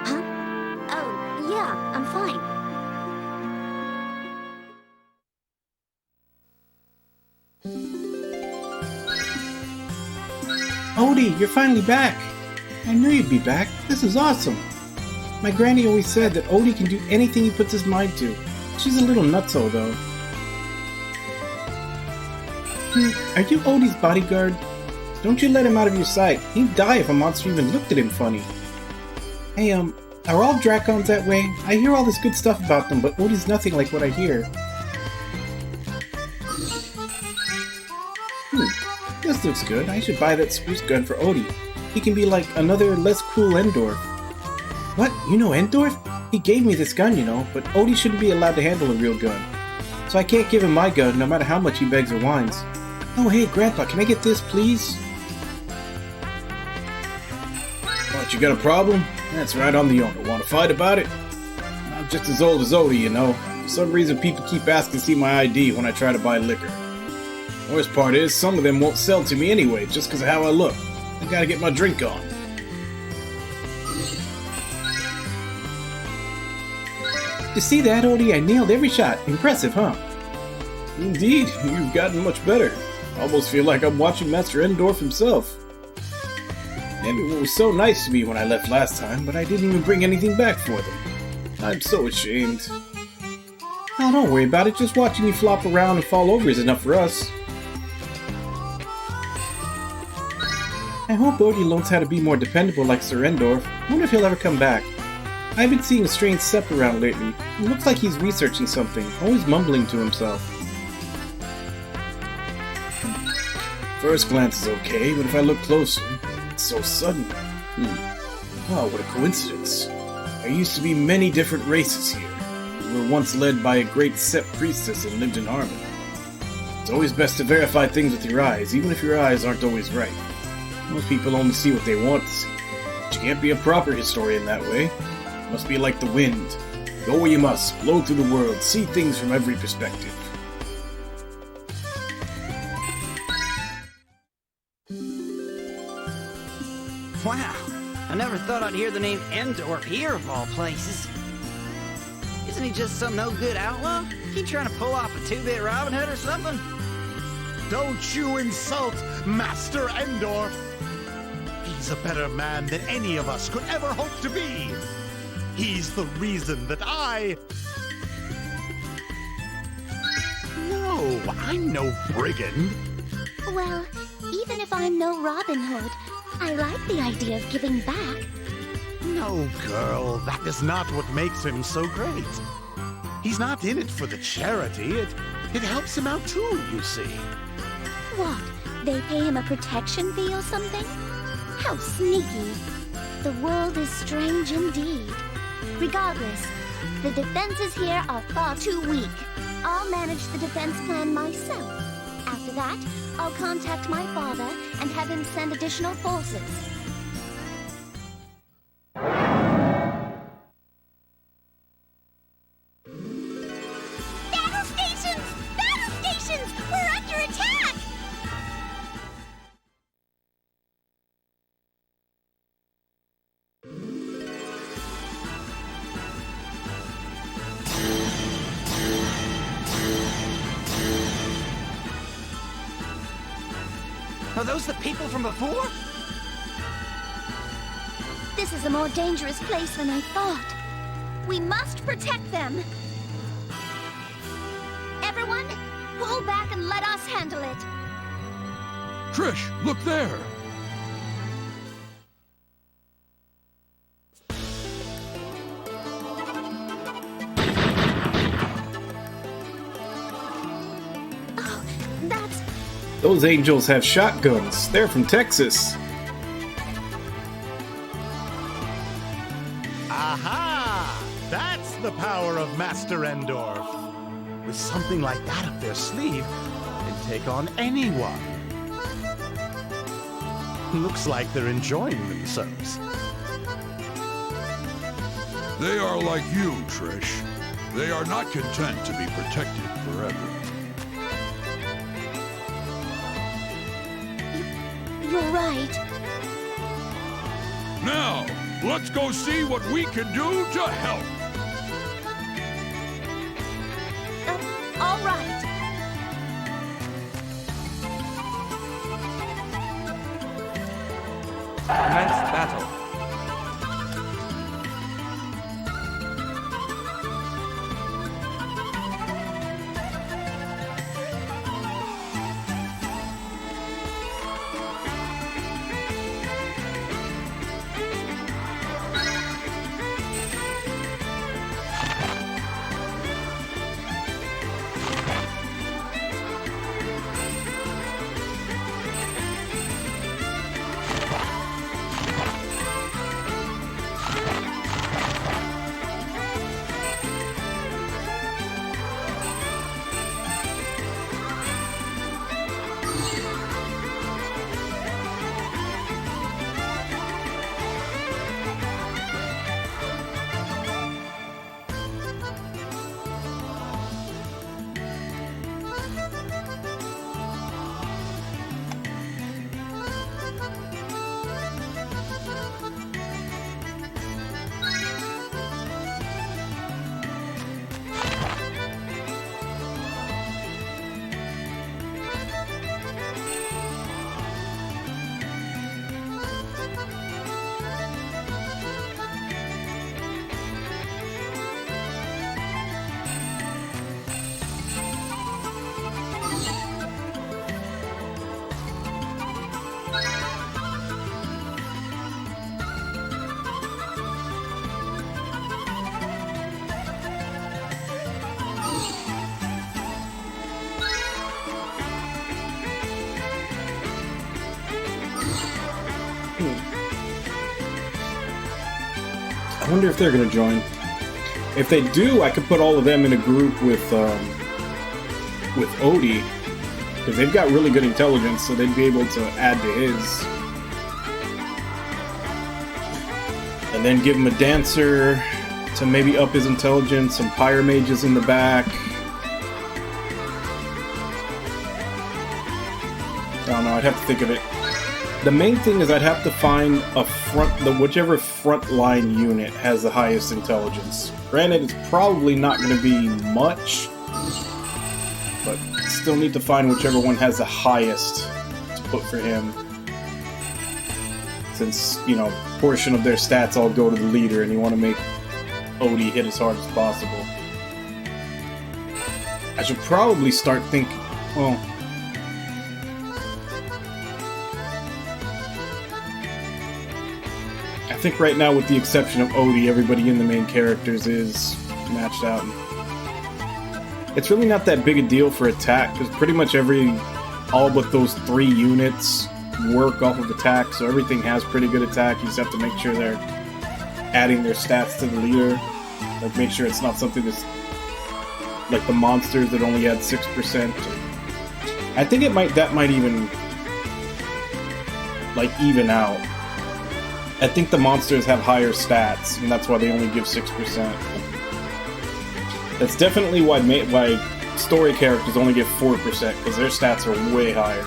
Huh? Oh, yeah, I'm fine. Odie, you're finally back! I knew you'd be back. This is awesome. My granny always said that Odie can do anything he puts his mind to. She's a little nutso, though. Are you Odie's bodyguard? Don't you let him out of your sight. He'd die if a monster even looked at him funny. Hey, are all Drakons that way? I hear all this good stuff about them, but Odie's nothing like what I hear. This looks good. I should buy that spruce gun for Odie. He can be like another less cool Endorf. What? You know Endorf? He gave me this gun, you know, but Odie shouldn't be allowed to handle a real gun. So I can't give him my gun, no matter how much he begs or whines. Oh, hey, Grandpa, can I get this, please? What, you got a problem? That's right on the owner. Want to fight about it? I'm just as old as Odie, you know. For some reason, people keep asking to see my ID when I try to buy liquor. Worst part is, some of them won't sell to me anyway, just because of how I look. I gotta get my drink on. You see that, Odie? I nailed every shot. Impressive, huh? Indeed, you've gotten much better. Almost feel like I'm watching Master Endorf himself. And it was so nice to me when I left last time, but I didn't even bring anything back for them. I'm so ashamed. Oh, don't worry about it. Just watching you flop around and fall over is enough for us. I hope Odie learns how to be more dependable like Sir Endorf. I wonder if he'll ever come back. I've been seeing a strange Sepp around lately. It looks like he's researching something, always mumbling to himself. First glance is okay, but if I look closer, it's so sudden. Oh, what a coincidence. There used to be many different races here. We were once led by a great Sepp priestess and lived in harmony. It's always best to verify things with your eyes, even if your eyes aren't always right. Most people only see what they want to see. But you can't be a proper historian that way. You must be like the wind. Go where you must, blow through the world, see things from every perspective. Wow, I never thought I'd hear the name Endorf here of all places. Isn't he just some no-good outlaw? He trying to pull off a two-bit Robin Hood or something? Don't you insult Master Endorf! He's a better man than any of us could ever hope to be! He's the reason that No, I'm no brigand. Well, even if I'm no Robin Hood, I like the idea of giving back. No, girl, that is not what makes him so great. He's not in it for the charity. It helps him out too, you see. What? They pay him a protection fee or something? How sneaky. The world is strange indeed. Regardless, the defenses here are far too weak. I'll manage the defense plan myself. After that, I'll contact my father and have him send additional forces. Battle stations! Battle stations! We're under attack! Are those the people from before? This is a more dangerous place than I thought. We must protect them. Everyone, pull back and let us handle it. Trish, look there! Oh, that's... Those angels have shotguns. They're from Texas. Aha! That's the power of Master Endorf. With something like that up their sleeve, they can take on anyone. Looks like they're enjoying themselves. They are like you, Trish. They are not content to be protected forever. You're right. Now, let's go see what we can do to help. All right. Commence battle. I wonder if they're going to join. If they do, I could put all of them in a group with Odie, because they've got really good intelligence, so they'd be able to add to his. And then give him a dancer to maybe up his intelligence, some pyre mages in the back. I don't know, I'd have to think of it. The main thing is I'd have to find whichever frontline unit has the highest intelligence. Granted, it's probably not going to be much, but still need to find whichever one has the highest to put for him. Since, you know, a portion of their stats all go to the leader, and you want to make Odie hit as hard as possible. I should probably start thinking, well... I think right now, with the exception of Odie, everybody in the main characters is matched out. It's really not that big a deal for attack, because pretty much all but those 3 units work off of attack, so everything has pretty good attack. You just have to make sure they're adding their stats to the leader. Like, make sure it's not something that's like the monsters that only had 6%. I think that might even like even out. I think the monsters have higher stats, and that's why they only give 6%. That's definitely why story characters only give 4%, because their stats are way higher.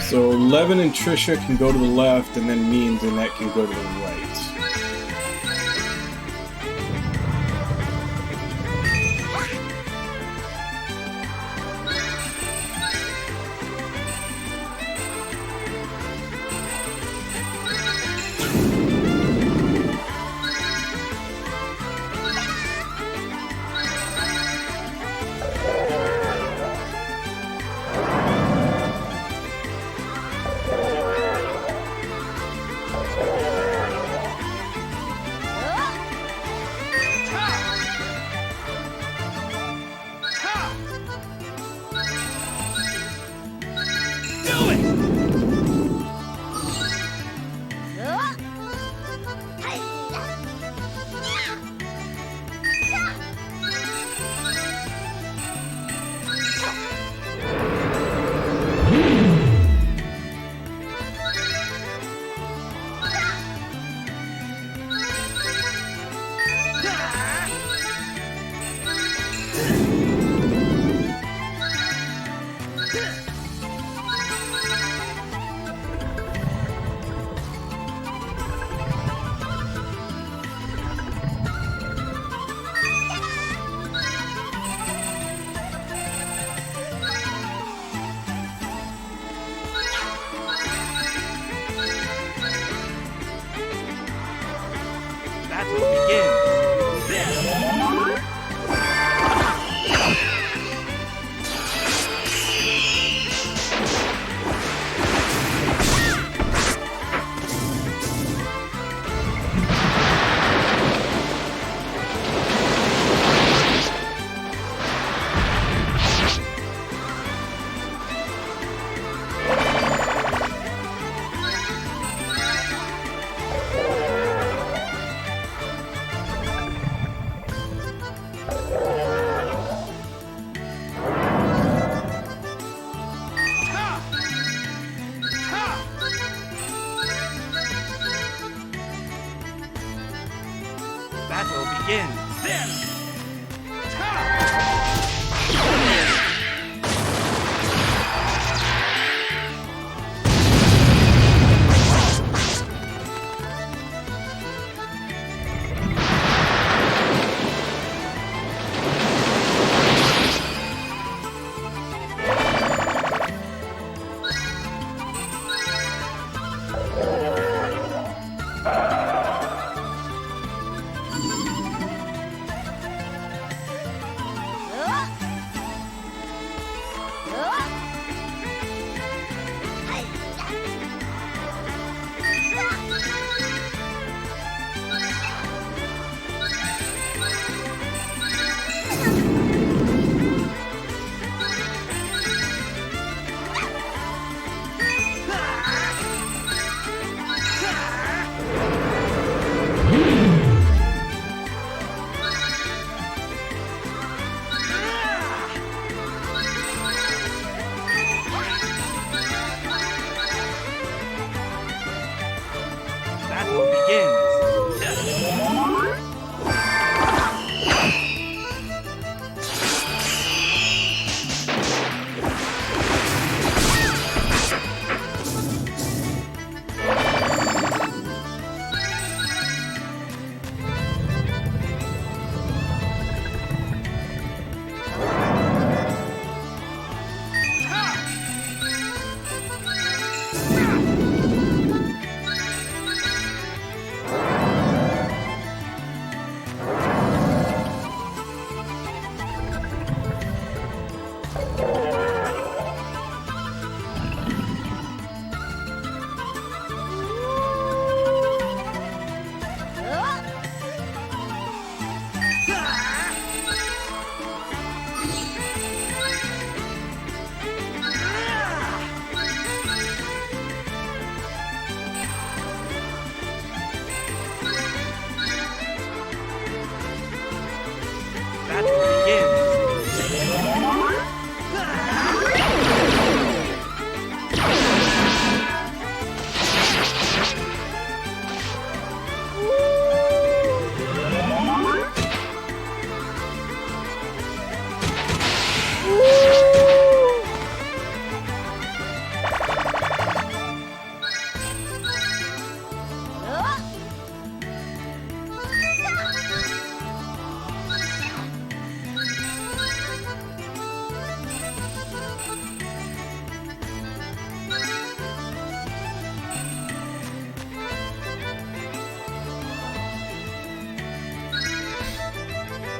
So Levin and Trisha can go to the left, and then me and Danette can go to the right.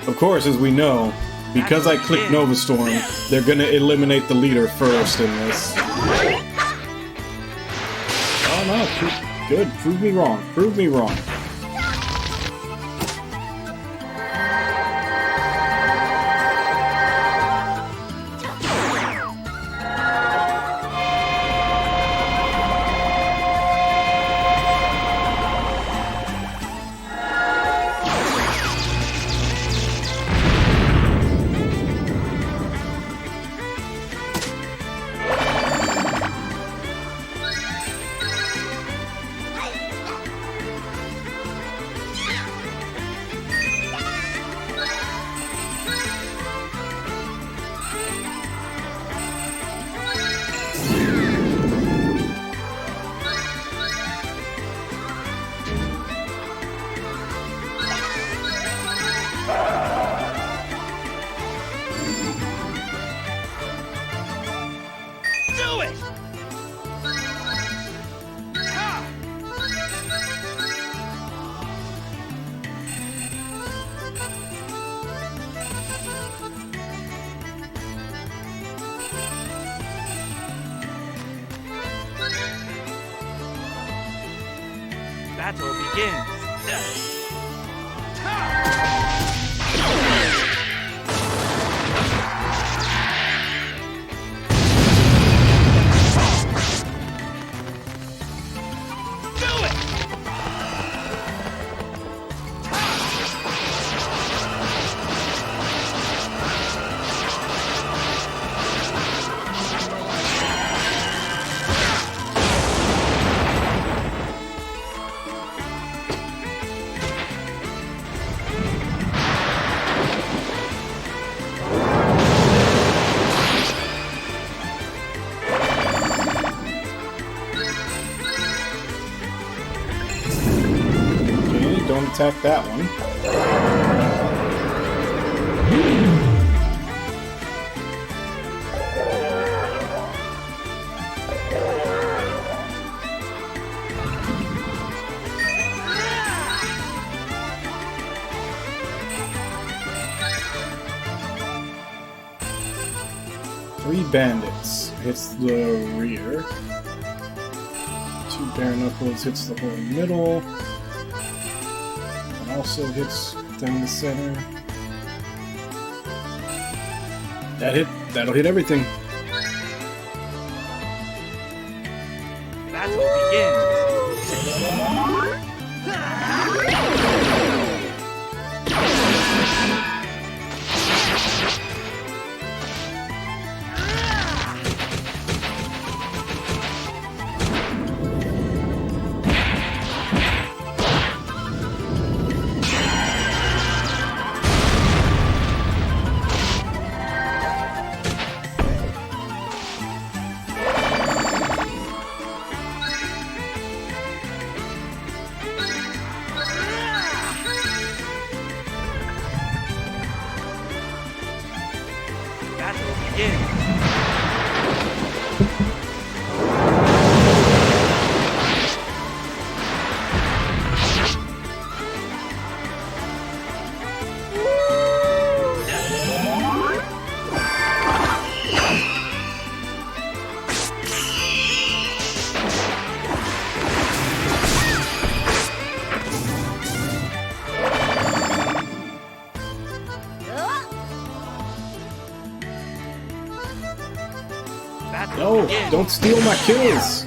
Of course, as we know, because I clicked Nova Storm, they're gonna eliminate the leader first in this. Oh no, good. Prove me wrong. Prove me wrong. Do it! Battle begins. Don't attack that one. 3 bandits hits the rear. 2 bare knuckles hits the whole middle. And also hits down the center. That'll hit everything. Battle begins. Battle begins. No, don't steal my kills!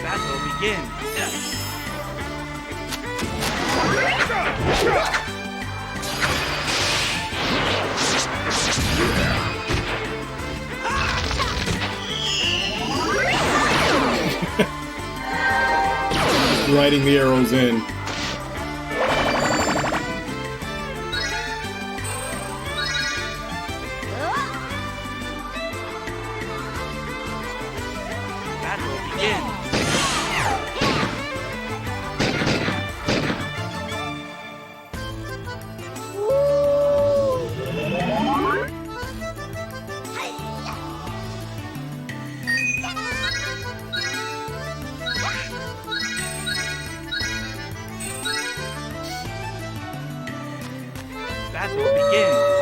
Battle begins. Riding the arrows in. Battle begins.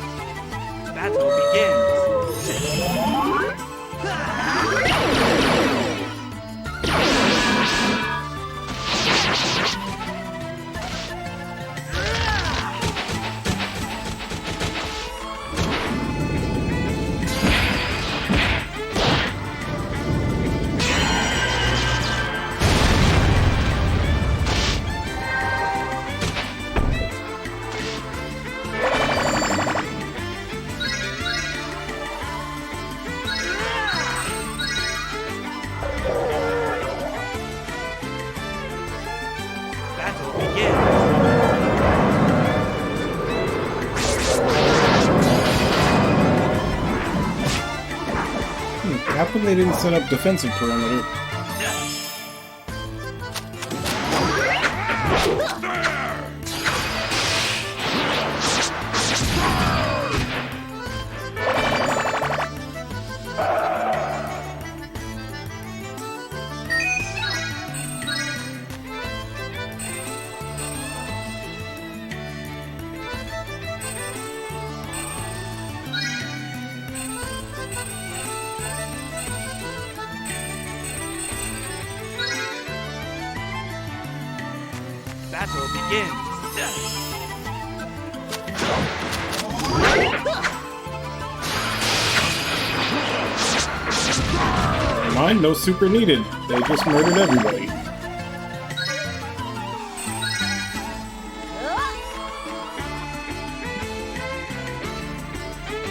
Battle How come they didn't set up defensive perimeter? Battle begins. Mine, no super needed. They just murdered everybody.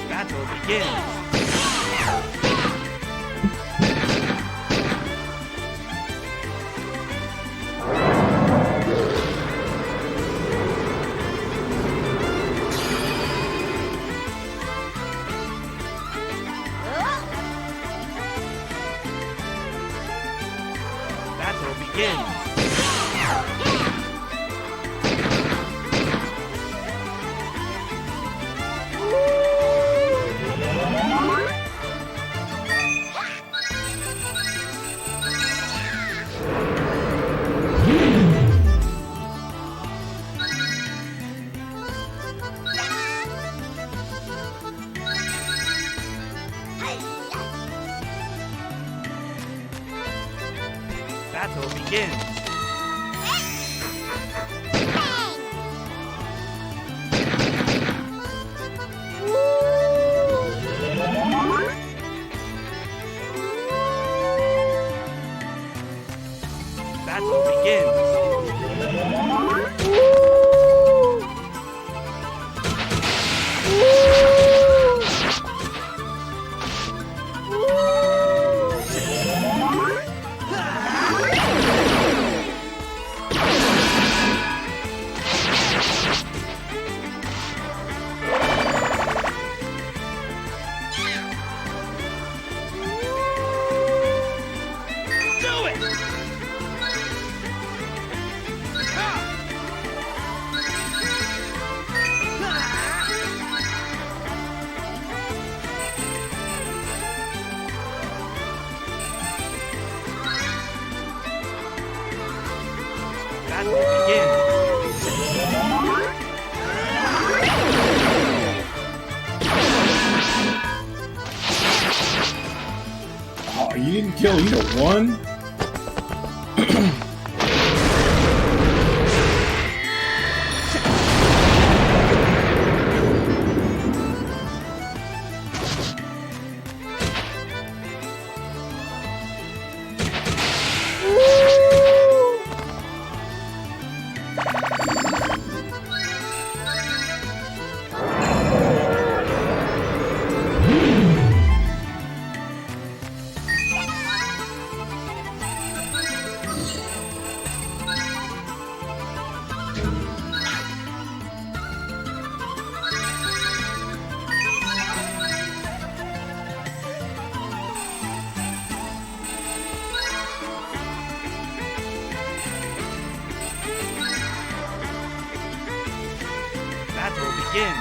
Battle begins. Battle begins. Battle begins. Battle begins. Battle begins. Oh, you didn't kill either one? Battle begins.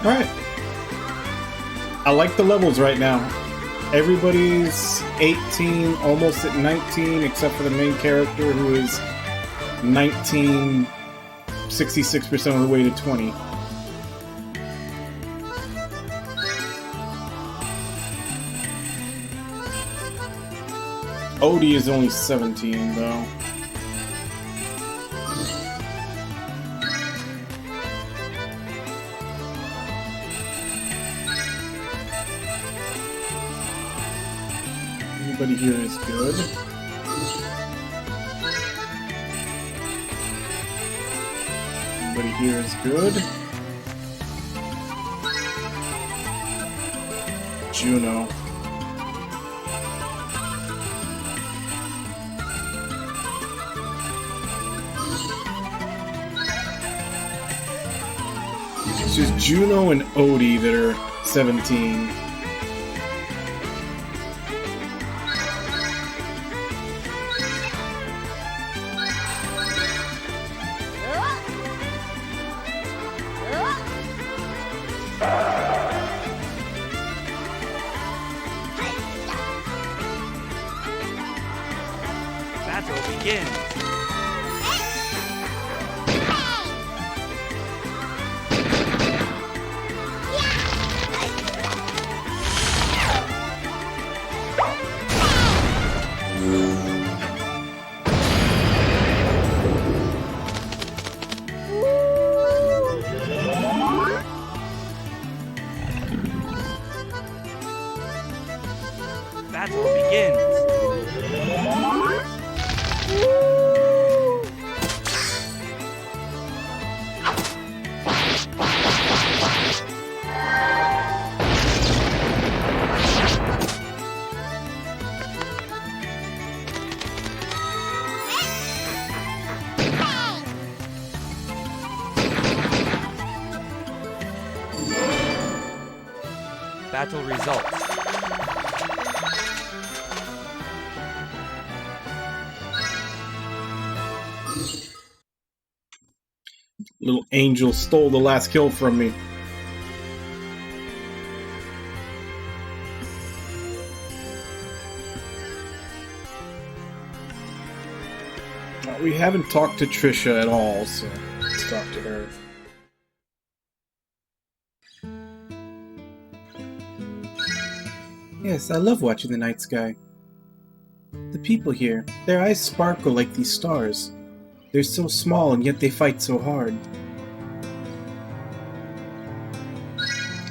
Alright. I like the levels right now. Everybody's 18, almost at 19, except for the main character who is 19, 66% of the way to 20. Odie is only 17, though. Everybody here is good. Everybody here is good. Juno. It's just Juno and Odie that are 17. Battle begins. Battle begins. Battle results. Little angel stole the last kill from me. We haven't talked to Trisha at all, so let's talk to her. Yes, I love watching the night sky. The people here, their eyes sparkle like these stars. They're so small and yet they fight so hard.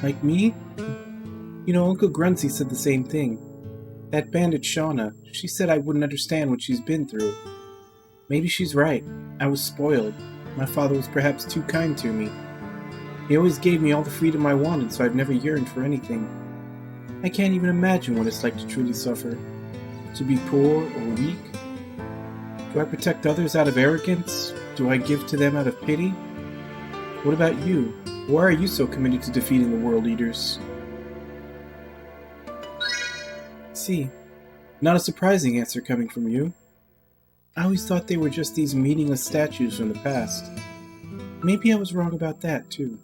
Like me? You know, Uncle Grunzy said the same thing. That bandit Shauna, she said I wouldn't understand what she's been through. Maybe she's right. I was spoiled. My father was perhaps too kind to me. He always gave me all the freedom I wanted, so I've never yearned for anything. I can't even imagine what it's like to truly suffer. To be poor or weak? Do I protect others out of arrogance? Do I give to them out of pity? What about you? Why are you so committed to defeating the World Eaters? See, not a surprising answer coming from you. I always thought they were just these meaningless statues from the past. Maybe I was wrong about that, too.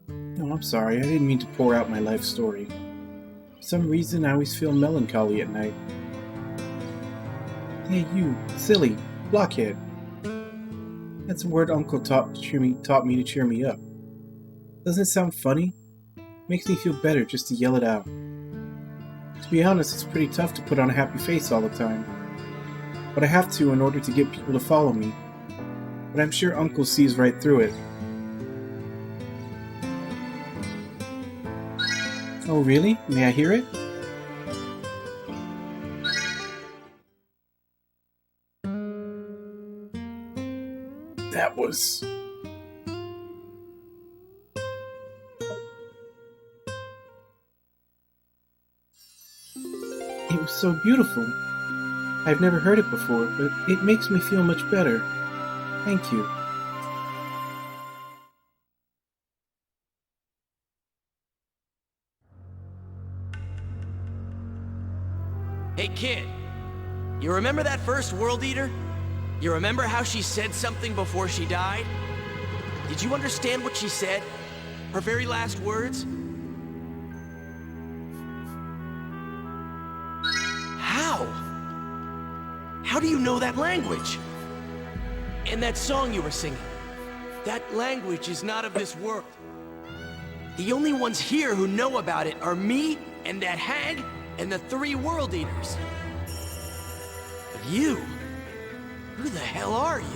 No, I'm sorry, I didn't mean to pour out my life story. For some reason, I always feel melancholy at night. Hey, you, silly, blockhead. That's a word Uncle taught me to cheer me up. Doesn't it sound funny? Makes me feel better just to yell it out. To be honest, it's pretty tough to put on a happy face all the time. But I have to in order to get people to follow me. But I'm sure Uncle sees right through it. Oh, really? May I hear it? That was... It was so beautiful. I've never heard it before, but it makes me feel much better. Thank you. Hey kid, you remember that first World Eater? You remember how she said something before she died? Did you understand what she said? Her very last words? How? How do you know that language? And that song you were singing? That language is not of this world. The only ones here who know about it are me and that hag and the 3 World Eaters. But you? Who the hell are you?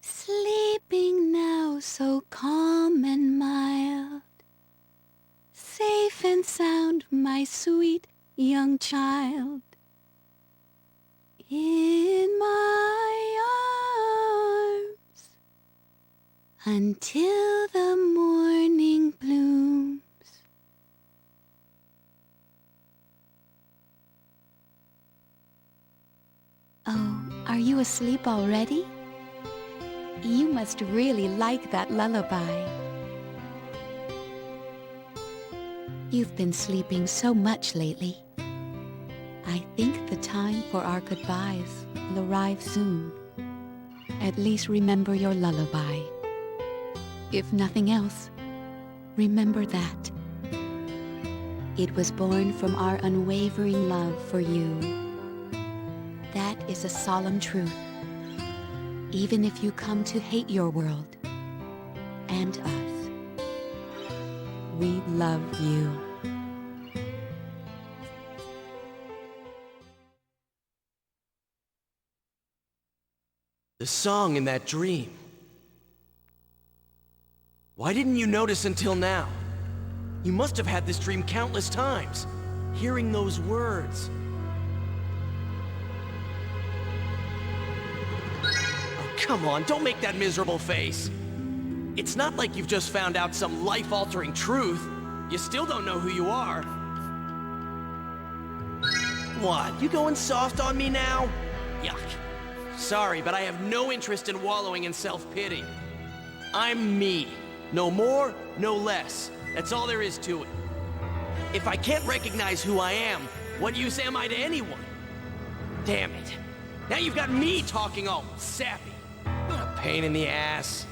Sleeping now so calm and mild, safe and sound, my sweet young child, in my arms, until the morning blooms. Oh, are you asleep already? You must really like that lullaby. You've been sleeping so much lately. I think the time for our goodbyes will arrive soon. At least remember your lullaby. If nothing else, remember that. It was born from our unwavering love for you. That is a solemn truth. Even if you come to hate your world and us, we love you. The song in that dream. Why didn't you notice until now? You must have had this dream countless times, hearing those words. Come on, don't make that miserable face. It's not like you've just found out some life-altering truth. You still don't know who you are. What, you going soft on me now? Yuck. Sorry, but I have no interest in wallowing in self-pity. I'm me. No more, no less. That's all there is to it. If I can't recognize who I am, what use am I to anyone? Damn it. Now you've got me talking all sappy. What a pain in the ass.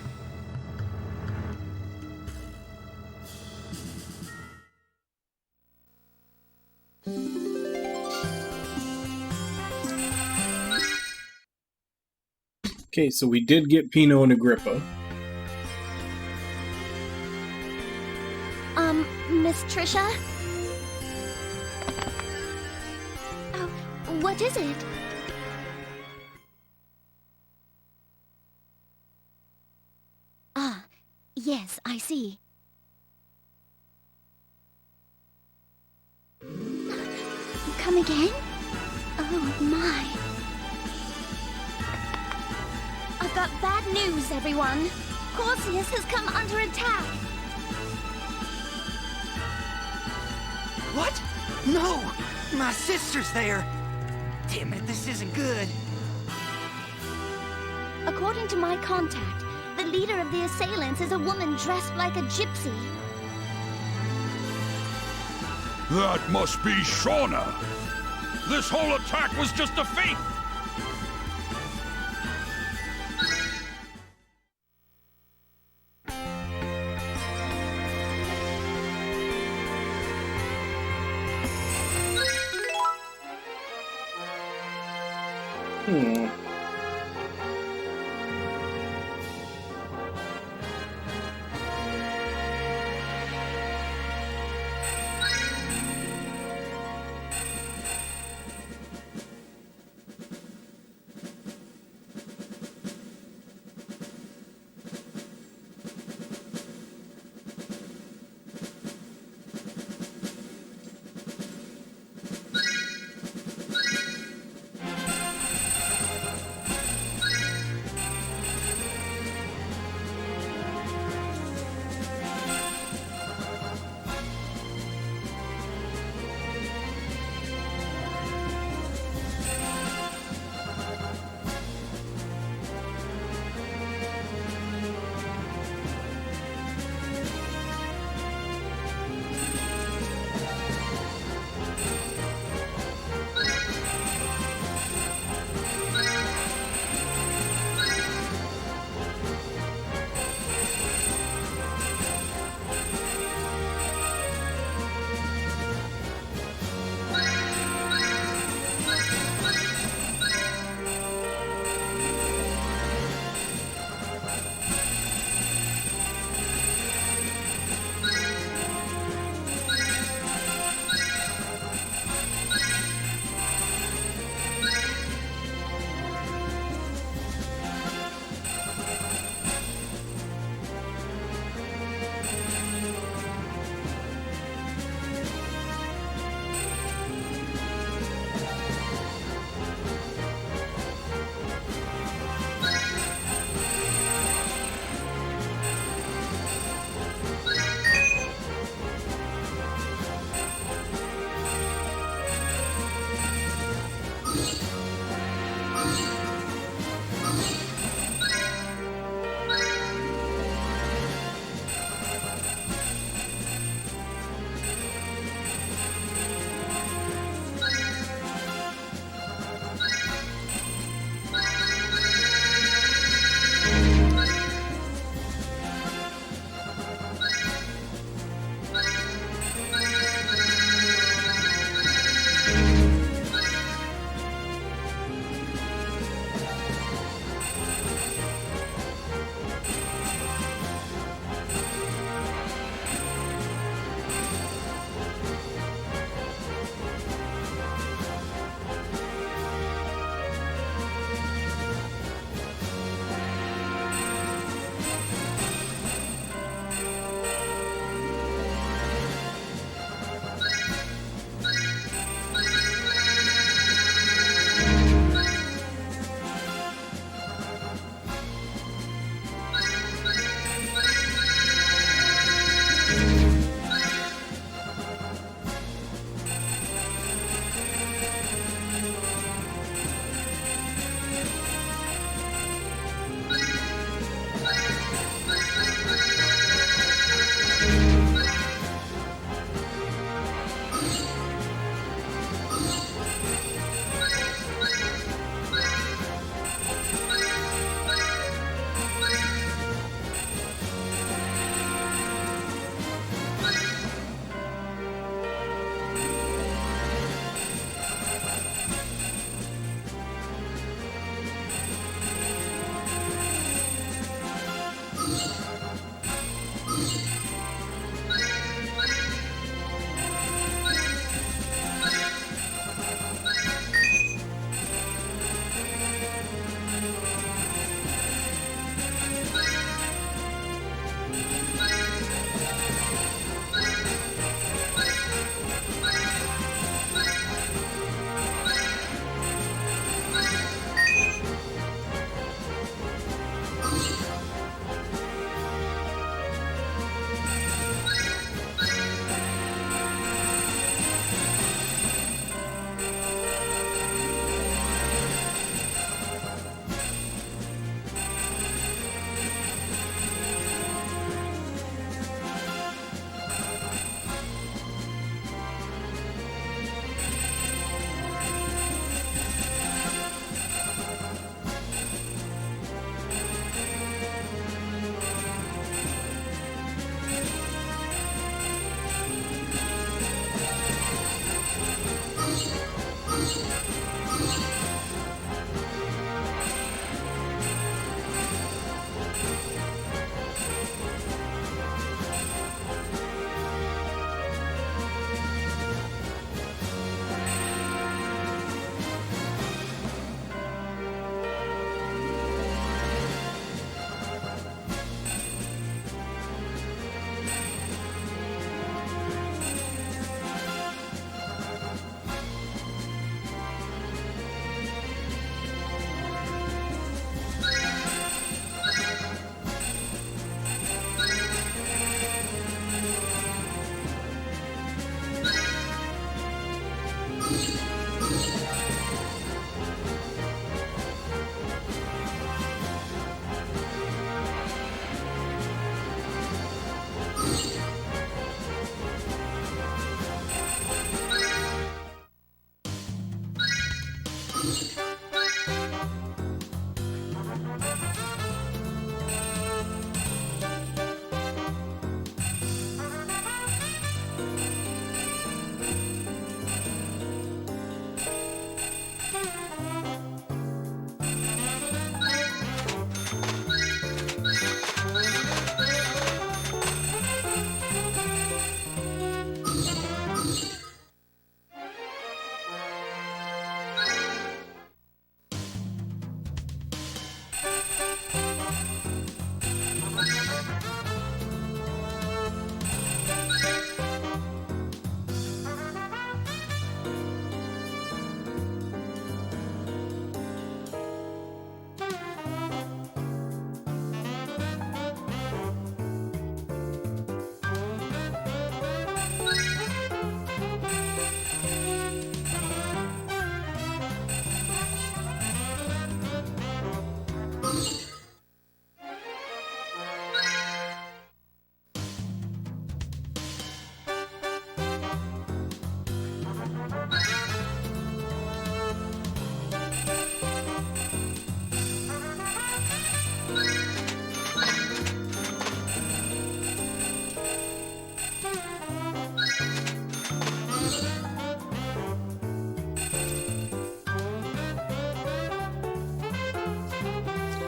Okay, so we did get Pino and Agrippa. Miss Trisha? Oh, what is it? Ah, yes, I see. Come again? Oh, my. I've got bad news, everyone. Corsius has come under attack. What? No! My sister's there! Damn it, this isn't good. According to my contact, the leader of the assailants is a woman dressed like a gypsy. That must be Shauna! This whole attack was just a feint!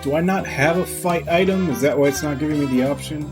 Do I not have a fight item? Is that why it's not giving me the option?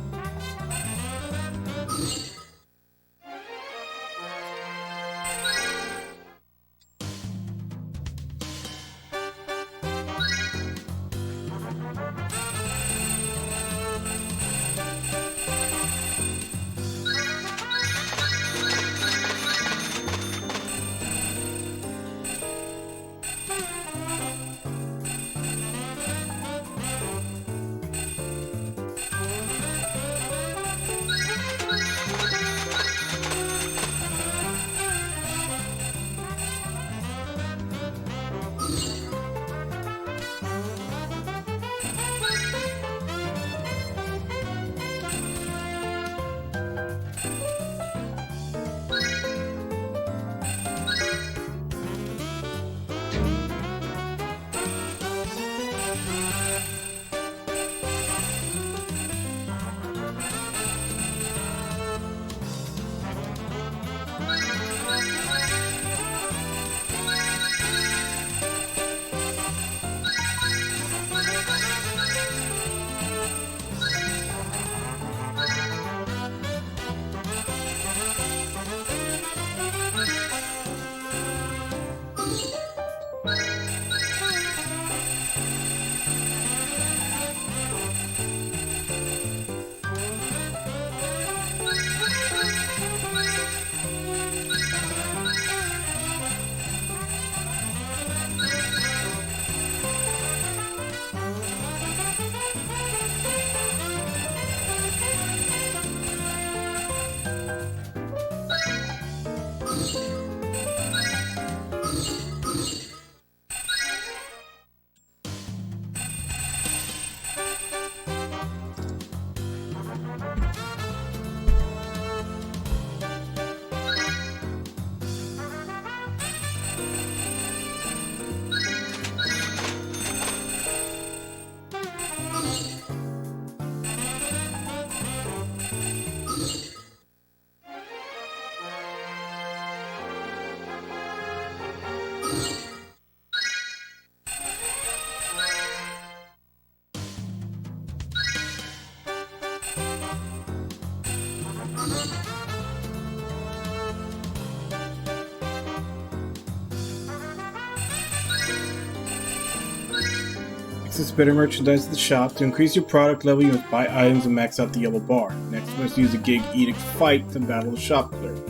Access better merchandise at the shop. To increase your product level, you must buy items and max out the yellow bar. Next, you must use the gig Edict Fight to battle the shop clerk.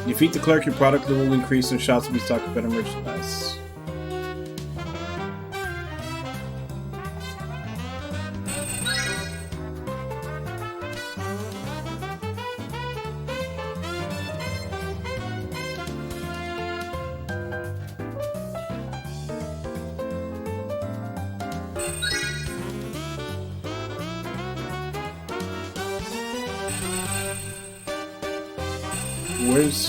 Defeat the clerk, your product level will increase and shops will be stocked with better merchandise.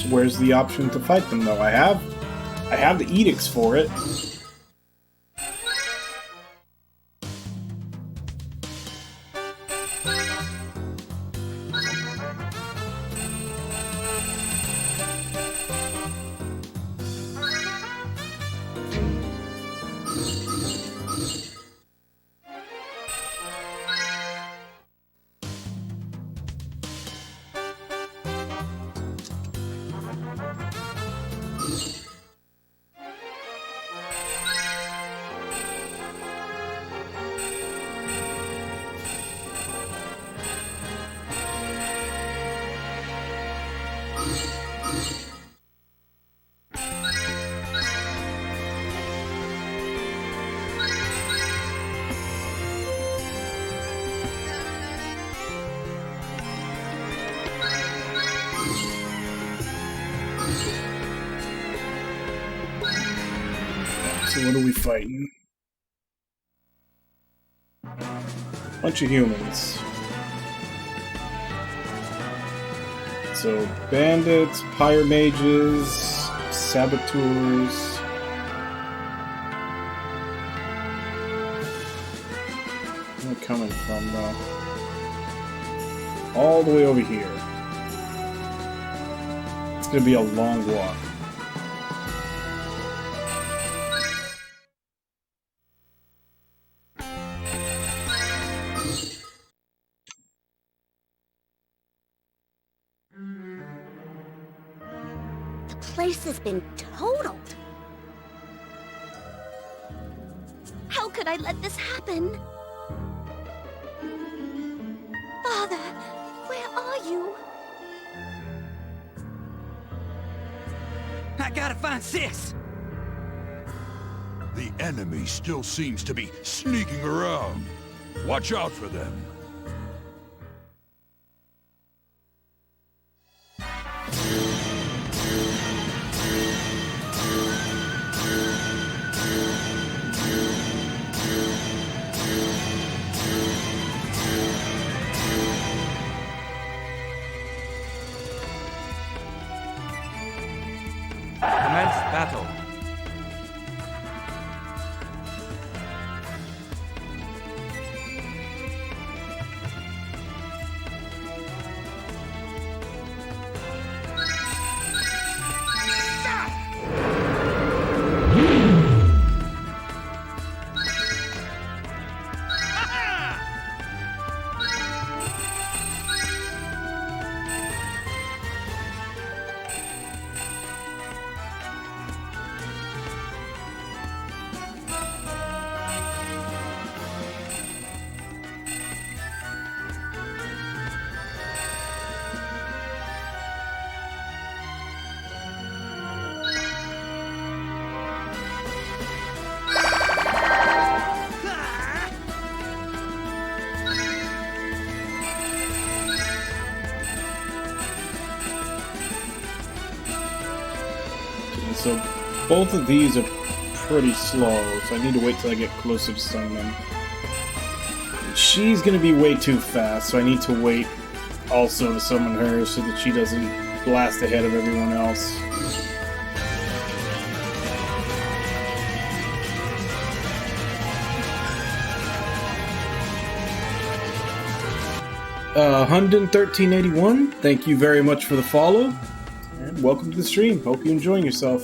Where's the option to fight them though? I have the edicts for it. So what are we fighting? Bunch of humans. So bandits, pyre mages, saboteurs. Where am I coming from though? All the way over here. It's gonna be a long walk. place has been totaled. How could I let this happen? Father, where are you? I gotta find Sis! The enemy still seems to be sneaking around. Watch out for them. Commence battle. So both of these are pretty slow, so I need to wait till I get closer to some of them. She's gonna be way too fast, so I need to wait also to summon her so that she doesn't blast ahead of everyone else. Hunden1381, thank you very much for the follow, and welcome to the stream. Hope you're enjoying yourself.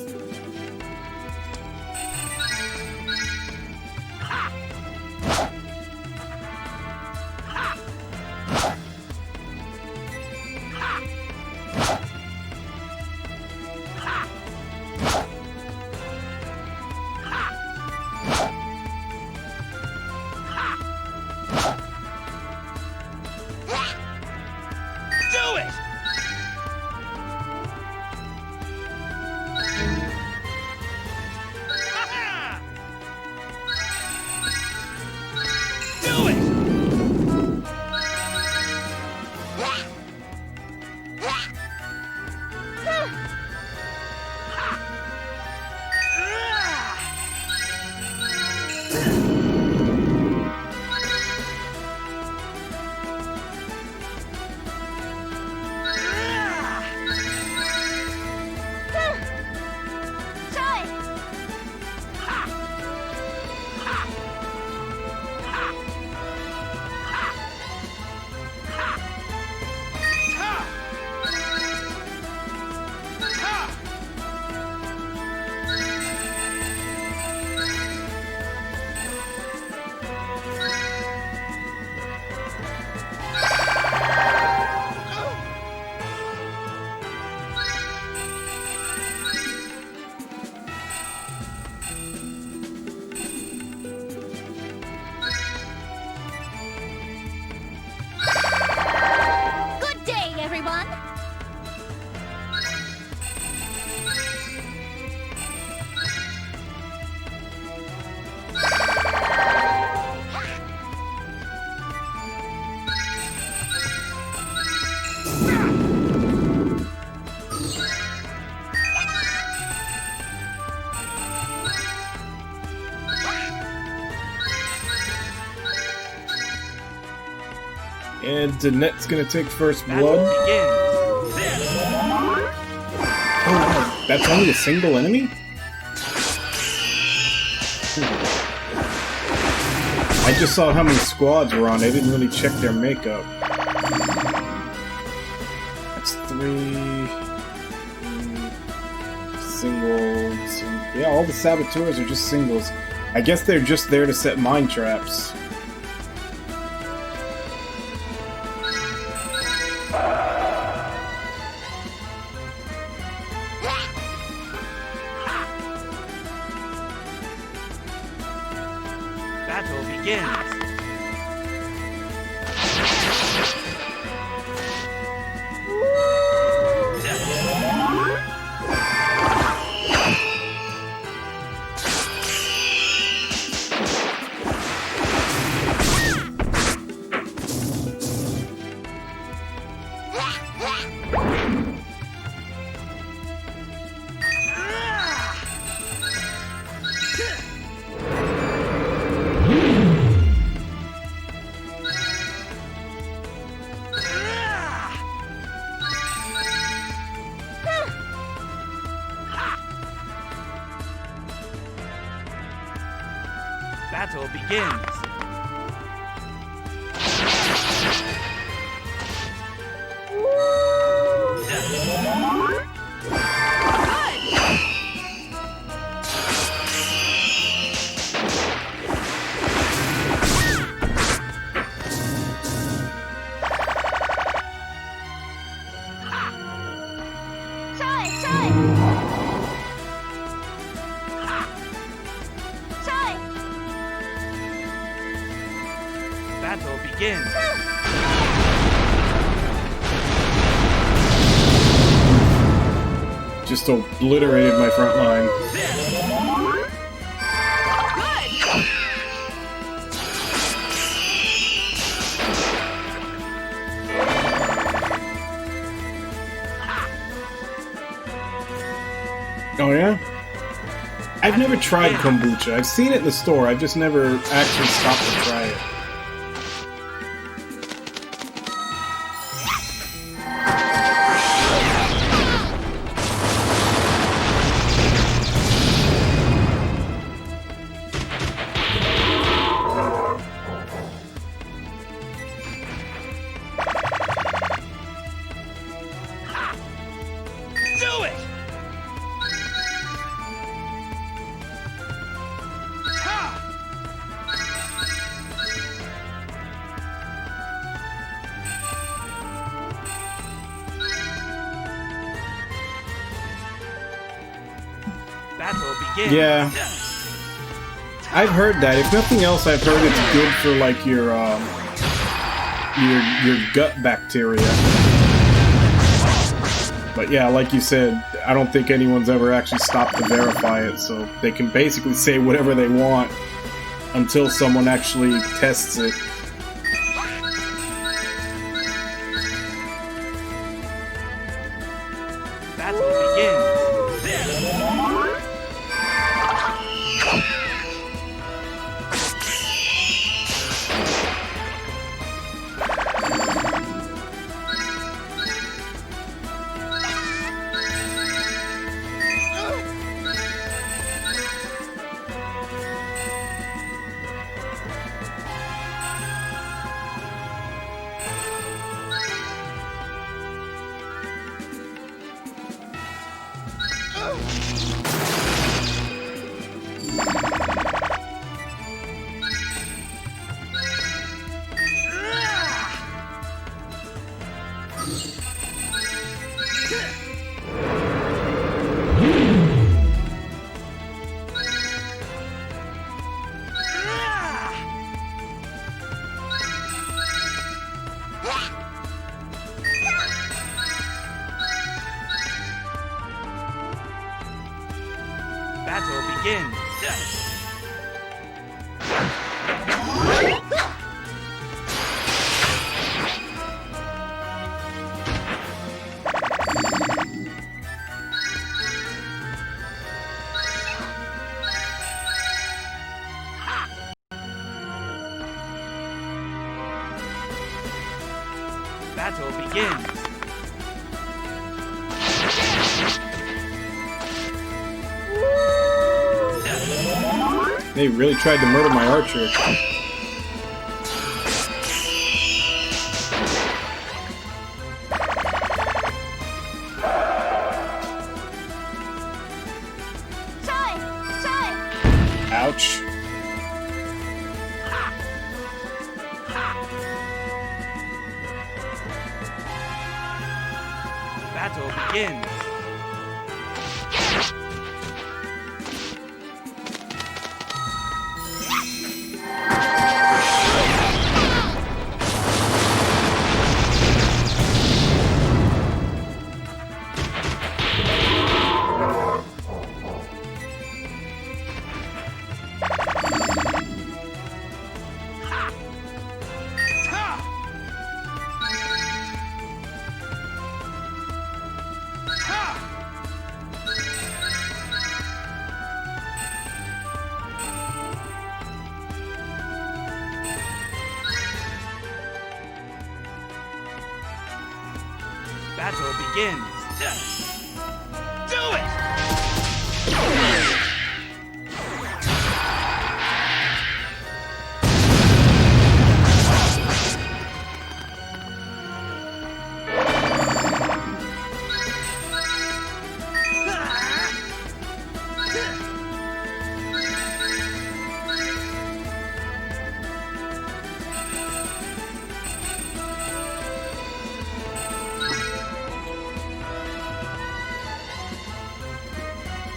Good day, everyone! And Danette's gonna take first blood. Oh wow, that's only a single enemy? I just saw how many squads were on. I didn't really check their makeup. That's three singles. Yeah, all the saboteurs are just singles. I guess they're just there to set mine traps. begins. Battle begins. Battle begins. Just obliterated my front line. Oh yeah? I've never tried kombucha. I've seen it in the store. I've just never actually stopped to try it. Battle begins. Yeah. I've heard that. If nothing else, I've heard it's good for like your gut bacteria. But yeah, like you said, I don't think anyone's ever actually stopped to verify it, so they can basically say whatever they want until someone actually tests it. Battle begins. Battle begins. Battle begins. They really tried to murder my archer. Ouch. Battle begins. Battle begins. Do it!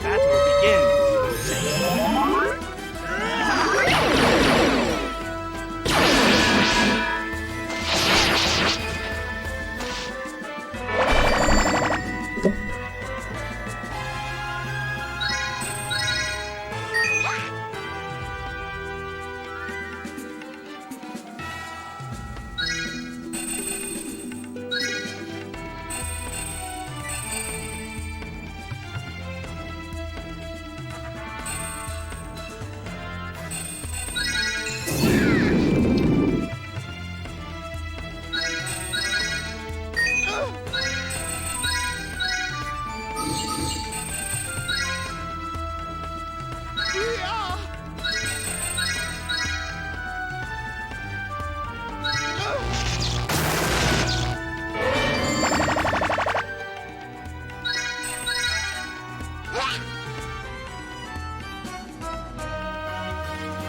Battle begins.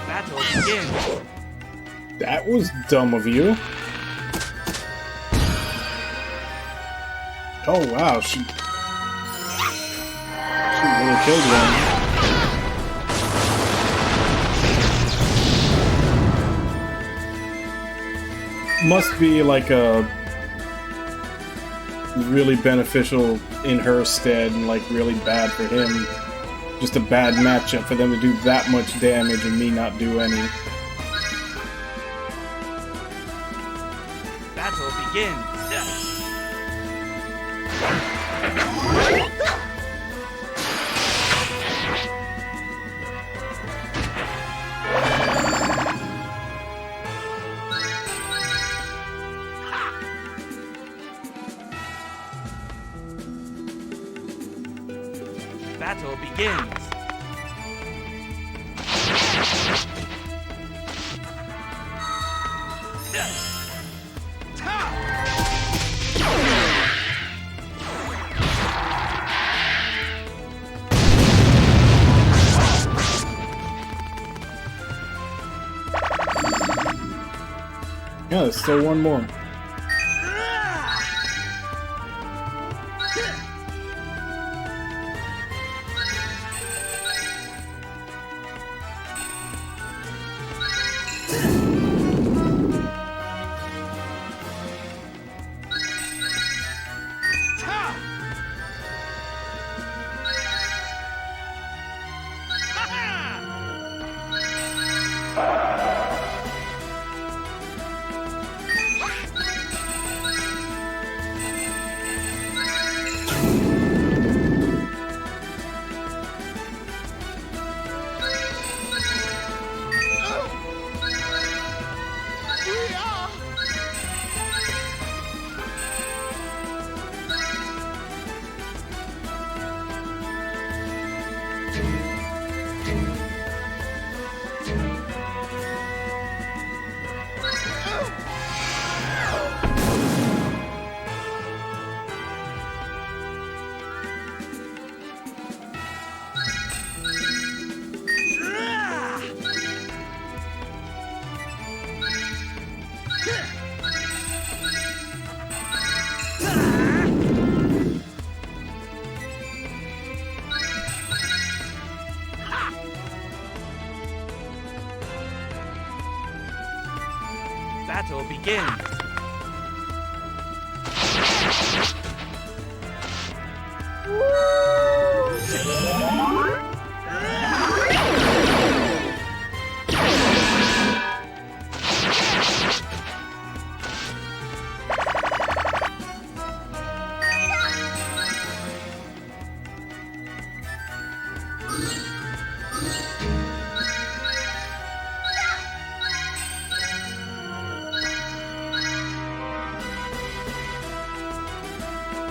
Battle begins. That was dumb of you. Oh wow, she really killed one. Must be like a really beneficial in her stead and like really bad for him. Just a bad matchup for them to do that much damage and me not do any. Battle begins. Battle begins. Yeah, there's still one more. Battle begins.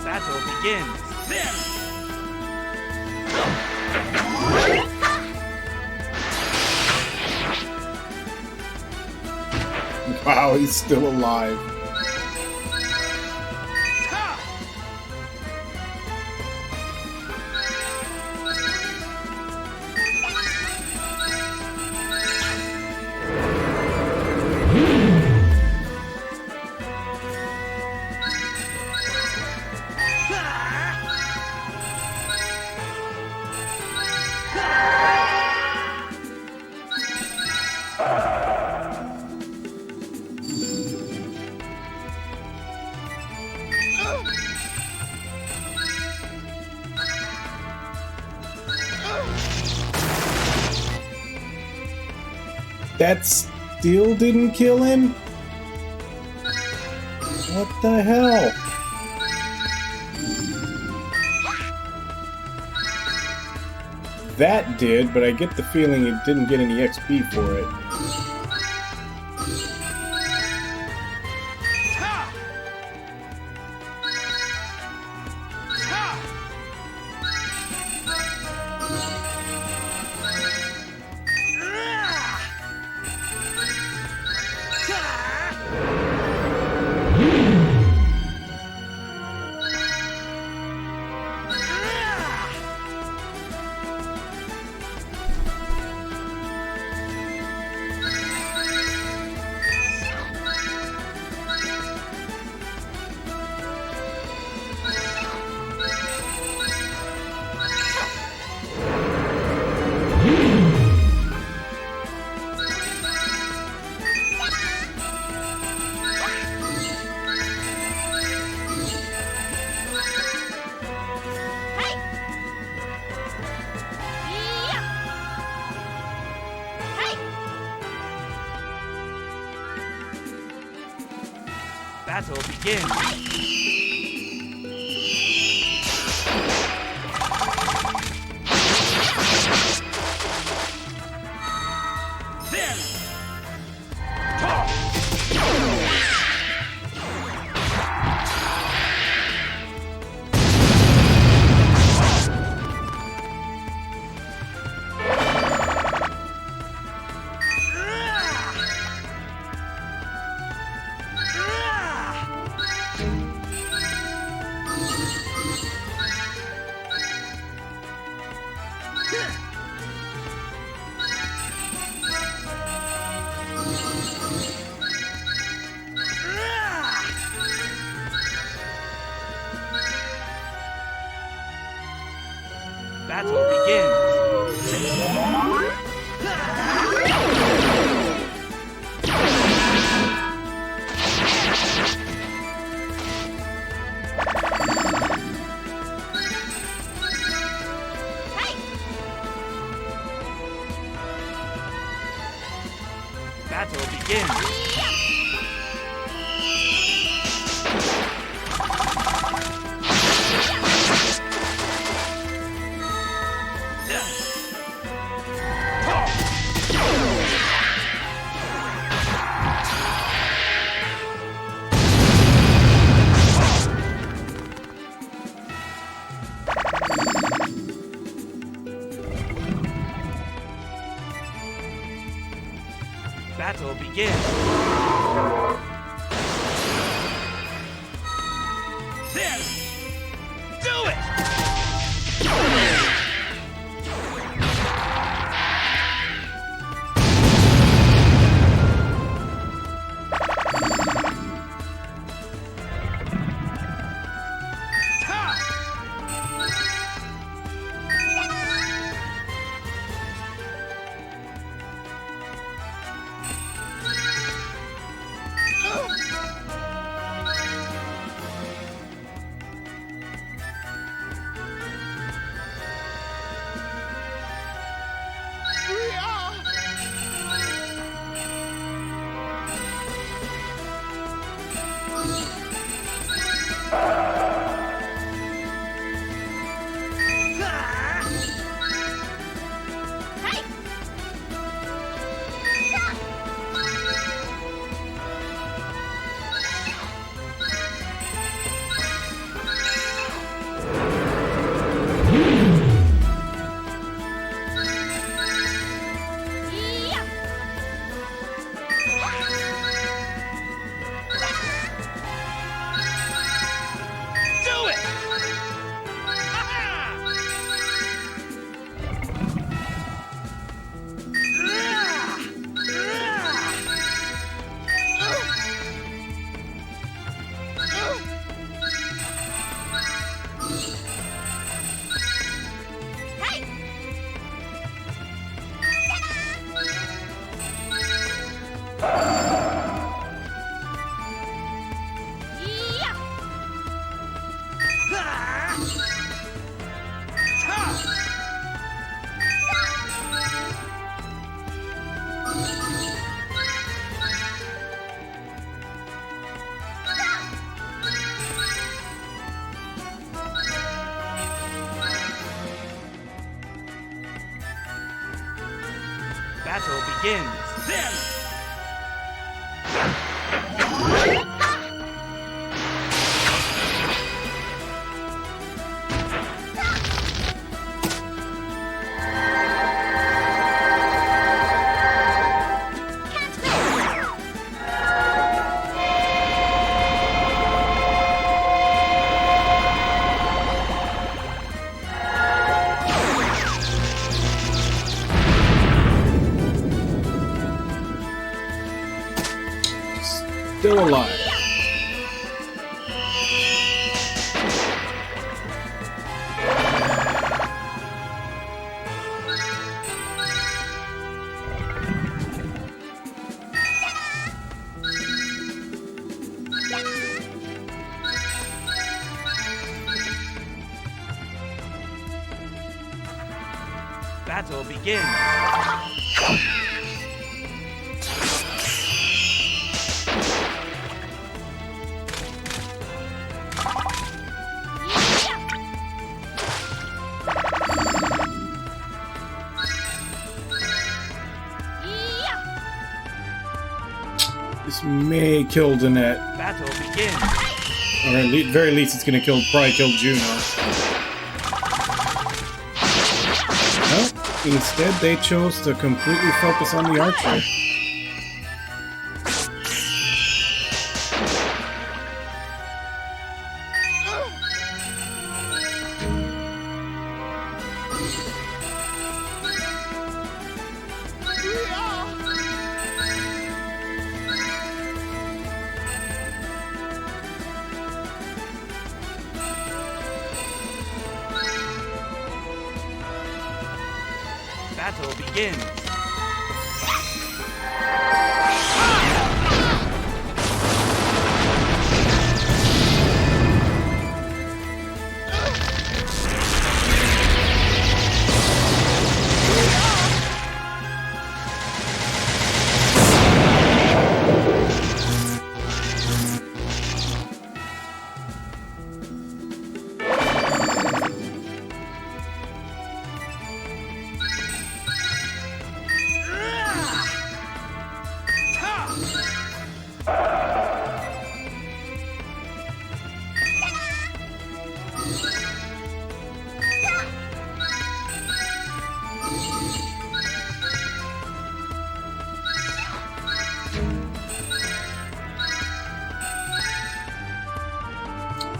Battle begins. There! Wow, he's still alive. That still didn't kill him? What the hell? That did, but I get the feeling it didn't get any XP for it. Battle begins. Battle begins. Battle begins. Battle begins. There! Do it! Battle begins. Then! Still alive. Battle begins. This may kill Danette. Battle begins. Or at very least it's gonna probably kill Juno. No, instead they chose to completely focus on the archer. Battle begins.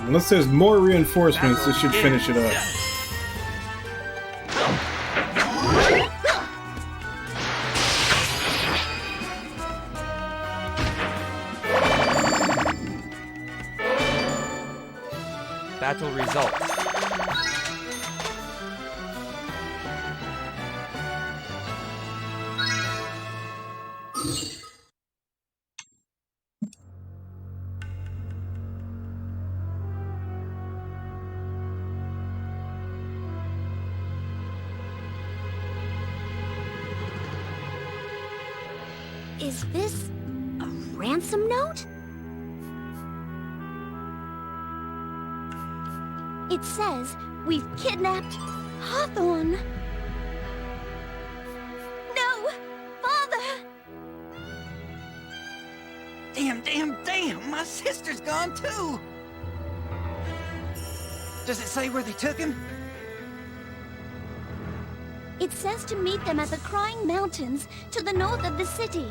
Unless there's more reinforcements, this should finish it up. Battle results. Is this a ransom note? It says we've kidnapped Hawthorne. No! Father! Damn! My sister's gone too! Does it say where they took him? It says to meet them at the Crying Mountains to the north of the city.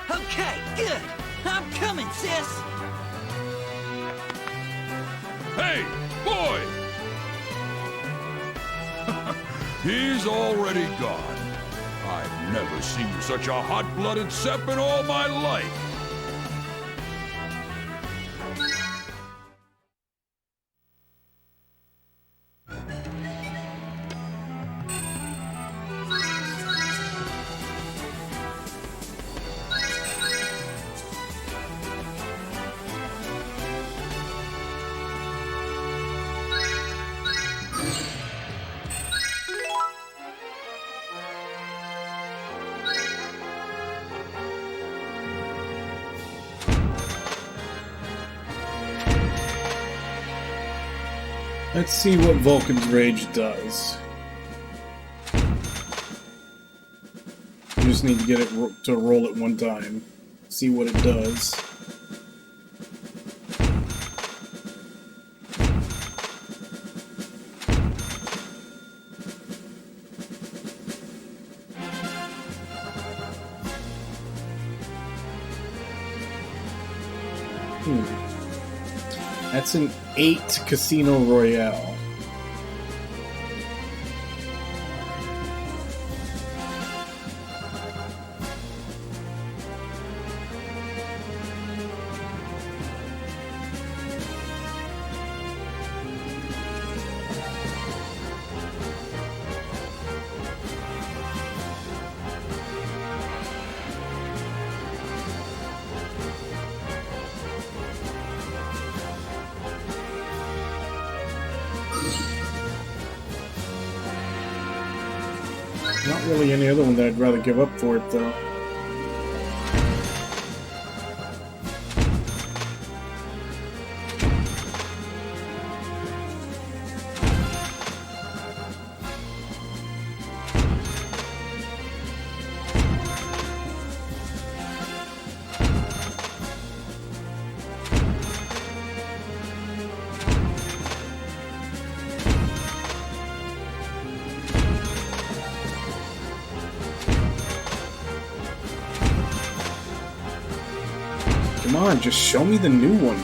Okay, good! I'm coming, sis! Hey, boy! He's already gone. I've never seen such a hot-blooded sep in all my life. Let's see what Vulcan's Rage does. just need to get it to roll it one time. See what it does. That's an 8 Casino Royale. Not really any other one that I'd rather give up for it, though. Come on, just show me the new one.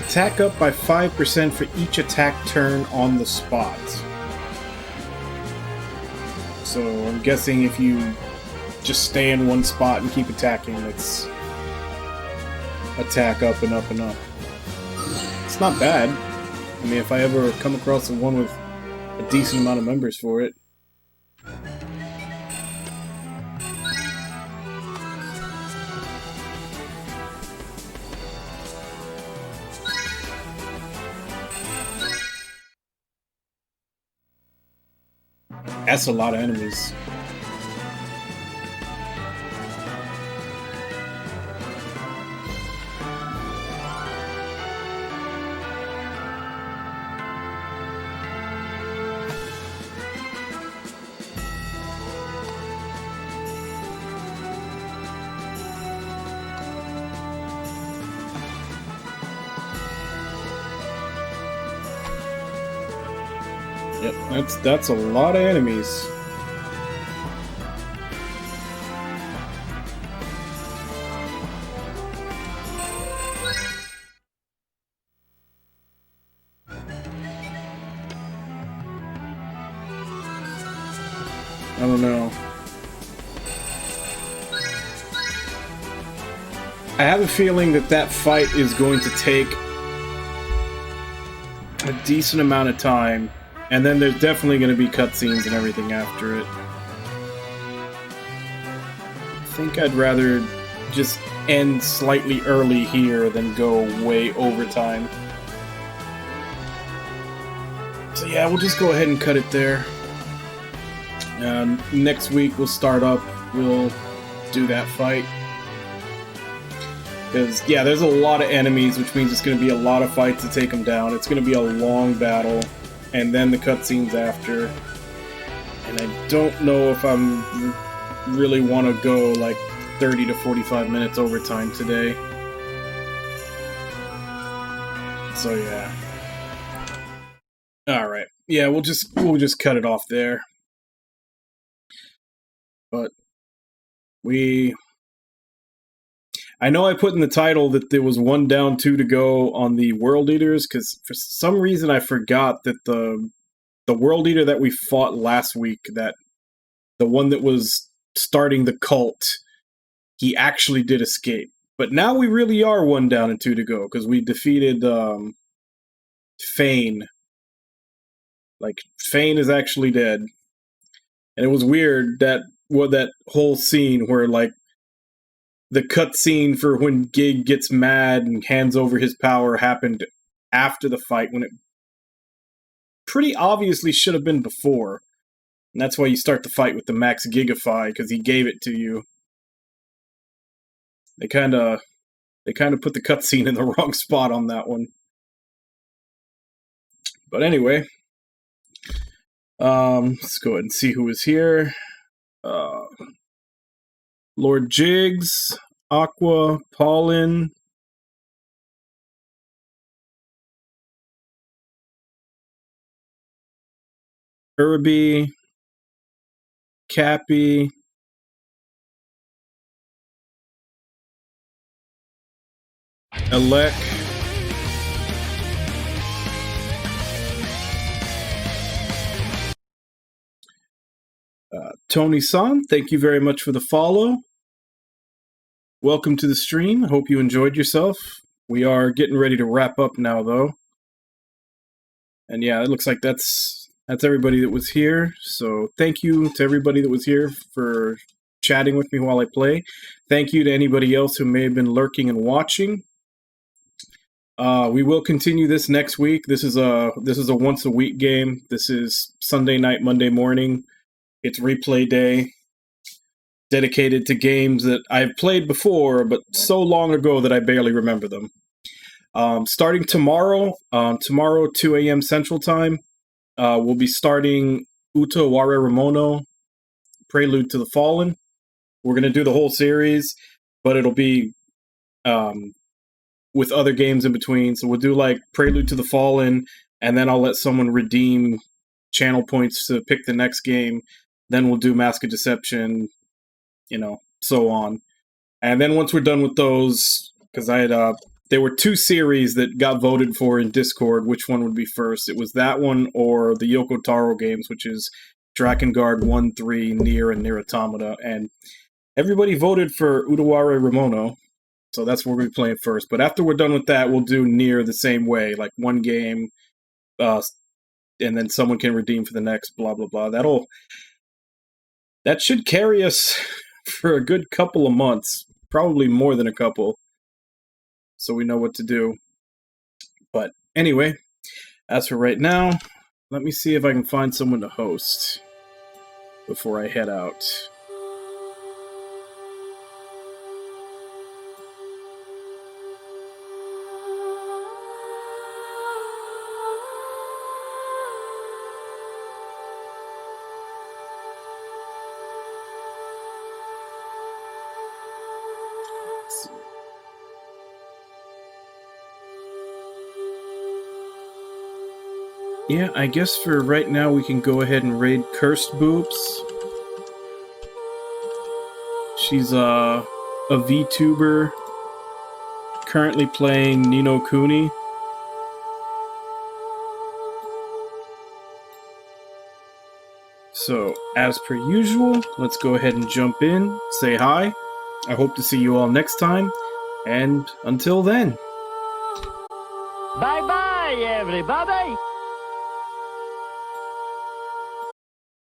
Attack up by 5% for each attack turn on the spot. So I'm guessing if you just stay in one spot and keep attacking, it's attack up and up and up. It's not bad. I mean, if I ever come across the one with a decent amount of members for it. That's a lot of enemies. Yep, that's a lot of enemies. I don't know. I have a feeling that that fight is going to take a decent amount of time. And then there's definitely going to be cutscenes and everything after it. I think I'd rather just end slightly early here than go way overtime. So yeah, we'll just go ahead and cut it there. Next week we'll start up, we'll do that fight. Because, yeah, there's a lot of enemies, which means it's going to be a lot of fights to take them down. It's going to be a long battle. And then the cutscenes after. And I don't know if I'm really want to go like 30 to 45 minutes overtime today. So yeah. Alright. Yeah, we'll just cut it off there. But I know I put in the title that there was 1 down, 2 to go on the World Eaters, because for some reason I forgot that the World Eater that we fought last week, that the one that was starting the cult, he actually did escape. But now we really are 1 down and 2 to go, because we defeated Fane. Like, Fane is actually dead. And it was weird that whole scene where, like, the cutscene for when Gig gets mad and hands over his power happened after the fight, when it pretty obviously should have been before. And that's why you start the fight with the Max Gigafy, because he gave it to you. They kind of put the cutscene in the wrong spot on that one. But anyway, let's go ahead and see who is here. Lord Jiggs, Aqua, Paulin, Irby, Cappy, Alec, Tony-san, thank you very much for the follow. Welcome to the stream. Hope you enjoyed yourself. We are getting ready to wrap up now, though. And yeah, it looks like that's everybody that was here. So thank you to everybody that was here for chatting with me while I play. Thank you to anybody else who may have been lurking and watching. We will continue this next week. This is a once a week game. This is Sunday night, Monday morning. It's replay day, dedicated to games that I've played before, but so long ago that I barely remember them. Starting tomorrow, 2 a.m. Central Time, we'll be starting Uta Ware Ramono, Prelude to the Fallen. We're going to do the whole series, but it'll be with other games in between. So we'll do like Prelude to the Fallen, and then I'll let someone redeem channel points to pick the next game. Then we'll do Mask of Deception, so on. And then once we're done with those, because there were 2 series that got voted for in Discord, which one would be first. It was that one or the Yoko Taro games, which is Drakengard 1, 3, Nier, and Nier Automata. And everybody voted for Utaware Ramono, so that's what we'll be playing first. But after we're done with that, we'll do Nier the same way, like one game, and then someone can redeem for the next, blah, blah, blah. That should carry us for a good couple of months, probably more than a couple, so we know what to do. But anyway, as for right now, let me see if I can find someone to host before I head out. Yeah, I guess for right now we can go ahead and raid Cursed Boobs. She's a VTuber currently playing Ni no Kuni. So, as per usual, let's go ahead and jump in, say hi. I hope to see you all next time, and until then. Bye-bye, everybody!